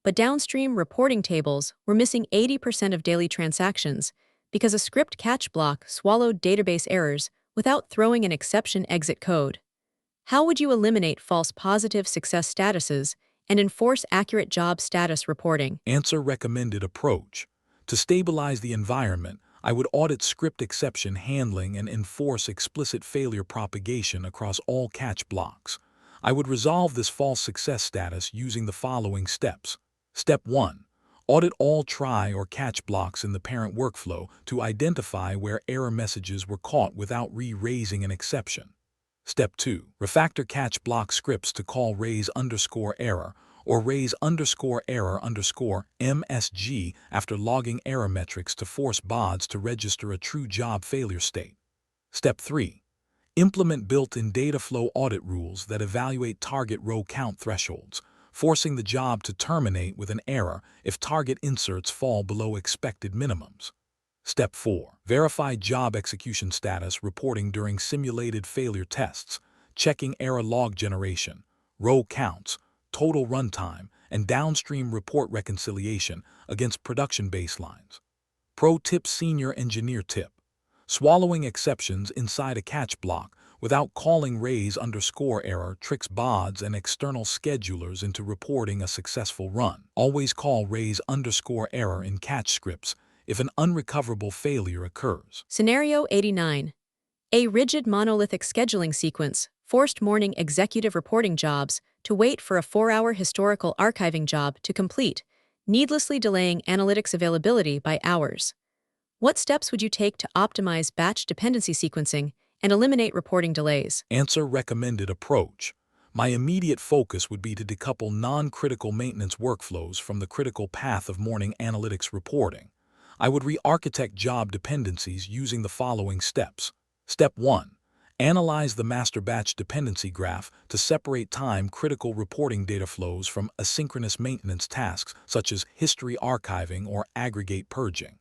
but downstream reporting tables were missing 80% of daily transactions because a script catch block swallowed database errors without throwing an exception exit code. How would you eliminate false positive success statuses and enforce accurate job status reporting? Answer: recommended approach. To stabilize the environment, I would audit script exception handling and enforce explicit failure propagation across all catch blocks. I would resolve this false success status using the following steps. Step 1. Audit all try or catch blocks in the parent workflow to identify where error messages were caught without re-raising an exception. Step 2. Refactor catch block scripts to call raise_error or raise_error_MSG after logging error metrics to force BODS to register a true job failure state. Step 3. Implement built-in data flow audit rules that evaluate target row count thresholds, forcing the job to terminate with an error if target inserts fall below expected minimums. Step 4. Verify job execution status reporting during simulated failure tests, checking error log generation, row counts, total runtime, and downstream report reconciliation against production baselines. Pro tip: Senior Engineer tip. Swallowing exceptions inside a catch block without calling raise_error tricks BODS and external schedulers into reporting a successful run. Always call raise_error in catch scripts if an unrecoverable failure occurs. Scenario 89. A rigid monolithic scheduling sequence forced morning executive reporting jobs to wait for a 4-hour historical archiving job to complete, needlessly delaying analytics availability by hours. What steps would you take to optimize batch dependency sequencing and eliminate reporting delays? Answer: recommended approach. My immediate focus would be to decouple non-critical maintenance workflows from the critical path of morning analytics reporting. I would re-architect job dependencies using the following steps. Step 1. Analyze the master batch dependency graph to separate time-critical reporting data flows from asynchronous maintenance tasks such as history archiving or aggregate purging.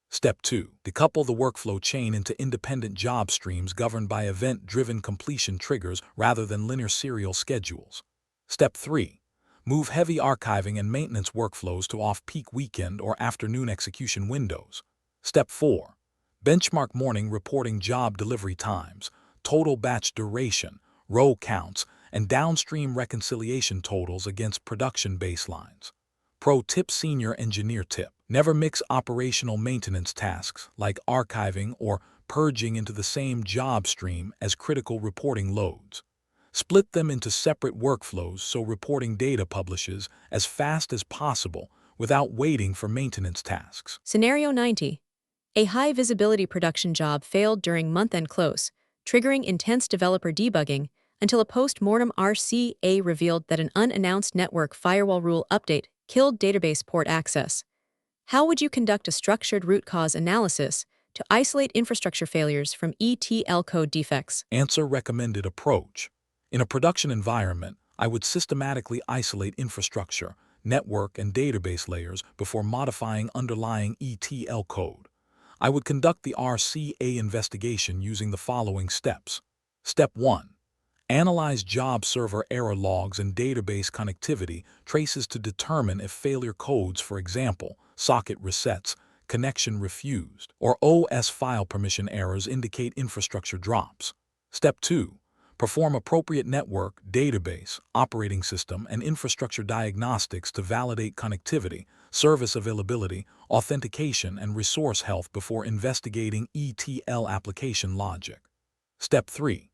Step 2. Decouple the workflow chain into independent job streams governed by event-driven completion triggers rather than linear serial schedules. Step 3. Move heavy archiving and maintenance workflows to off-peak weekend or afternoon execution windows. Step 4. Benchmark morning reporting job delivery times, total batch duration, row counts, and downstream reconciliation totals against production baselines. Pro tip: Senior Engineer tip. Never mix operational maintenance tasks like archiving or purging into the same job stream as critical reporting loads. Split them into separate workflows so reporting data publishes as fast as possible without waiting for maintenance tasks. Scenario 90. A high-visibility production job failed during month-end close, triggering intense developer debugging until a post-mortem RCA revealed that an unannounced network firewall rule update killed database port access. How would you conduct a structured root cause analysis to isolate infrastructure failures from ETL code defects? Answer: recommended approach. In a production environment, I would systematically isolate infrastructure, network, and database layers before modifying underlying ETL code. I would conduct the RCA investigation using the following steps. Step 1. Analyze job server error logs and database connectivity traces to determine if failure codes, for example, socket resets, connection refused, or OS file permission errors indicate infrastructure drops. Step 2. Perform appropriate network, database, operating system, and infrastructure diagnostics to validate connectivity, service availability, authentication, and resource health before investigating ETL application logic. Step 3.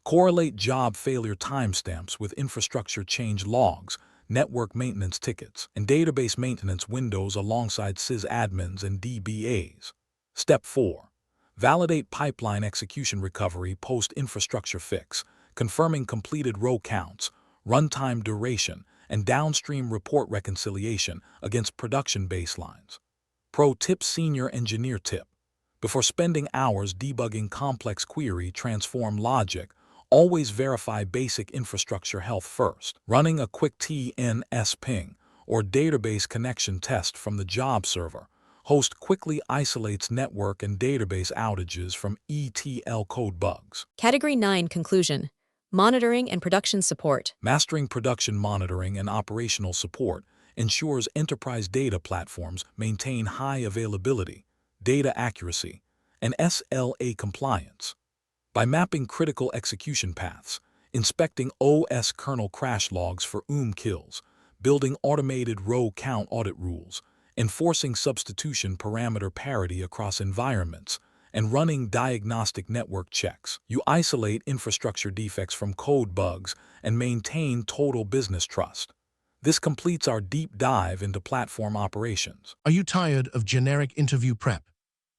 Correlate job failure timestamps with infrastructure change logs, network maintenance tickets, and database maintenance windows alongside sysadmins and DBAs. Step 4. Validate pipeline execution recovery post-infrastructure fix, confirming completed row counts, runtime duration, and downstream report reconciliation against production baselines. Pro tip: Senior Engineer tip. Before spending hours debugging complex query transform logic, always verify basic infrastructure health first. Running a quick TNS ping or database connection test from the job server host quickly isolates network and database outages from ETL code bugs. Category 9 Conclusion. Monitoring and production support. Mastering production monitoring and operational support ensures enterprise data platforms maintain high availability, data accuracy, and SLA compliance. By mapping critical execution paths, inspecting OS kernel crash logs for kills, building automated row count audit rules, enforcing substitution parameter parity across environments, and running diagnostic network checks, you isolate infrastructure defects from code bugs and maintain total business trust. This completes our deep dive into platform operations. Are you tired of generic interview prep?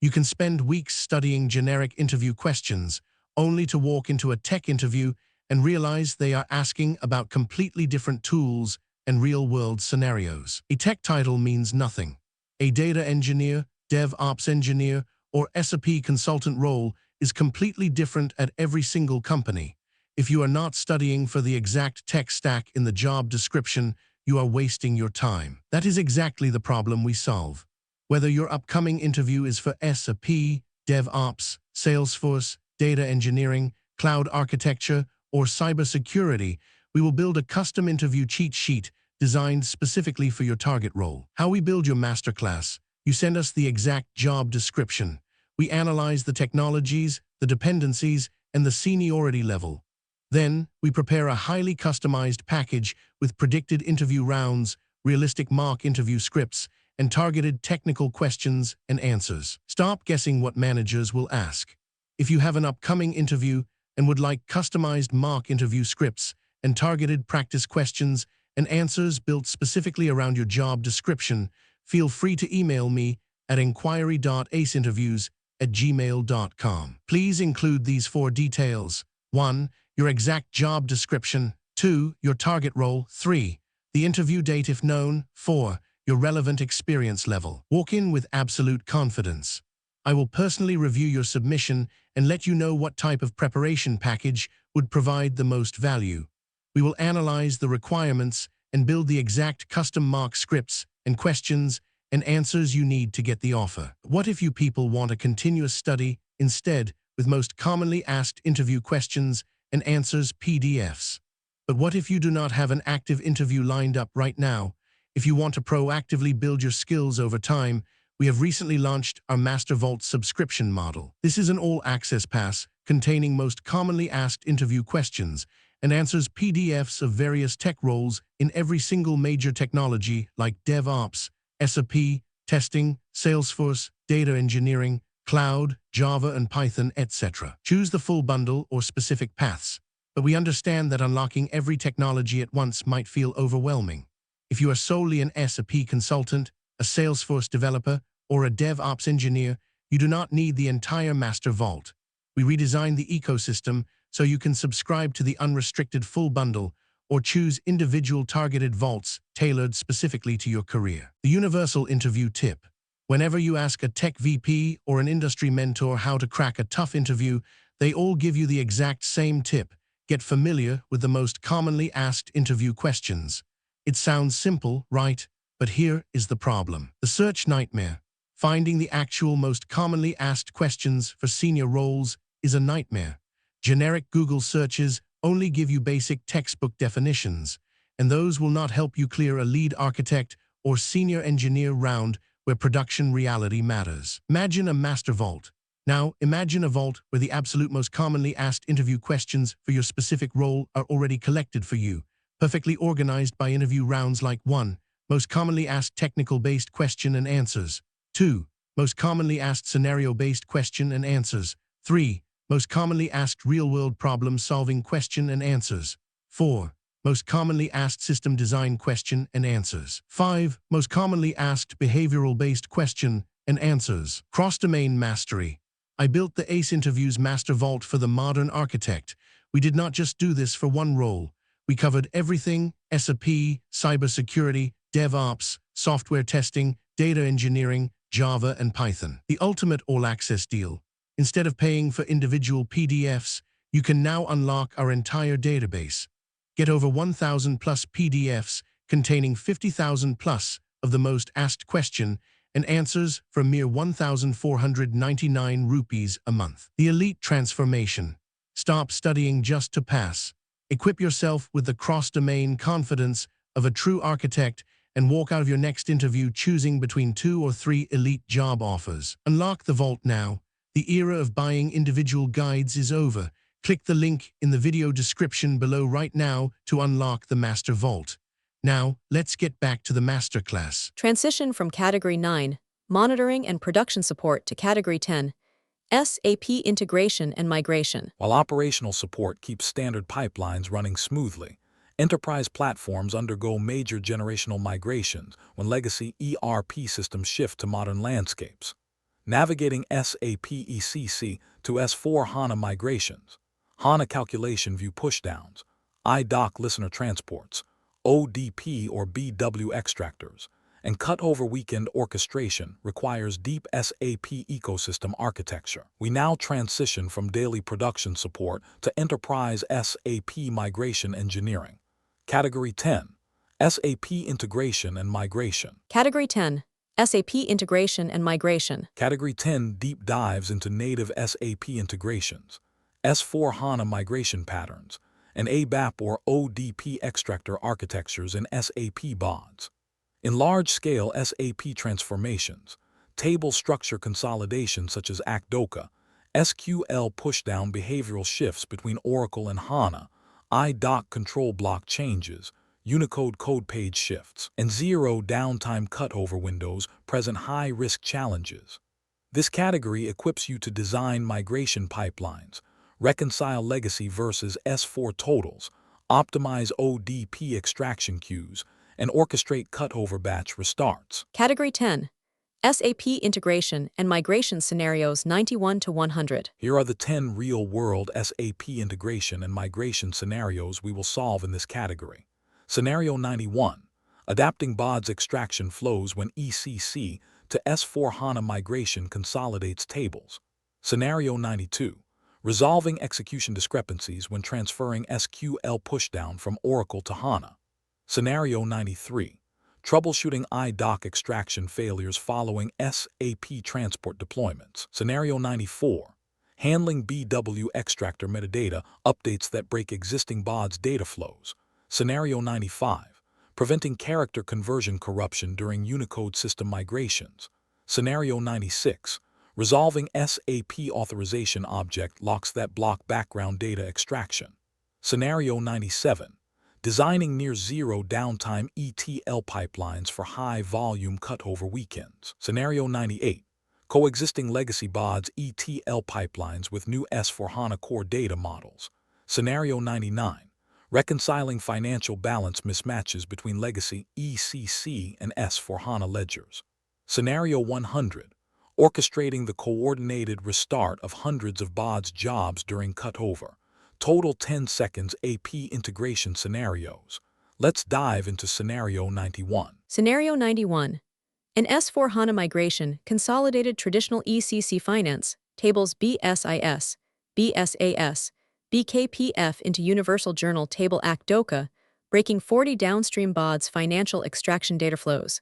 You can spend weeks studying generic interview questions, only to walk into a tech interview and realize they are asking about completely different tools and real-world scenarios. A tech title means nothing. A data engineer, DevOps engineer, or SAP consultant role is completely different at every single company. If you are not studying for the exact tech stack in the job description, you are wasting your time. That is exactly the problem we solve. Whether your upcoming interview is for SAP, DevOps, Salesforce, data engineering, cloud architecture, or cybersecurity, we will build a custom interview cheat sheet designed specifically for your target role. How we build your masterclass. You send us the exact job description. We analyze the technologies, the dependencies, and the seniority level. Then, we prepare a highly customized package with predicted interview rounds, realistic mock interview scripts, and targeted technical questions and answers. Stop guessing what managers will ask. If you have an upcoming interview and would like customized mock interview scripts and targeted practice questions and answers built specifically around your job description, feel free to email me at inquiry.aceinterviews@gmail.com. Please include these 4 details. 1. Your exact job description. 2. Your target role. 3. The interview date if known. 4. Your relevant experience level. Walk in with absolute confidence. I will personally review your submission and let you know what type of preparation package would provide the most value. We will analyze the requirements and build the exact custom mock scripts and questions and answers you need to get the offer. What if you people want a continuous study instead with most commonly asked interview questions and answers PDFs? But what if you do not have an active interview lined up right now? If you want to proactively build your skills over time, we have recently launched our Master Vault subscription model. This is an all-access pass containing most commonly asked interview questions and answers PDFs of various tech roles in every single major technology like DevOps, SAP, testing, Salesforce, data engineering, cloud, Java and Python, etc. Choose the full bundle or specific paths, but we understand that unlocking every technology at once might feel overwhelming. If you are solely an SAP consultant, a Salesforce developer, or a DevOps engineer, you do not need the entire Master Vault. We redesigned the ecosystem so you can subscribe to the unrestricted full bundle or choose individual targeted vaults tailored specifically to your career. The universal interview tip. Whenever you ask a tech VP or an industry mentor how to crack a tough interview, they all give you the exact same tip. Get familiar with the most commonly asked interview questions. It sounds simple, right? But here is the problem. The search nightmare. Finding the actual most commonly asked questions for senior roles is a nightmare. Generic Google searches only give you basic textbook definitions, and those will not help you clear a lead architect or senior engineer round where production reality matters. Imagine a master vault. Now, imagine a vault where the absolute most commonly asked interview questions for your specific role are already collected for you, perfectly organized by interview rounds like 1. Most commonly asked technical-based question and answers. 2. Most commonly asked scenario-based question and answers. 3. Most commonly asked real-world problem-solving question and answers. 4. Most commonly asked system design question and answers. 5. Most commonly asked behavioral-based question and answers. Cross-domain mastery. I built the ACE Interviews Master Vault for the modern architect. We did not just do this for one role. We covered everything: SAP, cybersecurity, DevOps, software testing, data engineering, Java, and Python. The ultimate all-access deal. Instead of paying for individual PDFs, you can now unlock our entire database. Get over 1,000 plus PDFs containing 50,000 plus of the most asked question and answers for a mere 1,499 rupees a month. The elite transformation. Stop studying just to pass. Equip yourself with the cross-domain confidence of a true architect and walk out of your next interview choosing between 2 or 3 elite job offers. Unlock the vault now. The era of buying individual guides is over. Click the link in the video description below right now to unlock the Master Vault. Now, let's get back to the masterclass. Transition from Category 9, Monitoring and Production Support, to Category 10, SAP Integration and Migration. While operational support keeps standard pipelines running smoothly, enterprise platforms undergo major generational migrations when legacy ERP systems shift to modern landscapes. Navigating SAP ECC to S/4HANA migrations, HANA calculation view pushdowns, IDOC listener transports, ODP or BW extractors, and cutover weekend orchestration requires deep SAP ecosystem architecture. We now transition from daily production support to enterprise SAP migration engineering. Category 10, SAP Integration and Migration. Category 10, SAP Integration and Migration. Category 10 deep dives into native SAP integrations, S/4HANA migration patterns, and ABAP or ODP extractor architectures in SAP BODS. In large-scale SAP transformations, table structure consolidation such as ACDOCA, SQL pushdown behavioral shifts between Oracle and HANA, IDOC control block changes, Unicode code page shifts, and zero downtime cutover windows present high-risk challenges. This category equips you to design migration pipelines, reconcile legacy versus S/4 totals, optimize ODP extraction queues, and orchestrate cutover batch restarts. Category 10, SAP Integration and Migration Scenarios 91 to 100. Here are the 10 real-world SAP integration and migration scenarios we will solve in this category. Scenario 91, adapting BODS extraction flows when ECC to S/4HANA migration consolidates tables. Scenario 92, resolving execution discrepancies when transferring SQL pushdown from Oracle to HANA. Scenario 93, troubleshooting IDOC extraction failures following SAP transport deployments. Scenario 94, handling BW extractor metadata updates that break existing BODS data flows. Scenario 95, preventing character conversion corruption during Unicode system migrations. Scenario 96, resolving SAP authorization object locks that block background data extraction. Scenario 97, designing near-zero downtime ETL pipelines for high-volume cutover weekends. Scenario 98, coexisting legacy BODS ETL pipelines with new S/4HANA core data models. Scenario 99, reconciling financial balance mismatches between legacy ECC and S/4HANA ledgers. Scenario 100, orchestrating the coordinated restart of hundreds of BODS jobs during cutover. Total 10 seconds AP integration scenarios. Let's dive into Scenario 91. Scenario 91, an S/4HANA migration consolidated traditional ECC finance, tables BSIS, BSAS, BKPF into Universal Journal Table ACDOCA, breaking 40 downstream BODS financial extraction data flows.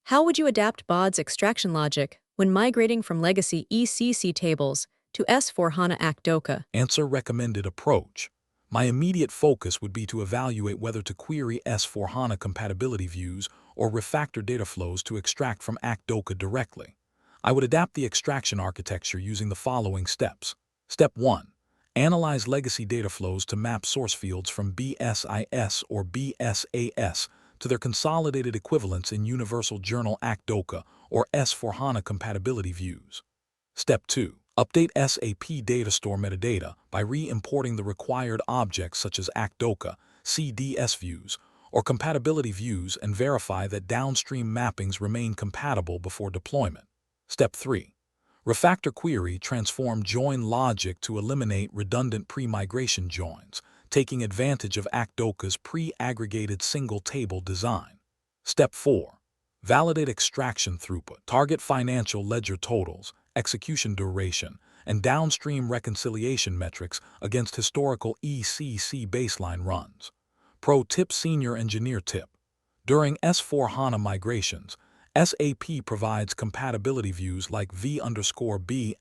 How would you adapt BODS extraction logic when migrating from legacy ECC tables to S/4HANA ACDOCA? Answer: recommended approach. My immediate focus would be to evaluate whether to query S/4HANA compatibility views or refactor data flows to extract from ACDOCA directly. I would adapt the extraction architecture using the following steps. Step 1. Analyze legacy data flows to map source fields from BSIS or BSAS to their consolidated equivalents in Universal Journal ACDOCA or S/4HANA compatibility views. Step 2. Update SAP Data Store metadata by re-importing the required objects such as ACDOCA, CDS views, or compatibility views and verify that downstream mappings remain compatible before deployment. Step 3. Refactor query transform join logic to eliminate redundant pre-migration joins, taking advantage of ACDOCA's pre-aggregated single table design. Step 4. Validate extraction throughput, target financial ledger totals, execution duration, and downstream reconciliation metrics against historical ECC baseline runs. Pro tip: Senior Engineer tip. During S/4HANA migrations, SAP provides compatibility views like V_BSIS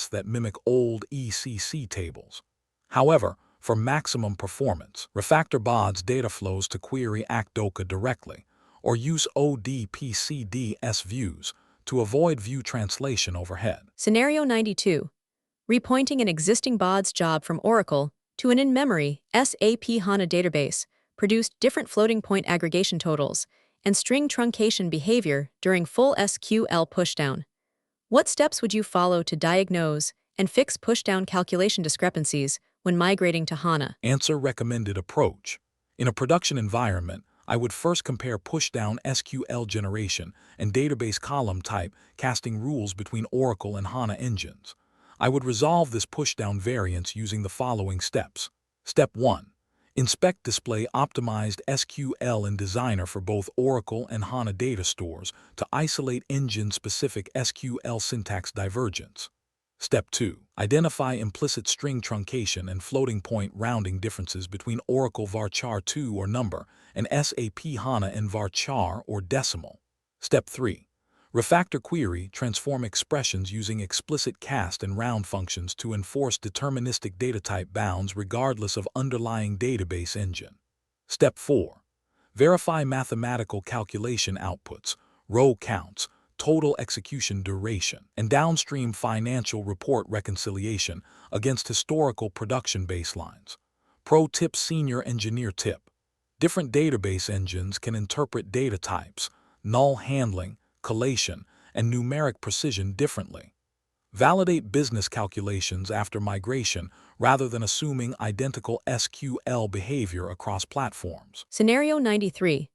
that mimic old ECC tables. However, for maximum performance, refactor BODS data flows to query ACDOCA directly, or use ODPCDS views to avoid view translation overhead. Scenario 92. Repointing an existing BODS job from Oracle to an in-memory SAP HANA database produced different floating point aggregation totals and string truncation behavior during full SQL pushdown. What steps would you follow to diagnose and fix pushdown calculation discrepancies when migrating to HANA? Answer: recommended approach. In a production environment, I would first compare pushdown SQL generation and database column type casting rules between Oracle and HANA engines. I would resolve this pushdown variance using the following steps. Step 1. Inspect display optimized SQL in Designer for both Oracle and HANA data stores to isolate engine-specific SQL syntax divergence. Step 2. Identify implicit string truncation and floating point rounding differences between Oracle varchar 2 or number and SAP HANA and varchar or decimal. Step 3. Refactor query, transform expressions using explicit cast and round functions to enforce deterministic data type bounds regardless of underlying database engine. Step 4. Verify mathematical calculation outputs, row counts, total execution duration, and downstream financial report reconciliation against historical production baselines. Pro tip: Senior Engineer tip. Different database engines can interpret data types, null handling, collation, and numeric precision differently. Validate business calculations after migration rather than assuming identical SQL behavior across platforms. Scenario 93.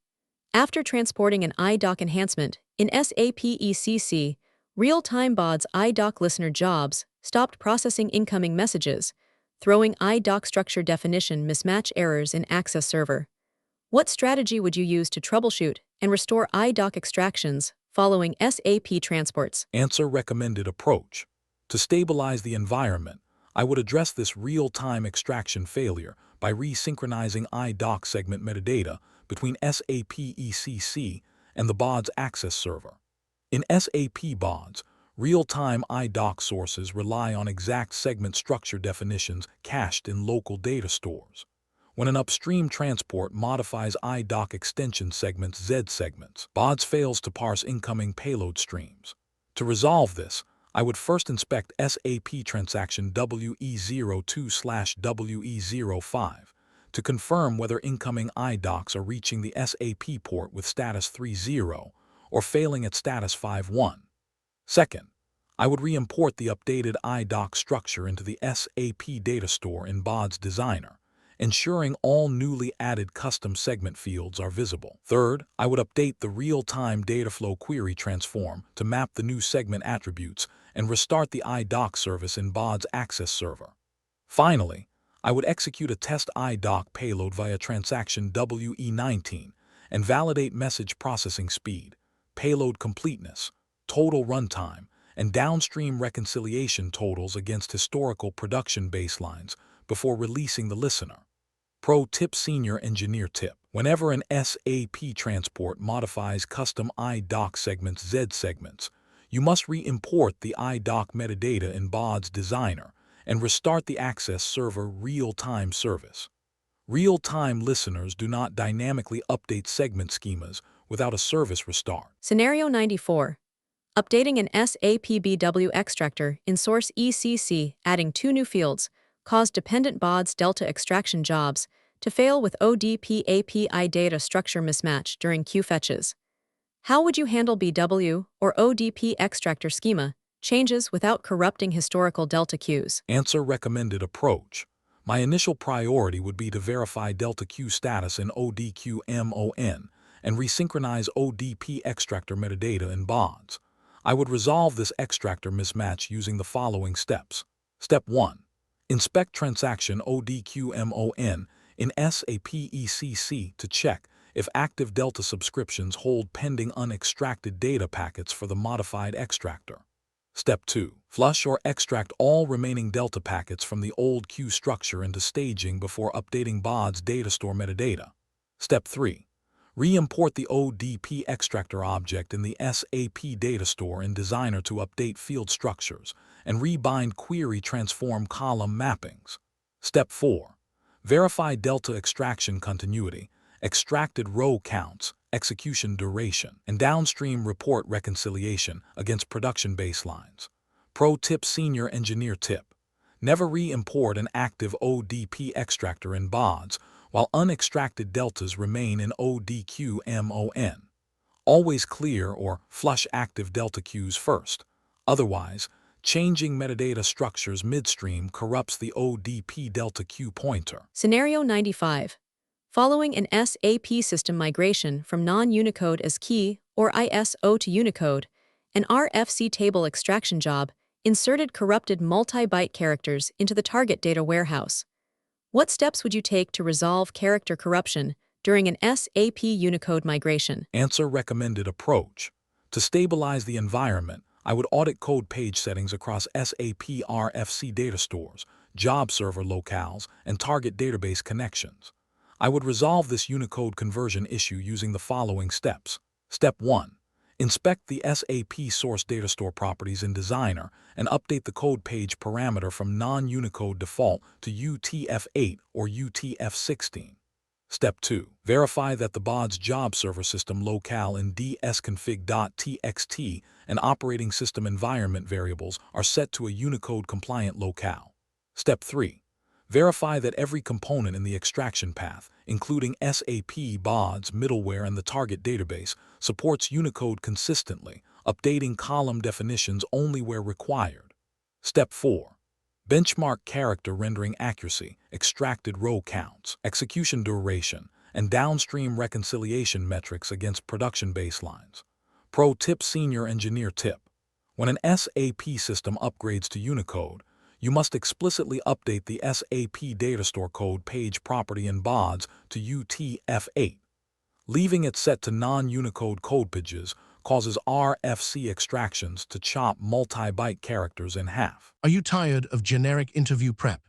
After transporting an IDOC enhancement in SAP ECC, real-time BODS IDOC listener jobs stopped processing incoming messages, throwing IDOC structure definition mismatch errors in Access Server. What strategy would you use to troubleshoot and restore IDOC extractions following SAP transports? Answer: recommended approach. To stabilize the environment, I would address this real-time extraction failure by resynchronizing IDOC segment metadata between SAP ECC and the BODS Access Server. In SAP BODS, real-time IDOC sources rely on exact segment structure definitions cached in local data stores. When an upstream transport modifies IDOC extension segments Z segments, BODS fails to parse incoming payload streams. To resolve this, I would first inspect SAP transaction WE02/WE05 to confirm whether incoming IDOCs are reaching the SAP port with status 30 or failing at status 51. Second, I would re-import the updated IDOC structure into the SAP data store in BODS Designer, ensuring all newly added custom segment fields are visible. Third, I would update the real-time dataflow query transform to map the new segment attributes and restart the IDOC service in BODS Access Server. Finally, I would execute a test IDOC payload via transaction WE19 and validate message processing speed, payload completeness, total runtime, and downstream reconciliation totals against historical production baselines before releasing the listener. Pro tip: Senior Engineer tip. Whenever an SAP transport modifies custom IDOC segments Z segments, you must re-import the IDOC metadata in BODS Designer and restart the Access Server real-time service. Real-time listeners do not dynamically update segment schemas without a service restart. Scenario 94. Updating an SAP BW extractor in Source ECC, adding 2 new fields, caused dependent BODS delta extraction jobs to fail with ODP API data structure mismatch during queue fetches. How would you handle BW or ODP extractor schema changes without corrupting historical delta queues? Answer: recommended approach. My initial priority would be to verify delta queue status in ODQMON and resynchronize ODP extractor metadata in BODS. I would resolve this extractor mismatch using the following steps. Step 1. Inspect transaction ODQMON in SAP ECC to check if active Delta subscriptions hold pending unextracted data packets for the modified extractor. Step 2. Flush or extract all remaining Delta packets from the old queue structure into staging before updating BODS data store metadata. Step 3. Re-import the ODP extractor object in the SAP Data Store in Designer to update field structures and rebind query transform column mappings. Step 4. Verify Delta extraction continuity, extracted row counts, execution duration, and downstream report reconciliation against production baselines. Pro tip: Senior Engineer tip. Never re-import an active ODP extractor in BODS while unextracted deltas remain in ODQ-MON. Always clear or flush active delta queues first. Otherwise, changing metadata structures midstream corrupts the ODP delta queue pointer. Scenario 95. Following an SAP system migration from non-Unicode as key or ISO to Unicode, an RFC table extraction job inserted corrupted multi-byte characters into the target data warehouse. What steps would you take to resolve character corruption during an SAP Unicode migration? Answer: recommended approach. To stabilize the environment, I would audit code page settings across SAP RFC data stores, job server locales, and target database connections. I would resolve this Unicode conversion issue using the following steps. Step 1. Inspect the SAP source data store properties in Designer and update the code page parameter from non-Unicode default to UTF-8 or UTF-16. Step 2. Verify that the BODS job server system locale in dsconfig.txt and operating system environment variables are set to a Unicode-compliant locale. Step 3. Verify that every component in the extraction path, including SAP BODS middleware and the target database, supports Unicode consistently, updating column definitions only where required. Step 4. Benchmark character rendering accuracy, extracted row counts, execution duration, and downstream reconciliation metrics against production baselines. Pro tip: Senior Engineer tip. When an SAP system upgrades to Unicode, you must explicitly update the SAP Data Store code page property in BODS to UTF-8. Leaving it set to non-Unicode code pages causes RFC extractions to chop multi-byte characters in half. Are you tired of generic interview prep?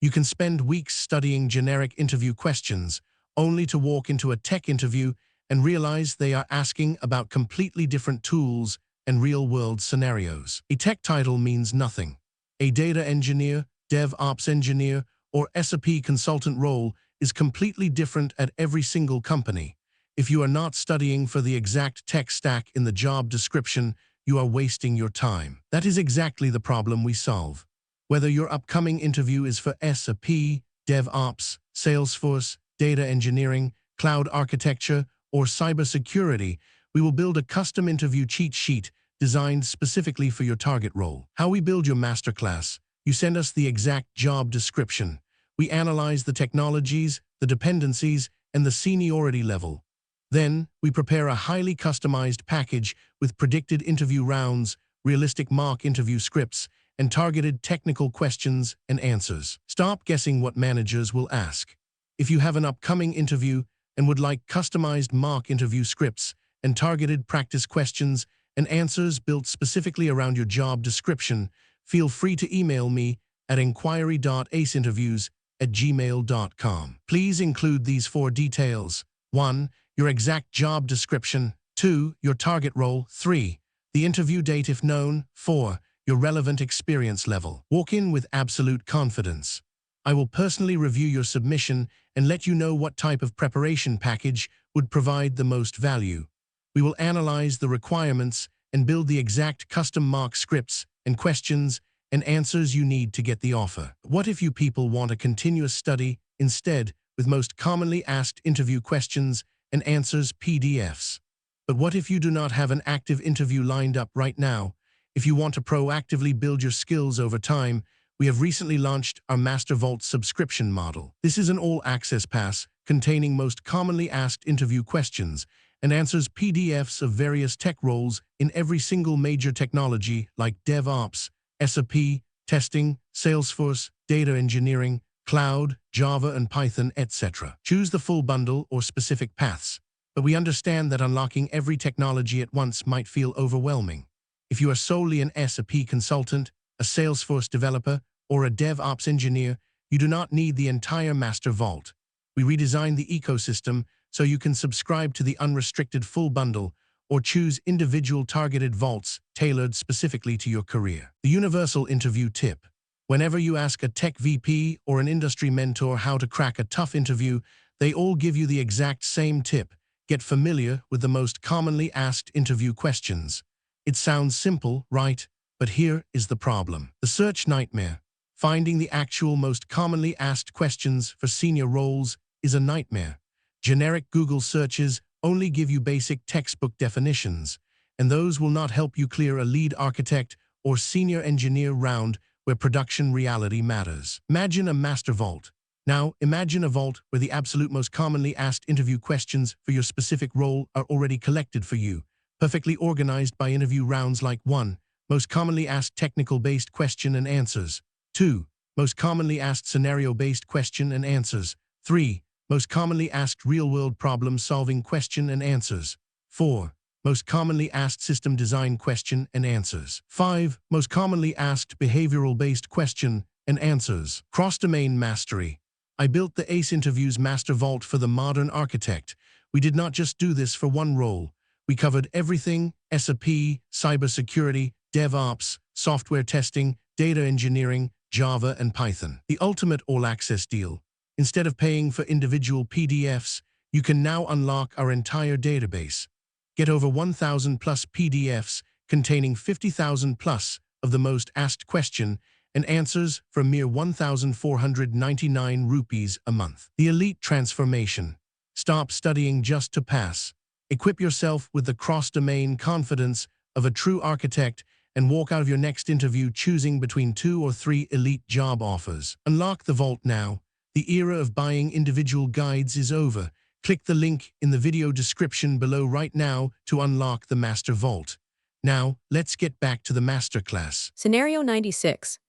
You can spend weeks studying generic interview questions, only to walk into a tech interview and realize they are asking about completely different tools and real-world scenarios. A tech title means nothing. A data engineer, DevOps engineer, or SAP consultant role is completely different at every single company. If you are not studying for the exact tech stack in the job description, you are wasting your time. That is exactly the problem we solve. Whether your upcoming interview is for SAP, DevOps, Salesforce, data engineering, cloud architecture, or cybersecurity, we will build a custom interview cheat sheet designed specifically for your target role. How we build your masterclass: you send us the exact job description. We analyze the technologies, the dependencies, and the seniority level. Then, we prepare a highly customized package with predicted interview rounds, realistic mock interview scripts, and targeted technical questions and answers. Stop guessing what managers will ask. If you have an upcoming interview and would like customized mock interview scripts and targeted practice questions and answers built specifically around your job description, feel free to email me at inquiry.aceinterviews@gmail.com. Please include these 4 details. 1. Your exact job description. 2. Your target role. 3. The interview date if known. 4. Your relevant experience level. Walk in with absolute confidence. I will personally review your submission and let you know what type of preparation package would provide the most value. We will analyze the requirements and build the exact custom mock scripts and questions and answers you need to get the offer. What if you people want a continuous study instead, with most commonly asked interview questions and answers PDFs? But what if you do not have an active interview lined up right now? If you want to proactively build your skills over time, we have recently launched our Master Vault subscription model. This is an all-access pass containing most commonly asked interview questions and answers PDFs of various tech roles in every single major technology like DevOps, SAP, testing, Salesforce, data engineering, cloud, Java and Python, etc. Choose the full bundle or specific paths, but we understand that unlocking every technology at once might feel overwhelming. If you are solely an SAP consultant, a Salesforce developer, or a DevOps engineer, you do not need the entire master vault. We redesigned the ecosystem so you can subscribe to the unrestricted full bundle or choose individual targeted vaults tailored specifically to your career. The universal interview tip. Whenever you ask a tech VP or an industry mentor how to crack a tough interview, they all give you the exact same tip. Get familiar with the most commonly asked interview questions. It sounds simple, right? But here is the problem. The search nightmare. Finding the actual most commonly asked questions for senior roles is a nightmare. Generic Google searches only give you basic textbook definitions, and those will not help you clear a lead architect or senior engineer round where production reality matters. Imagine a master vault. Now, imagine a vault where the absolute most commonly asked interview questions for your specific role are already collected for you, perfectly organized by interview rounds like 1. Most commonly asked technical-based question and answers. 2. Most commonly asked scenario-based question and answers. 3. Most commonly asked real-world problem-solving question and answers. 4. Most commonly asked system design question and answers. 5. Most commonly asked behavioral-based question and answers. Cross-domain mastery. I built the ACE Interviews Master Vault for the modern architect. We did not just do this for one role. We covered everything: SAP, cybersecurity, DevOps, software testing, data engineering, Java, and Python. The ultimate all-access deal. Instead of paying for individual PDFs, you can now unlock our entire database. Get over 1,000 plus PDFs containing 50,000 plus of the most asked question and answers for a mere 1,499 rupees a month. The elite transformation. Stop studying just to pass. Equip yourself with the cross-domain confidence of a true architect and walk out of your next interview choosing between 2 or 3 elite job offers. Unlock the vault now. The era of buying individual guides is over. Click the link in the video description below right now to unlock the Master Vault. Now, let's get back to the masterclass. Scenario 96.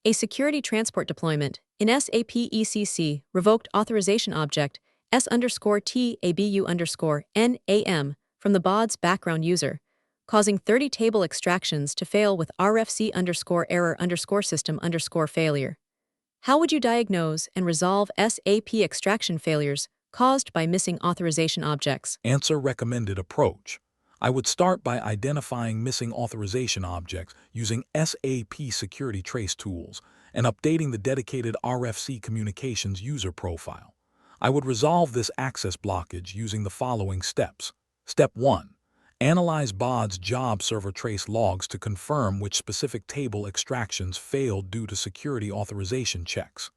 A security transport deployment in SAP ECC revoked authorization object S_T_ABU_NAM from the BODS background user, causing 30 table extractions to fail with RFC_error_system_failure. How would you diagnose and resolve SAP extraction failures caused by missing authorization objects? Answer: recommended approach. I would start by identifying missing authorization objects using SAP security trace tools and updating the dedicated RFC communications user profile. I would resolve this access blockage using the following steps. Step 1. Analyze BODS job server trace logs to confirm which specific table extractions failed due to security authorization checks.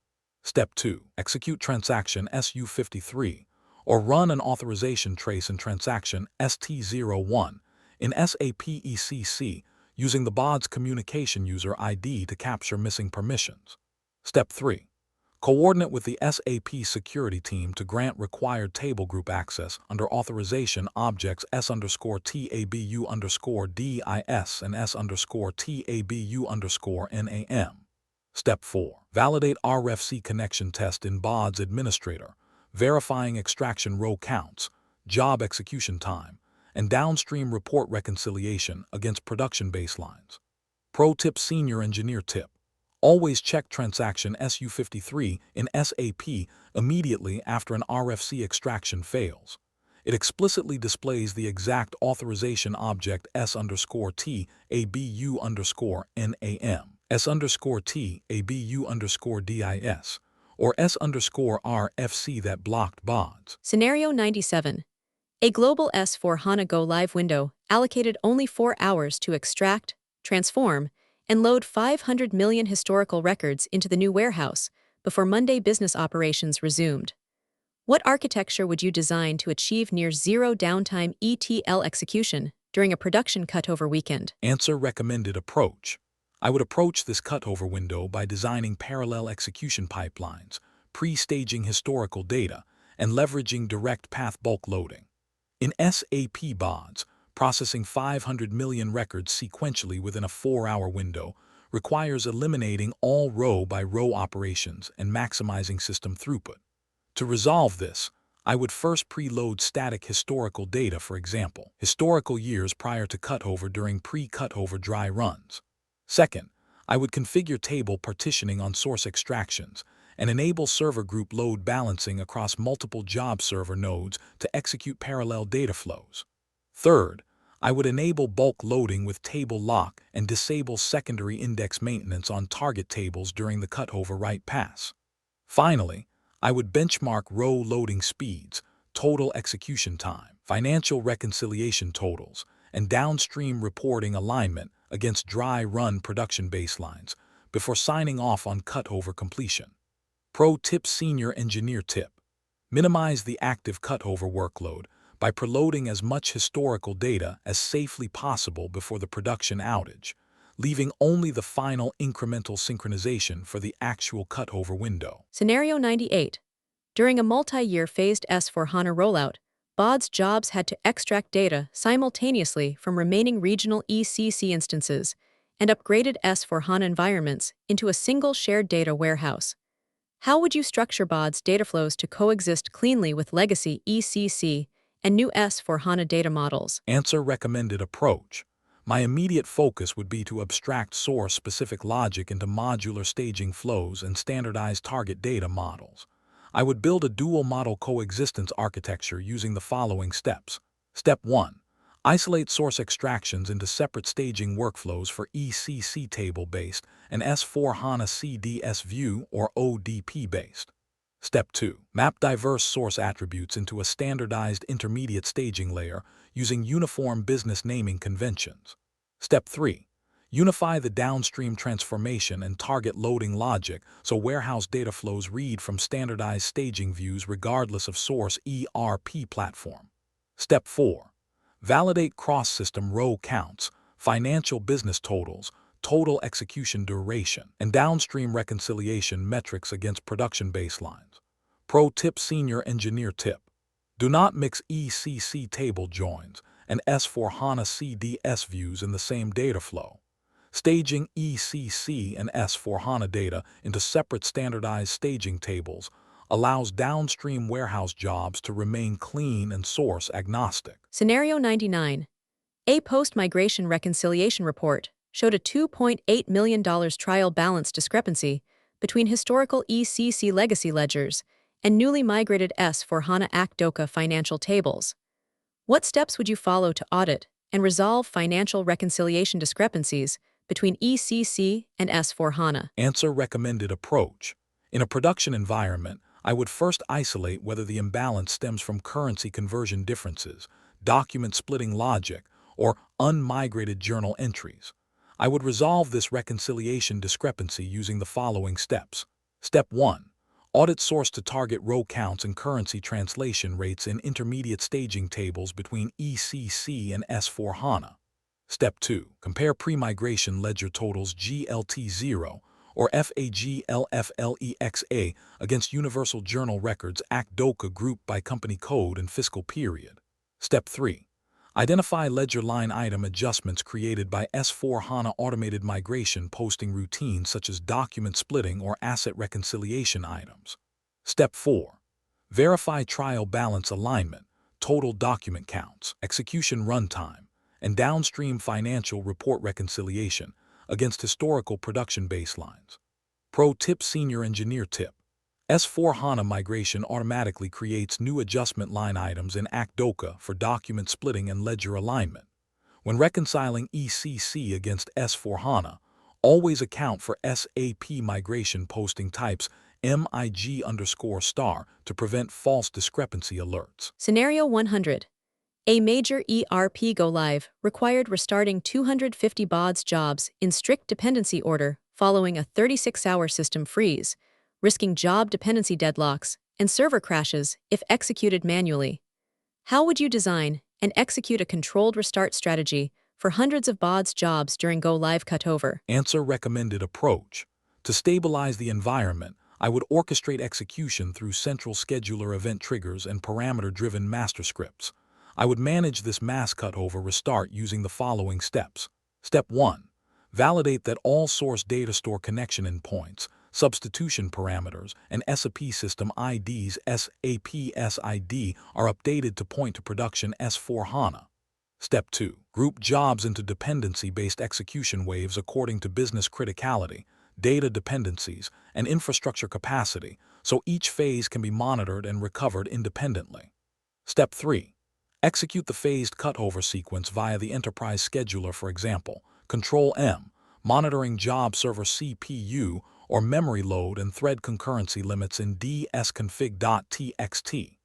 Step 2. Execute transaction SU53 or run an authorization trace in transaction ST01 in SAP ECC using the BODS communication user ID to capture missing permissions. Step 3. Coordinate with the SAP security team to grant required table group access under authorization objects S_TABU_DIS and S_TABU_NAM. Step 4. Validate RFC connection test in BODS Administrator, verifying extraction row counts, job execution time, and downstream report reconciliation against production baselines. Pro tip: Senior Engineer tip. Always check transaction SU53 in SAP immediately after an RFC extraction fails. It explicitly displays the exact authorization object S_TABU_NAM, S_TABU_DIS, or S_RFC that blocked BODS. Scenario 97. A global S/4HANA Go Live window allocated only 4 hours to extract, transform, and load 500 million historical records into the new warehouse before Monday business operations resumed. What architecture would you design to achieve near-zero downtime ETL execution during a production cutover weekend? Answer: recommended approach. I would approach this cutover window by designing parallel execution pipelines, pre-staging historical data, and leveraging direct path bulk loading. In SAP BODS, processing 500 million records sequentially within a 4-hour window requires eliminating all row-by-row operations and maximizing system throughput. To resolve this, I would first preload static historical data, for example, historical years prior to cutover during pre-cutover dry runs. Second, I would configure table partitioning on source extractions and enable server group load balancing across multiple job server nodes to execute parallel data flows. Third, I would enable bulk loading with table lock and disable secondary index maintenance on target tables during the cutover write pass. Finally, I would benchmark row loading speeds, total execution time, financial reconciliation totals, and downstream reporting alignment against dry run production baselines before signing off on cutover completion. Pro tip: Senior Engineer tip. Minimize the active cutover workload by preloading as much historical data as safely possible before the production outage, leaving only the final incremental synchronization for the actual cutover window. Scenario 98. During a multi-year phased S/4HANA rollout, BODS jobs had to extract data simultaneously from remaining regional ECC instances and upgraded S/4HANA environments into a single shared data warehouse. How would you structure BODS data flows to coexist cleanly with legacy ECC and new S/4HANA data models? Answer: recommended approach. My immediate focus would be to abstract source-specific logic into modular staging flows and standardize target data models. I would build a dual model coexistence architecture using the following steps. Step 1. Isolate source extractions into separate staging workflows for ECC table-based and S/4HANA CDS view or ODP-based. Step 2. Map diverse source attributes into a standardized intermediate staging layer using uniform business naming conventions. Step 3. Unify the downstream transformation and target loading logic so warehouse data flows read from standardized staging views regardless of source ERP platform. Step 4. Validate cross-system row counts, financial business totals, total execution duration, and downstream reconciliation metrics against production baselines. Pro tip: Senior Engineer tip. Do not mix ECC table joins and S/4HANA CDS views in the same data flow. Staging ECC and S/4HANA data into separate standardized staging tables allows downstream warehouse jobs to remain clean and source agnostic. Scenario 99. A post-migration reconciliation report showed a $2.8 million trial balance discrepancy between historical ECC legacy ledgers and newly migrated S/4HANA ACDOCA financial tables. What steps would you follow to audit and resolve financial reconciliation discrepancies between ECC and S/4HANA? Answer: recommended approach. In a production environment, I would first isolate whether the imbalance stems from currency conversion differences, document splitting logic, or unmigrated journal entries. I would resolve this reconciliation discrepancy using the following steps. Step 1. Audit source to target row counts and currency translation rates in intermediate staging tables between ECC and S/4HANA. Step 2. Compare pre-migration ledger totals GLT0 or FAGLFLEXA against Universal Journal Records ACDOCA group by company code and fiscal period. Step 3. Identify ledger line item adjustments created by S/4HANA automated migration posting routines such as document splitting or asset reconciliation items. Step 4. Verify trial balance alignment, total document counts, execution runtime, and downstream financial report reconciliation against historical production baselines. Pro tip: Senior Engineer tip. S/4HANA migration automatically creates new adjustment line items in ACDOCA for document splitting and ledger alignment. When reconciling ECC against S/4HANA, always account for SAP migration posting types MIG_* to prevent false discrepancy alerts. Scenario 100. A major ERP go-live required restarting 250 BODS jobs in strict dependency order following a 36-hour system freeze, risking job dependency deadlocks and server crashes if executed manually. How would you design and execute a controlled restart strategy for hundreds of BODS jobs during go-live cutover? Answer: recommended approach. To stabilize the environment, I would orchestrate execution through central scheduler event triggers and parameter-driven master scripts. I would manage this mass cutover restart using the following steps. Step 1. Validate that all source data store connection endpoints, substitution parameters, and SAP system IDs SAP SID are updated to point to production S/4HANA. Step 2. Group jobs into dependency-based execution waves according to business criticality, data dependencies, and infrastructure capacity, so each phase can be monitored and recovered independently. Step 3. Execute the phased cutover sequence via the enterprise scheduler, for example, Control-M, monitoring job server CPU or memory load and thread concurrency limits in dsconfig.txt.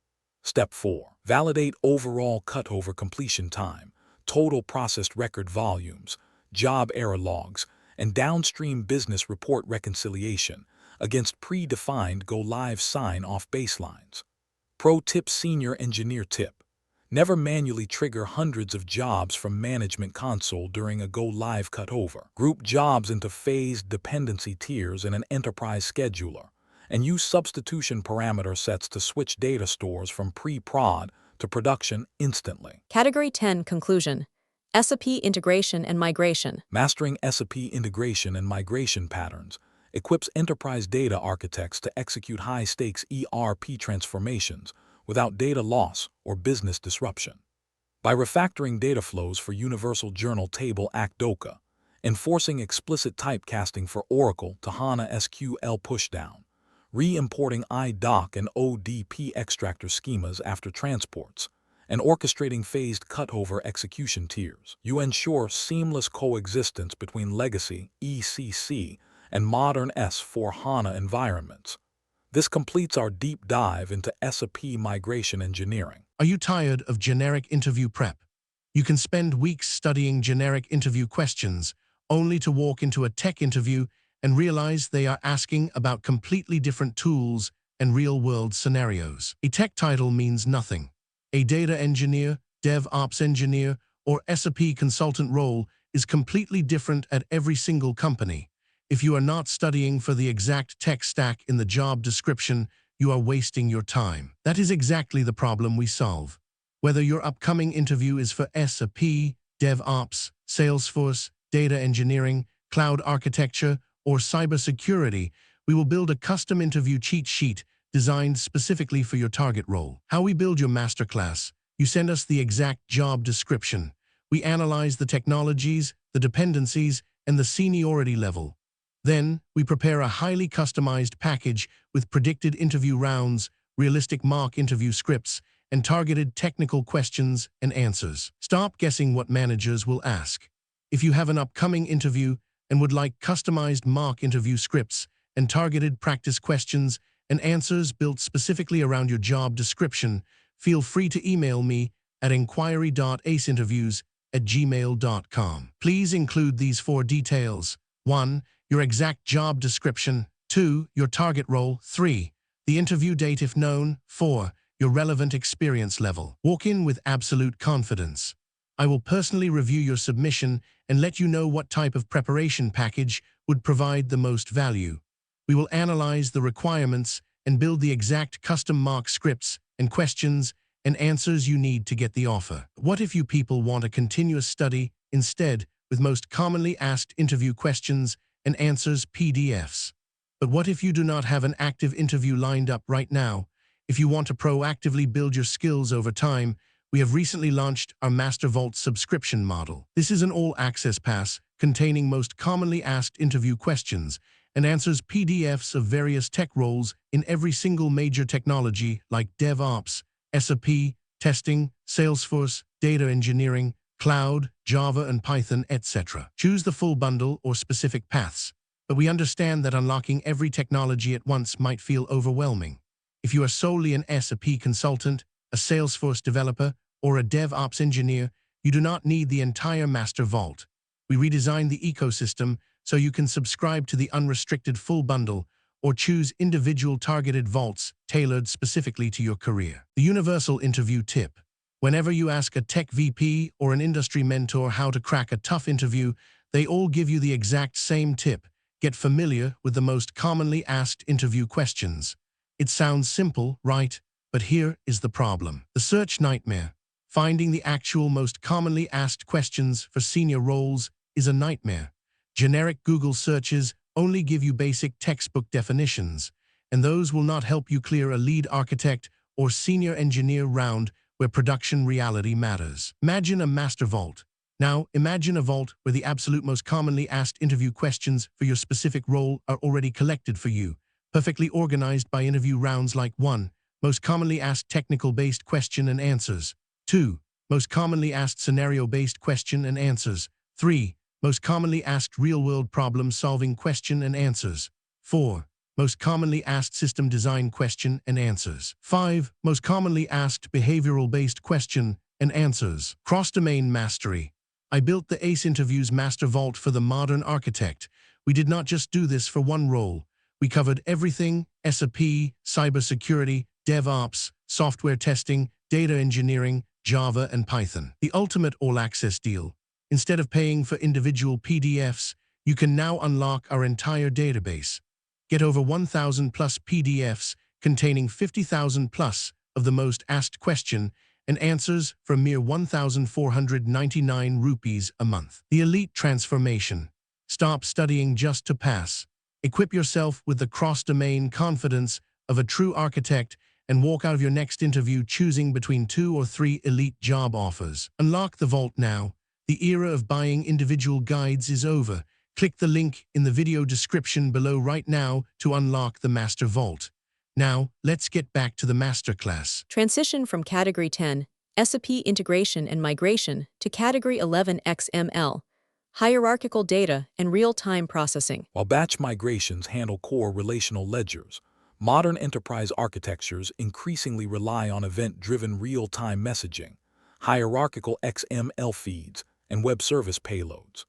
Step 4. Validate overall cutover completion time, total processed record volumes, job error logs, and downstream business report reconciliation against predefined go-live sign-off baselines. Pro tip: Senior Engineer tip. Never manually trigger hundreds of jobs from Management Console during a go-live cutover. Group jobs into phased dependency tiers in an enterprise scheduler, and use substitution parameter sets to switch data stores from pre-prod to production instantly. Category 10 Conclusion. SAP Integration and Migration. Mastering SAP integration and migration patterns equips enterprise data architects to execute high-stakes ERP transformations without data loss or business disruption. By refactoring data flows for Universal Journal Table ACT-DOCA, enforcing explicit typecasting for Oracle to HANA SQL pushdown, re-importing IDOC and ODP extractor schemas after transports, and orchestrating phased cutover execution tiers, you ensure seamless coexistence between legacy ECC and modern S/4HANA environments. This completes our deep dive into SAP migration engineering. Are you tired of generic interview prep? You can spend weeks studying generic interview questions, only to walk into a tech interview and realize they are asking about completely different tools and real-world scenarios. A tech title means nothing. A data engineer, DevOps engineer, or SAP consultant role is completely different at every single company. If you are not studying for the exact tech stack in the job description, you are wasting your time. That is exactly the problem we solve. Whether your upcoming interview is for SAP, DevOps, Salesforce, data engineering, cloud architecture, or cybersecurity, we will build a custom interview cheat sheet designed specifically for your target role. How we build your masterclass. You send us the exact job description. We analyze the technologies, the dependencies, and the seniority level. Then, we prepare a highly customized package with predicted interview rounds, realistic mock interview scripts, and targeted technical questions and answers. Stop guessing what managers will ask. If you have an upcoming interview and would like customized mock interview scripts and targeted practice questions and answers built specifically around your job description, feel free to email me at inquiry.aceinterviews@gmail.com. Please include these 4 details. 1. Your exact job description. 2. Your target role. 3. The interview date if known. 4. Your relevant experience level. Walk in with absolute confidence. I will personally review your submission and let you know what type of preparation package would provide the most value. We will analyze the requirements and build the exact custom mock scripts and questions and answers you need to get the offer. What if you people want a continuous study instead, with most commonly asked interview questions and answers PDFs? But what if you do not have an active interview lined up right now? If you want to proactively build your skills over time, we have recently launched our Master Vault subscription model. This is an all-access pass containing most commonly asked interview questions and answers PDFs of various tech roles in every single major technology like DevOps, SAP, testing, Salesforce, data engineering, cloud, Java and Python, etc. Choose the full bundle or specific paths, but we understand that unlocking every technology at once might feel overwhelming. If you are solely an SAP consultant, a Salesforce developer, or a DevOps engineer, you do not need the entire Master Vault. We redesigned the ecosystem so you can subscribe to the unrestricted full bundle or choose individual targeted vaults tailored specifically to your career. The universal interview tip. Whenever you ask a tech VP or an industry mentor how to crack a tough interview, they all give you the exact same tip. Get familiar with the most commonly asked interview questions. It sounds simple, right? But here is the problem. The search nightmare. Finding the actual most commonly asked questions for senior roles is a nightmare. Generic Google searches only give you basic textbook definitions, and those will not help you clear a lead architect or senior engineer round where production reality matters. Imagine a master vault. Now, imagine a vault where the absolute most commonly asked interview questions for your specific role are already collected for you, perfectly organized by interview rounds like 1. Most commonly asked technical-based question and answers. 2. Most commonly asked scenario-based question and answers. 3. Most commonly asked real-world problem-solving question and answers. 4. Most commonly asked system design question and answers. 5. Most commonly asked behavioral-based question and answers. Cross-domain mastery. I built the ACE Interviews Master Vault for the modern architect. We did not just do this for one role. We covered everything: SAP, cybersecurity, DevOps, software testing, data engineering, Java, and Python. The ultimate all-access deal. Instead of paying for individual PDFs, you can now unlock our entire database. Get over 1,000 plus PDFs containing 50,000 plus of the most asked question and answers for a mere 1,499 rupees a month. The elite transformation. Stop studying just to pass. Equip yourself with the cross-domain confidence of a true architect and walk out of your next interview choosing between 2 or 3 elite job offers. Unlock the vault now. The era of buying individual guides is over. Click the link in the video description below right now to unlock the Master Vault. Now, let's get back to the masterclass. Transition from Category 10, SAP Integration and Migration, to Category 11 XML, Hierarchical Data and Real-Time Processing. While batch migrations handle core relational ledgers, modern enterprise architectures increasingly rely on event-driven real-time messaging, hierarchical XML feeds, and web service payloads.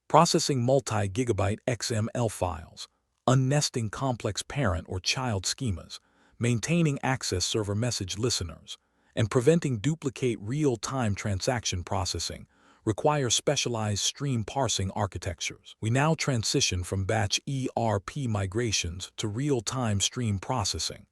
Processing multi-gigabyte XML files, unnesting complex parent or child schemas, maintaining access server message listeners, and preventing duplicate real-time transaction processing require specialized stream parsing architectures. We now transition from batch ERP migrations to real-time stream processing.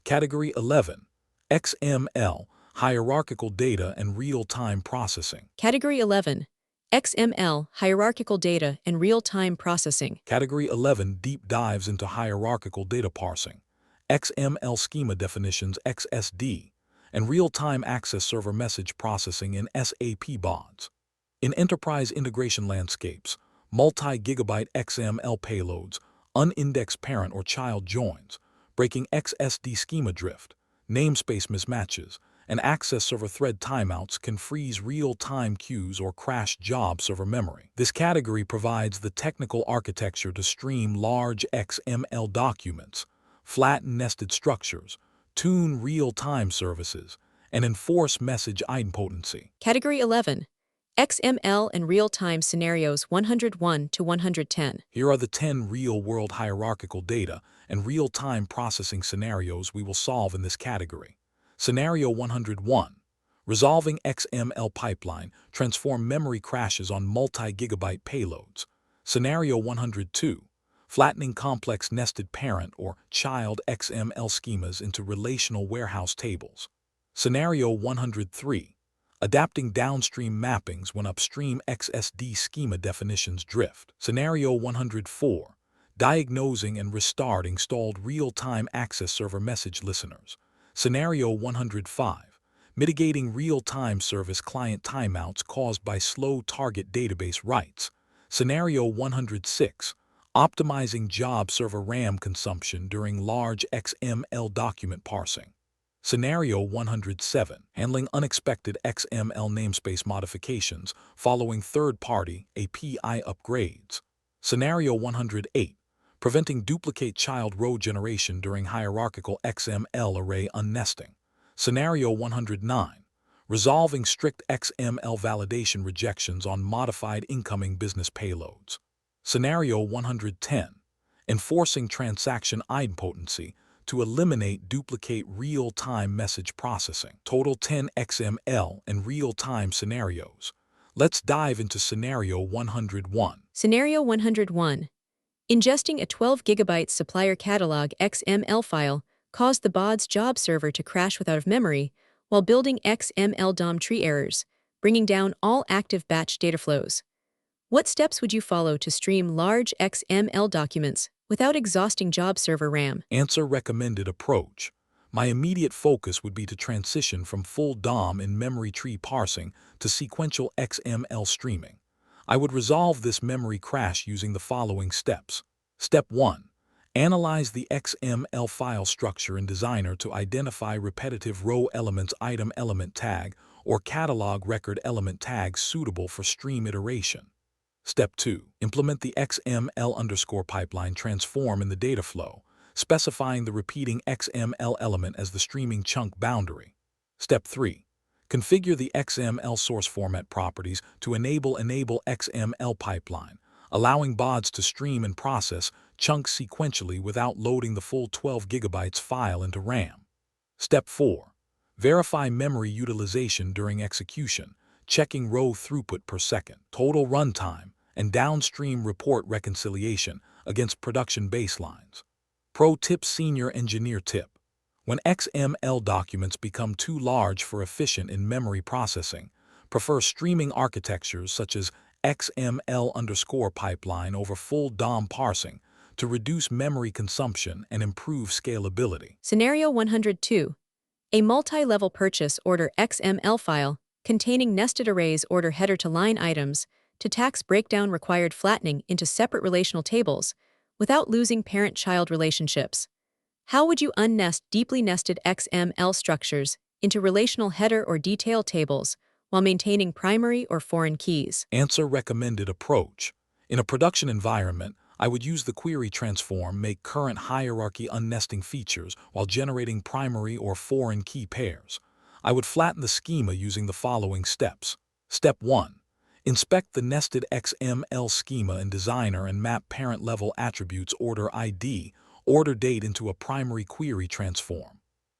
Category 11, XML, Hierarchical Data and Real-Time Processing. Category 11, XML, Hierarchical Data and Real-Time Processing. Category 11 deep dives into hierarchical data parsing, XML schema definitions XSD, and real-time access server message processing in SAP BODS. In enterprise integration landscapes, multi-gigabyte XML payloads, unindexed parent or child joins, breaking XSD schema drift, namespace mismatches, and access server thread timeouts can freeze real-time queues or crash job server memory. This category provides the technical architecture to stream large XML documents, flatten nested structures, tune real-time services, and enforce message idempotency. Category 11, XML and Real-Time Scenarios 101 to 110. Here are the 10 real-world hierarchical data and real-time processing scenarios we will solve in this category. Scenario 101. Resolving XML pipeline, transform memory crashes on multi-gigabyte payloads. Scenario 102. Flattening complex nested parent or child XML schemas into relational warehouse tables. Scenario 103. Adapting downstream mappings when upstream XSD schema definitions drift. Scenario 104. Diagnosing and restarting stalled real-time access server message listeners. Scenario 105. Mitigating real-time service client timeouts caused by slow target database writes. Scenario 106. Optimizing job server RAM consumption during large XML document parsing. Scenario 107. Handling unexpected XML namespace modifications following third-party API upgrades. Scenario 108. Preventing duplicate child row generation during hierarchical XML array unnesting. Scenario 109. Resolving strict XML validation rejections on modified incoming business payloads. Scenario 110. Enforcing transaction idempotency to eliminate duplicate real-time message processing. Total 10 XML and real-time scenarios. Let's dive into Scenario 101. Scenario 101. Ingesting a 12 GB supplier catalog XML file caused the BODS job server to crash without memory while building XML DOM tree errors, bringing down all active batch data flows. What steps would you follow to stream large XML documents without exhausting job server RAM? Answer: recommended approach. My immediate focus would be to transition from full DOM and memory tree parsing to sequential XML streaming. I would resolve this memory crash using the following steps. Step 1. Analyze the XML file structure in Designer to identify repetitive row elements item element tag or catalog record element tags suitable for stream iteration. Step 2. Implement the XML_pipeline transform in the data flow, specifying the repeating XML element as the streaming chunk boundary. Step 3. Configure the XML source format properties to enable XML pipeline, allowing BODS to stream and process chunks sequentially without loading the full 12 GB file into RAM. Step 4. Verify memory utilization during execution, checking row throughput per second, total runtime, and downstream report reconciliation against production baselines. Pro tip: Senior Engineer tip. When XML documents become too large for efficient in-memory processing, prefer streaming architectures such as XML_pipeline over full DOM parsing to reduce memory consumption and improve scalability. Scenario 102. A multi-level purchase order XML file containing nested arrays order header to line items to tax breakdown required flattening into separate relational tables without losing parent-child relationships. How would you unnest deeply nested XML structures into relational header or detail tables while maintaining primary or foreign keys? Answer: recommended approach. In a production environment, I would use the query transform make current hierarchy unnesting features while generating primary or foreign key pairs. I would flatten the schema using the following steps. Step 1. Inspect the nested XML schema in Designer and map parent-level attributes order ID, order date into a primary query transform.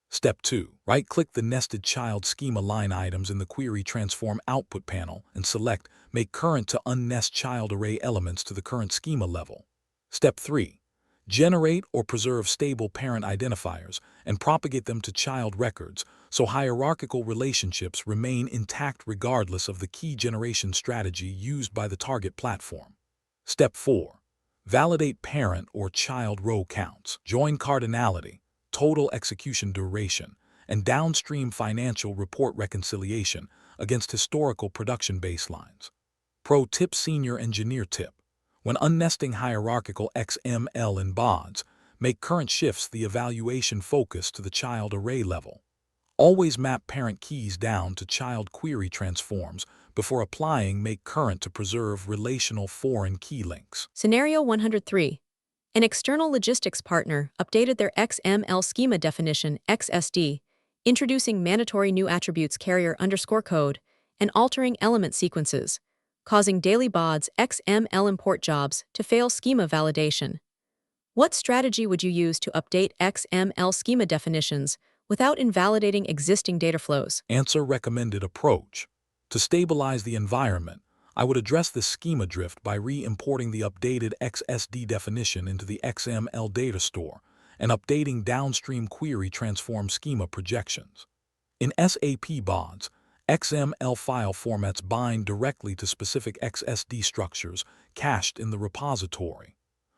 Step 2. Right-click the nested child schema line items in the query transform output panel and select Make Current to unnest child array elements to the current schema level. Step 3. Generate or preserve stable parent identifiers and propagate them to child records so hierarchical relationships remain intact regardless of the key generation strategy used by the target platform. Step 4. Validate parent or child row counts, join cardinality, total execution duration, and downstream financial report reconciliation against historical production baselines. Pro tip: Senior Engineer tip. When unnesting hierarchical XML in BODS, make current shifts the evaluation focus to the child array level. Always map parent keys down to child query transforms before applying make current to preserve relational foreign key links. Scenario 103. An external logistics partner updated their XML schema definition XSD, introducing mandatory new attributes carrier_code and altering element sequences, causing daily BODS XML import jobs to fail schema validation. What strategy would you use to update XML schema definitions without invalidating existing data flows? Answer: recommended approach. To stabilize the environment, I would address the schema drift by re-importing the updated XSD definition into the XML data store and updating downstream query transform schema projections. In SAP BODS, XML file formats bind directly to specific XSD structures cached in the repository.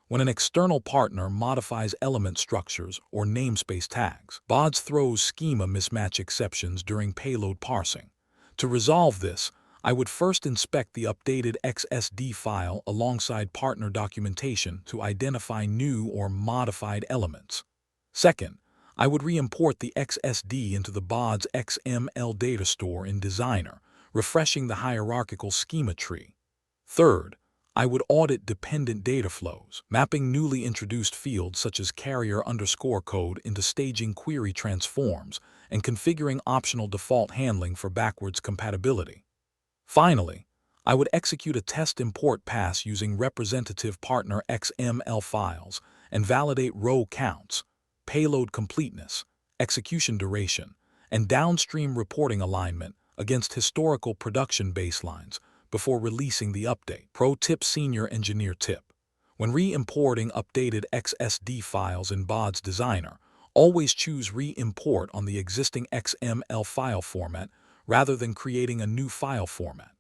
When an external partner modifies element structures or namespace tags, BODS throws schema mismatch exceptions during payload parsing. To resolve this, I would first inspect the updated XSD file alongside partner documentation to identify new or modified elements. Second, I would re-import the XSD into the BODS XML data store in Designer, refreshing the hierarchical schema tree. Third, I would audit dependent data flows, mapping newly introduced fields such as carrier_code into staging query transforms and configuring optional default handling for backwards compatibility. Finally, I would execute a test import pass using representative partner XML files and validate row counts, payload completeness, execution duration, and downstream reporting alignment against historical production baselines before releasing the update. Pro tip: Senior Engineer tip. When re-importing updated XSD files in BODS Designer, always choose re-import on the existing XML file format rather than creating a new file format.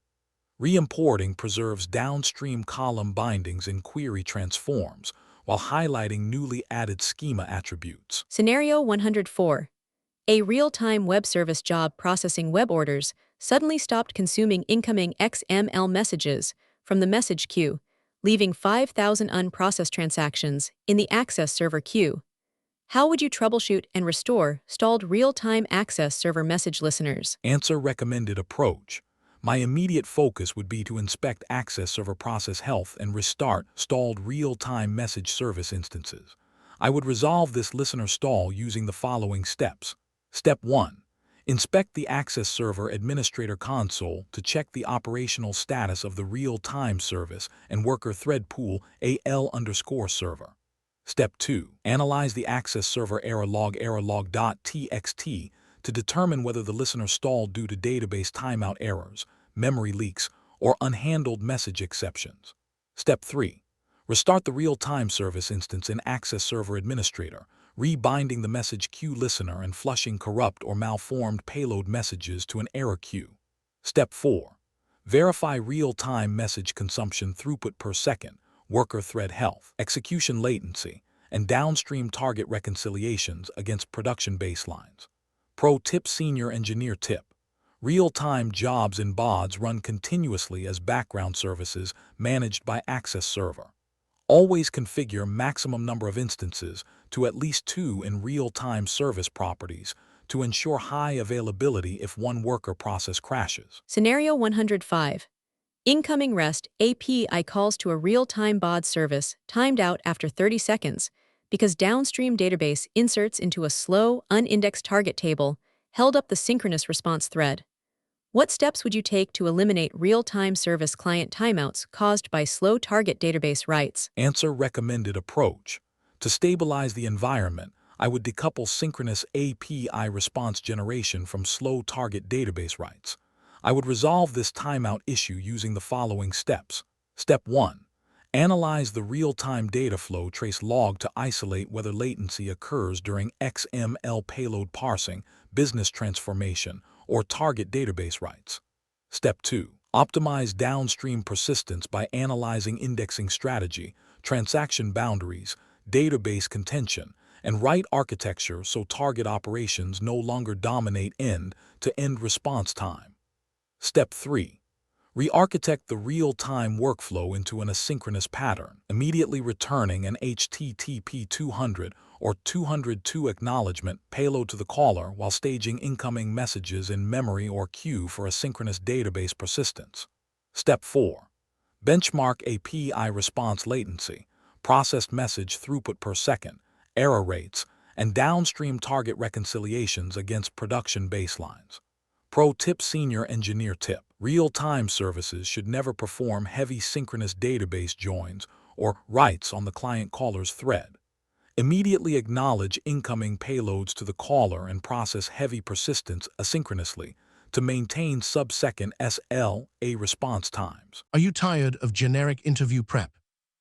Re-importing preserves downstream column bindings in query transforms while highlighting newly added schema attributes. Scenario 104. A real-time web service job processing web orders suddenly stopped consuming incoming XML messages from the message queue, leaving 5,000 unprocessed transactions in the access server queue. How would you troubleshoot and restore stalled real-time access server message listeners? Answer: recommended approach. My immediate focus would be to inspect access server process health and restart stalled real-time message service instances. I would resolve this listener stall using the following steps. Step 1. Inspect the access server administrator console to check the operational status of the real-time service and worker thread pool AL_server. Step 2. Analyze the access server errorlog.txt to determine whether the listener stalled due to database timeout errors, memory leaks, or unhandled message exceptions. Step 3. Restart the real-time service instance in Access Server Administrator, rebinding the message queue listener and flushing corrupt or malformed payload messages to an error queue. Step 4. Verify real-time message consumption throughput per second, worker thread health, execution latency, and downstream target reconciliations against production baselines. Pro tip: Senior Engineer tip. Real-time jobs in BODS run continuously as background services managed by Access Server. Always configure maximum number of instances to at least 2 in real-time service properties to ensure high availability if one worker process crashes. Scenario 105. Incoming REST API calls to a real-time BODS service timed out after 30 seconds because downstream database inserts into a slow, unindexed target table held up the synchronous response thread. What steps would you take to eliminate real-time service client timeouts caused by slow target database writes? Answer: recommended approach. To stabilize the environment, I would decouple synchronous API response generation from slow target database writes. I would resolve this timeout issue using the following steps. Step 1. Analyze the real-time data flow trace log to isolate whether latency occurs during XML payload parsing, business transformation, or target database writes. Step 2. Optimize downstream persistence by analyzing indexing strategy, transaction boundaries, database contention, and write architecture so target operations no longer dominate end-to-end response time. Step 3. Re-architect the real-time workflow into an asynchronous pattern, immediately returning an HTTP 200 or 202 acknowledgement payload to the caller while staging incoming messages in memory or queue for asynchronous database persistence. Step 4. Benchmark API response latency, processed message throughput per second, error rates, and downstream target reconciliations against production baselines. Pro tip: Senior Engineer tip. Real-time services should never perform heavy synchronous database joins or writes on the client caller's thread. Immediately acknowledge incoming payloads to the caller and process heavy persistence asynchronously to maintain sub-second SLA response times. Are you tired of generic interview prep?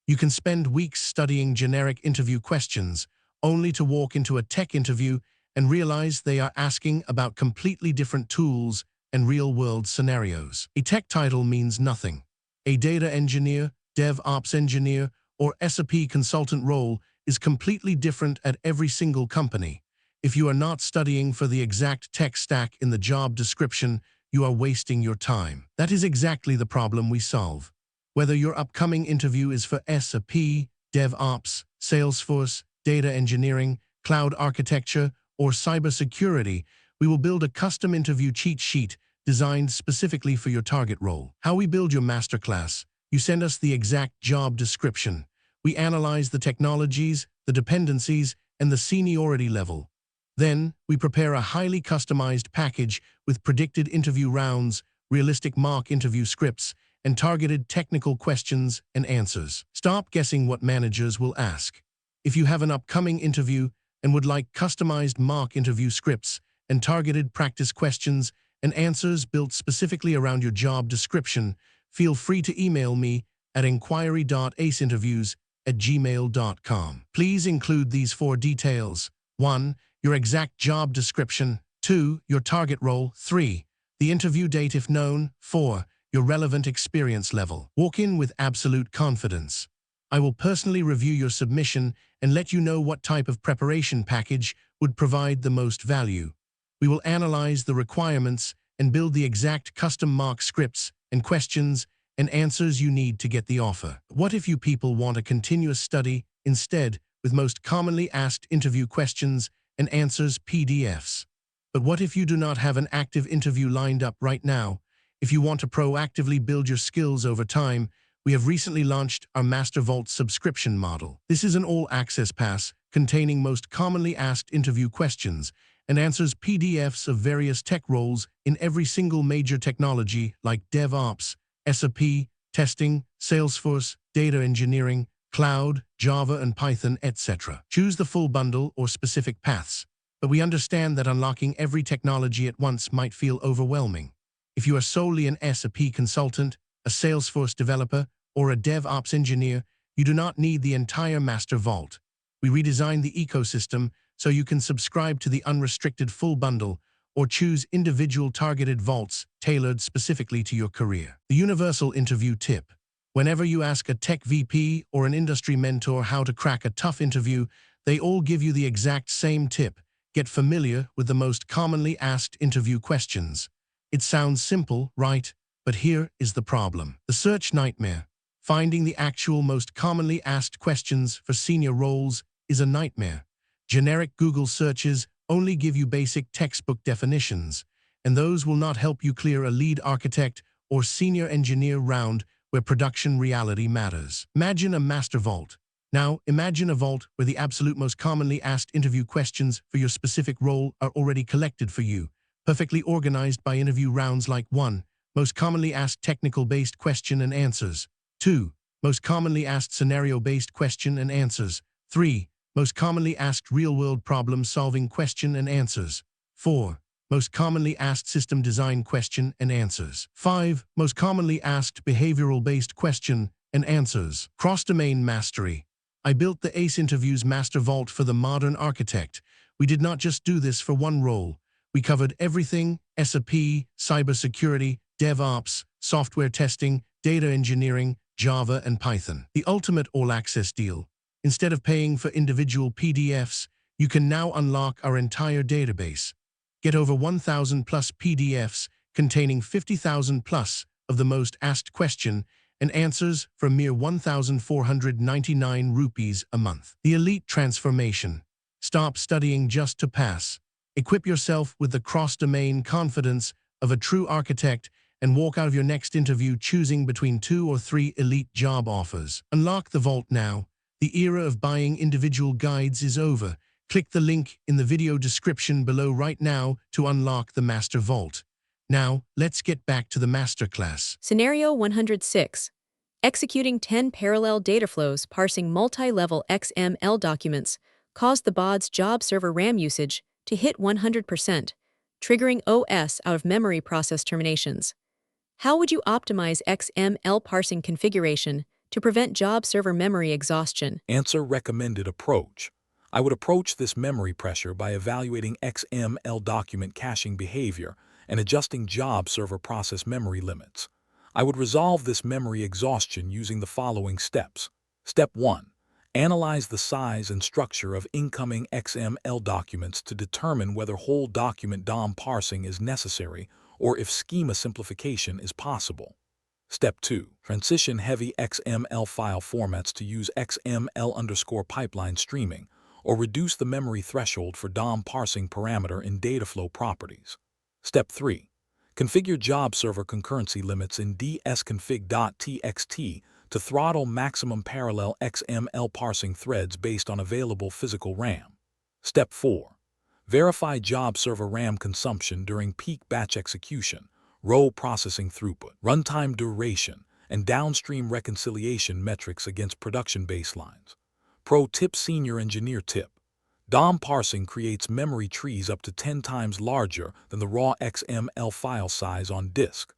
You can spend weeks studying generic interview questions only to walk into a tech interview and realize they are asking about completely different tools and real-world scenarios. A tech title means nothing. A data engineer, DevOps engineer, or SAP consultant role is completely different at every single company. If you are not studying for the exact tech stack in the job description, you are wasting your time. That is exactly the problem we solve. Whether your upcoming interview is for SAP, DevOps, Salesforce, data engineering, cloud architecture, or cybersecurity, we will build a custom interview cheat sheet designed specifically for your target role. How we build your masterclass: you send us the exact job description. We analyze the technologies, the dependencies, and the seniority level. Then, we prepare a highly customized package with predicted interview rounds, realistic mock interview scripts, and targeted technical questions and answers. Stop guessing what managers will ask. If you have an upcoming interview and would like customized mock interview scripts and targeted practice questions and answers built specifically around your job description, feel free to email me at inquiry.aceinterviews@gmail.com. Please include these 4 details. 1. Your exact job description. 2. Your target role. 3. The interview date if known. 4. your relevant experience level. Walk in with absolute confidence. I will personally review your submission and let you know what type of preparation package would provide the most value. We will analyze the requirements and build the exact custom mark scripts and questions and answers you need to get the offer. What if you people want a continuous study instead, with most commonly asked interview questions and answers PDFs? But what if you do not have an active interview lined up right now? If you want to proactively build your skills over time, we have recently launched our Master Vault subscription model. This is an all-access pass containing most commonly asked interview questions and answers PDFs of various tech roles in every single major technology like DevOps, SAP, testing, Salesforce, data engineering, cloud, Java and Python, etc. Choose the full bundle or specific paths, but we understand that unlocking every technology at once might feel overwhelming. If you are solely an SAP consultant, a Salesforce developer, or a DevOps engineer, you do not need the entire Master Vault. We redesigned the ecosystem so you can subscribe to the unrestricted full bundle or choose individual targeted vaults tailored specifically to your career. The universal interview tip. Whenever you ask a tech VP or an industry mentor how to crack a tough interview, they all give you the exact same tip. Get familiar with the most commonly asked interview questions. It sounds simple, right? But here is the problem. The search nightmare. Finding the actual most commonly asked questions for senior roles is a nightmare. Generic Google searches only give you basic textbook definitions, and those will not help you clear a lead architect or senior engineer round where production reality matters. Imagine a master vault. Now, imagine a vault where the absolute most commonly asked interview questions for your specific role are already collected for you, perfectly organized by interview rounds like 1. Most commonly asked technical-based question and answers. 2. Most commonly asked scenario-based question and answers. 3. Most commonly asked real-world problem-solving question and answers. 4. Most commonly asked system design question and answers. 5. Most commonly asked behavioral-based question and answers. Cross-domain mastery. I built the ACE Interviews Master Vault for the modern architect. We did not just do this for one role. We covered everything: SAP, cybersecurity, DevOps, software testing, data engineering, Java and Python. The ultimate all-access deal. Instead of paying for individual PDFs, you can now unlock our entire database. Get over 1,000 plus PDFs containing 50,000 plus of the most asked question and answers for mere 1,499 rupees a month. The elite transformation. Stop studying just to pass. Equip yourself with the cross-domain confidence of a true architect and walk out of your next interview choosing between 2 or 3 elite job offers. Unlock the vault now. The era of buying individual guides is over. Click the link in the video description below right now to unlock the Master Vault. Now, let's get back to the masterclass. Scenario 106. Executing 10 parallel data flows parsing multi-level XML documents caused the BODS job server RAM usage to hit 100%, triggering OS out-of-memory process terminations. How would you optimize XML parsing configuration to prevent job server memory exhaustion? Answer: recommended approach. I would approach this memory pressure by evaluating XML document caching behavior and adjusting job server process memory limits. I would resolve this memory exhaustion using the following steps. Step 1. Analyze the size and structure of incoming XML documents to determine whether whole document DOM parsing is necessary or if schema simplification is possible. Step 2. Transition heavy XML file formats to use XML_pipeline streaming or reduce the memory threshold for DOM parsing parameter in Dataflow properties. Step 3. Configure job server concurrency limits in dsconfig.txt to throttle maximum parallel XML parsing threads based on available physical RAM. Step 4. Verify job server RAM consumption during peak batch execution, row processing throughput, runtime duration, and downstream reconciliation metrics against production baselines. Pro tip: senior engineer tip. DOM parsing creates memory trees up to 10 times larger than the raw XML file size on disk.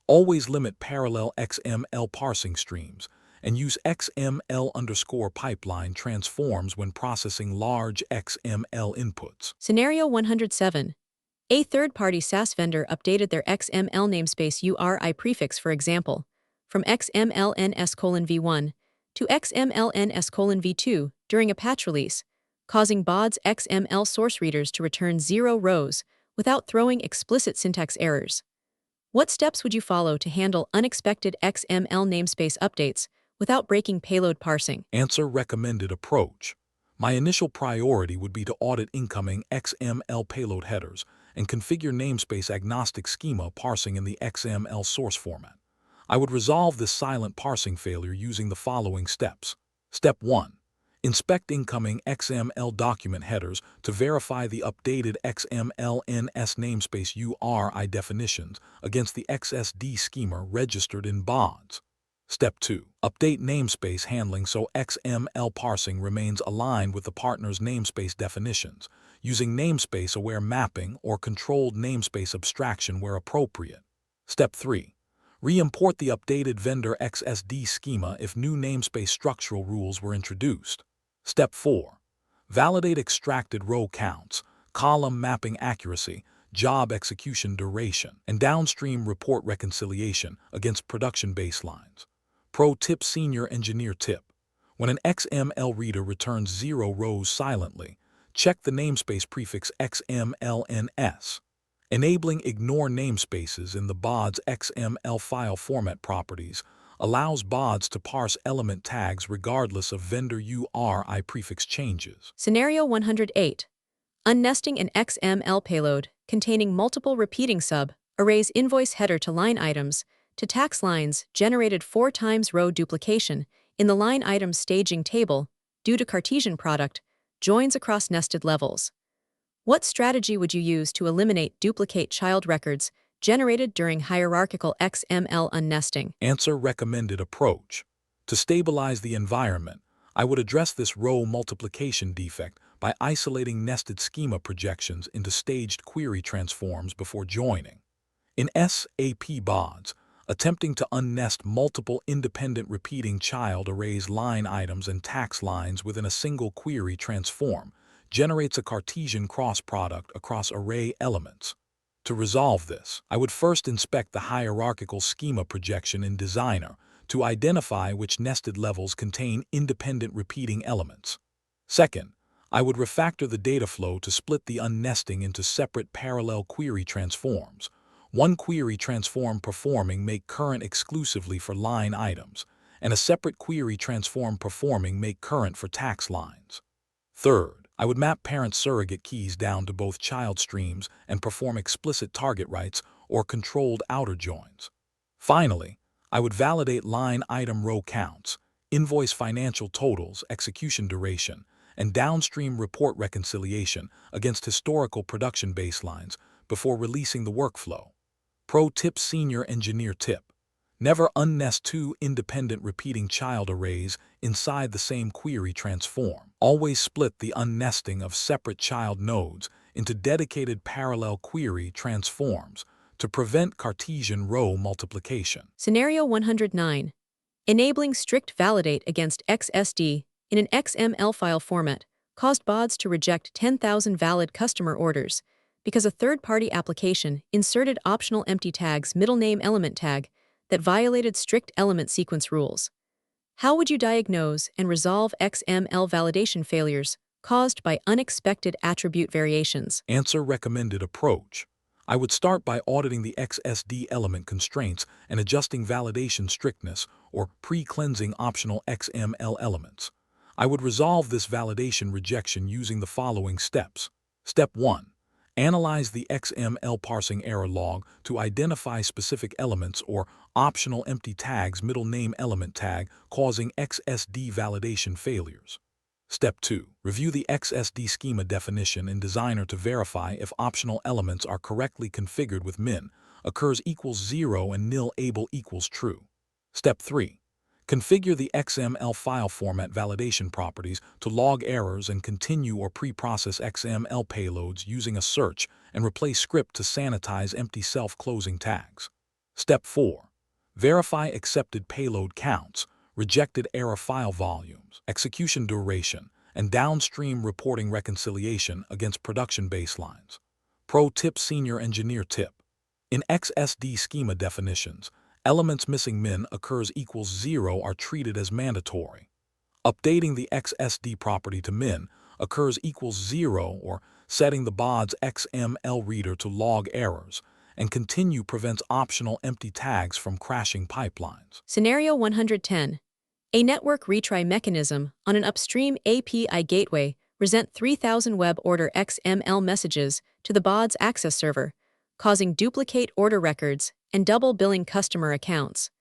Always limit parallel XML parsing streams and use XML_pipeline transforms when processing large XML inputs. Scenario 107. A third-party SaaS vendor updated their XML namespace URI prefix, for example, from XMLNS:(V1) to XMLNS:(V2) during a patch release, causing BODS XML source readers to return 0 rows without throwing explicit syntax errors. What steps would you follow to handle unexpected XML namespace updates without breaking payload parsing? Answer: recommended approach. My initial priority would be to audit incoming XML payload headers and configure namespace-agnostic schema parsing in the XML source format. I would resolve this silent parsing failure using the following steps. Step 1. Inspect incoming XML document headers to verify the updated XMLNS namespace URI definitions against the XSD schema registered in BODS. Step 2. Update namespace handling so XML parsing remains aligned with the partner's namespace definitions, using namespace-aware mapping or controlled namespace abstraction where appropriate. Step 3. Re-import the updated vendor XSD schema if new namespace structural rules were introduced. Step 4. Validate extracted row counts, column mapping accuracy, job execution duration, and downstream report reconciliation against production baselines. Pro tip: Senior Engineer tip. When an XML reader returns 0 rows silently, check the namespace prefix XMLNS. Enabling ignore namespaces in the BODS XML file format properties allows BODS to parse element tags regardless of vendor URI prefix changes. Scenario 108. Unnesting an XML payload containing multiple repeating sub-arrays invoice header to line items to tax lines generated 4 times row duplication in the line item staging table due to Cartesian product joins across nested levels. What strategy would you use to eliminate duplicate child records generated during hierarchical XML unnesting? Answer: recommended approach. To stabilize the environment, I would address this row multiplication defect by isolating nested schema projections into staged query transforms before joining. In SAP BODS, attempting to unnest multiple independent repeating child arrays line items and tax lines within a single query transform generates a Cartesian cross product across array elements. To resolve this, I would first inspect the hierarchical schema projection in Designer to identify which nested levels contain independent repeating elements. Second, I would refactor the data flow to split the unnesting into separate parallel query transforms. One query transform performing make current exclusively for line items, and a separate query transform performing make current for tax lines. Third, I would map parent surrogate keys down to both child streams and perform explicit target writes or controlled outer joins. Finally, I would validate line item row counts, invoice financial totals, execution duration, and downstream report reconciliation against historical production baselines before releasing the workflow. Pro tip: Senior Engineer tip. Never unnest 2 independent repeating child arrays inside the same query transform. Always split the unnesting of separate child nodes into dedicated parallel query transforms to prevent Cartesian row multiplication. Scenario 109. Enabling strict validate against XSD in an XML file format caused BODS to reject 10,000 valid customer orders because a third-party application inserted optional empty tags middle name element tag that violated strict element sequence rules. How would you diagnose and resolve XML validation failures caused by unexpected attribute variations? Answer: recommended approach. I would start by auditing the XSD element constraints and adjusting validation strictness or pre-cleansing optional XML elements. I would resolve this validation rejection using the following steps. Step 1. Analyze the XML parsing error log to identify specific elements or optional empty tags middle name element tag causing XSD validation failures. Step 2. Review the XSD schema definition in Designer to verify if optional elements are correctly configured with min occurs equals 0 and nil able equals true. Step 3. Configure the XML file format validation properties to log errors and continue or pre-process XML payloads using a search and replace script to sanitize empty self-closing tags. Step 4. Verify accepted payload counts, rejected error file volumes, execution duration, and downstream reporting reconciliation against production baselines. Pro tip Senior Engineer tip. In XSD schema definitions, elements missing min occurs equals 0 are treated as mandatory. Updating the XSD property to min occurs equals 0 or setting the BODS XML reader to log errors, and continue prevents optional empty tags from crashing pipelines. Scenario 110. A network retry mechanism on an upstream API gateway resent 3,000 web order XML messages to the BODS access server, causing duplicate order records and double billing customer accounts.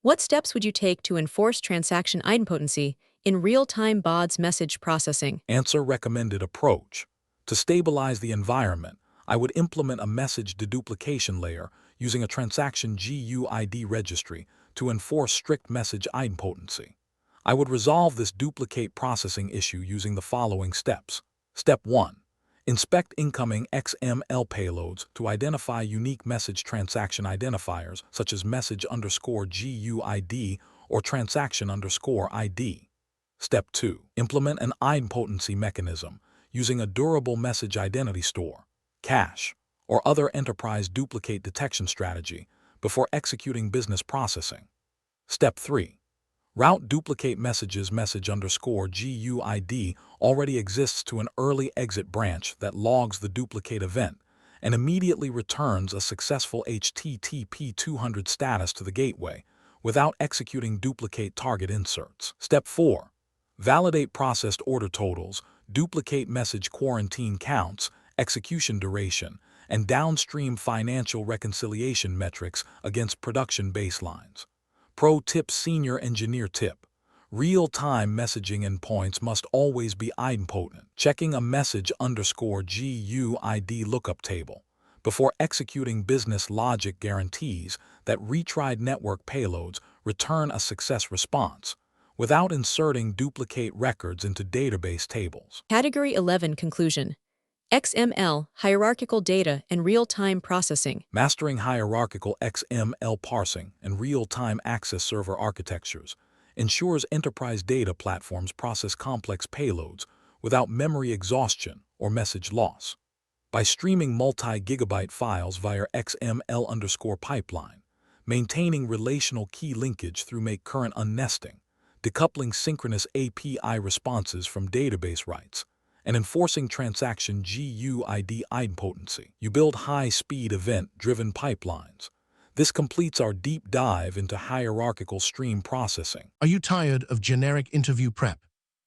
What steps would you take to enforce transaction idempotency in real-time BODS message processing? Answer: recommended approach. To stabilize the environment, I would implement a message deduplication layer using a transaction GUID registry to enforce strict message idempotency. I would resolve this duplicate processing issue using the following steps. Step 1. Inspect incoming XML payloads to identify unique message transaction identifiers such as message_GUID or transaction_ID. Step 2. Implement an idempotency mechanism using a durable message identity store, cache, or other enterprise duplicate detection strategy before executing business processing. Step 3. Route duplicate messages message_GUID already exists to an early exit branch that logs the duplicate event and immediately returns a successful HTTP 200 status to the gateway without executing duplicate target inserts. Step 4. Validate processed order totals, duplicate message quarantine counts, execution duration, and downstream financial reconciliation metrics against production baselines. Pro tip Senior Engineer tip. Real-time messaging endpoints must always be idempotent. Checking a message_GUID lookup table before executing business logic guarantees that retried network payloads return a success response without inserting duplicate records into database tables. Category 11 Conclusion. XML, hierarchical data, and real-time processing. Mastering hierarchical XML parsing and real-time access server architectures ensures enterprise data platforms process complex payloads without memory exhaustion or message loss. By streaming multi-gigabyte files via XML_pipeline, maintaining relational key linkage through make current unnesting, decoupling synchronous API responses from database writes, and enforcing transaction GUID idempotency, you build high-speed event-driven pipelines. This completes our deep dive into hierarchical stream processing. Are you tired of generic interview prep?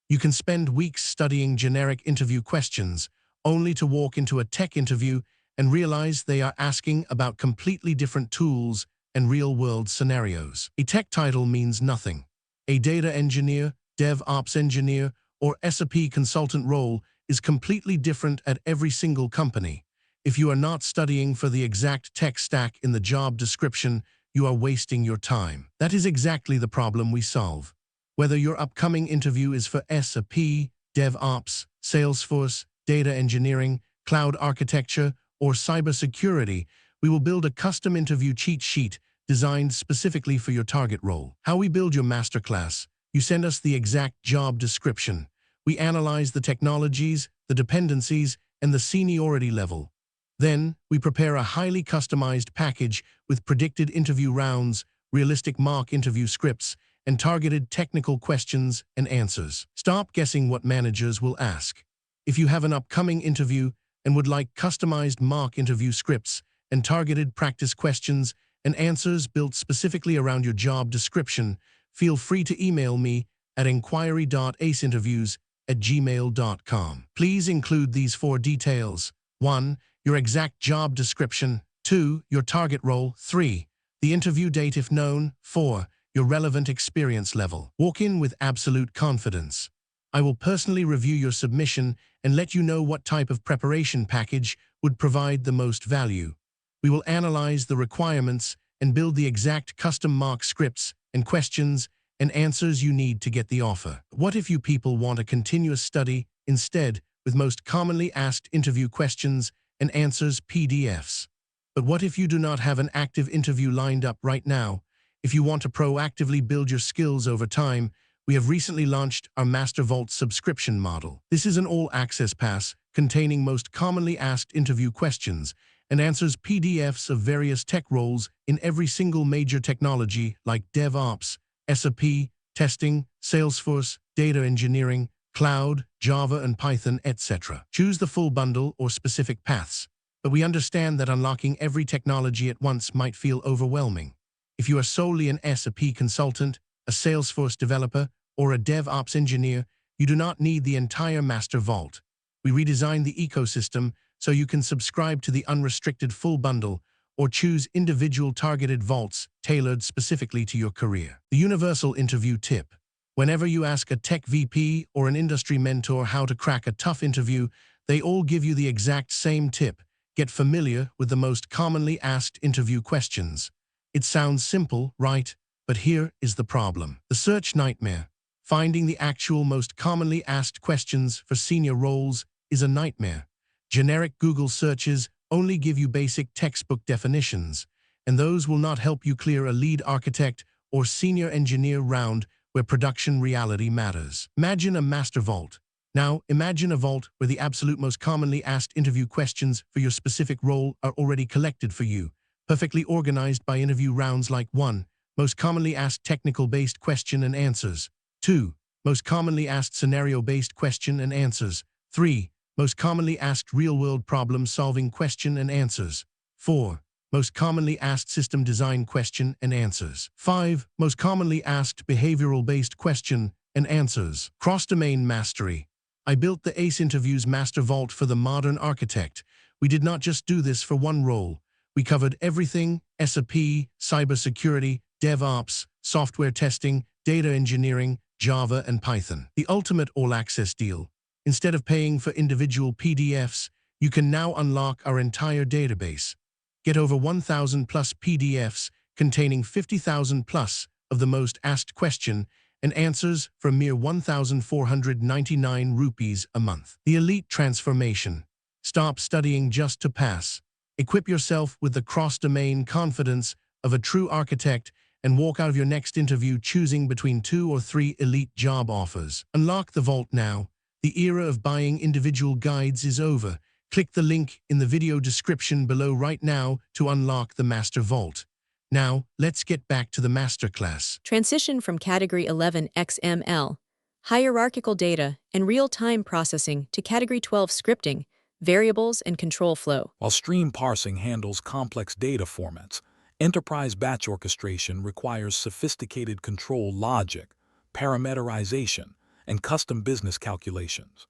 You can spend weeks studying generic interview questions, only to walk into a tech interview and realize they are asking about completely different tools and real-world scenarios. A tech title means nothing. A data engineer, DevOps engineer, or SAP consultant role is completely different at every single company. If you are not studying for the exact tech stack in the job description, you are wasting your time. That is exactly the problem we solve. Whether your upcoming interview is for SAP, DevOps, Salesforce, data engineering, cloud architecture, or cybersecurity, we will build a custom interview cheat sheet designed specifically for your target role. How we build your masterclass. You send us the exact job description. We analyze the technologies, the dependencies, and the seniority level. Then, we prepare a highly customized package with predicted interview rounds, realistic mock interview scripts, and targeted technical questions and answers. Stop guessing what managers will ask. If you have an upcoming interview and would like customized mock interview scripts and targeted practice questions and answers built specifically around your job description, feel free to email me at inquiry.aceinterviews@gmail.com. Please include these 4 details. 1. Your exact job description. 2. Your target role. 3. The interview date if known. 4. Your relevant experience level. Walk in with absolute confidence. I will personally review your submission and let you know what type of preparation package would provide the most value. We will analyze the requirements and build the exact custom mock scripts and questions and answers you need to get the offer. What if you people want a continuous study instead with most commonly asked interview questions and answers PDFs? But what if you do not have an active interview lined up right now? If you want to proactively build your skills over time, we have recently launched our Master Vault subscription model. This is an all-access pass containing most commonly asked interview questions, and answers PDFs of various tech roles in every single major technology like DevOps, SAP, testing, Salesforce, data engineering, cloud, Java and Python, etc. Choose the full bundle or specific paths, but we understand that unlocking every technology at once might feel overwhelming. If you are solely an SAP consultant, a Salesforce developer, or a DevOps engineer, you do not need the entire master vault. We redesigned the ecosystem so you can subscribe to the unrestricted full bundle or choose individual targeted vaults tailored specifically to your career. The universal interview tip. Whenever you ask a tech VP or an industry mentor how to crack a tough interview, they all give you the exact same tip. Get familiar with the most commonly asked interview questions. It sounds simple, right? But here is the problem. The search nightmare. Finding the actual most commonly asked questions for senior roles is a nightmare. Generic Google searches only give you basic textbook definitions, and those will not help you clear a lead architect or senior engineer round where production reality matters. Imagine a master vault. Now, imagine a vault where the absolute most commonly asked interview questions for your specific role are already collected for you, perfectly organized by interview rounds like 1. Most commonly asked technical-based question and answers. 2. Most commonly asked scenario-based question and answers. 3. Most commonly asked real-world problem-solving question and answers. 4. Most commonly asked system design question and answers. 5. Most commonly asked behavioral-based question and answers. Cross-domain mastery. I built the ACE Interviews Master Vault for the modern architect. We did not just do this for one role. We covered everything: SAP, cybersecurity, DevOps, software testing, data engineering, Java, and Python. The ultimate all-access deal. Instead of paying for individual PDFs, you can now unlock our entire database. Get over 1,000 plus PDFs containing 50,000 plus of the most asked question and answers for a mere 1,499 rupees a month. The elite transformation. Stop studying just to pass. Equip yourself with the cross-domain confidence of a true architect and walk out of your next interview choosing between 2 or 3 elite job offers. Unlock the vault now. The era of buying individual guides is over. Click the link in the video description below right now to unlock the Master Vault. Now, let's get back to the masterclass. Transition from Category 11 XML, hierarchical data and real-time processing to Category 12 scripting, variables and control flow. While stream parsing handles complex data formats, enterprise batch orchestration requires sophisticated control logic, parameterization, and custom business calculations.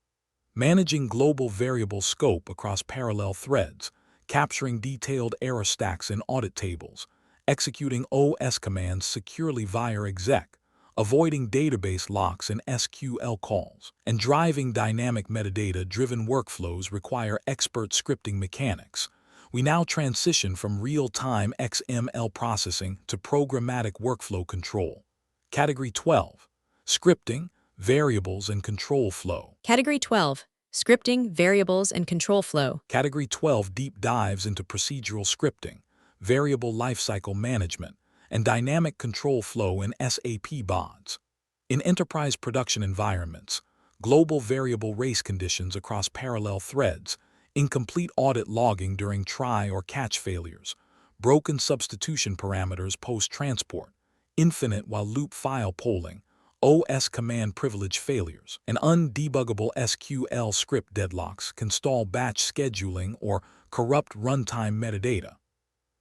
Managing global variable scope across parallel threads, capturing detailed error stacks in audit tables, executing OS commands securely via exec, avoiding database locks and SQL calls, and driving dynamic metadata-driven workflows require expert scripting mechanics. We now transition from real-time XML processing to programmatic workflow control. Category 12, scripting, variables, and control flow. Category 12, scripting, variables, and control flow. Category 12 deep dives into procedural scripting, variable lifecycle management, and dynamic control flow in SAP BODS. In enterprise production environments, global variable race conditions across parallel threads, incomplete audit logging during try or catch failures, broken substitution parameters post-transport, infinite while loop file polling, OS command privilege failures, and undebuggable SQL script deadlocks can stall batch scheduling or corrupt runtime metadata.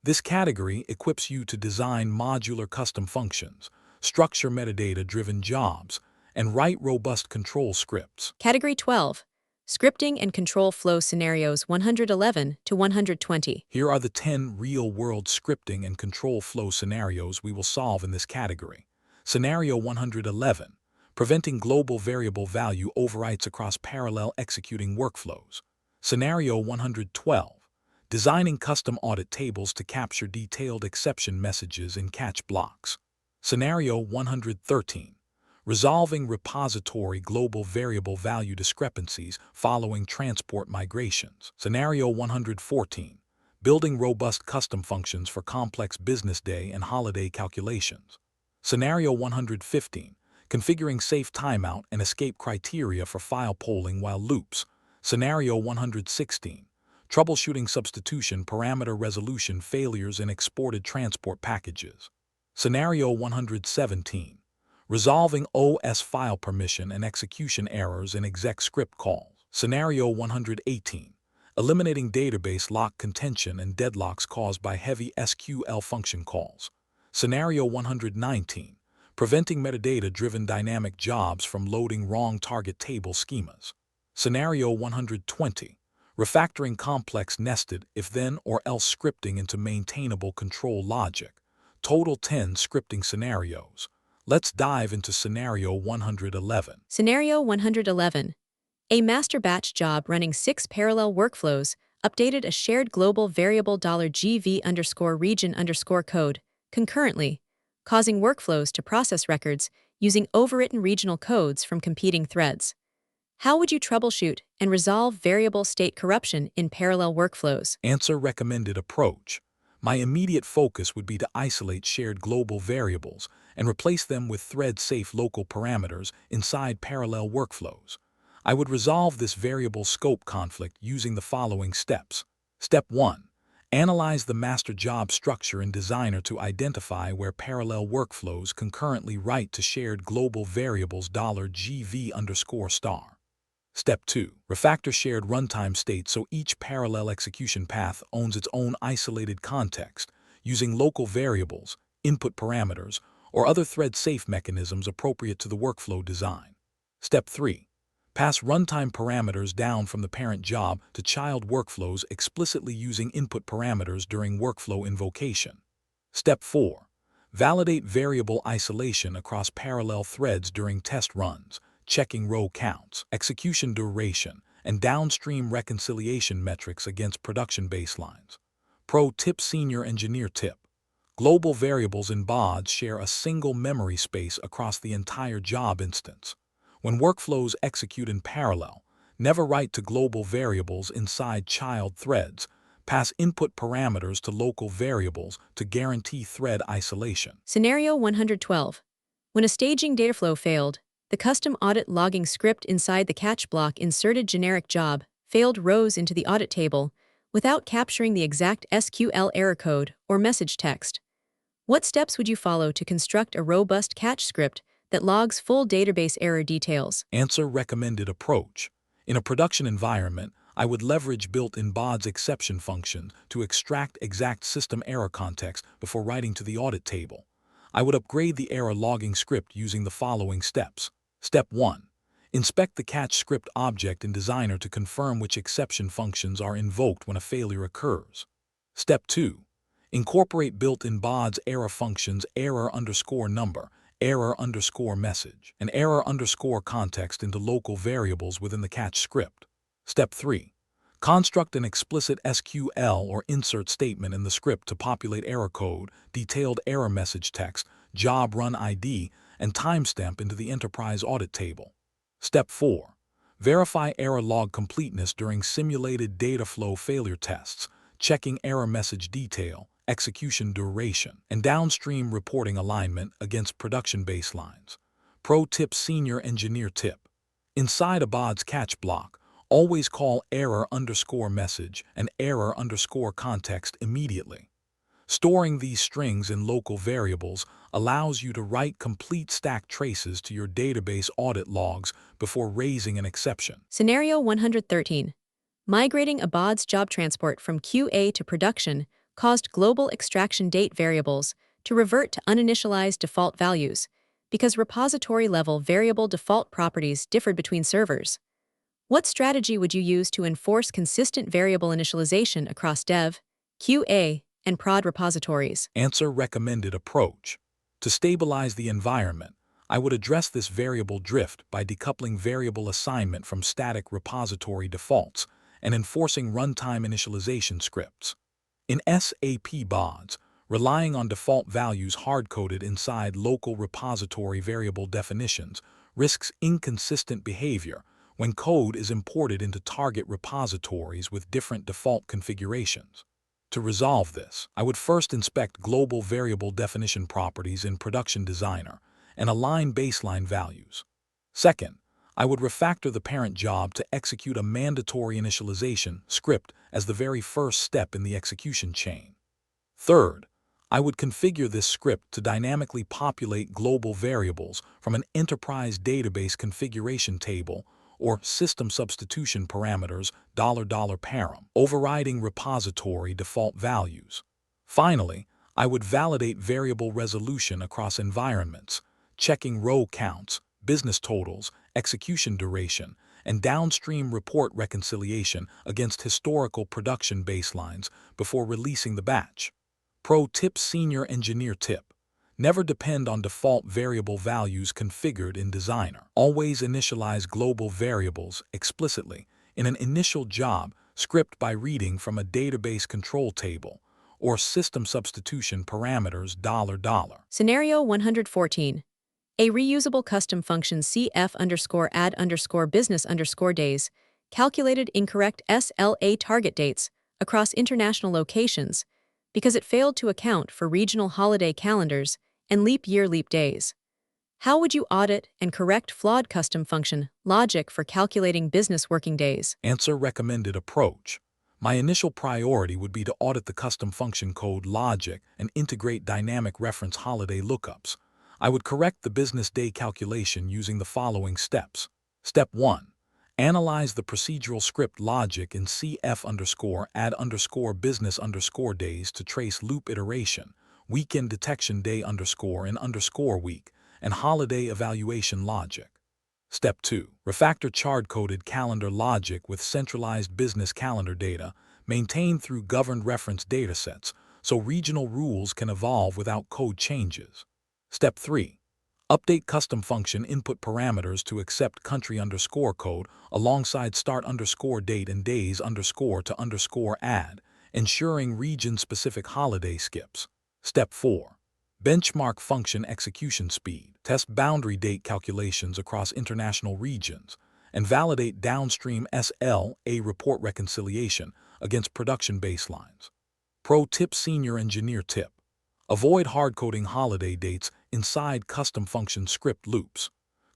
This category equips you to design modular custom functions, structure metadata-driven jobs, and write robust control scripts. Category 12, scripting and control flow scenarios 111 to 120. Here are the 10 real-world scripting and control flow scenarios we will solve in this category. Scenario 111, preventing global variable value overwrites across parallel executing workflows. Scenario 112, designing custom audit tables to capture detailed exception messages in catch blocks. Scenario 113, resolving repository global variable value discrepancies following transport migrations. Scenario 114, building robust custom functions for complex business day and holiday calculations. Scenario 115, configuring safe timeout and escape criteria for file polling while loops. Scenario 116. Troubleshooting substitution parameter resolution failures in exported transport packages. Scenario 117. Resolving OS file permission and execution errors in exec script calls. Scenario 118. Eliminating database lock contention and deadlocks caused by heavy SQL function calls. Scenario 119. Preventing metadata-driven dynamic jobs from loading wrong target table schemas. Scenario 120. Refactoring complex nested if-then or else scripting into maintainable control logic. Total 10 scripting scenarios. Let's dive into Scenario 111. Scenario 111. A master batch job running 6 parallel workflows updated a shared global variable $GV_region_code concurrently, causing workflows to process records using overwritten regional codes from competing threads. How would you troubleshoot and resolve variable state corruption in parallel workflows? Answer: recommended approach. My immediate focus would be to isolate shared global variables and replace them with thread-safe local parameters inside parallel workflows. I would resolve this variable scope conflict using the following steps. Step 1. Analyze the master job structure in Designer to identify where parallel workflows concurrently write to shared global variables $GV_star. Step 2. Refactor shared runtime state so each parallel execution path owns its own isolated context, using local variables, input parameters, or other thread-safe mechanisms appropriate to the workflow design. Step 3. Pass runtime parameters down from the parent job to child workflows explicitly using input parameters during workflow invocation. Step 4. Validate variable isolation across parallel threads during test runs, checking row counts, execution duration, and downstream reconciliation metrics against production baselines. Pro tip: Senior Engineer tip. Global variables in BODS share a single memory space across the entire job instance. When workflows execute in parallel, never write to global variables inside child threads. Pass input parameters to local variables to guarantee thread isolation. Scenario 112. When a staging dataflow failed, the custom audit logging script inside the catch block inserted generic job failed rows into the audit table without capturing the exact SQL error code or message text. What steps would you follow to construct a robust catch script that logs full database error details? Answer: recommended approach. In a production environment, I would leverage built-in BODS exception functions to extract exact system error context before writing to the audit table. I would upgrade the error logging script using the following steps. Step 1. Inspect the catch script object in Designer to confirm which exception functions are invoked when a failure occurs. Step 2. Incorporate built-in BODS error functions error_number, error_message, and error_context into local variables within the catch script. Step 3. Construct an explicit SQL or insert statement in the script to populate error code, detailed error message text, job run ID, and timestamp into the enterprise audit table. Step 4. Verify error log completeness during simulated data flow failure tests, checking error message detail, execution duration, and downstream reporting alignment against production baselines. Pro tip: Senior Engineer tip. Inside a BODS catch block, always call error_message and error_context immediately. Storing these strings in local variables allows you to write complete stack traces to your database audit logs before raising an exception. Scenario 113. Migrating a BODS job transport from QA to production caused global extraction date variables to revert to uninitialized default values because repository-level variable default properties differed between servers. What strategy would you use to enforce consistent variable initialization across dev, QA, and prod repositories? Answer: recommended approach. To stabilize the environment, I would address this variable drift by decoupling variable assignment from static repository defaults and enforcing runtime initialization scripts. In SAP BODS, relying on default values hard-coded inside local repository variable definitions risks inconsistent behavior when code is imported into target repositories with different default configurations. To resolve this, I would first inspect global variable definition properties in Production Designer and align baseline values. Second, I would refactor the parent job to execute a mandatory initialization script as the very first step in the execution chain. Third, I would configure this script to dynamically populate global variables from an enterprise database configuration table or system substitution parameters $param, overriding repository default values. Finally, I would validate variable resolution across environments, checking row counts, business totals, execution duration, and downstream report reconciliation against historical production baselines before releasing the batch. Pro tip: Senior Engineer tip. Never depend on default variable values configured in Designer. Always initialize global variables explicitly in an initial job script by reading from a database control table or system substitution parameters $. Scenario 114. A reusable custom function CF_add_business_days calculated incorrect SLA target dates across international locations because it failed to account for regional holiday calendars and leap days. How would you audit and correct flawed custom function logic for calculating business working days? Answer: recommended approach. My initial priority would be to audit the custom function code logic and integrate dynamic reference holiday lookups. I would correct the business day calculation using the following steps. Step 1. Analyze the procedural script logic in CF_add_business_days to trace loop iteration, weekend detection day _in_week, and holiday evaluation logic. Step 2. Refactor chart-coded calendar logic with centralized business calendar data maintained through governed reference datasets so regional rules can evolve without code changes. Step 3. Update custom function input parameters to accept country_code alongside start_date and days_to_add, ensuring region-specific holiday skips. Step 4. Benchmark function execution speed. Test boundary date calculations across international regions and validate downstream SLA report reconciliation against production baselines. Pro tip: Senior Engineer tip. Avoid hard-coding holiday dates inside custom function script loops.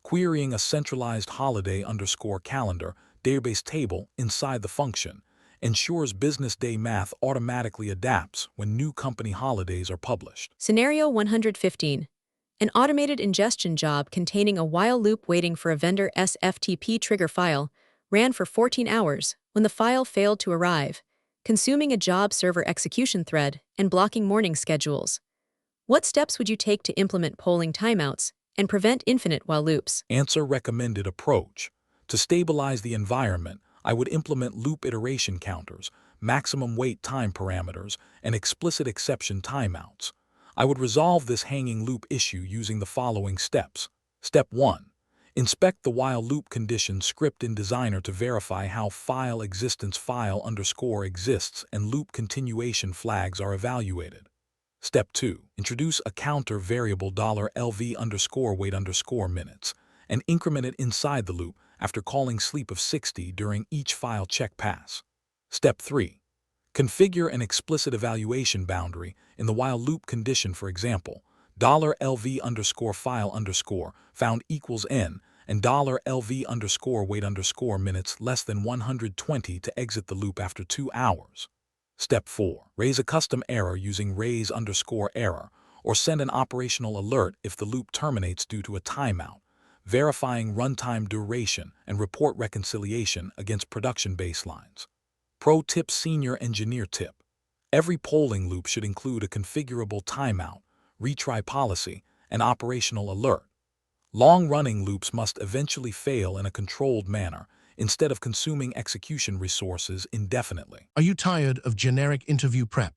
Querying a centralized holiday_calendar database table inside the function ensures business day math automatically adapts when new company holidays are published. Scenario 115. An automated ingestion job containing a while loop waiting for a vendor SFTP trigger file ran for 14 hours when the file failed to arrive, consuming a job server execution thread and blocking morning schedules. What steps would you take to implement polling timeouts and prevent infinite while loops? Answer: recommended approach. To stabilize the environment, I would implement loop iteration counters, maximum wait time parameters, and explicit exception timeouts. I would resolve this hanging loop issue using the following steps. Step 1. Inspect the while loop condition script in Designer to verify how file existence file_exists and loop continuation flags are evaluated. Step 2. Introduce a counter variable $LV_wait_minutes and increment it inside the loop after calling sleep of 60 during each file check pass. Step 3. Configure an explicit evaluation boundary in the while loop condition, for example, $LV_file_found equals n and $LV_wait_minutes less than 120 to exit the loop after 2 hours. Step 4. Raise a custom error using raise_error or send an operational alert if the loop terminates due to a timeout, verifying runtime duration and report reconciliation against production baselines. Pro tip: Senior Engineer tip. Every polling loop should include a configurable timeout, retry policy, and operational alert. Long-running loops must eventually fail in a controlled manner instead of consuming execution resources indefinitely. Are you tired of generic interview prep?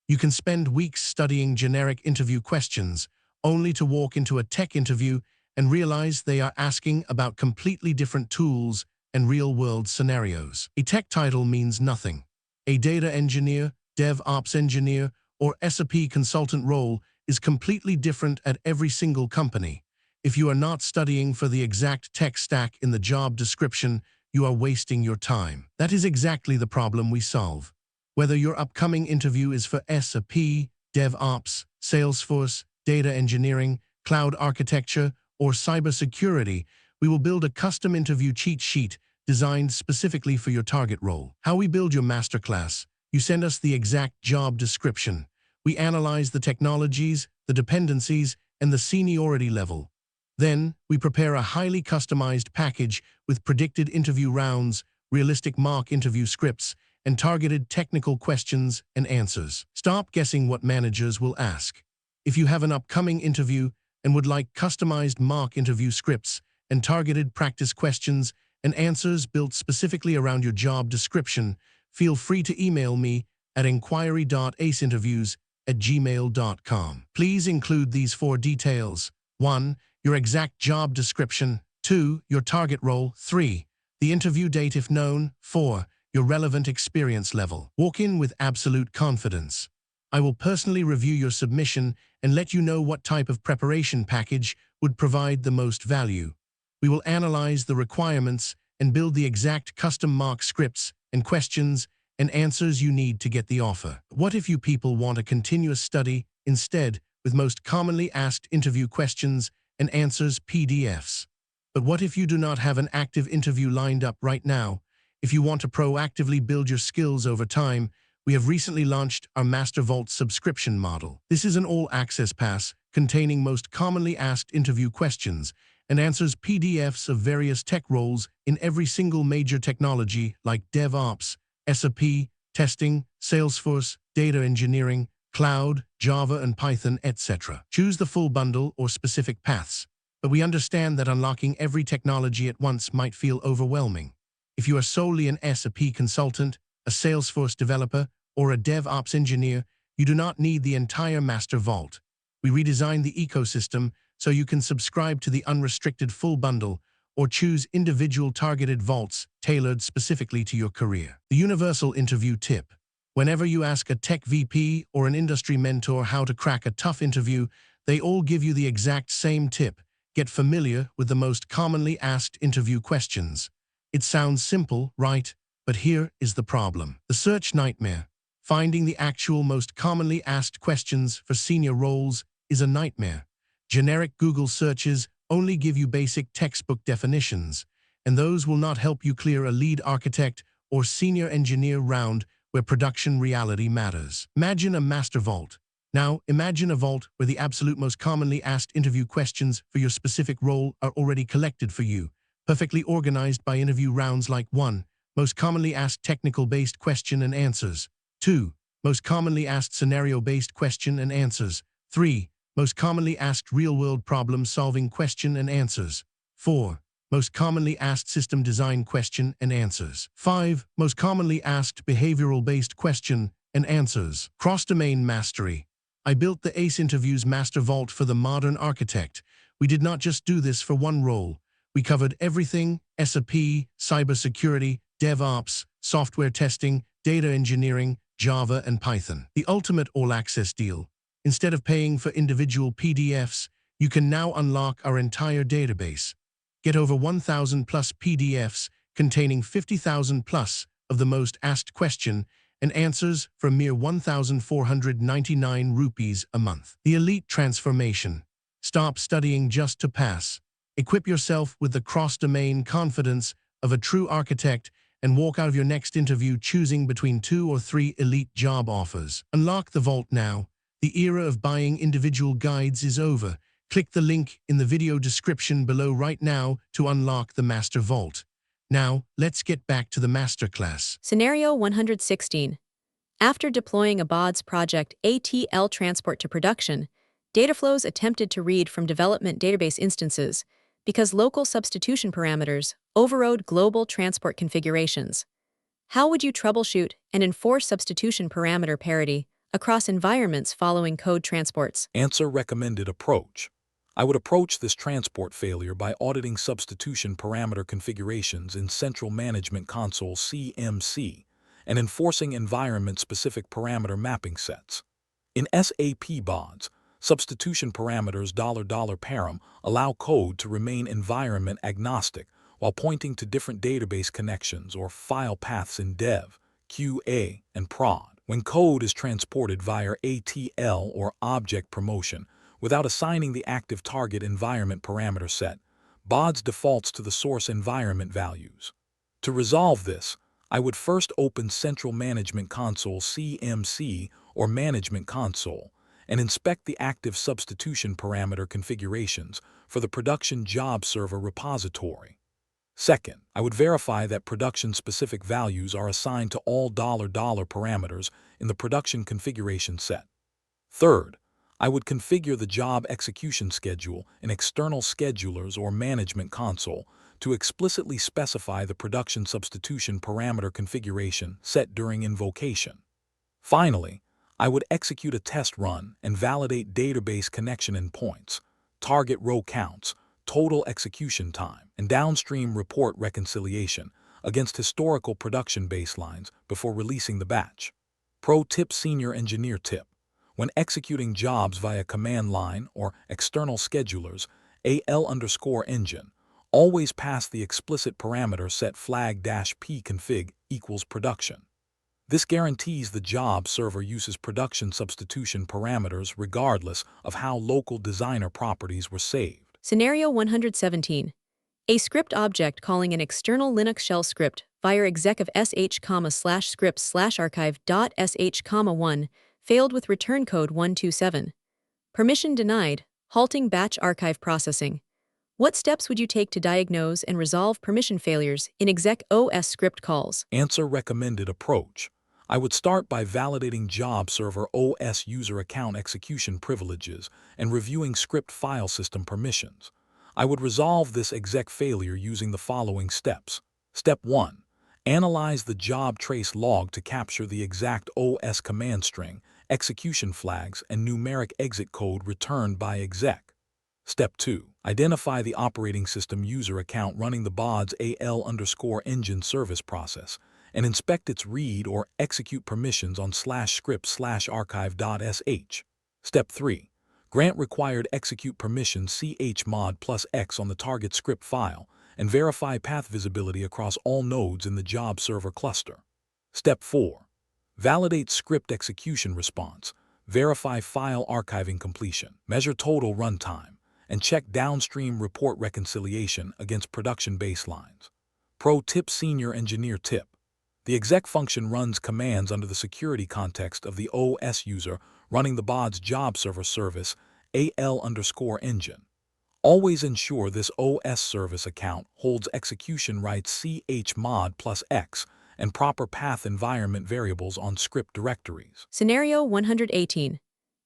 You can spend weeks studying generic interview questions, only to walk into a tech interview and realize they are asking about completely different tools and real-world scenarios. A tech title means nothing. A data engineer, DevOps engineer, or SAP consultant role is completely different at every single company. If you are not studying for the exact tech stack in the job description, you are wasting your time. That is exactly the problem we solve. Whether your upcoming interview is for SAP, DevOps, Salesforce, data engineering, cloud architecture, or cybersecurity, we will build a custom interview cheat sheet designed specifically for your target role. How we build your masterclass. You send us the exact job description. We analyze the technologies, the dependencies, and the seniority level. Then, we prepare a highly customized package with predicted interview rounds, realistic mock interview scripts, and targeted technical questions and answers. Stop guessing what managers will ask. If you have an upcoming interview and would like customized mock interview scripts and targeted practice questions and answers built specifically around your job description, feel free to email me at inquiry.aceinterviews@gmail.com. Please include these 4 details. 1. Your exact job description. 2. Your target role. 3. The interview date if known. 4. Your relevant experience level. Walk in with absolute confidence. I will personally review your submission and let you know what type of preparation package would provide the most value. We will analyze the requirements and build the exact custom mock scripts and questions and answers you need to get the offer. What if you people want a continuous study instead with most commonly asked interview questions and answers PDFs? But what if you do not have an active interview lined up right now? If you want to proactively build your skills over time, we have recently launched our Master Vault subscription model. This is an all-access pass containing most commonly asked interview questions and answers PDFs of various tech roles in every single major technology like DevOps, SAP, testing, Salesforce, data engineering, cloud, Java and Python, etc. Choose the full bundle or specific paths, but we understand that unlocking every technology at once might feel overwhelming. If you are solely an SAP consultant, a Salesforce developer, or a DevOps engineer, you do not need the entire Master Vault. We redesigned the ecosystem so you can subscribe to the unrestricted full bundle or choose individual targeted vaults tailored specifically to your career. The universal interview tip. Whenever you ask a tech VP or an industry mentor how to crack a tough interview, they all give you the exact same tip. Get familiar with the most commonly asked interview questions. It sounds simple, right? But here is the problem. The search nightmare. Finding the actual most commonly asked questions for senior roles is a nightmare. Generic Google searches only give you basic textbook definitions, and those will not help you clear a lead architect or senior engineer round where production reality matters. Imagine a master vault. Now, imagine a vault where the absolute most commonly asked interview questions for your specific role are already collected for you, perfectly organized by interview rounds like 1. Most commonly asked technical-based question and answers. 2. Most commonly asked scenario-based question and answers. 3. Most commonly asked real-world problem-solving question and answers. 4. Most commonly asked system design question and answers. 5. Most commonly asked behavioral-based question and answers. Cross-domain mastery. I built the ACE Interviews Master Vault for the modern architect. We did not just do this for one role. We covered everything: SAP, cybersecurity, DevOps, software testing, data engineering, Java, and Python. The ultimate all-access deal. Instead of paying for individual PDFs, you can now unlock our entire database. Get over 1,000 plus PDFs containing 50,000 plus of the most asked question and answers for a mere 1,499 rupees a month. The elite transformation. Stop studying just to pass. Equip yourself with the cross-domain confidence of a true architect and walk out of your next interview choosing between 2 or 3 elite job offers. Unlock the vault now. The era of buying individual guides is over. Click the link in the video description below right now to unlock the Master Vault. Now, let's get back to the masterclass. Scenario 116. After deploying a BODS project ATL transport to production, data flows attempted to read from development database instances because local substitution parameters overrode global transport configurations. How would you troubleshoot and enforce substitution parameter parity across environments following code transports? Answer: recommended approach. I would approach this transport failure by auditing substitution parameter configurations in Central Management Console (CMC) and enforcing environment-specific parameter mapping sets. In SAP BODS, substitution parameters $param allow code to remain environment agnostic while pointing to different database connections or file paths in dev, QA, and prod. When code is transported via ATL or object promotion without assigning the active target environment parameter set, BODS defaults to the source environment values. To resolve this, I would first open Central Management Console (CMC) or Management Console and inspect the active substitution parameter configurations for the production job server repository. Second, I would verify that production-specific values are assigned to all $$ parameters in the production configuration set. Third, I would configure the job execution schedule in External Schedulers or Management Console to explicitly specify the production substitution parameter configuration set during invocation. Finally, I would execute a test run and validate database connection endpoints, target row counts, total execution time, and downstream report reconciliation against historical production baselines before releasing the batch. Pro tip: Senior Engineer tip. When executing jobs via command line or external schedulers, AL_engine, always pass the explicit parameter set flag-p config equals production. This guarantees the job server uses production substitution parameters regardless of how local designer properties were saved. Scenario 117. A script object calling an external Linux shell script via exec of sh/scripts/archive.sh, 1 failed with return code 127. Permission denied, halting batch archive processing. What steps would you take to diagnose and resolve permission failures in exec OS script calls? Answer: recommended approach. I would start by validating job server OS user account execution privileges and reviewing script file system permissions. I would resolve this exec failure using the following steps. Step 1. Analyze the job trace log to capture the exact OS command string, execution flags, and numeric exit code returned by exec. Step 2. Identify the operating system user account running the BODS AL_engine service process and inspect its read or execute permissions on /script/archive.sh. Step 3. Grant required execute permission chmod plus X on the target script file and verify path visibility across all nodes in the job server cluster. Step 4. Validate script execution response, verify file archiving completion, measure total runtime, and check downstream report reconciliation against production baselines. Pro tip: Senior Engineer tip. The exec function runs commands under the security context of the OS user running the BODS job server service AL_engine. Always ensure this OS service account holds execution rights chmod plus X and proper path environment variables on script directories. Scenario 118.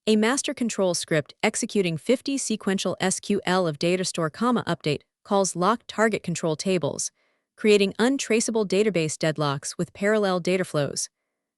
A master control script executing 50 sequential SQL of data store, update calls locked target control tables, creating untraceable database deadlocks with parallel data flows.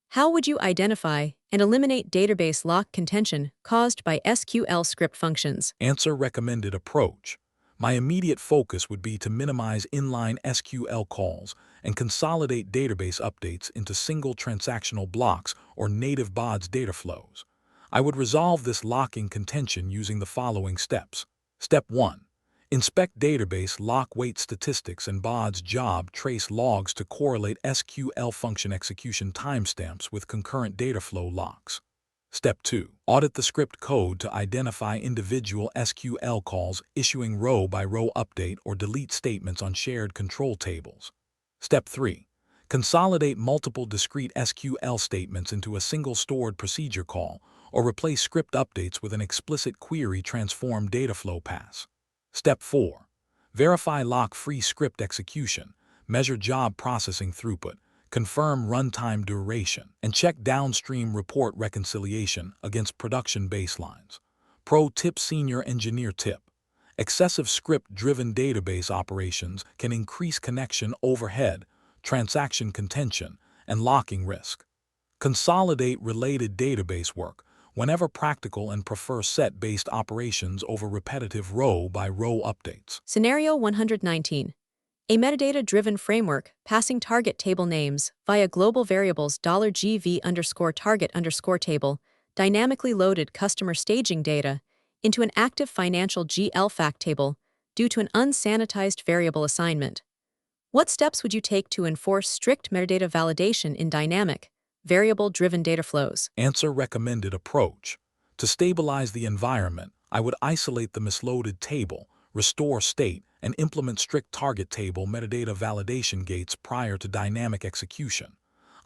How would you identify and eliminate database lock contention caused by SQL script functions? Answer: recommended approach. My immediate focus would be to minimize inline SQL calls and consolidate database updates into single transactional blocks or native BODS data flows. I would resolve this locking contention using the following steps. Step 1. Inspect database lock weight statistics and BODS job trace logs to correlate SQL function execution timestamps with concurrent data flow locks. Step 2. Audit the script code to identify individual SQL calls, issuing row-by-row update or delete statements on shared control tables. Step 3. Consolidate multiple discrete SQL statements into a single stored procedure call or replace script updates with an explicit query transform data flow pass. Step 4. Verify lock-free script execution, measure job processing throughput, confirm runtime duration, and check downstream report reconciliation against production baselines. Pro tip: Senior Engineer tip. Excessive script-driven database operations can increase connection overhead, transaction contention, and locking risk. Consolidate related database work whenever practical and prefer set-based operations over repetitive row-by-row updates. Scenario 119. A metadata-driven framework passing target table names via global variables $GV_target_table dynamically loaded customer staging data into an active financial GL fact table due to an unsanitized variable assignment. What steps would you take to enforce strict metadata validation in dynamic, variable-driven data flows? Answer: recommended approach. To stabilize the environment, I would isolate the misloaded table, restore state, and implement strict target table metadata validation gates prior to dynamic execution.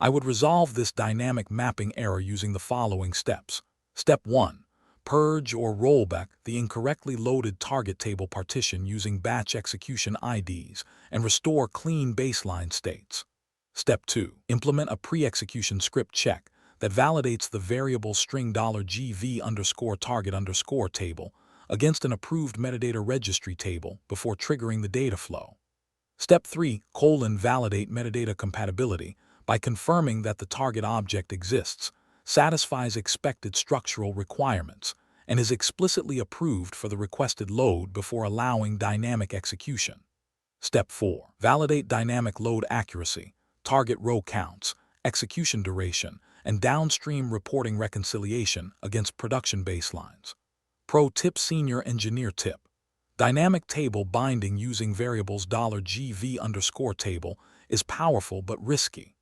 I would resolve this dynamic mapping error using the following steps. Step 1. Purge or rollback the incorrectly loaded target table partition using batch execution IDs and restore clean baseline states. Step 2. Implement a pre-execution script check that validates the variable string $GV_target_ table against an approved metadata registry table before triggering the data flow. Step 3. Validate metadata compatibility by confirming that the target object exists, satisfies expected structural requirements, and is explicitly approved for the requested load before allowing dynamic execution. Step 4. Validate dynamic load accuracy, target row counts, execution duration, and downstream reporting reconciliation against production baselines. Pro tip: Senior Engineer tip. Dynamic table binding using variables $GV_table is powerful but risky.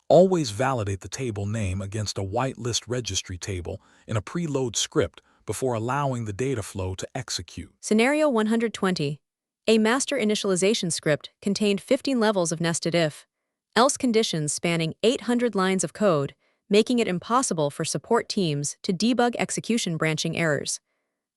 Always validate the table name against a whitelist registry table in a preload script before allowing the data flow to execute. Scenario 120. A master initialization script contained 15 levels of nested if-else conditions spanning 800 lines of code, making it impossible for support teams to debug execution branching errors.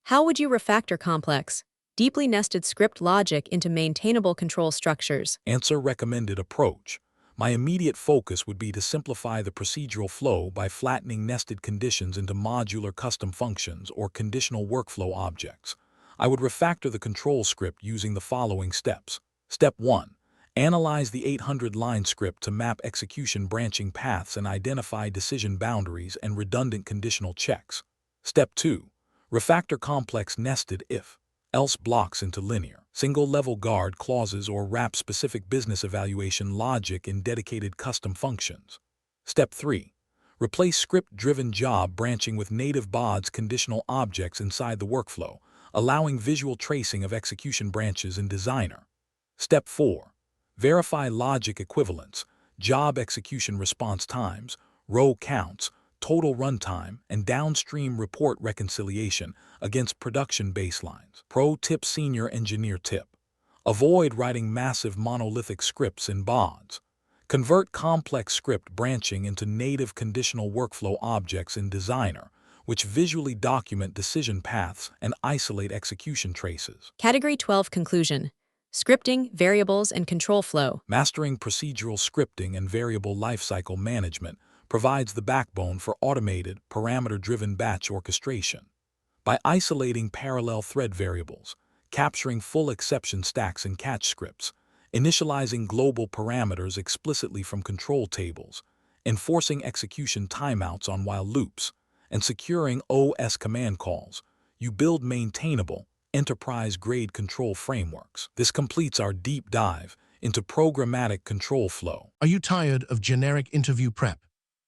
How would you refactor complex, deeply nested script logic into maintainable control structures? Answer: recommended approach. My immediate focus would be to simplify the procedural flow by flattening nested conditions into modular custom functions or conditional workflow objects. I would refactor the control script using the following steps. Step 1. Analyze the 800-line script to map execution branching paths and identify decision boundaries and redundant conditional checks. Step 2. Refactor complex nested if-else blocks into linear, single-level guard clauses or wrap-specific business evaluation logic in dedicated custom functions. Step 3. Replace script-driven job branching with native BODS conditional objects inside the workflow, allowing visual tracing of execution branches in Designer. Step 4. Verify logic equivalence, job execution response times, row counts, total runtime, and downstream report reconciliation against production baselines. Pro tip: Senior Engineer tip. Avoid writing massive monolithic scripts in BODS. Convert complex script branching into native conditional workflow objects in Designer, which visually document decision paths and isolate execution traces. Category 12 Conclusion. Scripting, variables, and control flow. Mastering procedural scripting and variable lifecycle management provides the backbone for automated, parameter-driven batch orchestration. By isolating parallel thread variables, capturing full exception stacks in catch scripts, initializing global parameters explicitly from control tables, enforcing execution timeouts on while loops, and securing OS command calls, you build maintainable, enterprise-grade control frameworks. This completes our deep dive into programmatic control flow. Are you tired of generic interview prep?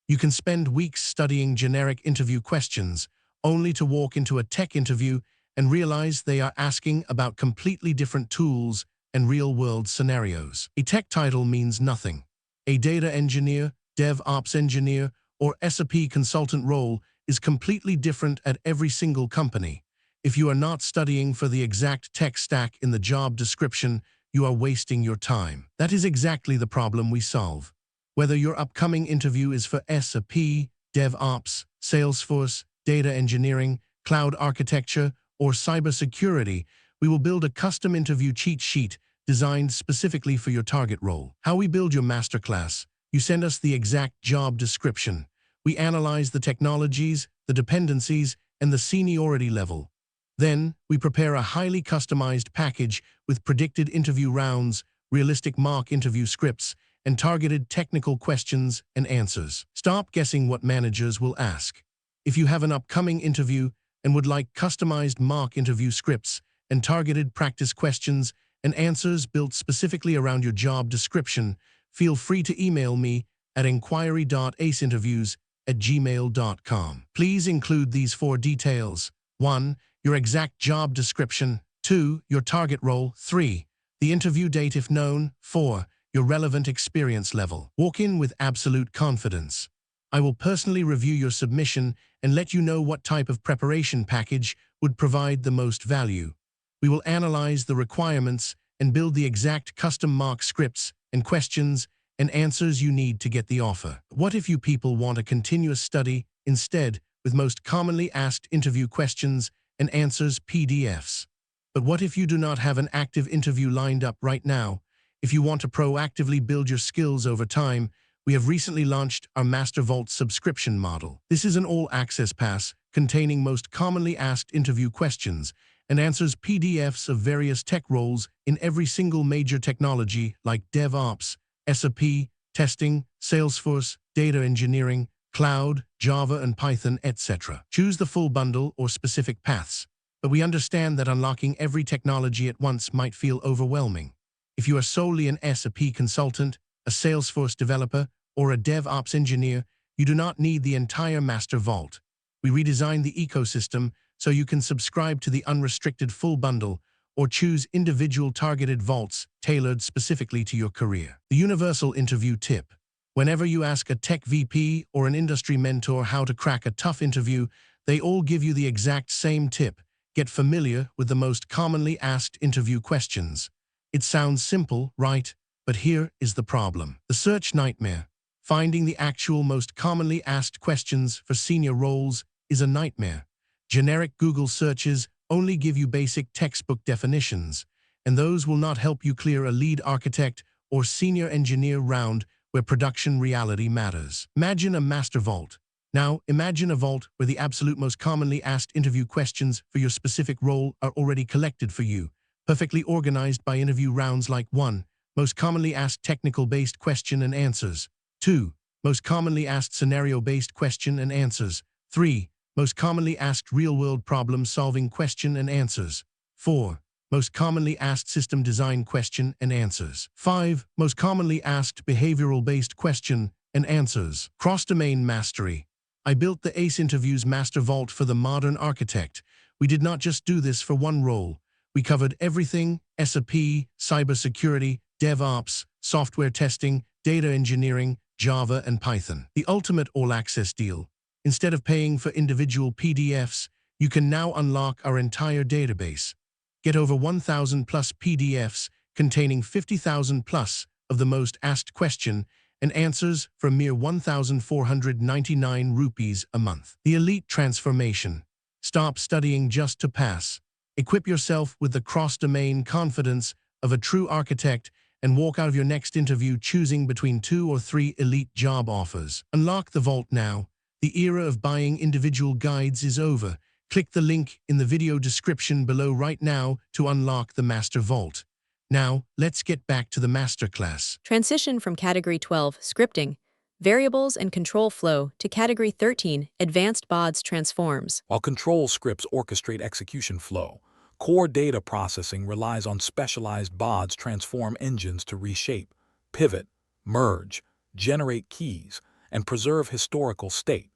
You can spend weeks studying generic interview questions, only to walk into a tech interview and realize they are asking about completely different tools and real-world scenarios. A tech title means nothing. A data engineer, DevOps engineer, or SAP consultant role is completely different at every single company. If you are not studying for the exact tech stack in the job description, you are wasting your time. That is exactly the problem we solve. Whether your upcoming interview is for SAP, DevOps, Salesforce, data engineering, cloud architecture, or cybersecurity, we will build a custom interview cheat sheet designed specifically for your target role. How we build your masterclass: you send us the exact job description. We analyze the technologies, the dependencies, and the seniority level. Then, we prepare a highly customized package with predicted interview rounds, realistic mock interview scripts, and targeted technical questions and answers. Stop guessing what managers will ask. If you have an upcoming interview and would like customized mock interview scripts and targeted practice questions and answers built specifically around your job description, feel free to email me at inquiry.aceinterviews@gmail.com. Please include these 4 details. 1. Your exact job description. 2. Your target role. 3. The interview date if known. 4. Your relevant experience level. Walk in with absolute confidence. I will personally review your submission and let you know what type of preparation package would provide the most value. We will analyze the requirements and build the exact custom mark scripts and questions and answers you need to get the offer. What if you people want a continuous study instead, with most commonly asked interview questions and answers PDFs? But what if you do not have an active interview lined up right now? If you want to proactively build your skills over time, we have recently launched our Master Vault subscription model. This is an all-access pass containing most commonly asked interview questions and answers PDFs of various tech roles in every single major technology like DevOps, SAP, testing, Salesforce, data engineering, cloud, Java and Python, etc. Choose the full bundle or specific paths, but we understand that unlocking every technology at once might feel overwhelming. If you are solely an SAP consultant, a Salesforce developer, or a DevOps engineer, you do not need the entire Master Vault. We redesigned the ecosystem so you can subscribe to the unrestricted full bundle or choose individual targeted vaults tailored specifically to your career. The universal interview tip. Whenever you ask a tech VP or an industry mentor how to crack a tough interview, they all give you the exact same tip. Get familiar with the most commonly asked interview questions. It sounds simple, right? But here is the problem. The search nightmare. Finding the actual most commonly asked questions for senior roles is a nightmare. Generic Google searches only give you basic textbook definitions, and those will not help you clear a lead architect or senior engineer round where production reality matters. Imagine a master vault. Now, imagine a vault where the absolute most commonly asked interview questions for your specific role are already collected for you, perfectly organized by interview rounds like 1. Most commonly asked technical-based question and answers. 2. Most commonly asked scenario-based question and answers. 3. Most commonly asked real-world problem-solving question and answers. 4. Most commonly asked system design question and answers. 5. Most commonly asked behavioral-based question and answers. Cross-domain mastery. I built the ACE Interviews Master Vault for the modern architect. We did not just do this for one role. We covered everything: SAP, cybersecurity, DevOps, software testing, data engineering, Java, and Python. The ultimate all-access deal. Instead of paying for individual PDFs, you can now unlock our entire database. Get over 1,000 plus PDFs containing 50,000 plus of the most asked question and answers for a mere 1,499 rupees a month. The elite transformation. Stop studying just to pass. Equip yourself with the cross-domain confidence of a true architect and walk out of your next interview choosing between 2 or 3 elite job offers. Unlock the vault now. The era of buying individual guides is over. Click the link in the video description below right now to unlock the Master Vault. Now, let's get back to the masterclass. Transition from Category 12, Scripting, Variables and Control Flow, to Category 13, Advanced BODS Transforms. While control scripts orchestrate execution flow, core data processing relies on specialized BODS transform engines to reshape, pivot, merge, generate keys, and preserve historical state.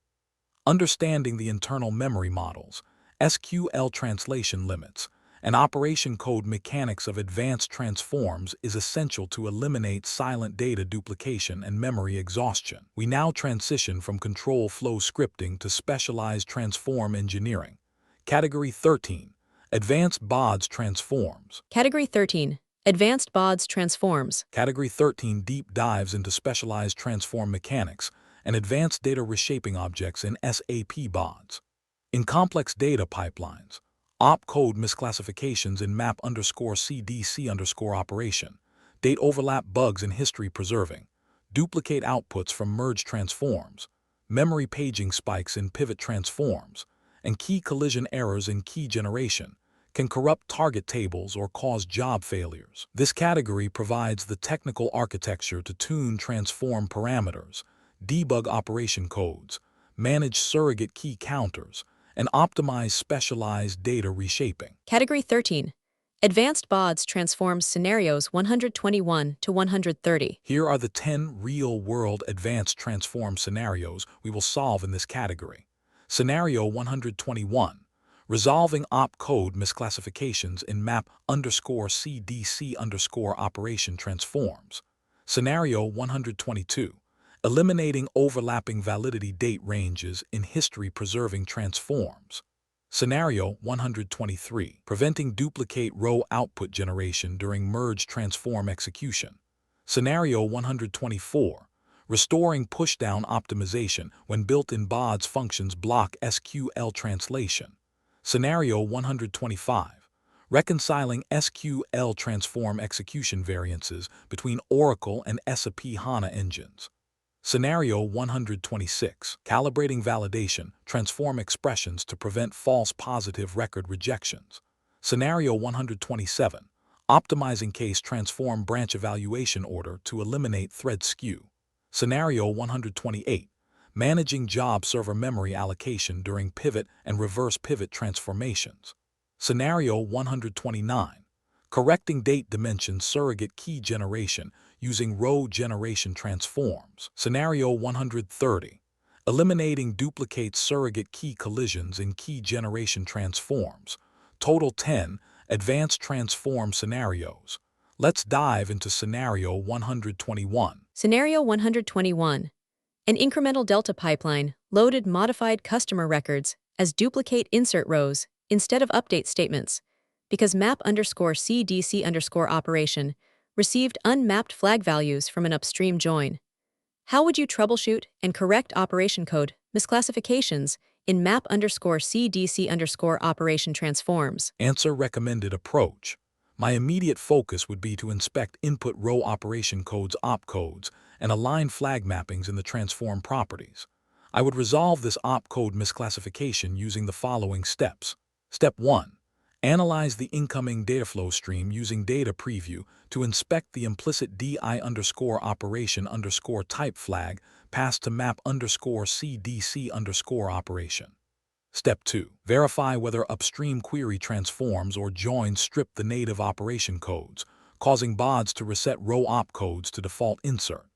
Understanding the internal memory models, SQL translation limits, and operation code mechanics of advanced transforms is essential to eliminate silent data duplication and memory exhaustion. We now transition from control flow scripting to specialized transform engineering. Category 13, Advanced BODS Transforms. Category 13, Advanced BODS Transforms. Category 13 deep dives into specialized transform mechanics and advanced data reshaping objects in SAP BODS. In complex data pipelines, opcode misclassifications in map_CDC_operation, date overlap bugs in history preserving, duplicate outputs from merge transforms, memory paging spikes in pivot transforms, and key collision errors in key generation can corrupt target tables or cause job failures. This category provides the technical architecture to tune transform parameters, debug operation codes, manage surrogate key counters, and optimize specialized data reshaping. Category 13, Advanced BODS Transforms Scenarios 121 to 130. Here are the 10 real-world advanced transform scenarios we will solve in this category. Scenario 121. Resolving opcode misclassifications in map_CDC_operation transforms. Scenario 122. Eliminating overlapping validity date ranges in history-preserving transforms. Scenario 123. Preventing duplicate row output generation during merge transform execution. Scenario 124. Restoring pushdown optimization when built-in BODS functions block SQL translation. Scenario 125. Reconciling SQL transform execution variances between Oracle and SAP HANA engines. Scenario 126. Calibrating validation, transform expressions to prevent false positive record rejections. Scenario 127. Optimizing case transform branch evaluation order to eliminate thread skew. Scenario 128. Managing job server memory allocation during pivot and reverse pivot transformations. Scenario 129. Correcting date dimension surrogate key generation using row generation transforms. Scenario 130. Eliminating duplicate surrogate key collisions in key generation transforms. Total 10 advanced transform scenarios. Let's dive into Scenario 121. Scenario 121. An incremental delta pipeline loaded modified customer records as duplicate insert rows instead of update statements because map_CDC_ operation received unmapped flag values from an upstream join. How would you troubleshoot and correct operation code misclassifications in map_CDC_ operation transforms? Answer recommended approach. My immediate focus would be to inspect input row operation codes opcodes and align flag mappings in the transform properties. I would resolve this opcode misclassification using the following steps. Step 1. Analyze the incoming dataflow stream using data preview to inspect the implicit DI_operation_type flag passed to map_CDC_ operation. Step 2. Verify whether upstream query transforms or joins strip the native operation codes, causing BODS to reset row opcodes to default insert.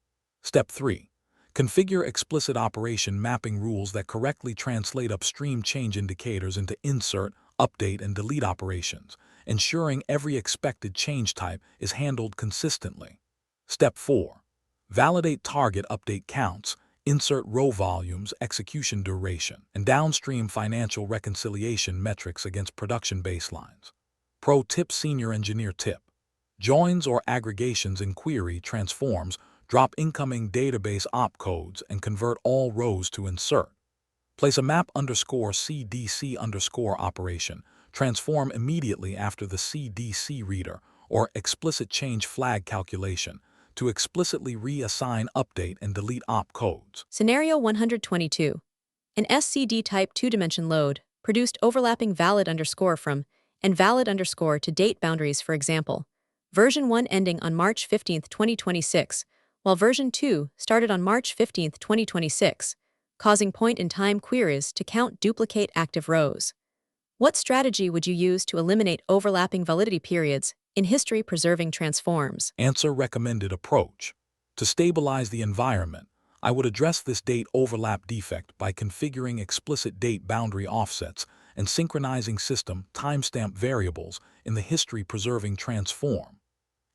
Step 3. Configure explicit operation mapping rules that correctly translate upstream change indicators into insert, update, and delete operations, ensuring every expected change type is handled consistently. Step 4. Validate target update counts, insert row volumes, execution duration, and downstream financial reconciliation metrics against production baselines. Pro tip: Senior Engineer tip. Joins or aggregations in query transforms drop incoming database opcodes and convert all rows to insert. Place a map_CDC_ operation, transform immediately after the CDC reader or explicit change flag calculation to explicitly reassign update and delete opcodes. Scenario 122. An SCD type 2-dimension load produced overlapping valid_from and valid_ to date boundaries, for example. Version 1 ending on March 15, 2026, while version 2 started on March 15, 2026, causing point-in-time queries to count duplicate active rows. What strategy would you use to eliminate overlapping validity periods in history-preserving transforms? Answer recommended approach. To stabilize the environment, I would address this date overlap defect by configuring explicit date boundary offsets and synchronizing system timestamp variables in the history-preserving transform.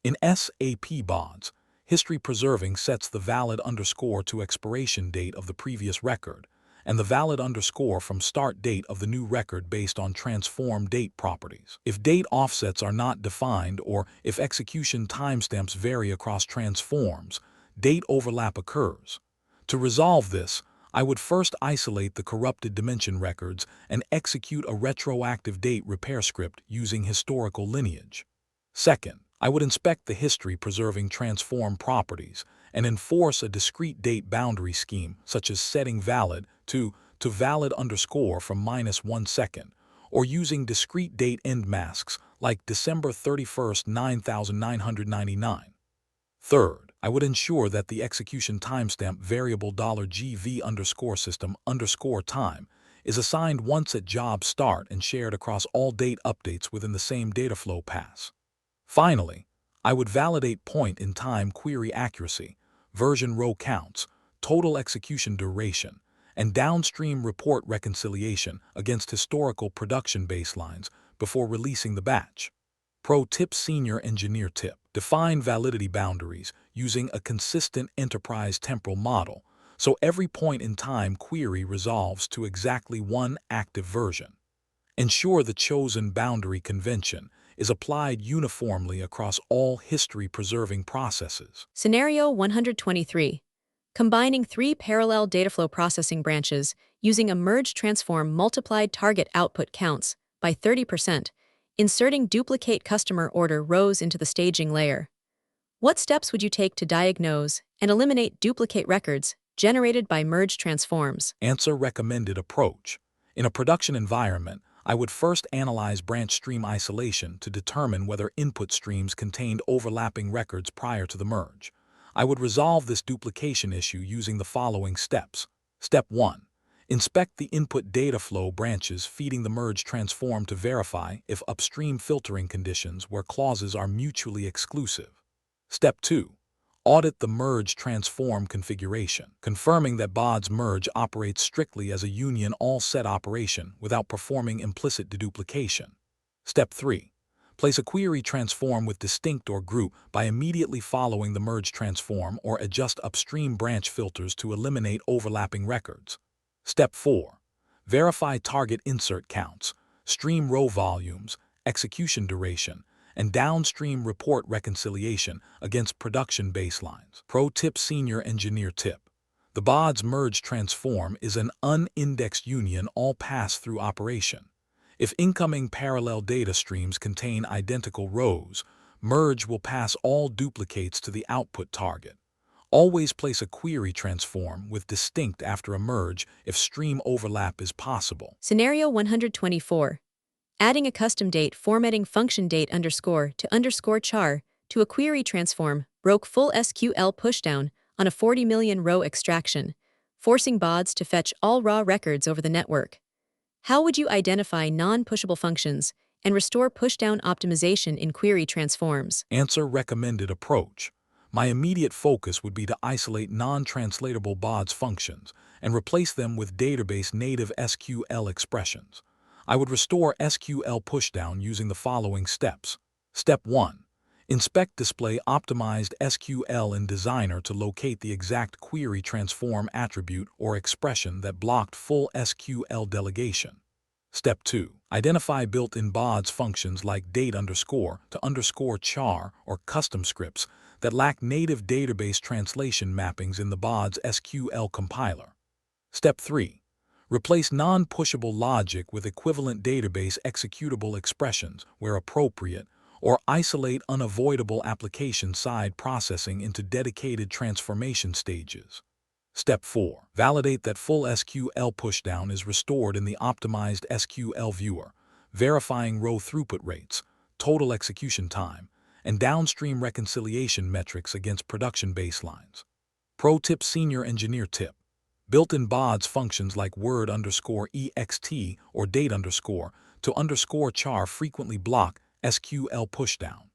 In SAP BODS, history preserving sets the valid_ to expiration date of the previous record and the valid_ from start date of the new record based on transform date properties. If date offsets are not defined or if execution timestamps vary across transforms, date overlap occurs. To resolve this, I would first isolate the corrupted dimension records and execute a retroactive date repair script using historical lineage. Second, I would inspect the history-preserving transform properties and enforce a discrete date boundary scheme such as setting valid to valid_ from -1 second or using discrete date end masks like December 31st, 9999. Third, I would ensure that the execution timestamp variable $GV_system_time is assigned once at job start and shared across all date updates within the same dataflow pass. Finally, I would validate point-in-time query accuracy, version row counts, total execution duration, and downstream report reconciliation against historical production baselines before releasing the batch. Pro tip: Senior Engineer tip. Define validity boundaries using a consistent enterprise temporal model so every point-in-time query resolves to exactly one active version. Ensure the chosen boundary convention is applied uniformly across all history-preserving processes. Scenario 123. Combining three parallel dataflow processing branches using a merge transform multiplied target output counts by 30%, inserting duplicate customer order rows into the staging layer. What steps would you take to diagnose and eliminate duplicate records generated by merge transforms? Answer: recommended approach. In a production environment, I would first analyze branch stream isolation to determine whether input streams contained overlapping records prior to the merge. I would resolve this duplication issue using the following steps. Step 1. Inspect the input data flow branches feeding the merge transform to verify if upstream filtering conditions where clauses are mutually exclusive. Step 2. Audit the merge transform configuration, confirming that BODS merge operates strictly as a union all-set operation without performing implicit deduplication. Step 3. Place a query transform with distinct or group by immediately following the merge transform or adjust upstream branch filters to eliminate overlapping records. Step 4. Verify target insert counts, stream row volumes, execution duration, and downstream report reconciliation against production baselines. Pro tip: Senior Engineer tip. The BODS merge transform is an unindexed union all pass-through operation. If incoming parallel data streams contain identical rows, merge will pass all duplicates to the output target. Always place a query transform with distinct after a merge if stream overlap is possible. Scenario 124. Adding a custom date formatting function date underscore to underscore char to a query transform broke full SQL pushdown on a 40 million row extraction, forcing BODS to fetch all raw records over the network. How would you identify non-pushable functions and restore pushdown optimization in query transforms? Answer: recommended approach. My immediate focus would be to isolate non-translatable BODS functions and replace them with database native SQL expressions. I would restore SQL pushdown using the following steps. Step 1. Inspect display optimized SQL in Designer to locate the exact query transform attribute or expression that blocked full SQL delegation. Step 2. Identify built-in BODS functions like date underscore to underscore char or custom scripts that lack native database translation mappings in the BODS SQL compiler. Step 3. Replace non-pushable logic with equivalent database executable expressions where appropriate, or isolate unavoidable application-side processing into dedicated transformation stages. Step 4. Validate that full SQL pushdown is restored in the optimized SQL viewer, verifying row throughput rates, total execution time, and downstream reconciliation metrics against production baselines. Pro tip: Senior Engineer tip. Built-in BODS functions like word underscore ext or date underscore to underscore char frequently block SQL pushdown.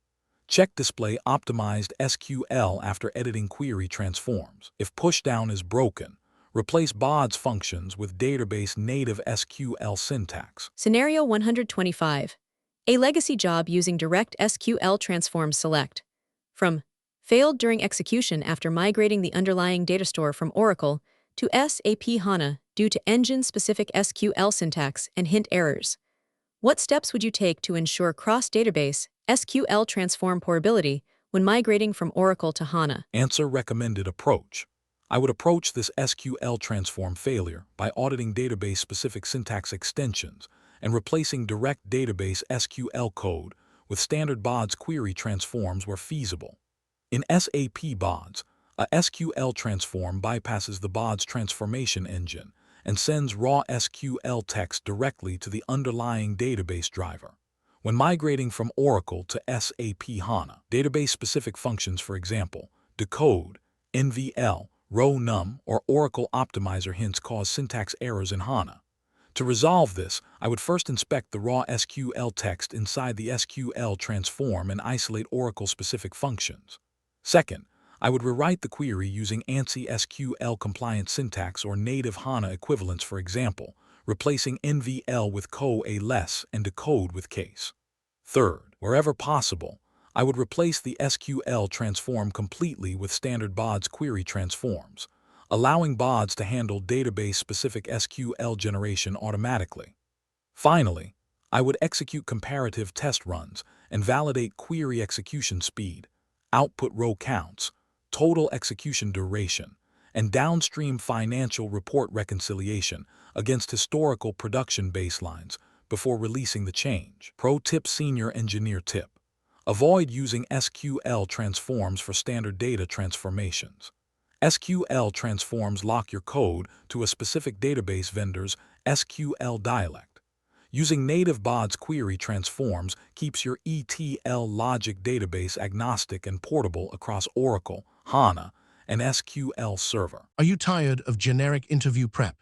Check display optimized SQL after editing query transforms. If pushdown is broken, replace BODS functions with database native SQL syntax. Scenario 125. A legacy job using direct SQL transform select. From failed during execution after migrating the underlying data store from Oracle to SAP HANA due to engine-specific SQL syntax and hint errors. What steps would you take to ensure cross-database SQL transform portability when migrating from Oracle to HANA? Answer: recommended approach. I would approach this SQL transform failure by auditing database-specific syntax extensions and replacing direct database SQL code with standard BODS query transforms where feasible. In SAP BODS, a SQL transform bypasses the BODS transformation engine and sends raw SQL text directly to the underlying database driver. When migrating from Oracle to SAP HANA, database-specific functions, for example, decode, NVL, row num, or Oracle optimizer hints cause syntax errors in HANA. To resolve this, I would first inspect the raw SQL text inside the SQL transform and isolate Oracle-specific functions. Second, I would rewrite the query using ANSI SQL compliant syntax or native HANA equivalents, for example, replacing NVL with co-a-less and decode with case. Third, wherever possible, I would replace the SQL transform completely with standard BODS query transforms, allowing BODS to handle database-specific SQL generation automatically. Finally, I would execute comparative test runs and validate query execution speed, output row counts, total execution duration, and downstream financial report reconciliation against historical production baselines before releasing the change. Pro tip: Senior Engineer tip. Avoid using SQL transforms for standard data transformations. SQL transforms lock your code to a specific database vendor's SQL dialect. Using native BODS query transforms keeps your ETL logic database agnostic and portable across Oracle, HANA, and SQL Server. Are you tired of generic interview prep?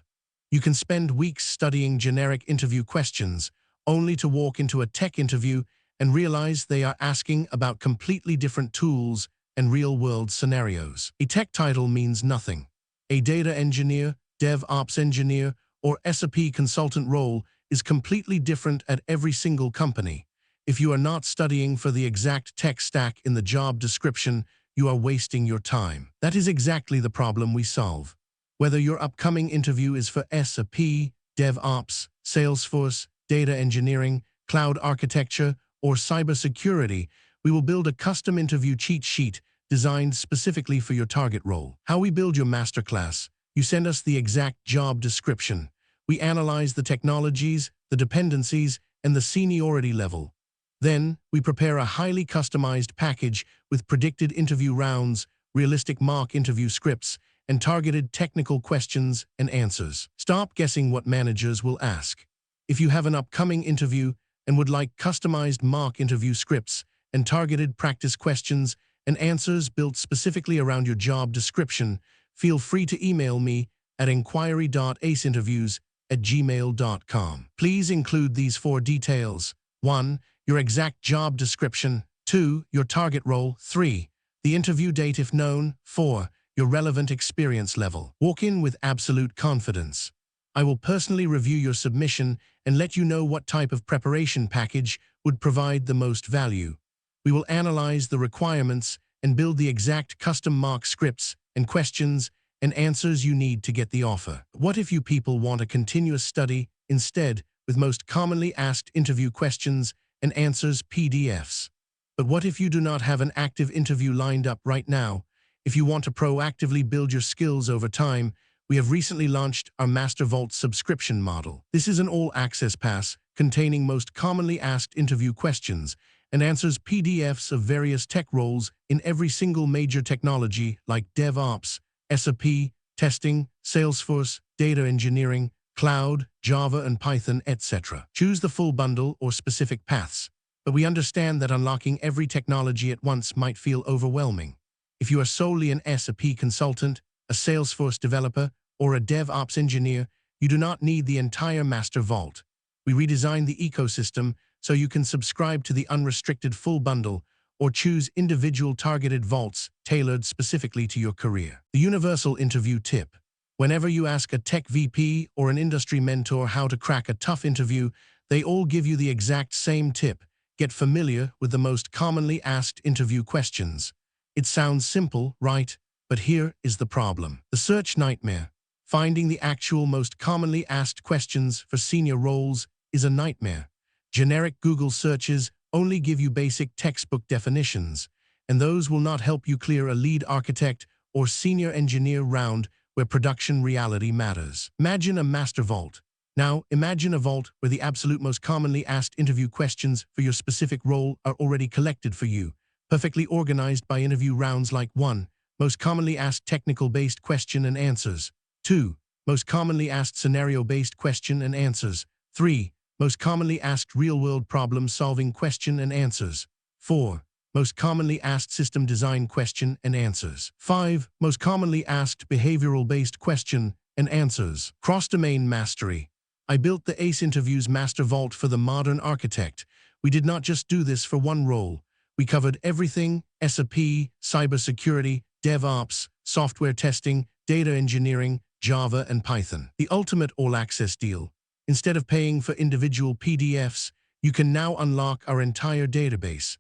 You can spend weeks studying generic interview questions, only to walk into a tech interview and realize they are asking about completely different tools and real-world scenarios. A tech title means nothing. A data engineer, DevOps engineer, or SAP consultant role is completely different at every single company. If you are not studying for the exact tech stack in the job description, you are wasting your time. That is exactly the problem we solve. Whether your upcoming interview is for SAP, DevOps, Salesforce, data engineering, cloud architecture, or cybersecurity, we will build a custom interview cheat sheet designed specifically for your target role. How we build your masterclass: you send us the exact job description. We analyze the technologies, the dependencies, and the seniority level. Then, we prepare a highly customized package with predicted interview rounds, realistic mock interview scripts, and targeted technical questions and answers. Stop guessing what managers will ask. If you have an upcoming interview and would like customized mock interview scripts and targeted practice questions and answers built specifically around your job description, feel free to email me at inquiry.aceinterviews@gmail.com. Please include these 4 details. 1. Your exact job description. 2. Your target role. 3. The interview date if known. 4. Your relevant experience level. Walk in with absolute confidence. I will personally review your submission and let you know what type of preparation package would provide the most value. We will analyze the requirements and build the exact custom mock scripts and questions and answers you need to get the offer. What if you people want a continuous study instead, with most commonly asked interview questions and answers PDFs? But what if you do not have an active interview lined up right now? If you want to proactively build your skills over time, we have recently launched our Master Vault subscription model. This is an all-access pass containing most commonly asked interview questions and answers PDFs of various tech roles in every single major technology like DevOps, SAP, testing, Salesforce, data engineering, cloud, Java and Python, etc. Choose the full bundle or specific paths, but we understand that unlocking every technology at once might feel overwhelming. If you are solely an SAP consultant, a Salesforce developer, or a DevOps engineer, you do not need the entire Master Vault. We redesigned the ecosystem so you can subscribe to the unrestricted full bundle or choose individual targeted vaults tailored specifically to your career. The universal interview tip. Whenever you ask a tech VP or an industry mentor how to crack a tough interview, they all give you the exact same tip: get familiar with the most commonly asked interview questions. It sounds simple, right? But here is the problem. The search nightmare. Finding the actual most commonly asked questions for senior roles is a nightmare. Generic Google searches only give you basic textbook definitions, and those will not help you clear a lead architect or senior engineer round where production reality matters. Imagine a master vault. Now, imagine a vault where the absolute most commonly asked interview questions for your specific role are already collected for you, perfectly organized by interview rounds like 1. Most commonly asked technical-based question and answers. 2. Most commonly asked scenario-based question and answers. 3. Most commonly asked real-world problem-solving question and answers. 4. Most commonly asked system design question and answers. 5. Most commonly asked behavioral-based question and answers. Cross-domain mastery. I built the ACE Interviews Master Vault for the modern architect. We did not just do this for one role. We covered everything: SAP, cybersecurity, DevOps, software testing, data engineering, Java, and Python. The ultimate all-access deal. Instead of paying for individual PDFs, you can now unlock our entire database.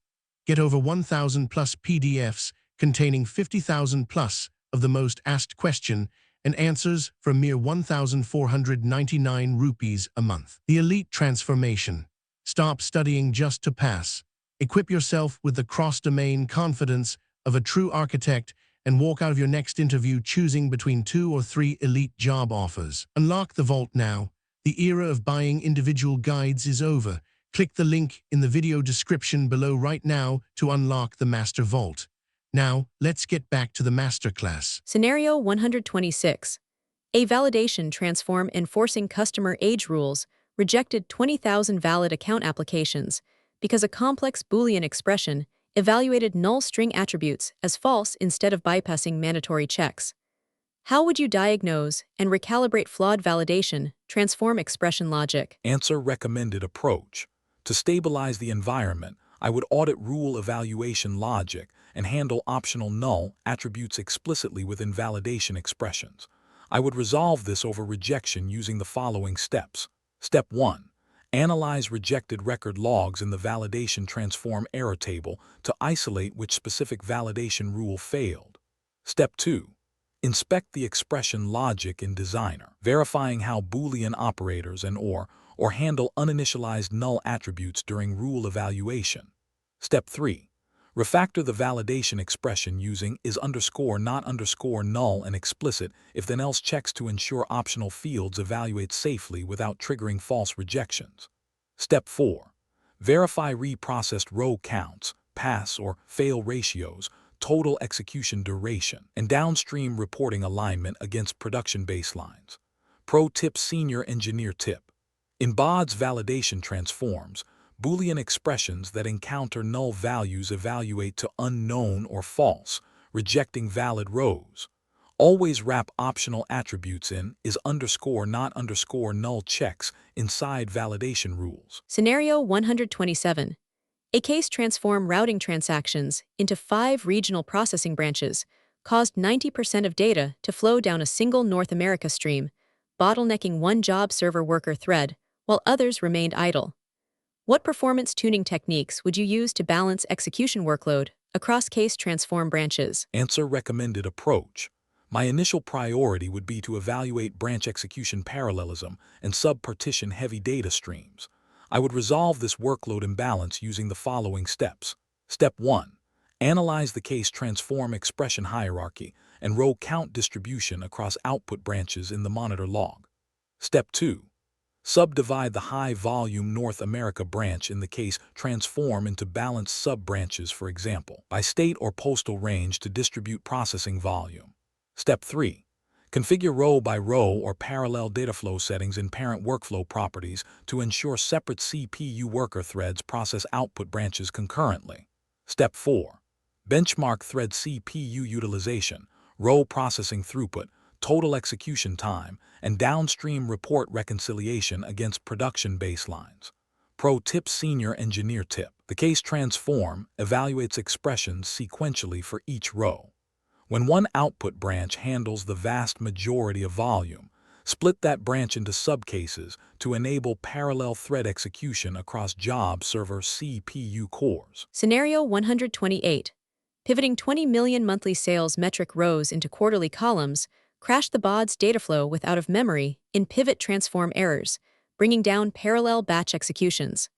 Get over 1,000 plus PDFs containing 50,000 plus of the most asked question and answers for mere 1,499 rupees a month. The elite transformation. Stop studying just to pass. Equip yourself with the cross-domain confidence of a true architect and walk out of your next interview choosing between 2 or 3 elite job offers. Unlock the vault now. The era of buying individual guides is over. Click the link in the video description below right now to unlock the Master Vault. Now, let's get back to the masterclass. Scenario 126. A validation transform enforcing customer age rules rejected 20,000 valid account applications because a complex Boolean expression evaluated null string attributes as false instead of bypassing mandatory checks. How would you diagnose and recalibrate flawed validation transform expression logic? Answer: recommended approach. To stabilize the environment, I would audit rule evaluation logic and handle optional null attributes explicitly within validation expressions. I would resolve this over rejection using the following steps. Step 1. Analyze rejected record logs in the validation transform error table to isolate which specific validation rule failed. Step 2. Inspect the expression logic in Designer, verifying how Boolean operators and or handle uninitialized null attributes during rule evaluation. Step 3. Refactor the validation expression using is underscore not underscore null and explicit if then else checks to ensure optional fields evaluate safely without triggering false rejections. Step 4. Verify reprocessed row counts, pass or fail ratios, total execution duration, and downstream reporting alignment against production baselines. Pro tip: Senior Engineer tip. In BODS validation transforms, Boolean expressions that encounter null values evaluate to unknown or false, rejecting valid rows. Always wrap optional attributes in is underscore not underscore null checks inside validation rules. Scenario 127. A case transform routing transactions into 5 regional processing branches caused 90% of data to flow down a single North America stream, bottlenecking one job server worker thread while others remained idle. What performance tuning techniques would you use to balance execution workload across case transform branches? Answer: recommended approach. My initial priority would be to evaluate branch execution parallelism and sub-partition heavy data streams. I would resolve this workload imbalance using the following steps. Step 1. Analyze the case transform expression hierarchy and row count distribution across output branches in the monitor log. Step 2. Subdivide the high-volume North America branch in the case transform into balanced sub-branches, for example, by state or postal range to distribute processing volume. Step 3. Configure row-by-row or parallel dataflow settings in parent workflow properties to ensure separate CPU worker threads process output branches concurrently. Step 4. Benchmark thread CPU utilization, row processing throughput, total execution time, and downstream report reconciliation against production baselines. Pro tip: Senior Engineer tip. The case transform evaluates expressions sequentially for each row. When one output branch handles the vast majority of volume, split that branch into subcases to enable parallel thread execution across job server CPU cores. Scenario 128. Pivoting 20 million monthly sales metric rows into quarterly columns crashed the BODS dataflow with out-of-memory in pivot transform errors, bringing down parallel batch executions.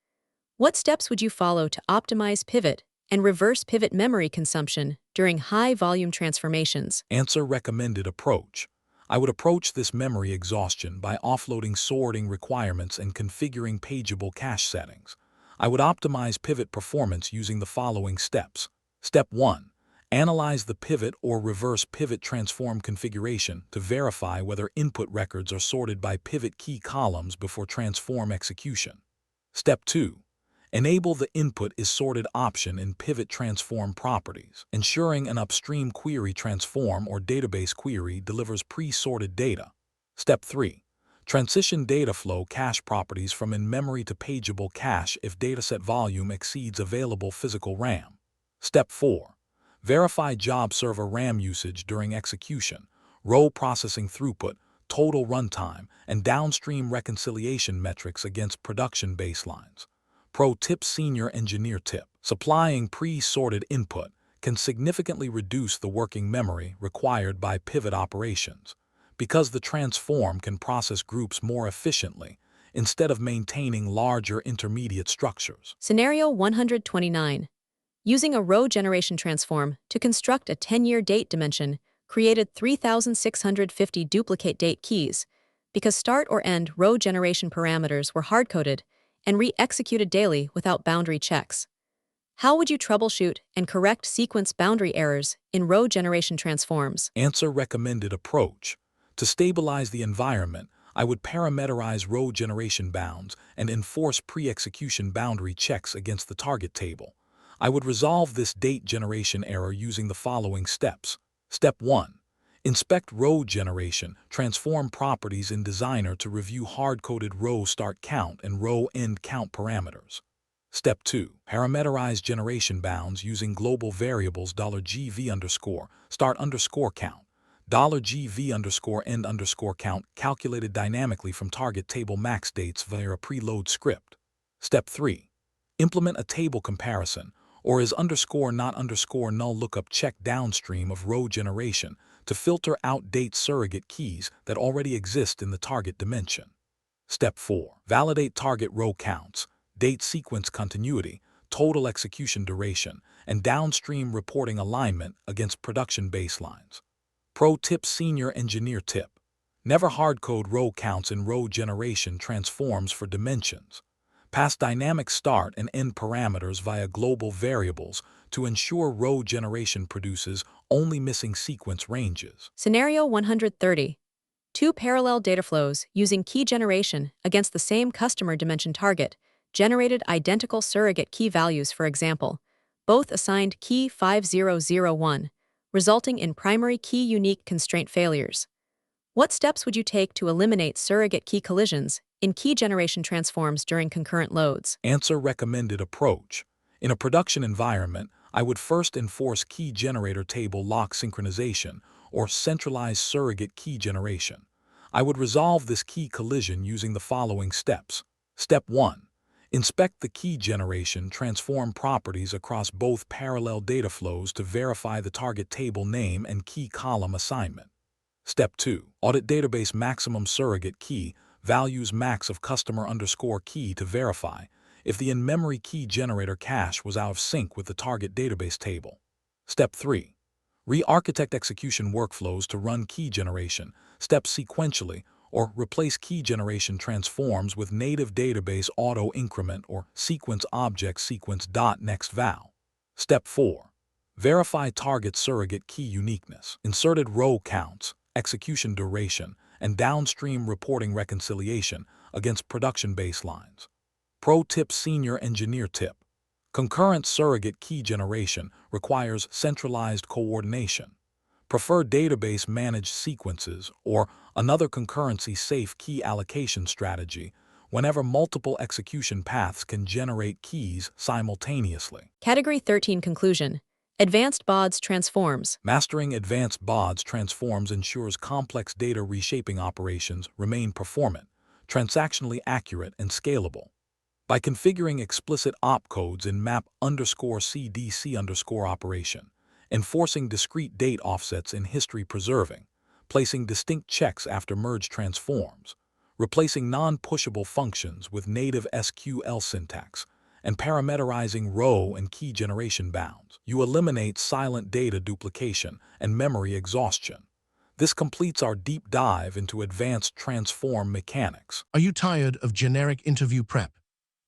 What steps would you follow to optimize pivot and reverse pivot memory consumption during high-volume transformations? Answer: recommended approach. I would approach this memory exhaustion by offloading sorting requirements and configuring pageable cache settings. I would optimize pivot performance using the following steps. Step 1. Analyze the pivot or reverse pivot transform configuration to verify whether input records are sorted by pivot key columns before transform execution. Step 2. Enable the input is sorted option in pivot transform properties, ensuring an upstream query transform or database query delivers pre-sorted data. Step 3. Transition data flow cache properties from in-memory to pageable cache if dataset volume exceeds available physical RAM. Step 4. Verify job server RAM usage during execution, row processing throughput, total runtime, and downstream reconciliation metrics against production baselines. Pro tip: Senior Engineer tip. Supplying pre-sorted input can significantly reduce the working memory required by pivot operations. Because the transform can process groups more efficiently, instead of maintaining larger intermediate structures. Scenario 129. Using a row generation transform to construct a 10-year date dimension, created 3,650 duplicate date keys because start or end row generation parameters were hard-coded and re-executed daily without boundary checks. How would you troubleshoot and correct sequence boundary errors in row generation transforms? Answer: recommended approach. To stabilize the environment, I would parameterize row generation bounds and enforce pre-execution boundary checks against the target table. I would resolve this date generation error using the following steps. Step 1. Inspect row generation, transform properties in Designer to review hard-coded row start count and row end count parameters. Step 2. Parameterize generation bounds using global variables $GV_ start _ count, $GV_ end_ count calculated dynamically from target table max dates via a preload script. Step 3. Implement a table comparison, or is _ null lookup check downstream of row generation to filter out date surrogate keys that already exist in the target dimension. Step 4. Validate target row counts, date sequence continuity, total execution duration, and downstream reporting alignment against production baselines. Pro tip: Senior Engineer tip. Never hardcode row counts in row generation transforms for dimensions. Pass dynamic start and end parameters via global variables to ensure row generation produces only missing sequence ranges. Scenario 130. Two parallel data flows using key generation against the same customer dimension target generated identical surrogate key values, for example, both assigned key 5001, resulting in primary key unique constraint failures. What steps would you take to eliminate surrogate key collisions in key generation transforms during concurrent loads? Answer: recommended approach. In a production environment, I would first enforce key generator table lock synchronization or centralized surrogate key generation. I would resolve this key collision using the following steps. Step 1. Inspect the key generation transform properties across both parallel data flows to verify the target table name and key column assignment. Step 2. Audit database maximum surrogate key values max of customer_key to verify if the in-memory key generator cache was out of sync with the target database table. Step 3. Re-architect execution workflows to run key generation steps sequentially or replace key generation transforms with native database auto-increment or sequence object sequence.nextVal. Step 4. Verify target surrogate key uniqueness, inserted row counts, execution duration, and downstream reporting reconciliation against production baselines. Pro tip: Senior Engineer tip. Concurrent surrogate key generation requires centralized coordination. Prefer database managed sequences or another concurrency-safe key allocation strategy whenever multiple execution paths can generate keys simultaneously. Category 13 Conclusion. Advanced BODS transforms. Mastering advanced BODS transforms ensures complex data reshaping operations remain performant, transactionally accurate, and scalable. By configuring explicit opcodes in map_CDC_ operation, enforcing discrete date offsets in history preserving, placing distinct checks after merge transforms, replacing non-pushable functions with native SQL syntax, and parameterizing row and key generation bounds, you eliminate silent data duplication and memory exhaustion. This completes our deep dive into advanced transform mechanics. Are you tired of generic interview prep?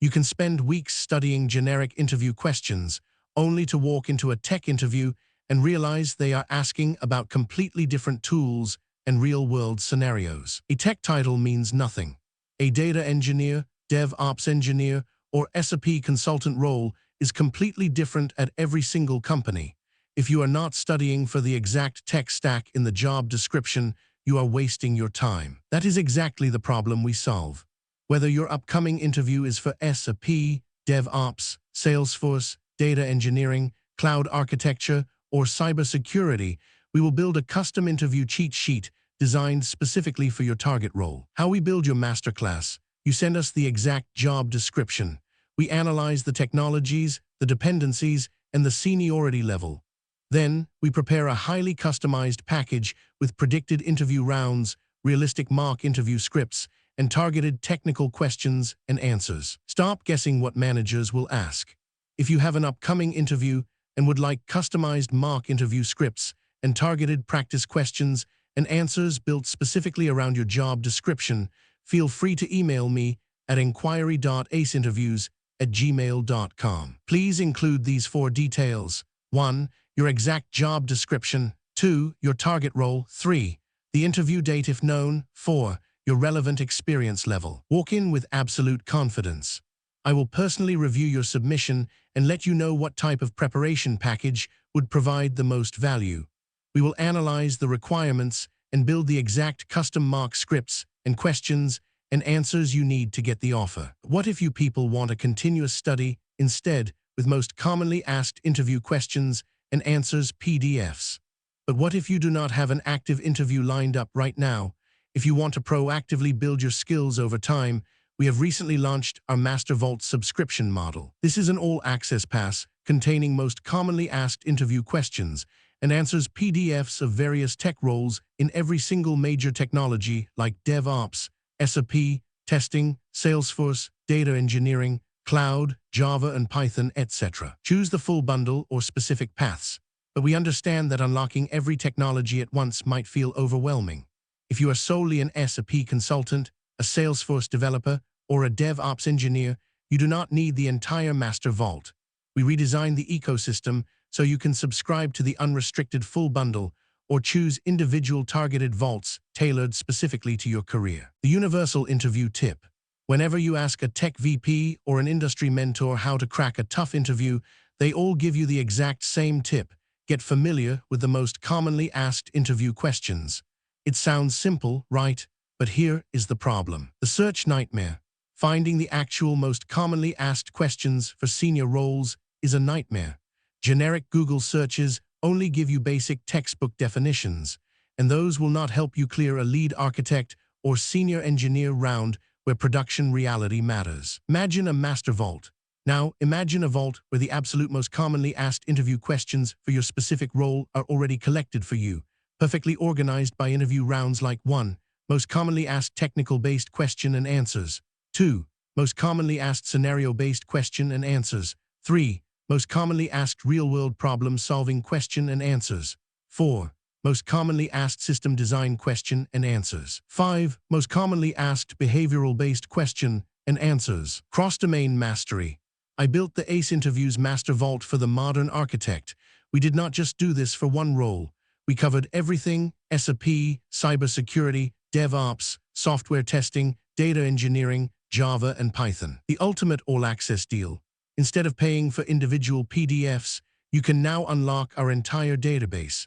You can spend weeks studying generic interview questions, only to walk into a tech interview and realize they are asking about completely different tools and real-world scenarios. A tech title means nothing. A data engineer, DevOps engineer, or SAP consultant role is completely different at every single company. If you are not studying for the exact tech stack in the job description, you are wasting your time. That is exactly the problem we solve. Whether your upcoming interview is for SAP, DevOps, Salesforce, data engineering, cloud architecture, or cybersecurity, we will build a custom interview cheat sheet designed specifically for your target role. How we build your masterclass. You send us the exact job description. We analyze the technologies, the dependencies, and the seniority level. Then, we prepare a highly customized package with predicted interview rounds, realistic mock interview scripts, and targeted technical questions and answers. Stop guessing what managers will ask. If you have an upcoming interview and would like customized mock interview scripts and targeted practice questions and answers built specifically around your job description, feel free to email me at inquiry.aceinterviews@gmail.com. Please include these 4 details. 1. Your exact job description. 2. Your target role. 3. The interview date if known. 4. Your relevant experience level. Walk in with absolute confidence. I will personally review your submission and let you know what type of preparation package would provide the most value. We will analyze the requirements and build the exact custom mock scripts and questions and answers you need to get the offer. What if you people want a continuous study instead with most commonly asked interview questions and answers PDFs? But what if you do not have an active interview lined up right now? If you want to proactively build your skills over time, we have recently launched our Master Vault subscription model. This is an all-access pass containing most commonly asked interview questions and answers PDFs of various tech roles in every single major technology like DevOps, SAP, testing, Salesforce, data engineering, cloud, Java and Python, etc. Choose the full bundle or specific paths, but we understand that unlocking every technology at once might feel overwhelming. If you are solely an SAP consultant, a Salesforce developer, or a DevOps engineer, you do not need the entire Master Vault. We redesigned the ecosystem so you can subscribe to the unrestricted full bundle or choose individual targeted vaults tailored specifically to your career. The universal interview tip. Whenever you ask a tech VP or an industry mentor how to crack a tough interview, they all give you the exact same tip. Get familiar with the most commonly asked interview questions. It sounds simple, right? But here is the problem. The search nightmare. Finding the actual most commonly asked questions for senior roles is a nightmare. Generic Google searches only give you basic textbook definitions, and those will not help you clear a lead architect or senior engineer round where production reality matters. Imagine a master vault. Now, imagine a vault where the absolute most commonly asked interview questions for your specific role are already collected for you, perfectly organized by interview rounds like 1. Most commonly asked technical-based question and answers. 2. Most commonly asked scenario-based question and answers. 3. Most commonly asked real-world problem-solving question and answers. 4. Most commonly asked system design question and answers. 5. Most commonly asked behavioral-based question and answers. Cross-domain mastery. I built the ACE Interviews Master Vault for the modern architect. We did not just do this for one role. We covered everything: SAP, cybersecurity, DevOps, software testing, data engineering, Java, and Python. The ultimate all-access deal. Instead of paying for individual PDFs, you can now unlock our entire database.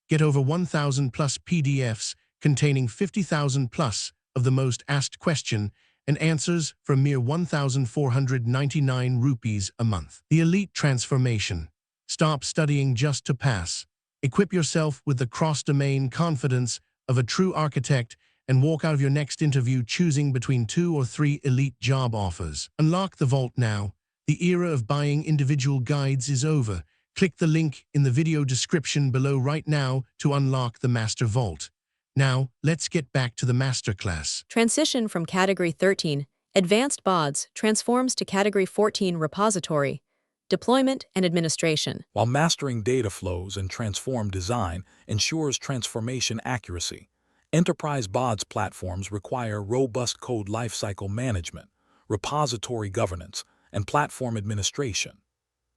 Get over 1,000 plus PDFs containing 50,000 plus of the most asked question and answers for a mere 1,499 rupees a month. The elite transformation. Stop studying just to pass. Equip yourself with the cross-domain confidence of a true architect and walk out of your next interview choosing between 2 or 3 elite job offers. Unlock the vault now. The era of buying individual guides is over. Click the link in the video description below right now to unlock the Master Vault. Now, let's get back to the masterclass. Transition from Category 13, Advanced BODS, transforms to Category 14, Repository, Deployment and Administration. While mastering data flows and transform design ensures transformation accuracy, enterprise BODS platforms require robust code lifecycle management, repository governance, and platform administration.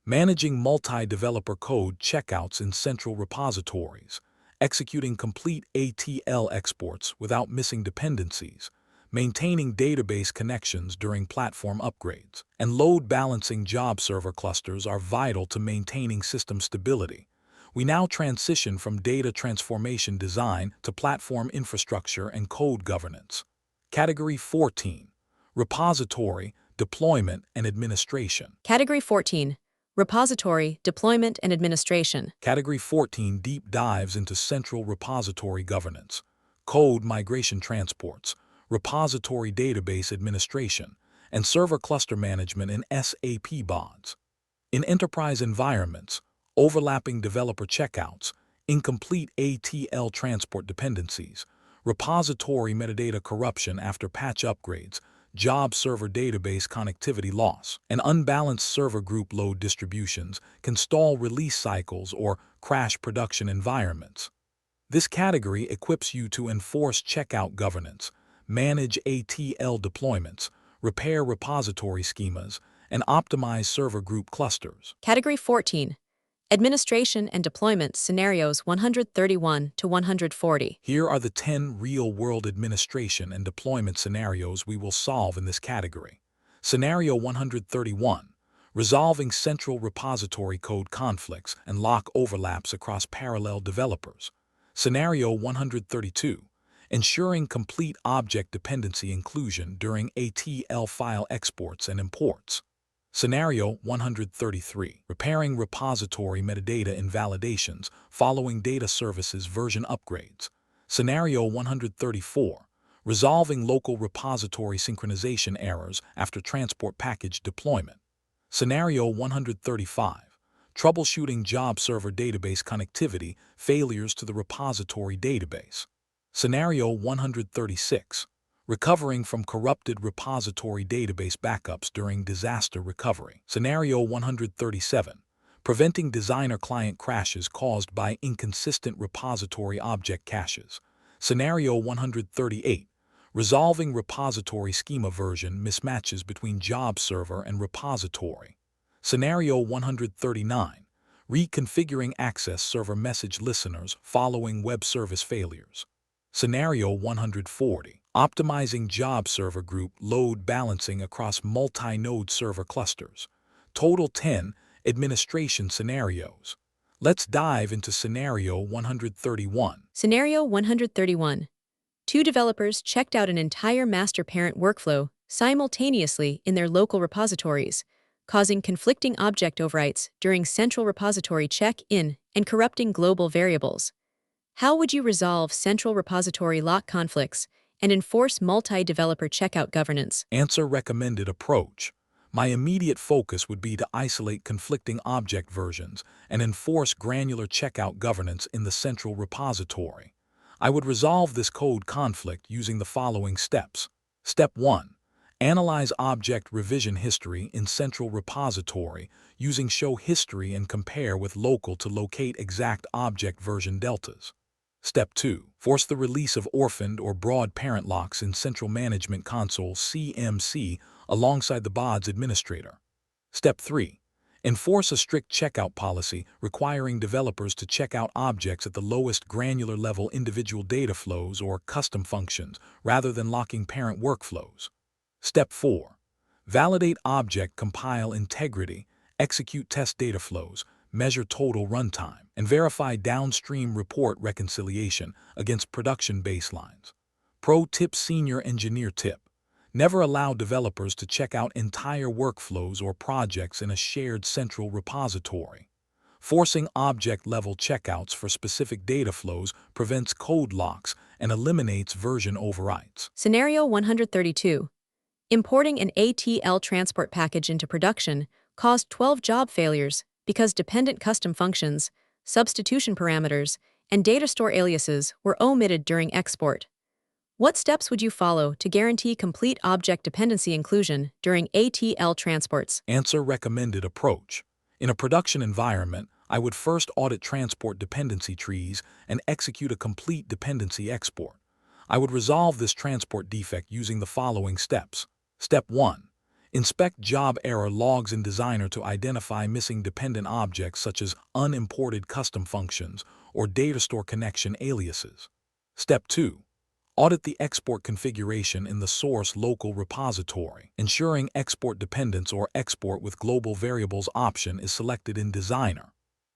Managing multi-developer code checkouts in central repositories, executing complete ETL exports without missing dependencies, maintaining database connections during platform upgrades, and load balancing job server clusters are vital to maintaining system stability. We now transition from data transformation design to platform infrastructure and code governance. Category 14, Repository, Deployment and Administration. Category 14, Repository, Deployment and Administration. Category 14 deep dives into central repository governance, code migration transports, repository database administration, and server cluster management in SAP BODS. In enterprise environments, overlapping developer checkouts, incomplete ETL transport dependencies, repository metadata corruption after patch upgrades, job server database connectivity loss, and unbalanced server group load distributions can stall release cycles or crash production environments. This category equips you to enforce checkout governance, manage ATL deployments, repair repository schemas, and optimize server group clusters. Category 14. Administration and Deployment Scenarios 131 to 140. Here are the 10 real-world administration and deployment scenarios we will solve in this category. Scenario 131. Resolving central repository code conflicts and lock overlaps across parallel developers. Scenario 132. Ensuring complete object dependency inclusion during ATL file exports and imports. Scenario 133. Repairing repository metadata invalidations following data services version upgrades. Scenario 134. Resolving local repository synchronization errors after transport package deployment. Scenario 135. Troubleshooting job server database connectivity failures to the repository database. Scenario 136. Recovering from corrupted repository database backups during disaster recovery. Scenario 137. Preventing designer client crashes caused by inconsistent repository object caches. Scenario 138. Resolving repository schema version mismatches between job server and repository. Scenario 139. Reconfiguring access server message listeners following web service failures. Scenario 140. Optimizing job server group load balancing across multi-node server clusters. Total 10 administration scenarios. Let's dive into Scenario 131. Scenario 131. Two developers checked out an entire master-parent workflow simultaneously in their local repositories, causing conflicting object overwrites during central repository check-in and corrupting global variables. How would you resolve central repository lock conflicts and enforce multi-developer checkout governance? Answer: recommended approach. My immediate focus would be to isolate conflicting object versions and enforce granular checkout governance in the central repository. I would resolve this code conflict using the following steps. Step 1. Analyze object revision history in central repository using show history and compare with local to locate exact object version deltas. Step 2. Force the release of orphaned or broad parent locks in Central Management Console (CMC) alongside the BODS administrator. Step 3. Enforce a strict checkout policy requiring developers to check out objects at the lowest granular level individual data flows or custom functions rather than locking parent workflows. Step 4. Validate object compile integrity, execute test data flows, measure total runtime, and verify downstream report reconciliation against production baselines. Pro tip: Senior Engineer tip. Never allow developers to check out entire workflows or projects in a shared central repository. Forcing object-level checkouts for specific data flows prevents code locks and eliminates version overwrites. Scenario 132. Importing an ATL transport package into production caused 12 job failures because dependent custom functions, substitution parameters, and data store aliases were omitted during export. What steps would you follow to guarantee complete object dependency inclusion during ATL transports? Answer: recommended approach. In a production environment, I would first audit transport dependency trees and execute a complete dependency export. I would resolve this transport defect using the following steps. Step 1. Inspect job error logs in Designer to identify missing dependent objects such as unimported custom functions or data store connection aliases. Step 2. Audit the export configuration in the source local repository, ensuring export dependence or export with global variables option is selected in Designer.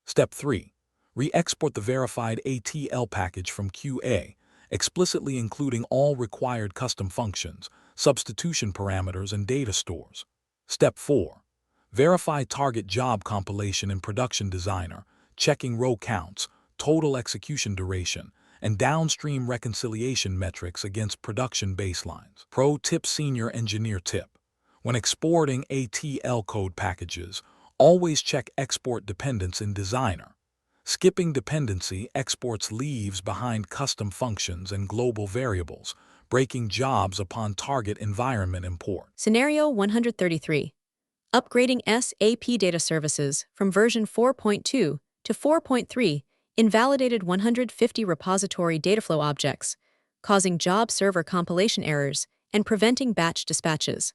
Step 3. Re-export the verified ATL package from QA, explicitly including all required custom functions, substitution parameters, and data stores. Step 4. Verify target job compilation in Production Designer, checking row counts, total execution duration, and downstream reconciliation metrics against production baselines. Pro tip: Senior Engineer tip. When exporting ATL code packages, always check export dependence in Designer. Skipping dependency exports leaves behind custom functions and global variables, breaking jobs upon target environment import. Scenario 133. Upgrading SAP Data Services from version 4.2 to 4.3 invalidated 150 repository dataflow objects, causing job server compilation errors and preventing batch dispatches.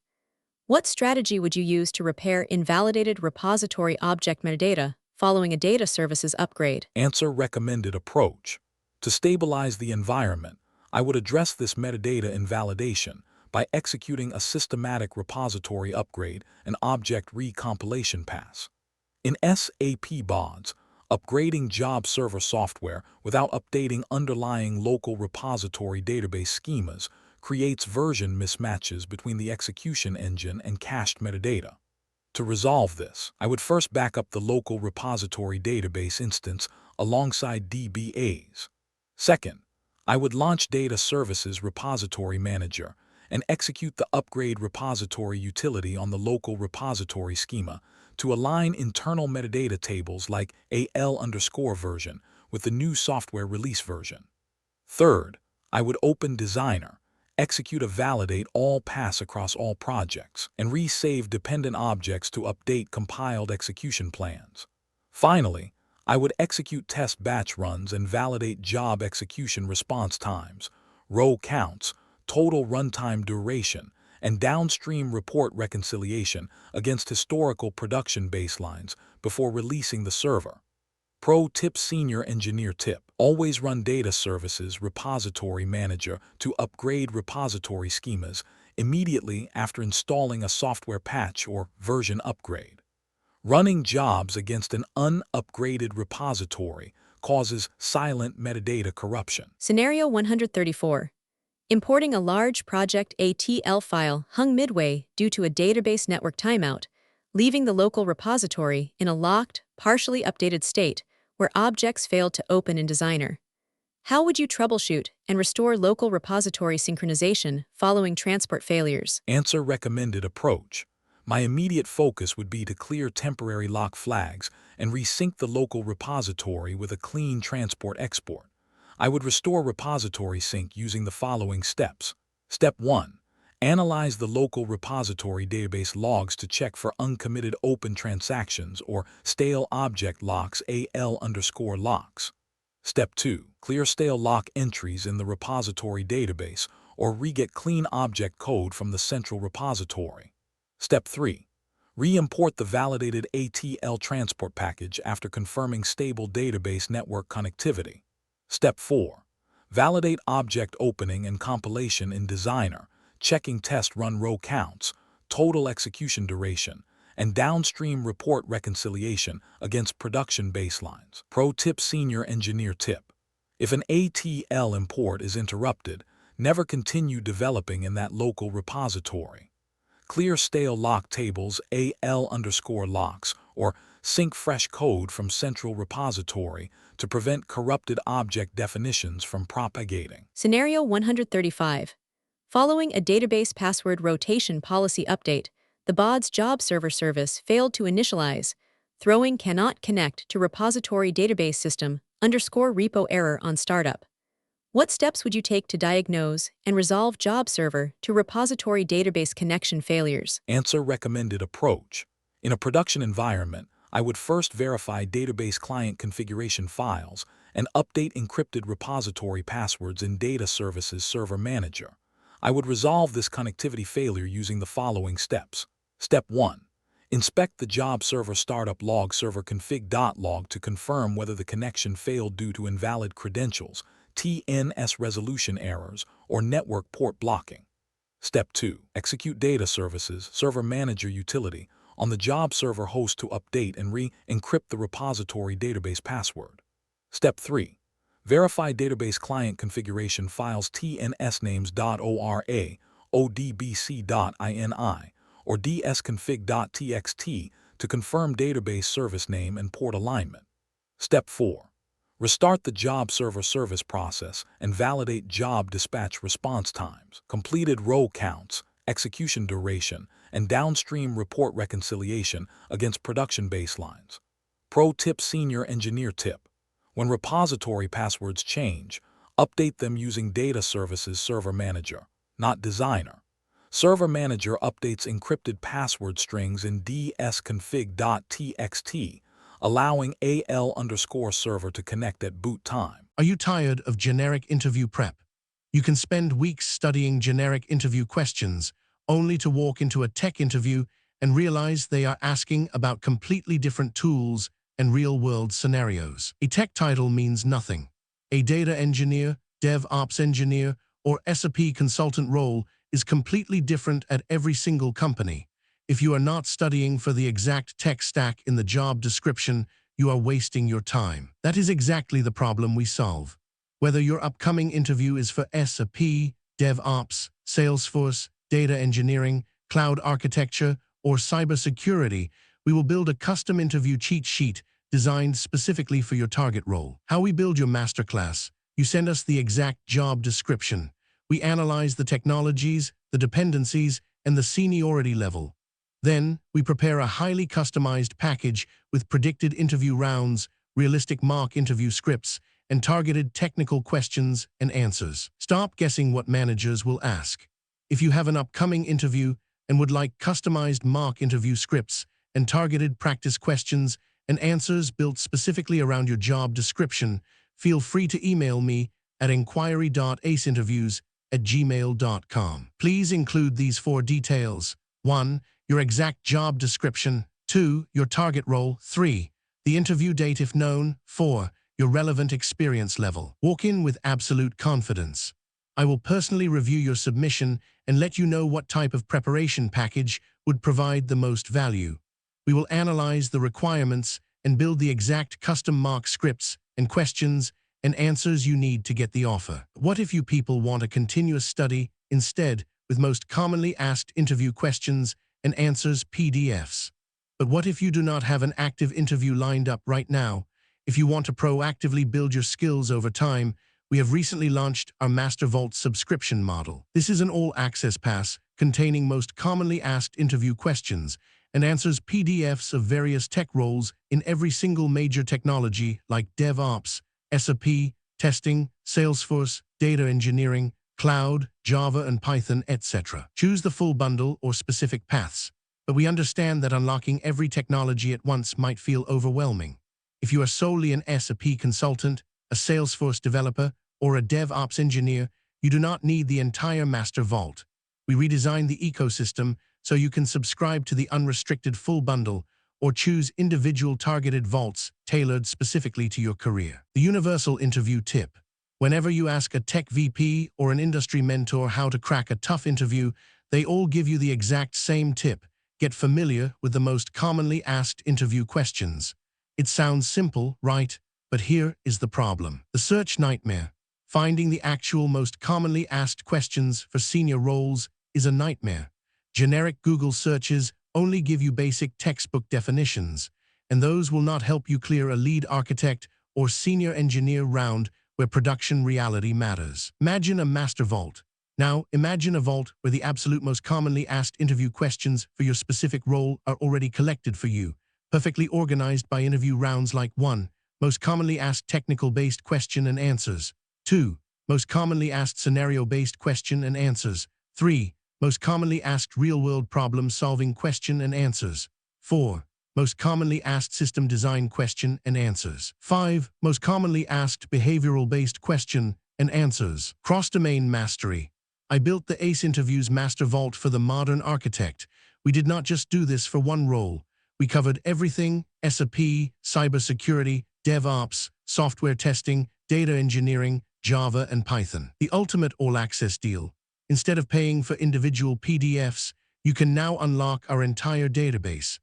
What strategy would you use to repair invalidated repository object metadata following a data services upgrade? Answer: recommended approach. To stabilize the environment, I would address this metadata invalidation by executing a systematic repository upgrade and object recompilation pass. In SAP BODS, upgrading job server software without updating underlying local repository database schemas creates version mismatches between the execution engine and cached metadata. To resolve this, I would first back up the local repository database instance alongside DBAs. Second, I would launch Data Services Repository Manager and execute the upgrade repository utility on the local repository schema to align internal metadata tables like AL_version with the new software release version. Third, I would open Designer, execute a validate all pass across all projects, and resave dependent objects to update compiled execution plans. Finally, I would execute test batch runs and validate job execution response times, row counts, total runtime duration, and downstream report reconciliation against historical production baselines before releasing the server. Pro tip: Senior Engineer tip. Always run Data Services Repository Manager to upgrade repository schemas immediately after installing a software patch or version upgrade. Running jobs against an unupgraded repository causes silent metadata corruption. Scenario 134. Importing a large project ETL file hung midway due to a database network timeout, leaving the local repository in a locked, partially updated state where objects failed to open in Designer. How would you troubleshoot and restore local repository synchronization following transport failures? Answer: recommended approach. My immediate focus would be to clear temporary lock flags and resync the local repository with a clean transport export. I would restore repository sync using the following steps. Step 1. Analyze the local repository database logs to check for uncommitted open transactions or stale object locks AL_locks. Step 2. Clear stale lock entries in the repository database or re-get clean object code from the central repository. Step 3. Re-import the validated ETL transport package after confirming stable database network connectivity. Step 4. Validate object opening and compilation in Designer, checking test run row counts, total execution duration, and downstream report reconciliation against production baselines. Pro tip: Senior Engineer tip. If an ETL import is interrupted, never continue developing in that local repository. Clear stale lock tables AL_locks or sync fresh code from central repository to prevent corrupted object definitions from propagating. Scenario 135. Following a database password rotation policy update, the BODS job server service failed to initialize, throwing cannot connect to repository database system _repo error on startup. What steps would you take to diagnose and resolve job server to repository database connection failures? Answer: recommended approach. In a production environment, I would first verify database client configuration files and update encrypted repository passwords in Data Services Server Manager. I would resolve this connectivity failure using the following steps. Step 1. Inspect the job server startup log server config.log to confirm whether the connection failed due to invalid credentials, TNS resolution errors, or network port blocking. Step 2. Execute Data Services Server Manager utility on the job server host to update and re-encrypt the repository database password. Step 3. Verify database client configuration files tnsnames.ora, odbc.ini, or dsconfig.txt to confirm database service name and port alignment. Step 4. Restart the job server service process and validate job dispatch response times, completed row counts, execution duration, and downstream report reconciliation against production baselines. Pro tip: Senior Engineer tip. When repository passwords change, update them using Data Services Server Manager, not Designer. Server Manager updates encrypted password strings in dsconfig.txt, allowing AL_server to connect at boot time. Are you tired of generic interview prep? You can spend weeks studying generic interview questions, only to walk into a tech interview and realize they are asking about completely different tools and real-world scenarios. A tech title means nothing. A data engineer, DevOps engineer, or SAP consultant role is completely different at every single company. If you are not studying for the exact tech stack in the job description, you are wasting your time. That is exactly the problem we solve. Whether your upcoming interview is for SAP, DevOps, Salesforce, data engineering, cloud architecture, or cybersecurity, we will build a custom interview cheat sheet designed specifically for your target role. How we build your masterclass: you send us the exact job description. We analyze the technologies, the dependencies, and the seniority level. Then, we prepare a highly customized package with predicted interview rounds, realistic mock interview scripts, and targeted technical questions and answers. Stop guessing what managers will ask. If you have an upcoming interview and would like customized mock interview scripts and targeted practice questions and answers built specifically around your job description, feel free to email me at inquiry.aceinterviews@gmail.com. Please include these 4 details. 1. Your exact job description. 2. Your target role. 3. The interview date if known. 4. Your relevant experience level. Walk in with absolute confidence. I will personally review your submission and let you know what type of preparation package would provide the most value. We will analyze the requirements and build the exact custom mock scripts and questions and answers you need to get the offer. What if you people want a continuous study instead, with most commonly asked interview questions and answers PDFs? But what if you do not have an active interview lined up right now? If you want to proactively build your skills over time, we have recently launched our Master Vault subscription model. This is an all-access pass containing most commonly asked interview questions and answers PDFs of various tech roles in every single major technology like DevOps, SAP, testing, Salesforce, data engineering, cloud, Java and Python, etc. Choose the full bundle or specific paths, but we understand that unlocking every technology at once might feel overwhelming. If you are solely an SAP consultant, a Salesforce developer, or a DevOps engineer, you do not need the entire Master Vault. We redesigned the ecosystem so you can subscribe to the unrestricted full bundle or choose individual targeted vaults tailored specifically to your career. The universal interview tip. Whenever you ask a tech VP or an industry mentor how to crack a tough interview, they all give you the exact same tip: get familiar with the most commonly asked interview questions. It sounds simple, right? But here is the problem. The search nightmare. Finding the actual most commonly asked questions for senior roles is a nightmare. Generic Google searches only give you basic textbook definitions, and those will not help you clear a lead architect or senior engineer round where production reality matters. Imagine a master vault. Now, imagine a vault where the absolute most commonly asked interview questions for your specific role are already collected for you, perfectly organized by interview rounds like 1. Most commonly asked technical-based question and answers. 2. Most commonly asked scenario-based question and answers. 3. Most commonly asked real-world problem-solving question and answers. 4. Most commonly asked system design question and answers. 5. Most commonly asked behavioral-based question and answers. Cross-domain mastery. I built the ACE Interviews Master Vault for the modern architect. We did not just do this for one role. We covered everything: SAP, cybersecurity, DevOps, software testing, data engineering, Java, and Python. The ultimate all-access deal. Instead of paying for individual PDFs, you can now unlock our entire database.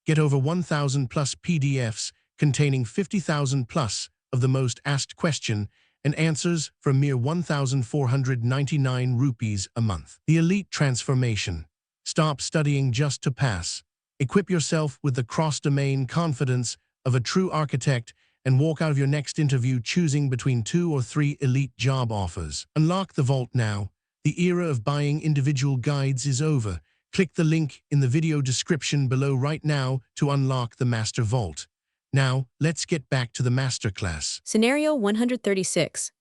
Get over 1,000 plus PDFs containing 50,000 plus of the most asked question and answers for mere 1,499 rupees a month. The elite transformation. Stop studying just to pass. Equip yourself with the cross-domain confidence of a true architect and walk out of your next interview choosing between 2 or 3 elite job offers. Unlock the vault now. The era of buying individual guides is over. Click the link in the video description below right now to unlock the Master Vault. Now, let's get back to the masterclass. Scenario 136.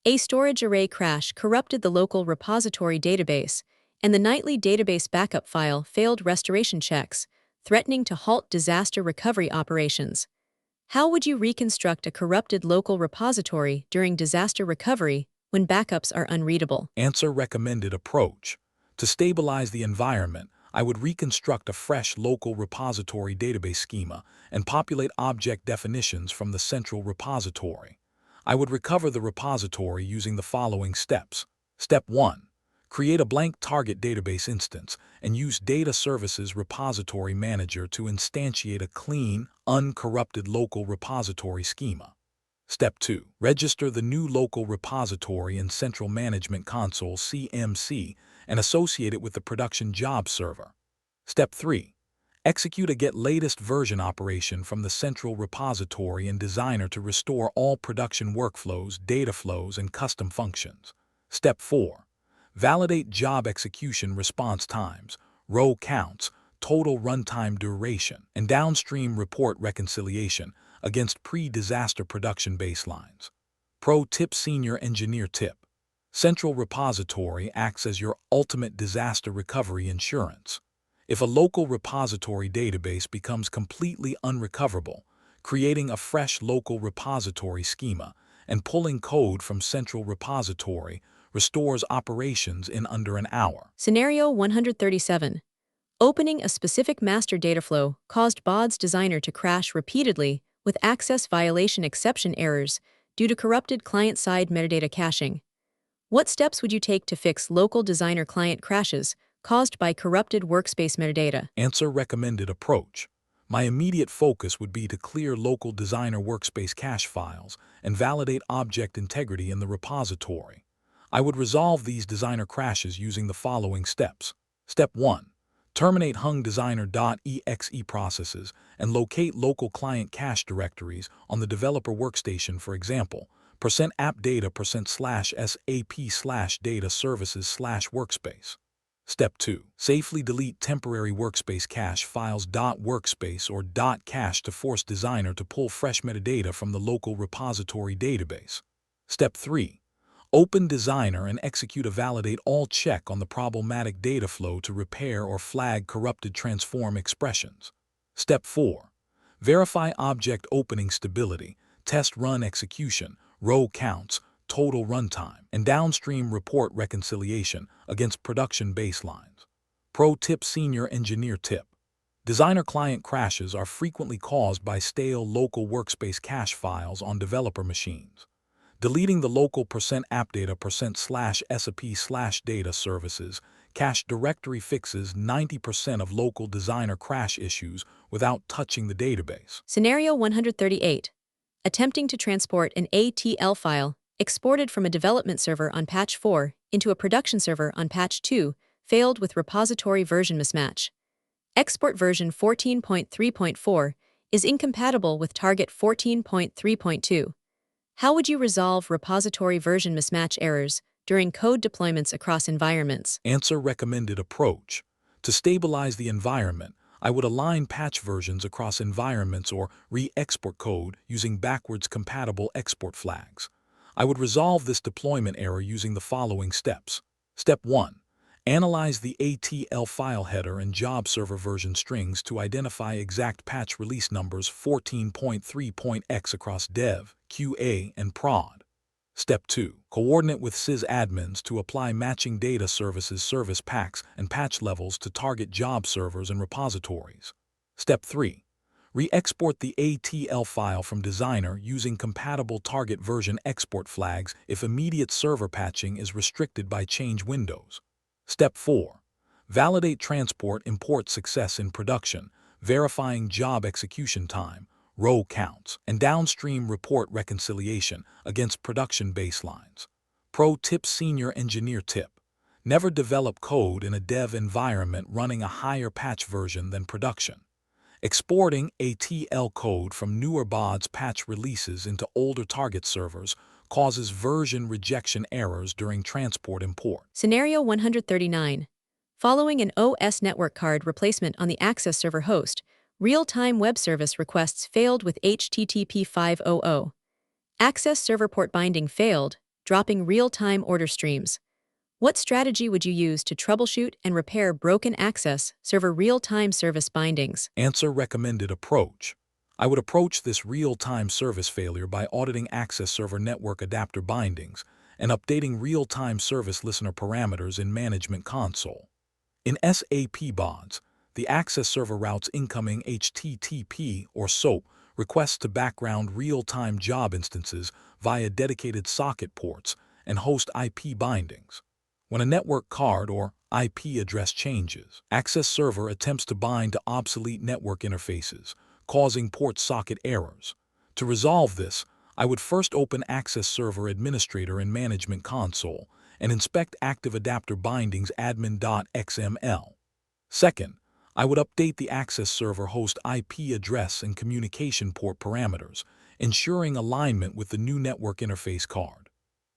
A storage array crash corrupted the local repository database, and the nightly database backup file failed restoration checks, threatening to halt disaster recovery operations. How would you reconstruct a corrupted local repository during disaster recovery when backups are unreadable? Answer: recommended approach. To stabilize the environment, I would reconstruct a fresh local repository database schema and populate object definitions from the central repository. I would recover the repository using the following steps. Step 1. Create a blank target database instance and use Data Services Repository Manager to instantiate a clean, uncorrupted local repository schema. Step 2. Register the new local repository in Central Management Console (CMC) and associate it with the production job server. Step 3. Execute a get latest version operation from the central repository in Designer to restore all production workflows, data flows, and custom functions. Step 4. Validate job execution response times, row counts, total runtime duration, and downstream report reconciliation against pre-disaster production baselines. Pro tip: Senior Engineer tip. Central Repository acts as your ultimate disaster recovery insurance. If a local repository database becomes completely unrecoverable, creating a fresh local repository schema and pulling code from Central Repository restores operations in under an hour. Scenario 137. Opening a specific master data flow caused BODS Designer to crash repeatedly with access violation exception errors due to corrupted client-side metadata caching. What steps would you take to fix local Designer client crashes caused by corrupted workspace metadata? Answer: recommended approach. My immediate focus would be to clear local Designer workspace cache files and validate object integrity in the repository. I would resolve these Designer crashes using the following steps. Step 1. Terminate hung designer.exe processes and locate local client cache directories on the developer workstation, for example, %appdata%/sap/data services/workspace. Step 2. Safely delete temporary workspace cache files .workspace or .cache to force Designer to pull fresh metadata from the local repository database. Step 3. Open Designer and execute a validate all check on the problematic data flow to repair or flag corrupted transform expressions. Step 4. Verify object opening stability, test run execution, row counts, total runtime, and downstream report reconciliation against production baselines. Pro tip: Senior Engineer tip. Designer client crashes are frequently caused by stale local workspace cache files on developer machines. Deleting the local %appdata%/sap/data services cache directory fixes 90% of local Designer crash issues without touching the database. Scenario 138. Attempting to transport an ETL file exported from a development server on patch 4 into a production server on patch 2 failed with repository version mismatch. Export version 14.3.4 is incompatible with target 14.3.2. How would you resolve repository version mismatch errors during code deployments across environments? Answer: recommended approach. To stabilize the environment, I would align patch versions across environments or re-export code using backwards compatible export flags. I would resolve this deployment error using the following steps. Step 1. Analyze the ETL file header and job server version strings to identify exact patch release numbers 14.3.x across dev, QA, and prod. Step 2. Coordinate with sysadmins to apply matching data services service packs and patch levels to target job servers and repositories. Step 3. Re-export the ETL file from Designer using compatible target version export flags if immediate server patching is restricted by change windows. Step 4. Validate transport import success in production, verifying job execution time, row counts, and downstream report reconciliation against production baselines. Pro tip: Senior Engineer tip. Never develop code in a dev environment running a higher patch version than production. Exporting ETL code from newer BODS patch releases into older target servers causes version rejection errors during transport import. Scenario 139. Following an OS network card replacement on the Access server host, Real-time web service requests failed with HTTP 500. Access server port binding failed, dropping real-time order streams. What strategy would you use to troubleshoot and repair broken access server real-time service bindings? Answer: recommended approach. I would approach this real-time service failure by auditing access server network adapter bindings and updating real-time service listener parameters in Management Console. In SAP BODS, the access server routes incoming HTTP or SOAP requests to background real-time job instances via dedicated socket ports and host IP bindings. When a network card or IP address changes, access server attempts to bind to obsolete network interfaces, causing port socket errors. To resolve this, I would first open Access Server Administrator in Management Console and inspect active adapter bindings admin.xml. Second, I would update the access server host IP address and communication port parameters, ensuring alignment with the new network interface card.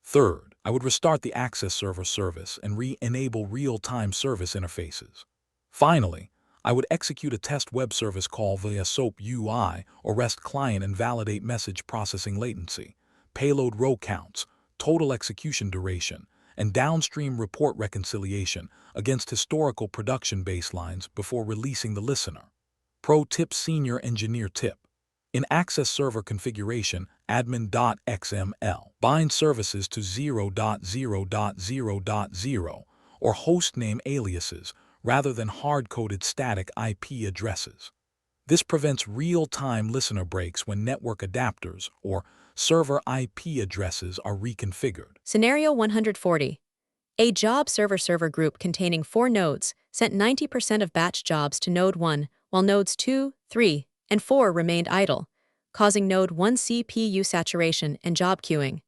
Third, I would restart the access server service and re-enable real-time service interfaces. Finally, I would execute a test web service call via SOAP UI or REST client and validate message processing latency, payload row counts, total execution duration, and downstream report reconciliation against historical production baselines before releasing the listener. Pro tip: Senior Engineer tip. In Access Server Configuration, admin.xml, bind services to 0.0.0.0 or hostname aliases rather than hard-coded static IP addresses. This prevents real-time listener breaks when network adapters or server IP addresses are reconfigured. Scenario 140. A job server group containing 4 nodes sent 90% of batch jobs to Node 1, while nodes 2, 3, and 4 remained idle, causing Node 1 CPU saturation and job queuing.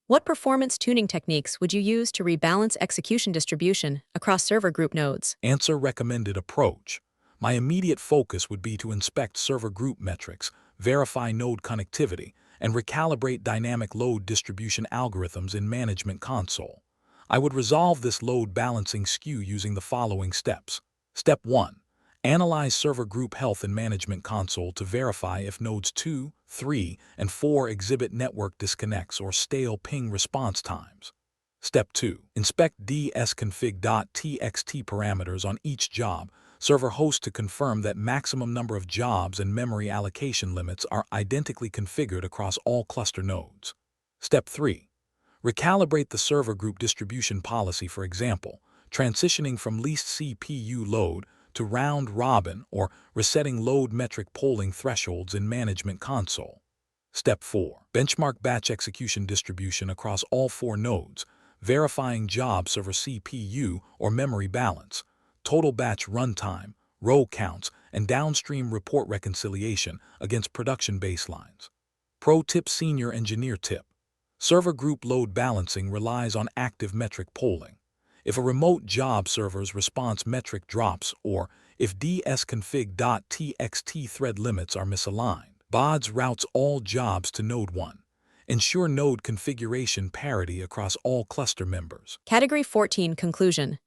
What performance tuning techniques would you use to rebalance execution distribution across server group nodes? Answer: recommended approach. My immediate focus would be to inspect server group metrics, verify node connectivity, and recalibrate dynamic load distribution algorithms in Management Console. I would resolve this load balancing skew using the following steps. Step 1. Analyze server group health in Management Console to verify if nodes 2, 3, and 4 exhibit network disconnects or stale ping response times. Step 2. Inspect dsconfig.txt parameters on each job server host to confirm that maximum number of jobs and memory allocation limits are identically configured across all cluster nodes. Step 3. Recalibrate the server group distribution policy, for example, transitioning from least CPU load to round-robin or resetting load metric polling thresholds in Management Console. Step 4. Benchmark batch execution distribution across all 4 nodes, verifying job server CPU or memory balance, total batch runtime, row counts, and downstream report reconciliation against production baselines. Pro tip: Senior Engineer tip. Server group load balancing relies on active metric polling. If a remote job server's response metric drops or if dsconfig.txt thread limits are misaligned, BODS routes all jobs to Node 1. Ensure node configuration parity across all cluster members. Category 14 Conclusion.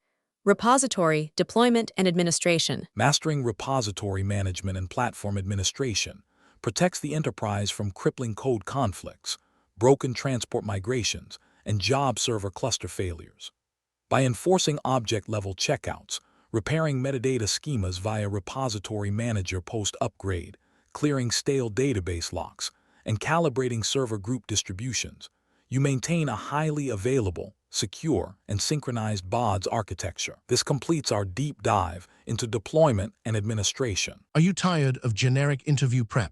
Repository, Deployment, and Administration. Mastering repository management and platform administration protects the enterprise from crippling code conflicts, broken transport migrations, and job server cluster failures. By enforcing object-level checkouts, repairing metadata schemas via Repository Manager post-upgrade, clearing stale database locks, and calibrating server group distributions, you maintain a highly available, secure, and synchronized BODS architecture. This completes our deep dive into deployment and administration. Are you tired of generic interview prep?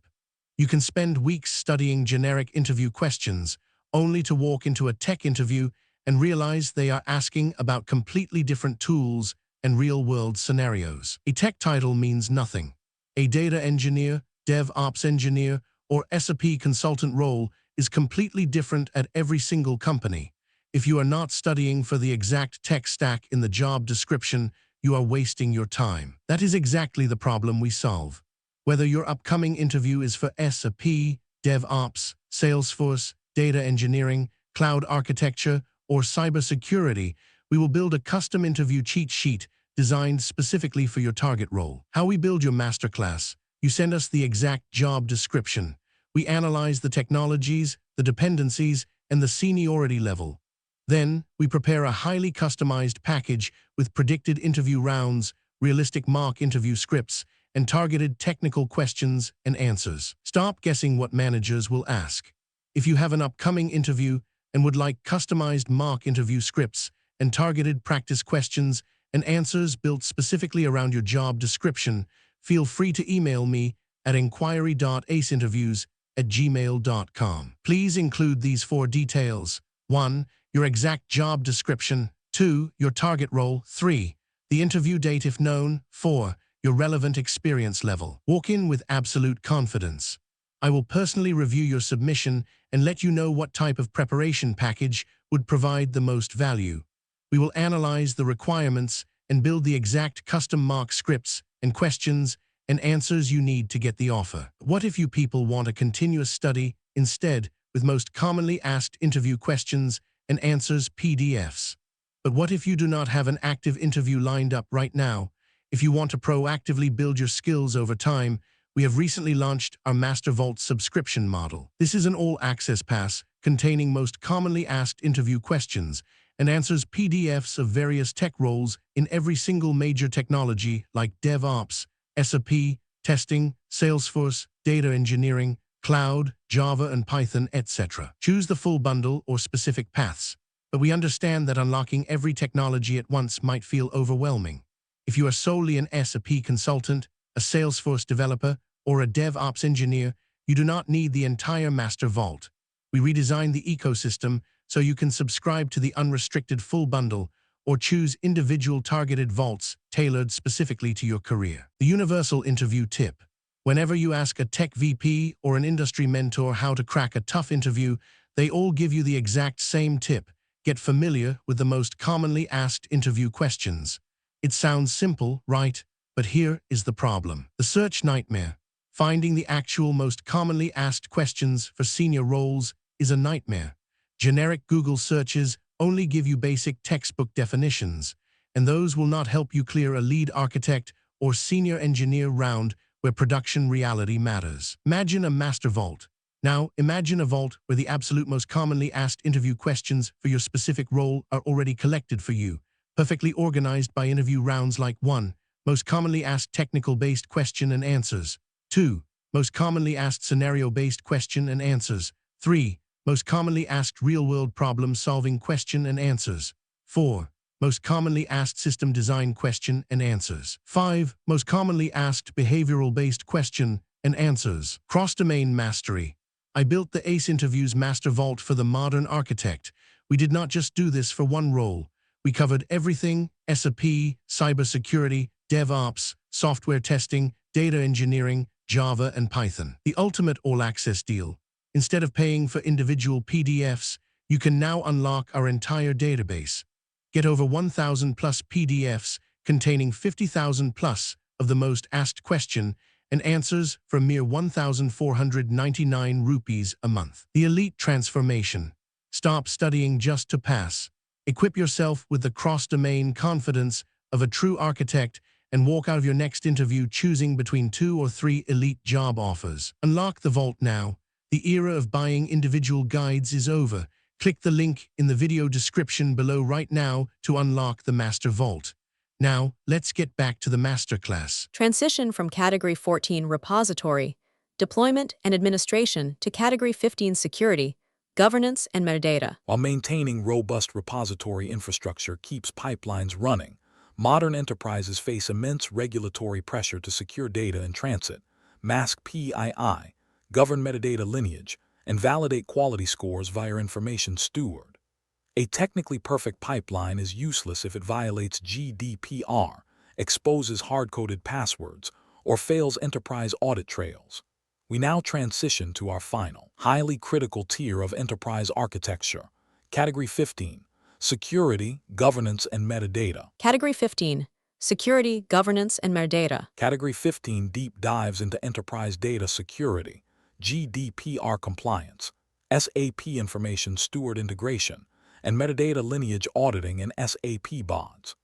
You can spend weeks studying generic interview questions, only to walk into a tech interview and realize they are asking about completely different tools and real-world scenarios. A tech title means nothing. A data engineer, DevOps engineer, or SAP consultant role is completely different at every single company. If you are not studying for the exact tech stack in the job description, you are wasting your time. That is exactly the problem we solve. Whether your upcoming interview is for SAP, DevOps, Salesforce, data engineering, cloud architecture, or cybersecurity, we will build a custom interview cheat sheet designed specifically for your target role. How we build your masterclass. you send us the exact job description. We analyze the technologies, the dependencies, and the seniority level. Then, we prepare a highly customized package with predicted interview rounds, realistic mock interview scripts, and targeted technical questions and answers. Stop guessing what managers will ask. If you have an upcoming interview and would like customized mock interview scripts and targeted practice questions and answers built specifically around your job description, feel free to email me at inquiry.aceinterviews@gmail.com. Please include these 4 details. 1. Your exact job description. 2. Your target role. 3. The interview date if known. 4. Your relevant experience level. Walk in with absolute confidence. I will personally review your submission and let you know what type of preparation package would provide the most value. We will analyze the requirements and build the exact custom mock scripts and questions and answers you need to get the offer. What if you people want a continuous study instead with most commonly asked interview questions and answers PDFs? But what if you do not have an active interview lined up right now? If you want to proactively build your skills over time, we have recently launched our Master Vault subscription model. This is an all-access pass containing most commonly asked interview questions and answers PDFs of various tech roles in every single major technology like DevOps, SAP, testing, Salesforce, data engineering, cloud, Java and Python, etc. Choose the full bundle or specific paths, but we understand that unlocking every technology at once might feel overwhelming. If you are solely an SAP consultant, a Salesforce developer, or a DevOps engineer, you do not need the entire Master Vault. We redesigned the ecosystem so you can subscribe to the unrestricted full bundle or choose individual targeted vaults tailored specifically to your career. The universal interview tip. Whenever you ask a tech VP or an industry mentor how to crack a tough interview, they all give you the exact same tip. Get familiar with the most commonly asked interview questions. It sounds simple, right? But here is the problem. The search nightmare. Finding the actual most commonly asked questions for senior roles is a nightmare. Generic Google searches only give you basic textbook definitions, and those will not help you clear a lead architect or senior engineer round where production reality matters. Imagine a master vault. Now, imagine a vault where the absolute most commonly asked interview questions for your specific role are already collected for you, perfectly organized by interview rounds like 1. Most commonly asked technical-based question and answers. 2. Most commonly asked scenario-based question and answers. 3. Most commonly asked real-world problem-solving question and answers. 4. Most commonly asked system design question and answers. 5. Most commonly asked behavioral-based question and answers. Cross-domain mastery. I built the ACE Interviews Master Vault for the modern architect. We did not just do this for one role. We covered everything: SAP, cybersecurity, DevOps, software testing, data engineering, Java, and Python. The ultimate all-access deal. Instead of paying for individual PDFs, you can now unlock our entire database. Get over 1,000 plus PDFs containing 50,000 plus of the most asked question and answers for a mere 1,499 rupees a month. The elite transformation. Stop studying just to pass. Equip yourself with the cross-domain confidence of a true architect and walk out of your next interview choosing between 2 or 3 elite job offers. Unlock the vault now. The era of buying individual guides is over. Click the link in the video description below right now to unlock the Master Vault. Now, let's get back to the masterclass. Transition from Category 14 Repository, Deployment and Administration to Category 15 Security, Governance and Metadata. While maintaining robust repository infrastructure keeps pipelines running, modern enterprises face immense regulatory pressure to secure data in transit, mask PII, govern metadata lineage, and validate quality scores via information steward. A technically perfect pipeline is useless if it violates GDPR, exposes hard-coded passwords, or fails enterprise audit trails. We now transition to our final, highly critical tier of enterprise architecture, Category 15, Security, Governance, and Metadata. Category 15, Security, Governance, and Metadata. Category 15 deep dives into enterprise data security, GDPR compliance, SAP information steward integration, and metadata lineage auditing in SAP BODS.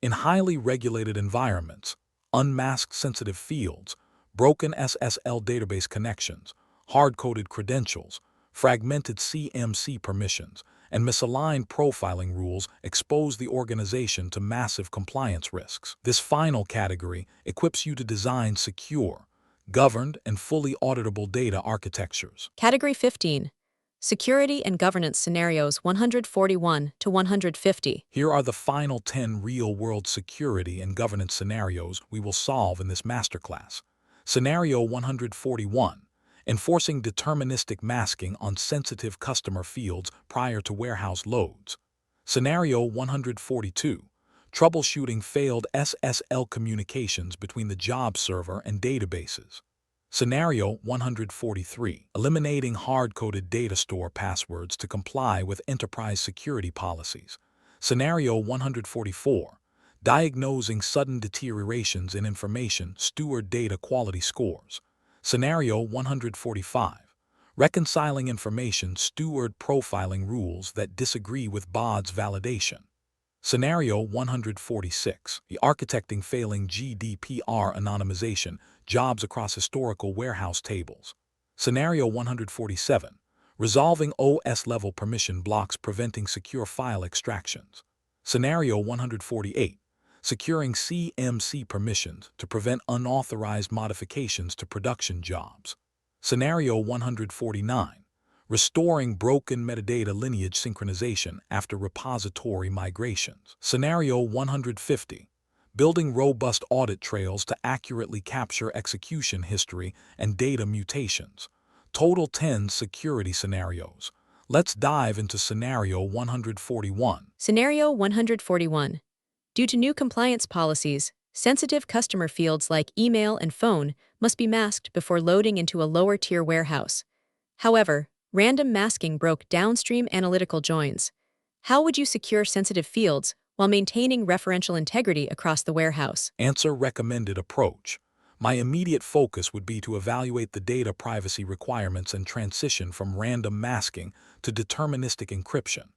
In highly regulated environments, unmask sensitive fields, broken SSL database connections, hard-coded credentials, fragmented CMC permissions, and misaligned profiling rules expose the organization to massive compliance risks. This final category equips you to design secure, governed, and fully auditable data architectures. Category 15. Security and Governance Scenarios 141 to 150. Here are the final 10 real-world security and governance scenarios we will solve in this masterclass. Scenario 141. Enforcing deterministic masking on sensitive customer fields prior to warehouse loads. Scenario 142. Troubleshooting failed SSL communications between the job server and databases. Scenario 143. Eliminating hard-coded data store passwords to comply with enterprise security policies. Scenario 144. Diagnosing sudden deteriorations in information steward data quality scores. Scenario 145. Reconciling information steward profiling rules that disagree with BODS validation. Scenario 146. The architecting failing GDPR anonymization jobs across historical warehouse tables. Scenario 147. Resolving OS-level permission blocks preventing secure file extractions. Scenario 148. Securing CMC permissions to prevent unauthorized modifications to production jobs. Scenario 149. Restoring broken metadata lineage synchronization after repository migrations. Scenario 150. Building robust audit trails to accurately capture execution history and data mutations. Total 10 security scenarios. Let's dive into Scenario 141. Scenario 141. Due to new compliance policies, sensitive customer fields like email and phone must be masked before loading into a lower-tier warehouse. However, random masking broke downstream analytical joins. How would you secure sensitive fields while maintaining referential integrity across the warehouse? Answer: recommended approach. My immediate focus would be to evaluate the data privacy requirements and transition from random masking to deterministic encryption.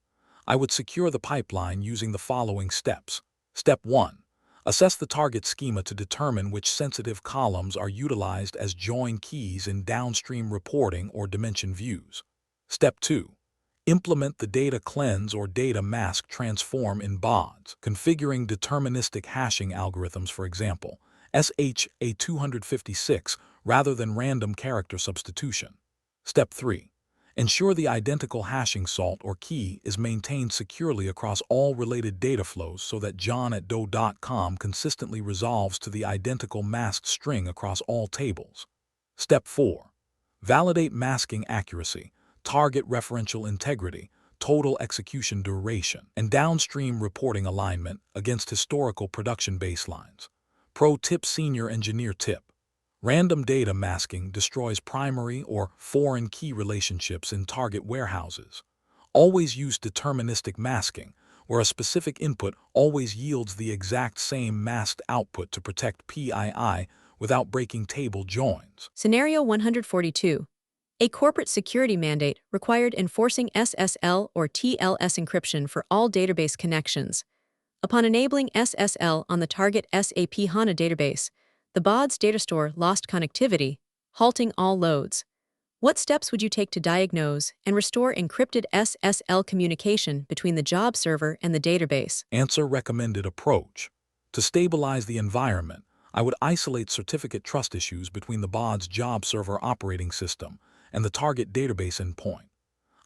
I would secure the pipeline using the following steps. Step 1. Assess the target schema to determine which sensitive columns are utilized as join keys in downstream reporting or dimension views. Step 2. Implement the data cleanse or data mask transform in BODS, configuring deterministic hashing algorithms, for example, SHA-256 rather than random character substitution. Step 3. Ensure the identical hashing salt or key is maintained securely across all related data flows so that john@doe.com consistently resolves to the identical masked string across all tables. Step 4. Validate masking accuracy, target referential integrity, total execution duration, and downstream reporting alignment against historical production baselines. Pro tip: Senior Engineer tip. Random data masking destroys primary or foreign key relationships in target warehouses. Always use deterministic masking, where a specific input always yields the exact same masked output to protect PII without breaking table joins. Scenario 142. A corporate security mandate required enforcing SSL or TLS encryption for all database connections. Upon enabling SSL on the target SAP HANA database, the BODS data store lost connectivity, halting all loads. What steps would you take to diagnose and restore encrypted SSL communication between the job server and the database? Answer: recommended approach. To stabilize the environment, I would isolate certificate trust issues between the BODS job server operating system and the target database endpoint.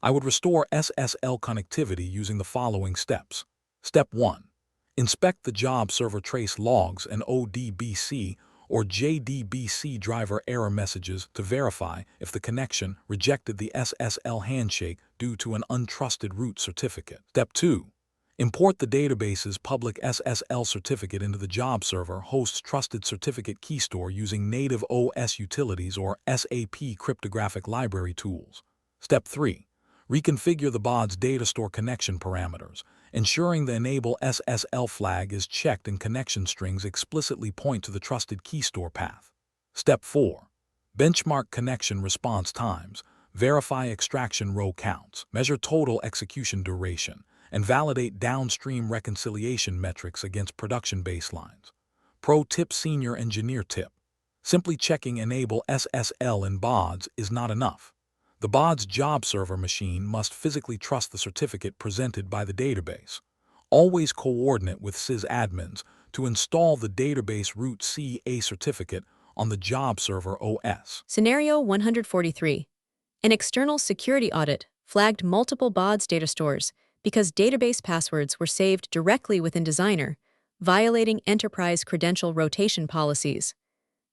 I would restore SSL connectivity using the following steps. Step 1. Inspect the job server trace logs and ODBC or JDBC driver error messages to verify if the connection rejected the SSL handshake due to an untrusted root certificate. Step 2. Import the database's public SSL certificate into the job server host's trusted certificate key store using native OS utilities or SAP cryptographic library tools. Step 3. Reconfigure the BODS data store connection parameters, ensuring the Enable SSL flag is checked and connection strings explicitly point to the trusted key store path. Step 4. Benchmark connection response times, verify extraction row counts, measure total execution duration, and validate downstream reconciliation metrics against production baselines. Pro tip: Senior Engineer tip. Simply checking Enable SSL in BODS is not enough. The BODS job server machine must physically trust the certificate presented by the database. Always coordinate with sysadmins to install the database root CA certificate on the job server OS. Scenario 143. An external security audit flagged multiple BODS data stores because database passwords were saved directly within Designer, violating enterprise credential rotation policies.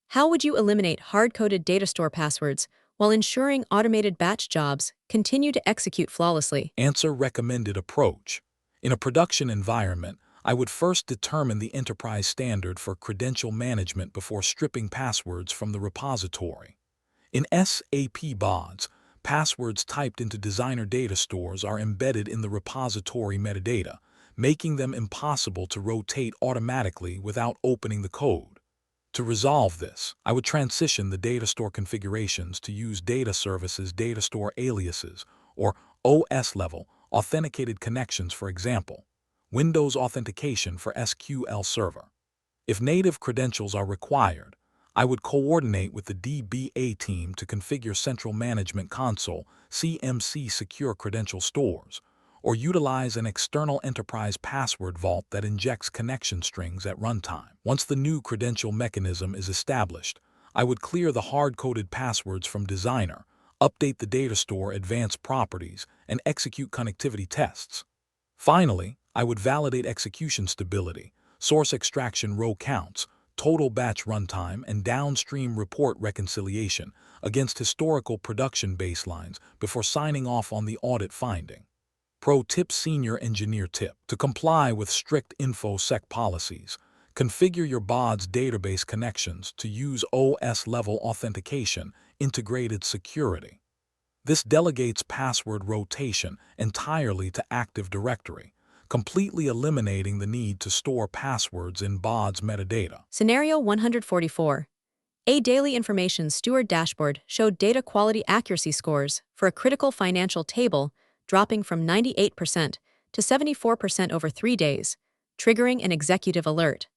How would you eliminate hard-coded data store passwords while ensuring automated batch jobs continue to execute flawlessly? Answer: recommended approach. In a production environment, I would first determine the enterprise standard for credential management before stripping passwords from the repository. In SAP BODS, passwords typed into Designer data stores are embedded in the repository metadata, making them impossible to rotate automatically without opening the code. To resolve this, I would transition the data store configurations to use Data Services Data Store aliases, or OS-level authenticated connections, for example, Windows authentication for SQL Server. If native credentials are required, I would coordinate with the DBA team to configure Central Management Console (CMC) secure credential stores, or utilize an external enterprise password vault that injects connection strings at runtime. Once the new credential mechanism is established, I would clear the hard-coded passwords from Designer, update the data store advanced properties, and execute connectivity tests. Finally, I would validate execution stability, source extraction row counts, total batch runtime, and downstream report reconciliation against historical production baselines before signing off on the audit finding. Pro tip: Senior Engineer tip. To comply with strict InfoSec policies, configure your BODS database connections to use OS-level authentication integrated security. This delegates password rotation entirely to Active Directory, completely eliminating the need to store passwords in BODS metadata. Scenario 144. A daily information steward dashboard showed data quality accuracy scores for a critical financial table dropping from 98% to 74% over 3 days, triggering an executive alert.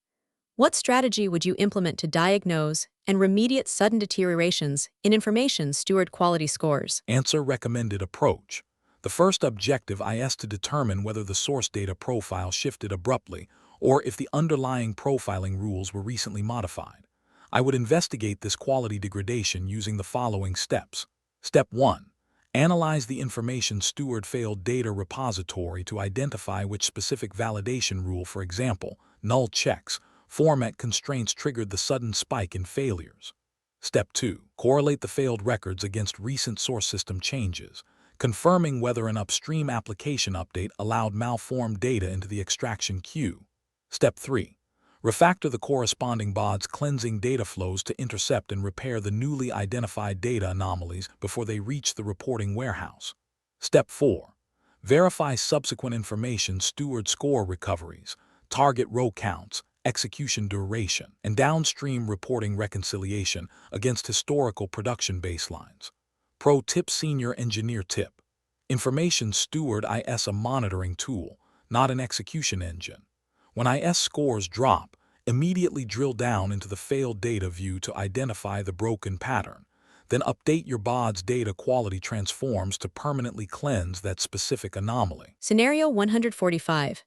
What strategy would you implement to diagnose and remediate sudden deteriorations in information steward quality scores? Answer: recommended approach. The first objective is to determine whether the source data profile shifted abruptly or if the underlying profiling rules were recently modified. I would investigate this quality degradation using the following steps. Step 1. Analyze the information steward failed data repository to identify which specific validation rule, for example, null checks, format constraints, triggered the sudden spike in failures. Step 2. Correlate the failed records against recent source system changes, confirming whether an upstream application update allowed malformed data into the extraction queue. Step 3. Refactor the corresponding BODS cleansing data flows to intercept and repair the newly identified data anomalies before they reach the reporting warehouse. Step 4. Verify subsequent information steward score recoveries, target row counts, execution duration, and downstream reporting reconciliation against historical production baselines. Pro tip: Senior Engineer tip. Information steward is a monitoring tool, not an execution engine. When IS scores drop, immediately drill down into the failed data view to identify the broken pattern. Then update your BODS data quality transforms to permanently cleanse that specific anomaly. Scenario 145.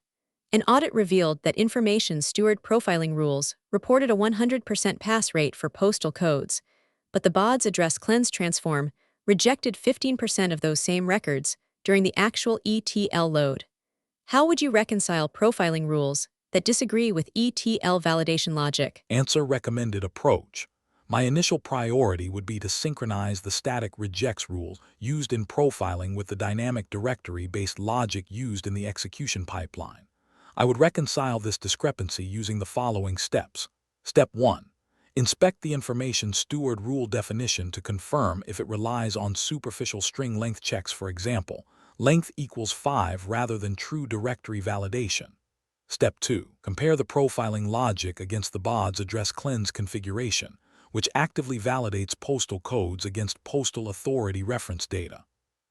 An audit revealed that information steward profiling rules reported a 100% pass rate for postal codes, but the BODS address cleanse transform rejected 15% of those same records during the actual ETL load. How would you reconcile profiling rules that disagree with ETL validation logic? Answer: recommended approach. My initial priority would be to synchronize the static rejects rules used in profiling with the dynamic directory-based logic used in the execution pipeline. I would reconcile this discrepancy using the following steps. Step 1. Inspect the information steward rule definition to confirm if it relies on superficial string length checks, for example, length equals 5 rather than true directory validation. Step 2. Compare the profiling logic against the BODS address cleanse configuration, which actively validates postal codes against postal authority reference data.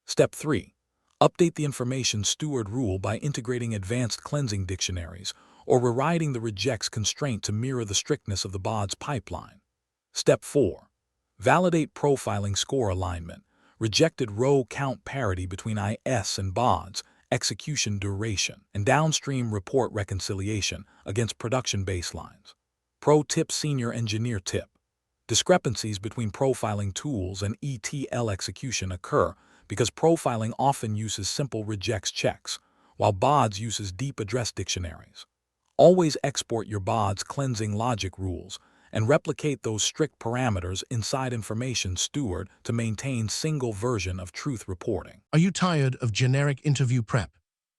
Step 3. Update the information steward rule by integrating advanced cleansing dictionaries or rewriting the rejects constraint to mirror the strictness of the BODS pipeline. Step 4. Validate profiling score alignment, rejected row count parity between IS and BODS, execution duration, and downstream report reconciliation against production baselines. Pro tip: Senior Engineer tip. Discrepancies between profiling tools and ETL execution occur because profiling often uses simple rejects checks, while BODS uses deep address dictionaries. Always export your BODS cleansing logic rules and replicate those strict parameters inside Information Steward to maintain single version of truth reporting. Are you tired of generic interview prep?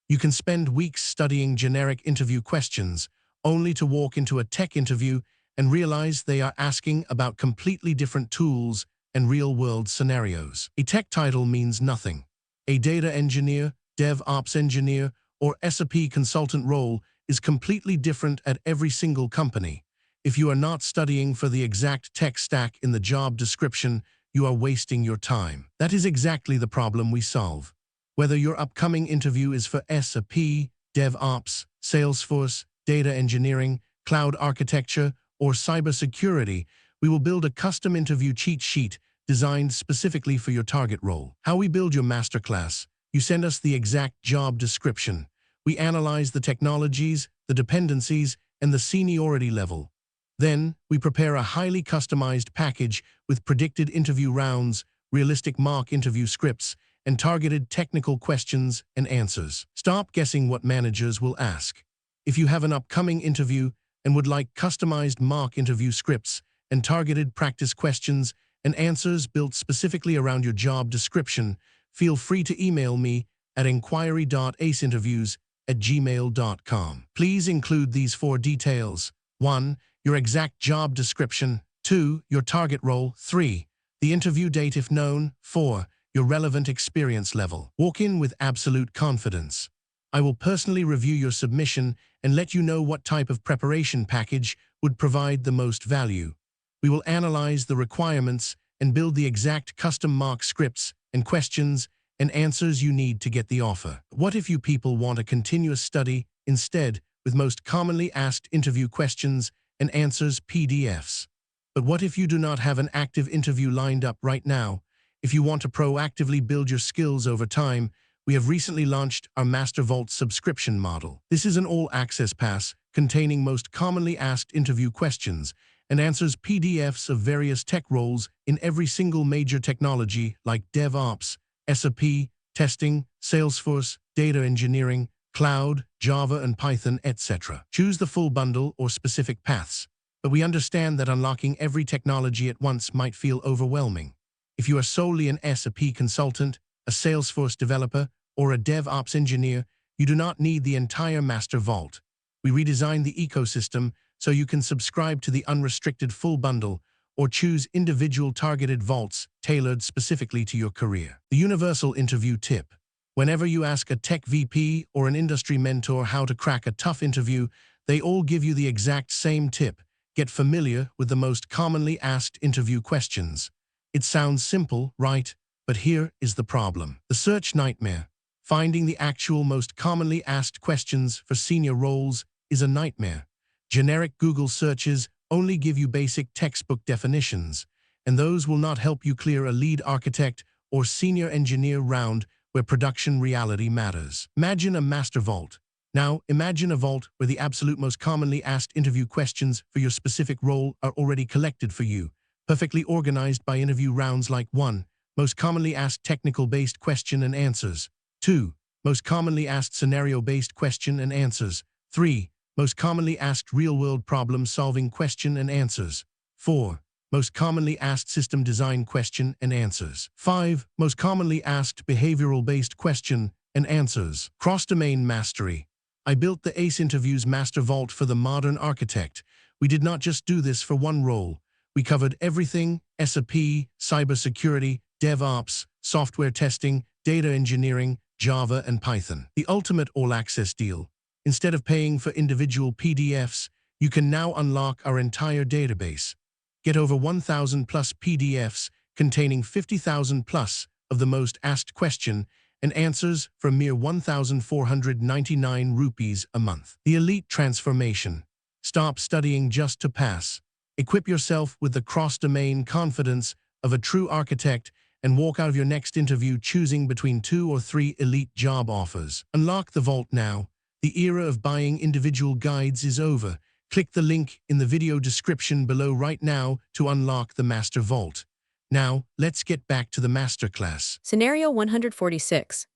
You can spend weeks studying generic interview questions, only to walk into a tech interview and realize they are asking about completely different tools and real-world scenarios. A tech title means nothing. A data engineer, DevOps engineer, or SAP consultant role is completely different at every single company. If you are not studying for the exact tech stack in the job description, you are wasting your time. That is exactly the problem we solve. Whether your upcoming interview is for SAP, DevOps, Salesforce, data engineering, cloud architecture, or cybersecurity, we will build a custom interview cheat sheet designed specifically for your target role. How we build your masterclass: you send us the exact job description. We analyze the technologies, the dependencies, and the seniority level. Then, we prepare a highly customized package with predicted interview rounds, realistic mock interview scripts, and targeted technical questions and answers. Stop guessing what managers will ask. If you have an upcoming interview and would like customized mock interview scripts and targeted practice questions and answers built specifically around your job description, feel free to email me at inquiry.aceinterviews@gmail.com. Please include these 4 details. 1. Your exact job description. 2. Your target role. 3. The interview date if known. 4. Your relevant experience level. Walk in with absolute confidence. I will personally review your submission and let you know what type of preparation package would provide the most value. We will analyze the requirements and build the exact custom mock scripts and questions and answers you need to get the offer. What if you people want a continuous study instead, with most commonly asked interview questions and answers PDFs? But what if you do not have an active interview lined up right now? If you want to proactively build your skills over time, we have recently launched our Master Vault subscription model. This is an all-access pass containing most commonly asked interview questions and answers PDFs of various tech roles in every single major technology like DevOps, SAP, testing, Salesforce, data engineering, cloud, Java and Python, etc. Choose the full bundle or specific paths, but we understand that unlocking every technology at once might feel overwhelming. If you are solely an SAP consultant, a Salesforce developer, or a DevOps engineer, you do not need the entire Master Vault. We redesigned the ecosystem so you can subscribe to the unrestricted full bundle or choose individual targeted vaults tailored specifically to your career. The universal interview tip. Whenever you ask a tech VP or an industry mentor how to crack a tough interview, they all give you the exact same tip: get familiar with the most commonly asked interview questions. It sounds simple, right? But here is the problem. The search nightmare. Finding the actual most commonly asked questions for senior roles is a nightmare. Generic Google searches only give you basic textbook definitions, and those will not help you clear a lead architect or senior engineer round where production reality matters. Imagine a master vault. Now, imagine a vault where the absolute most commonly asked interview questions for your specific role are already collected for you, perfectly organized by interview rounds like 1. Most commonly asked technical-based question and answers. 2. Most commonly asked scenario-based question and answers. 3. Most commonly asked real-world problem-solving question and answers. 4. Most commonly asked system design question and answers. 5. Most commonly asked behavioral-based question and answers. Cross-domain mastery. I built the ACE Interviews Master Vault for the modern architect. We did not just do this for one role. We covered everything: SAP, cybersecurity, DevOps, software testing, data engineering, Java, and Python. The ultimate all-access deal. Instead of paying for individual PDFs, you can now unlock our entire database. Get over 1,000 plus PDFs containing 50,000 plus of the most asked question and answers for mere 1,499 rupees a month. The elite transformation. Stop studying just to pass. Equip yourself with the cross-domain confidence of a true architect and walk out of your next interview choosing between 2 or 3 elite job offers. Unlock the vault now. The era of buying individual guides is over. Click the link in the video description below right now to unlock the Master Vault. Now, let's get back to the masterclass. Scenario 146.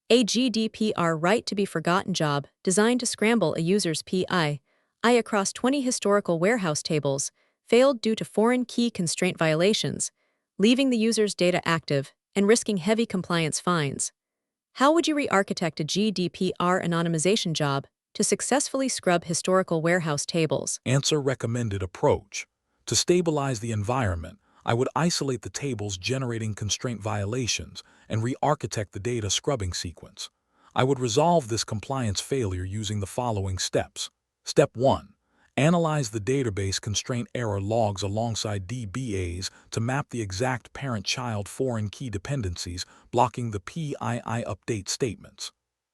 A GDPR right to be forgotten job designed to scramble a user's PI across 20 historical warehouse tables failed due to foreign key constraint violations, leaving the user's data active and risking heavy compliance fines. How would you re-architect a GDPR anonymization job to successfully scrub historical warehouse tables? Answer: recommended approach. To stabilize the environment, I would isolate the tables generating constraint violations and re-architect the data scrubbing sequence. I would resolve this compliance failure using the following steps. Step 1. Analyze the database constraint error logs alongside DBAs to map the exact parent-child foreign key dependencies, blocking the PII update statements.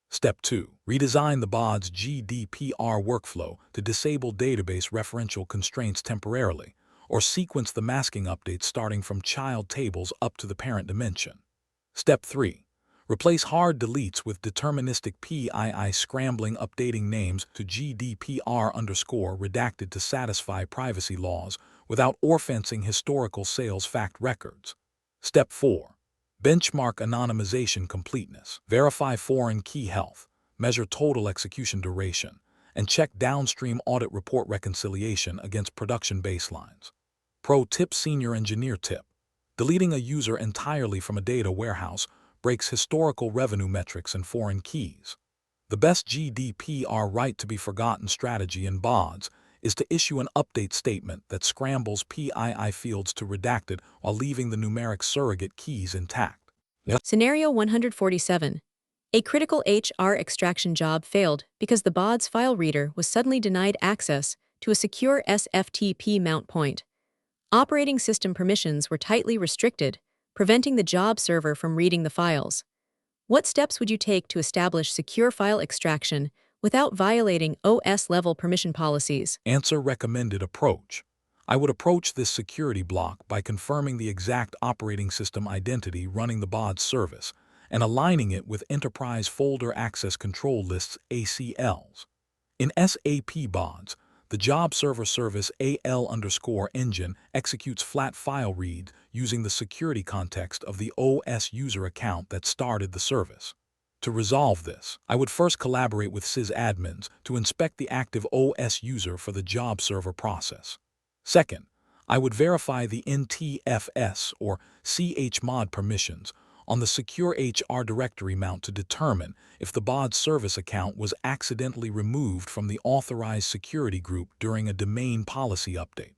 Step 2. Redesign the BODS GDPR workflow to disable database referential constraints temporarily, or sequence the masking updates starting from child tables up to the parent dimension. Step 3. Replace hard deletes with deterministic PII scrambling, updating names to GDPR_redacted to satisfy privacy laws without orphancing historical sales fact records. Step 4. Benchmark anonymization completeness. Verify foreign key health, measure total execution duration, and check downstream audit report reconciliation against production baselines. Pro tip: senior engineer tip. Deleting a user entirely from a data warehouse breaks historical revenue metrics and foreign keys. The best GDPR right to be forgotten strategy in BODS is to issue an update statement that scrambles PII fields to redacted while leaving the numeric surrogate keys intact. Scenario 147. A critical HR extraction job failed because the BODS file reader was suddenly denied access to a secure SFTP mount point. Operating system permissions were tightly restricted, preventing the job server from reading the files. What steps would you take to establish secure file extraction without violating OS-level permission policies? Answer: recommended approach. I would approach this security block by confirming the exact operating system identity running the BODS service and aligning it with Enterprise Folder Access Control Lists (ACLs). In SAP BODS, the job server service AL_engine executes flat file reads using the security context of the OS user account that started the service. To resolve this, I would first collaborate with sysadmins to inspect the active OS user for the job server process. Second, I would verify the NTFS or chmod permissions on the secure HR directory mount to determine if the BODS service account was accidentally removed from the authorized security group during a domain policy update.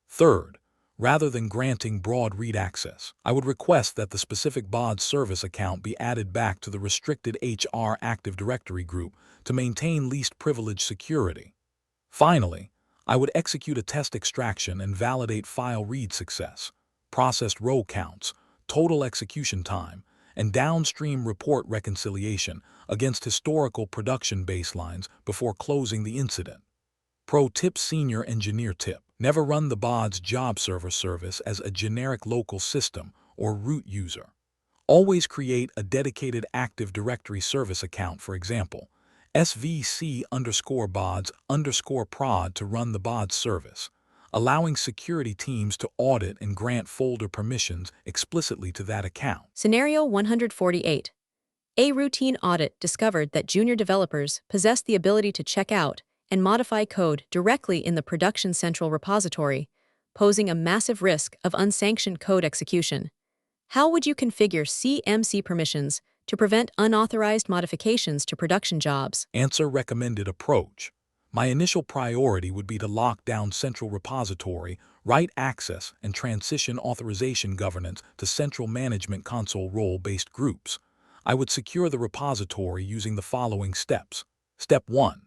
Third, rather than granting broad read access, I would request that the specific BODS service account be added back to the restricted HR Active Directory group to maintain least privilege security. Finally, I would execute a test extraction and validate file read success, processed row counts, total execution time, and downstream report reconciliation against historical production baselines before closing the incident. Pro tip: senior engineer tip. Never run the BODS job server service as a generic local system or root user. Always create a dedicated Active Directory service account, for example, SVC_BODS_prod to run the BODS service, allowing security teams to audit and grant folder permissions explicitly to that account. Scenario 148. A routine audit discovered that junior developers possess the ability to check out and modify code directly in the production central repository, posing a massive risk of unsanctioned code execution. How would you configure CMC permissions to prevent unauthorized modifications to production jobs? Answer: recommended approach. My initial priority would be to lock down central repository, write access, and transition authorization governance to central management console role-based groups. I would secure the repository using the following steps. Step 1.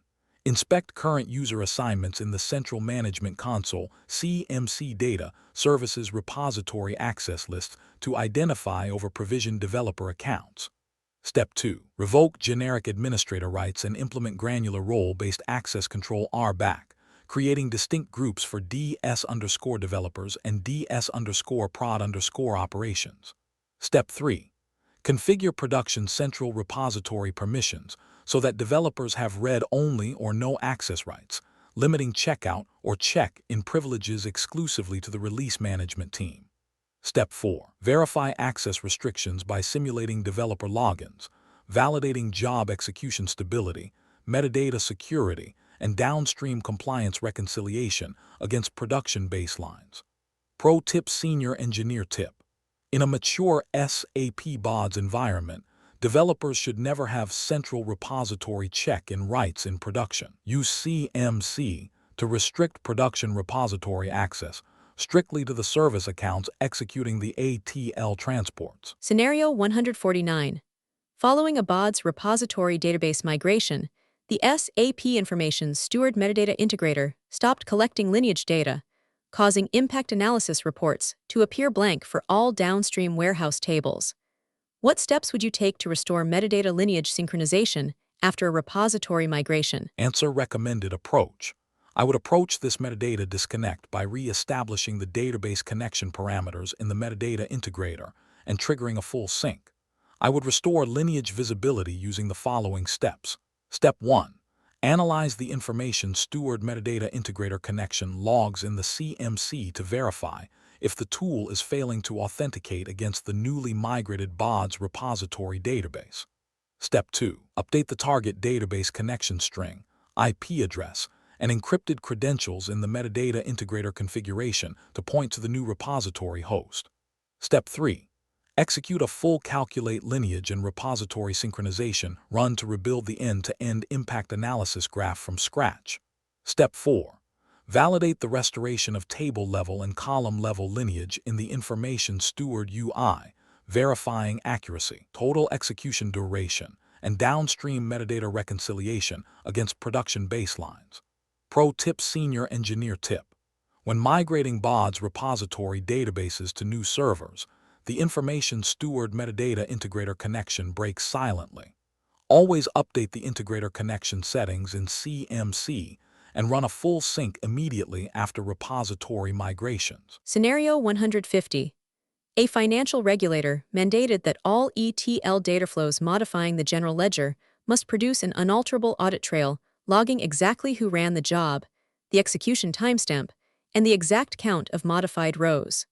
Inspect current user assignments in the Central Management Console (CMC) Data Services repository access lists to identify over-provisioned developer accounts. Step 2. Revoke generic administrator rights and implement granular role-based access control (RBAC). creating distinct groups for DS_developers and DS_prod_ operations. Step 3. Configure production central repository permissions so that developers have read-only or no access rights, limiting checkout or check-in privileges exclusively to the release management team. Step 4. Verify access restrictions by simulating developer logins, validating job execution stability, metadata security, and downstream compliance reconciliation against production baselines. Pro tip: Senior Engineer tip. In a mature SAP BODS environment, developers should never have central repository check-in rights in production. Use CMC to restrict production repository access strictly to the service accounts executing the ETL transports. Scenario 149. Following a BODS repository database migration, the SAP Information Steward Metadata Integrator stopped collecting lineage data, causing impact analysis reports to appear blank for all downstream warehouse tables. What steps would you take to restore metadata lineage synchronization after a repository migration? Answer: recommended approach. I would approach this metadata disconnect by re-establishing the database connection parameters in the metadata integrator and triggering a full sync. I would restore lineage visibility using the following steps. Step 1. Analyze the Information Steward Metadata Integrator connection logs in the CMC to verify if the tool is failing to authenticate against the newly migrated BODS repository database. Step 2. Update the target database connection string, IP address, and encrypted credentials in the metadata integrator configuration to point to the new repository host. Step 3. Execute a full calculate lineage and repository synchronization run to rebuild the end-to-end impact analysis graph from scratch. Step 4. Validate the restoration of table-level and column-level lineage in the Information Steward UI, verifying accuracy, total execution duration, and downstream metadata reconciliation against production baselines. Pro tip: Senior Engineer tip. When migrating BODS repository databases to new servers, the Information Steward Metadata Integrator connection breaks silently. Always update the integrator connection settings in CMC and run a full sync immediately after repository migrations. Scenario 150. A financial regulator mandated that all ETL data flows modifying the general ledger must produce an unalterable audit trail logging exactly who ran the job, the execution timestamp, and the exact count of modified rows.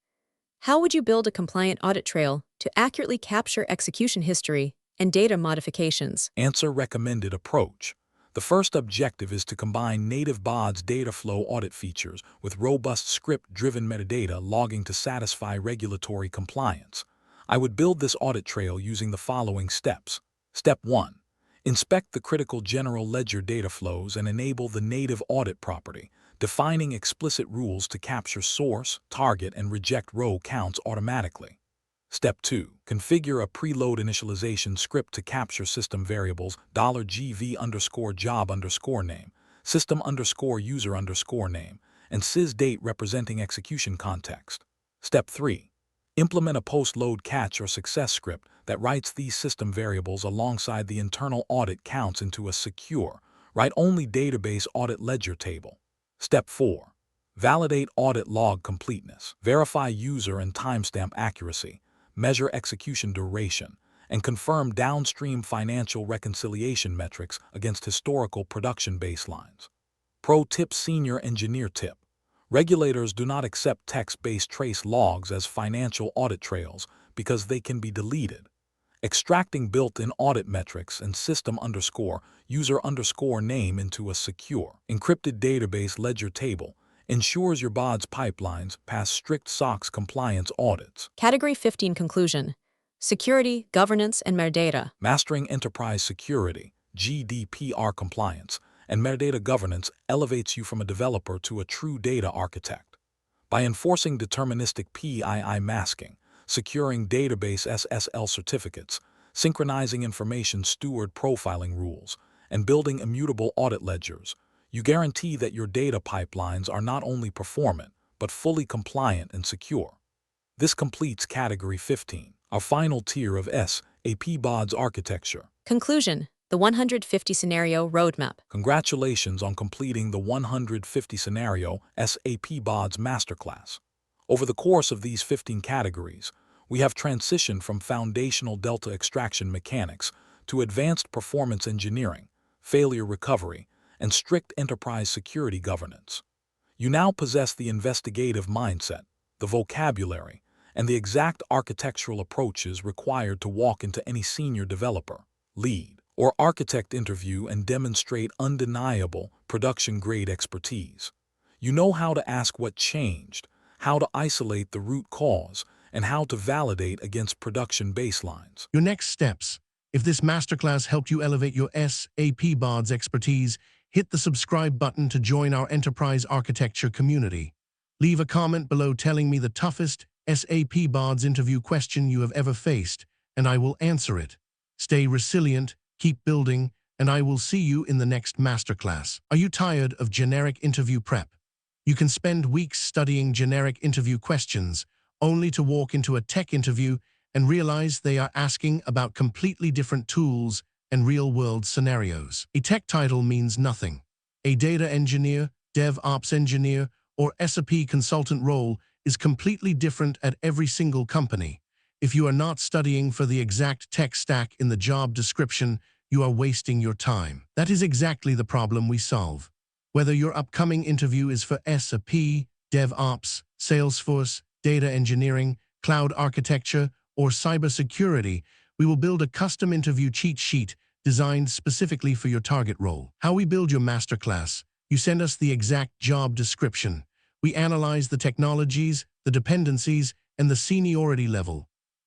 How would you build a compliant audit trail to accurately capture execution history and data modifications? Answer: recommended approach. The first objective is to combine native BODS data flow audit features with robust script-driven metadata logging to satisfy regulatory compliance. I would build this audit trail using the following steps. Step 1. Inspect the critical general ledger data flows and enable the native audit property, defining explicit rules to capture source, target, and reject row counts automatically. Step 2. Configure a preload initialization script to capture system variables $GV_job_name, system_user_name, and sysdate representing execution context. Step 3. Implement a post-load catch or success script that writes these system variables alongside the internal audit counts into a secure, write-only database audit ledger table. Step 4. Validate audit log completeness. Verify user and timestamp accuracy, measure execution duration, and confirm downstream financial reconciliation metrics against historical production baselines. Pro tip: Senior Engineer tip. Regulators do not accept text-based trace logs as financial audit trails because they can be deleted. Extracting built-in audit metrics and system_user_name into a secure, encrypted database ledger table ensures your BODS pipelines pass strict SOX compliance audits. Category 15 Conclusion. Security, governance, and metadata. Mastering enterprise security, GDPR compliance, and metadata governance elevates you from a developer to a true data architect. By enforcing deterministic PII masking, securing database SSL certificates, synchronizing information steward profiling rules, and building immutable audit ledgers, you guarantee that your data pipelines are not only performant, but fully compliant and secure. This completes Category 15, our final tier of SAP BODS architecture. Conclusion. The 150 Scenario Roadmap. Congratulations on completing the 150 Scenario SAP BODS Masterclass. Over the course of these 15 categories, we have transitioned from foundational delta extraction mechanics to advanced performance engineering, failure recovery, and strict enterprise security governance. You now possess the investigative mindset, the vocabulary, and the exact architectural approaches required to walk into any senior developer, lead, or architect interview and demonstrate undeniable production-grade expertise. You know how to ask what changed, how to isolate the root cause, and how to validate against production baselines. Your next steps. If this masterclass helped you elevate your SAP BODS expertise, hit the subscribe button to join our enterprise architecture community. Leave a comment below telling me the toughest SAP BODS interview question you have ever faced, and I will answer it. Stay resilient, keep building, and I will see you in the next masterclass. Are you tired of generic interview prep? You can spend weeks studying generic interview questions, only to walk into a tech interview and realize they are asking about completely different tools and real-world scenarios. A tech title means nothing. A data engineer, DevOps engineer, or SAP consultant role is completely different at every single company. If you are not studying for the exact tech stack in the job description, you are wasting your time. That is exactly the problem we solve. Whether your upcoming interview is for SAP, DevOps, Salesforce, data engineering, cloud architecture, or cybersecurity, we will build a custom interview cheat sheet designed specifically for your target role. How we build your masterclass. You send us the exact job description. We analyze the technologies, the dependencies, and the seniority level.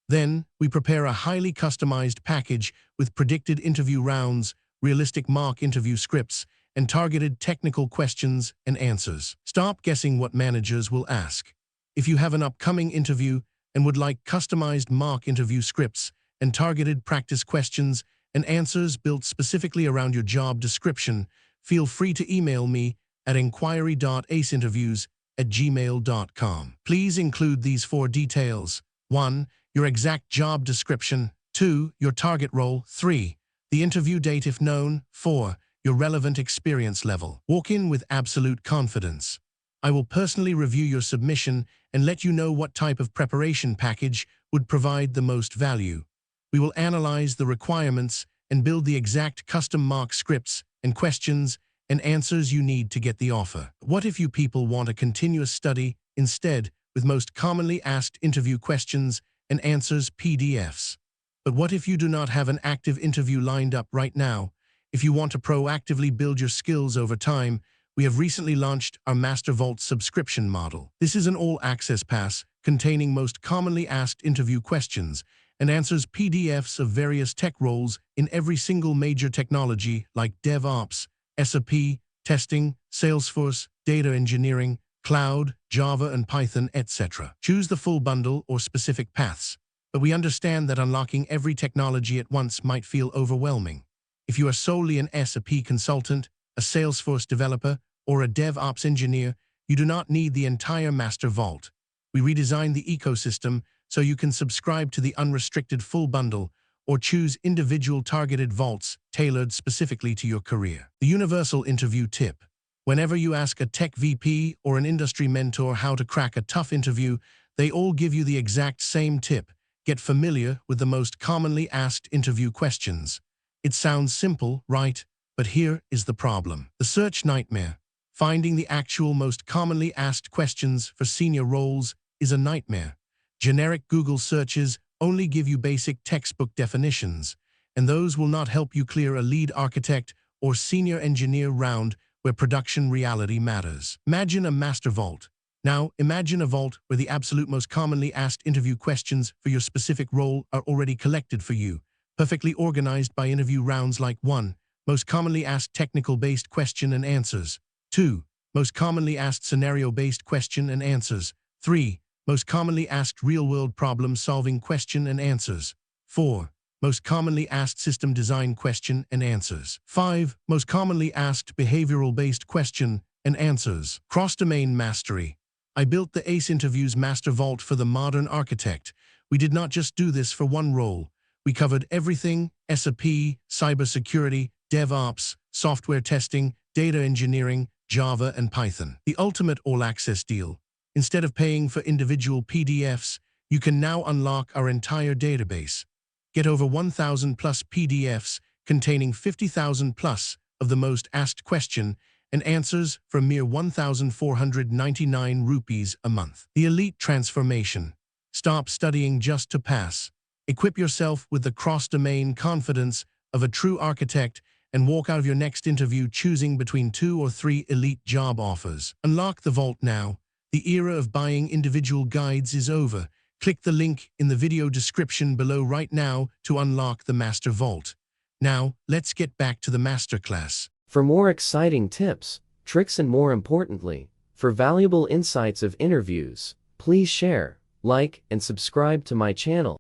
Then, we prepare a highly customized package with predicted interview rounds, realistic mock interview scripts, and targeted technical questions and answers. Stop guessing what managers will ask. If you have an upcoming interview and would like customized mock interview scripts and targeted practice questions and answers built specifically around your job description, feel free to email me at inquiry.aceinterviews@gmail.com. Please include these 4 details. 1. Your exact job description. 2. Your target role. 3. The interview date if known. 4. Your relevant experience level. Walk in with absolute confidence. I will personally review your submission and let you know what type of preparation package would provide the most value. We will analyze the requirements and build the exact custom mock scripts and questions and answers you need to get the offer. What if you people want a continuous study instead, with most commonly asked interview questions and answers PDFs? But what if you do not have an active interview lined up right now? If you want to proactively build your skills over time, we have recently launched our Master Vault subscription model. This is an all-access pass containing most commonly asked interview questions and answers PDFs of various tech roles in every single major technology like DevOps, SAP, testing, Salesforce, data engineering, cloud, Java and Python, etc. Choose the full bundle or specific paths, but we understand that unlocking every technology at once might feel overwhelming. If you are solely an SAP consultant, a Salesforce developer, or a DevOps engineer, you do not need the entire Master Vault. We redesigned the ecosystem so you can subscribe to the unrestricted full bundle or choose individual targeted vaults tailored specifically to your career. The universal interview tip. Whenever you ask a tech VP or an industry mentor how to crack a tough interview, they all give you the exact same tip. Get familiar with the most commonly asked interview questions. It sounds simple, right? But here is the problem. The search nightmare. Finding the actual most commonly asked questions for senior roles is a nightmare. Generic Google searches only give you basic textbook definitions, and those will not help you clear a lead architect or senior engineer round where production reality matters. Imagine a master vault. Now, imagine a vault where the absolute most commonly asked interview questions for your specific role are already collected for you, perfectly organized by interview rounds like 1. Most commonly asked technical-based question and answers. 2. Most commonly asked scenario-based question and answers. 3. Most commonly asked real-world problem-solving question and answers. 4. Most commonly asked system design question and answers. 5. Most commonly asked behavioral-based question and answers. Cross-domain mastery. I built the ACE Interviews Master Vault for the modern architect. We did not just do this for one role. We covered everything: SAP, cybersecurity, DevOps, software testing, data engineering, Java, and Python. The ultimate all-access deal. Instead of paying for individual PDFs, you can now unlock our entire database. Get over 1,000 plus PDFs containing 50,000 plus of the most asked question and answers for a mere 1,499 rupees a month. The elite transformation. Stop studying just to pass. Equip yourself with the cross-domain confidence of a true architect and walk out of your next interview choosing between 2 or 3 elite job offers. Unlock the vault now. The era of buying individual guides is over. Click the link in the video description below right now to unlock the Master Vault. Now, let's get back to the masterclass. For more exciting tips, tricks, and more importantly, for valuable insights of interviews, please share, like, and subscribe to my channel.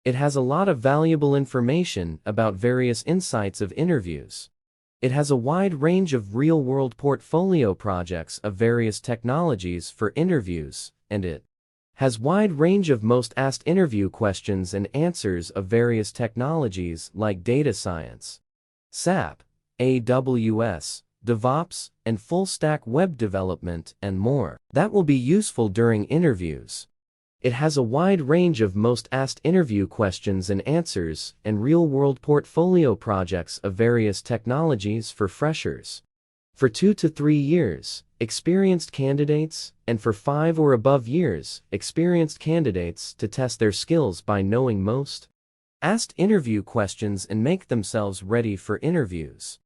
It has a lot of valuable information about various insights of interviews. It has a wide range of real-world portfolio projects of various technologies for interviews, and it has wide range of most asked interview questions and answers of various technologies like data science, SAP, AWS, DevOps, and full-stack web development, and more. That will be useful during interviews. It has a wide range of most asked interview questions and answers and real-world portfolio projects of various technologies for freshers, for 2 to 3 years, experienced candidates, and for 5 or above years, experienced candidates to test their skills by knowing most asked interview questions and make themselves ready for interviews.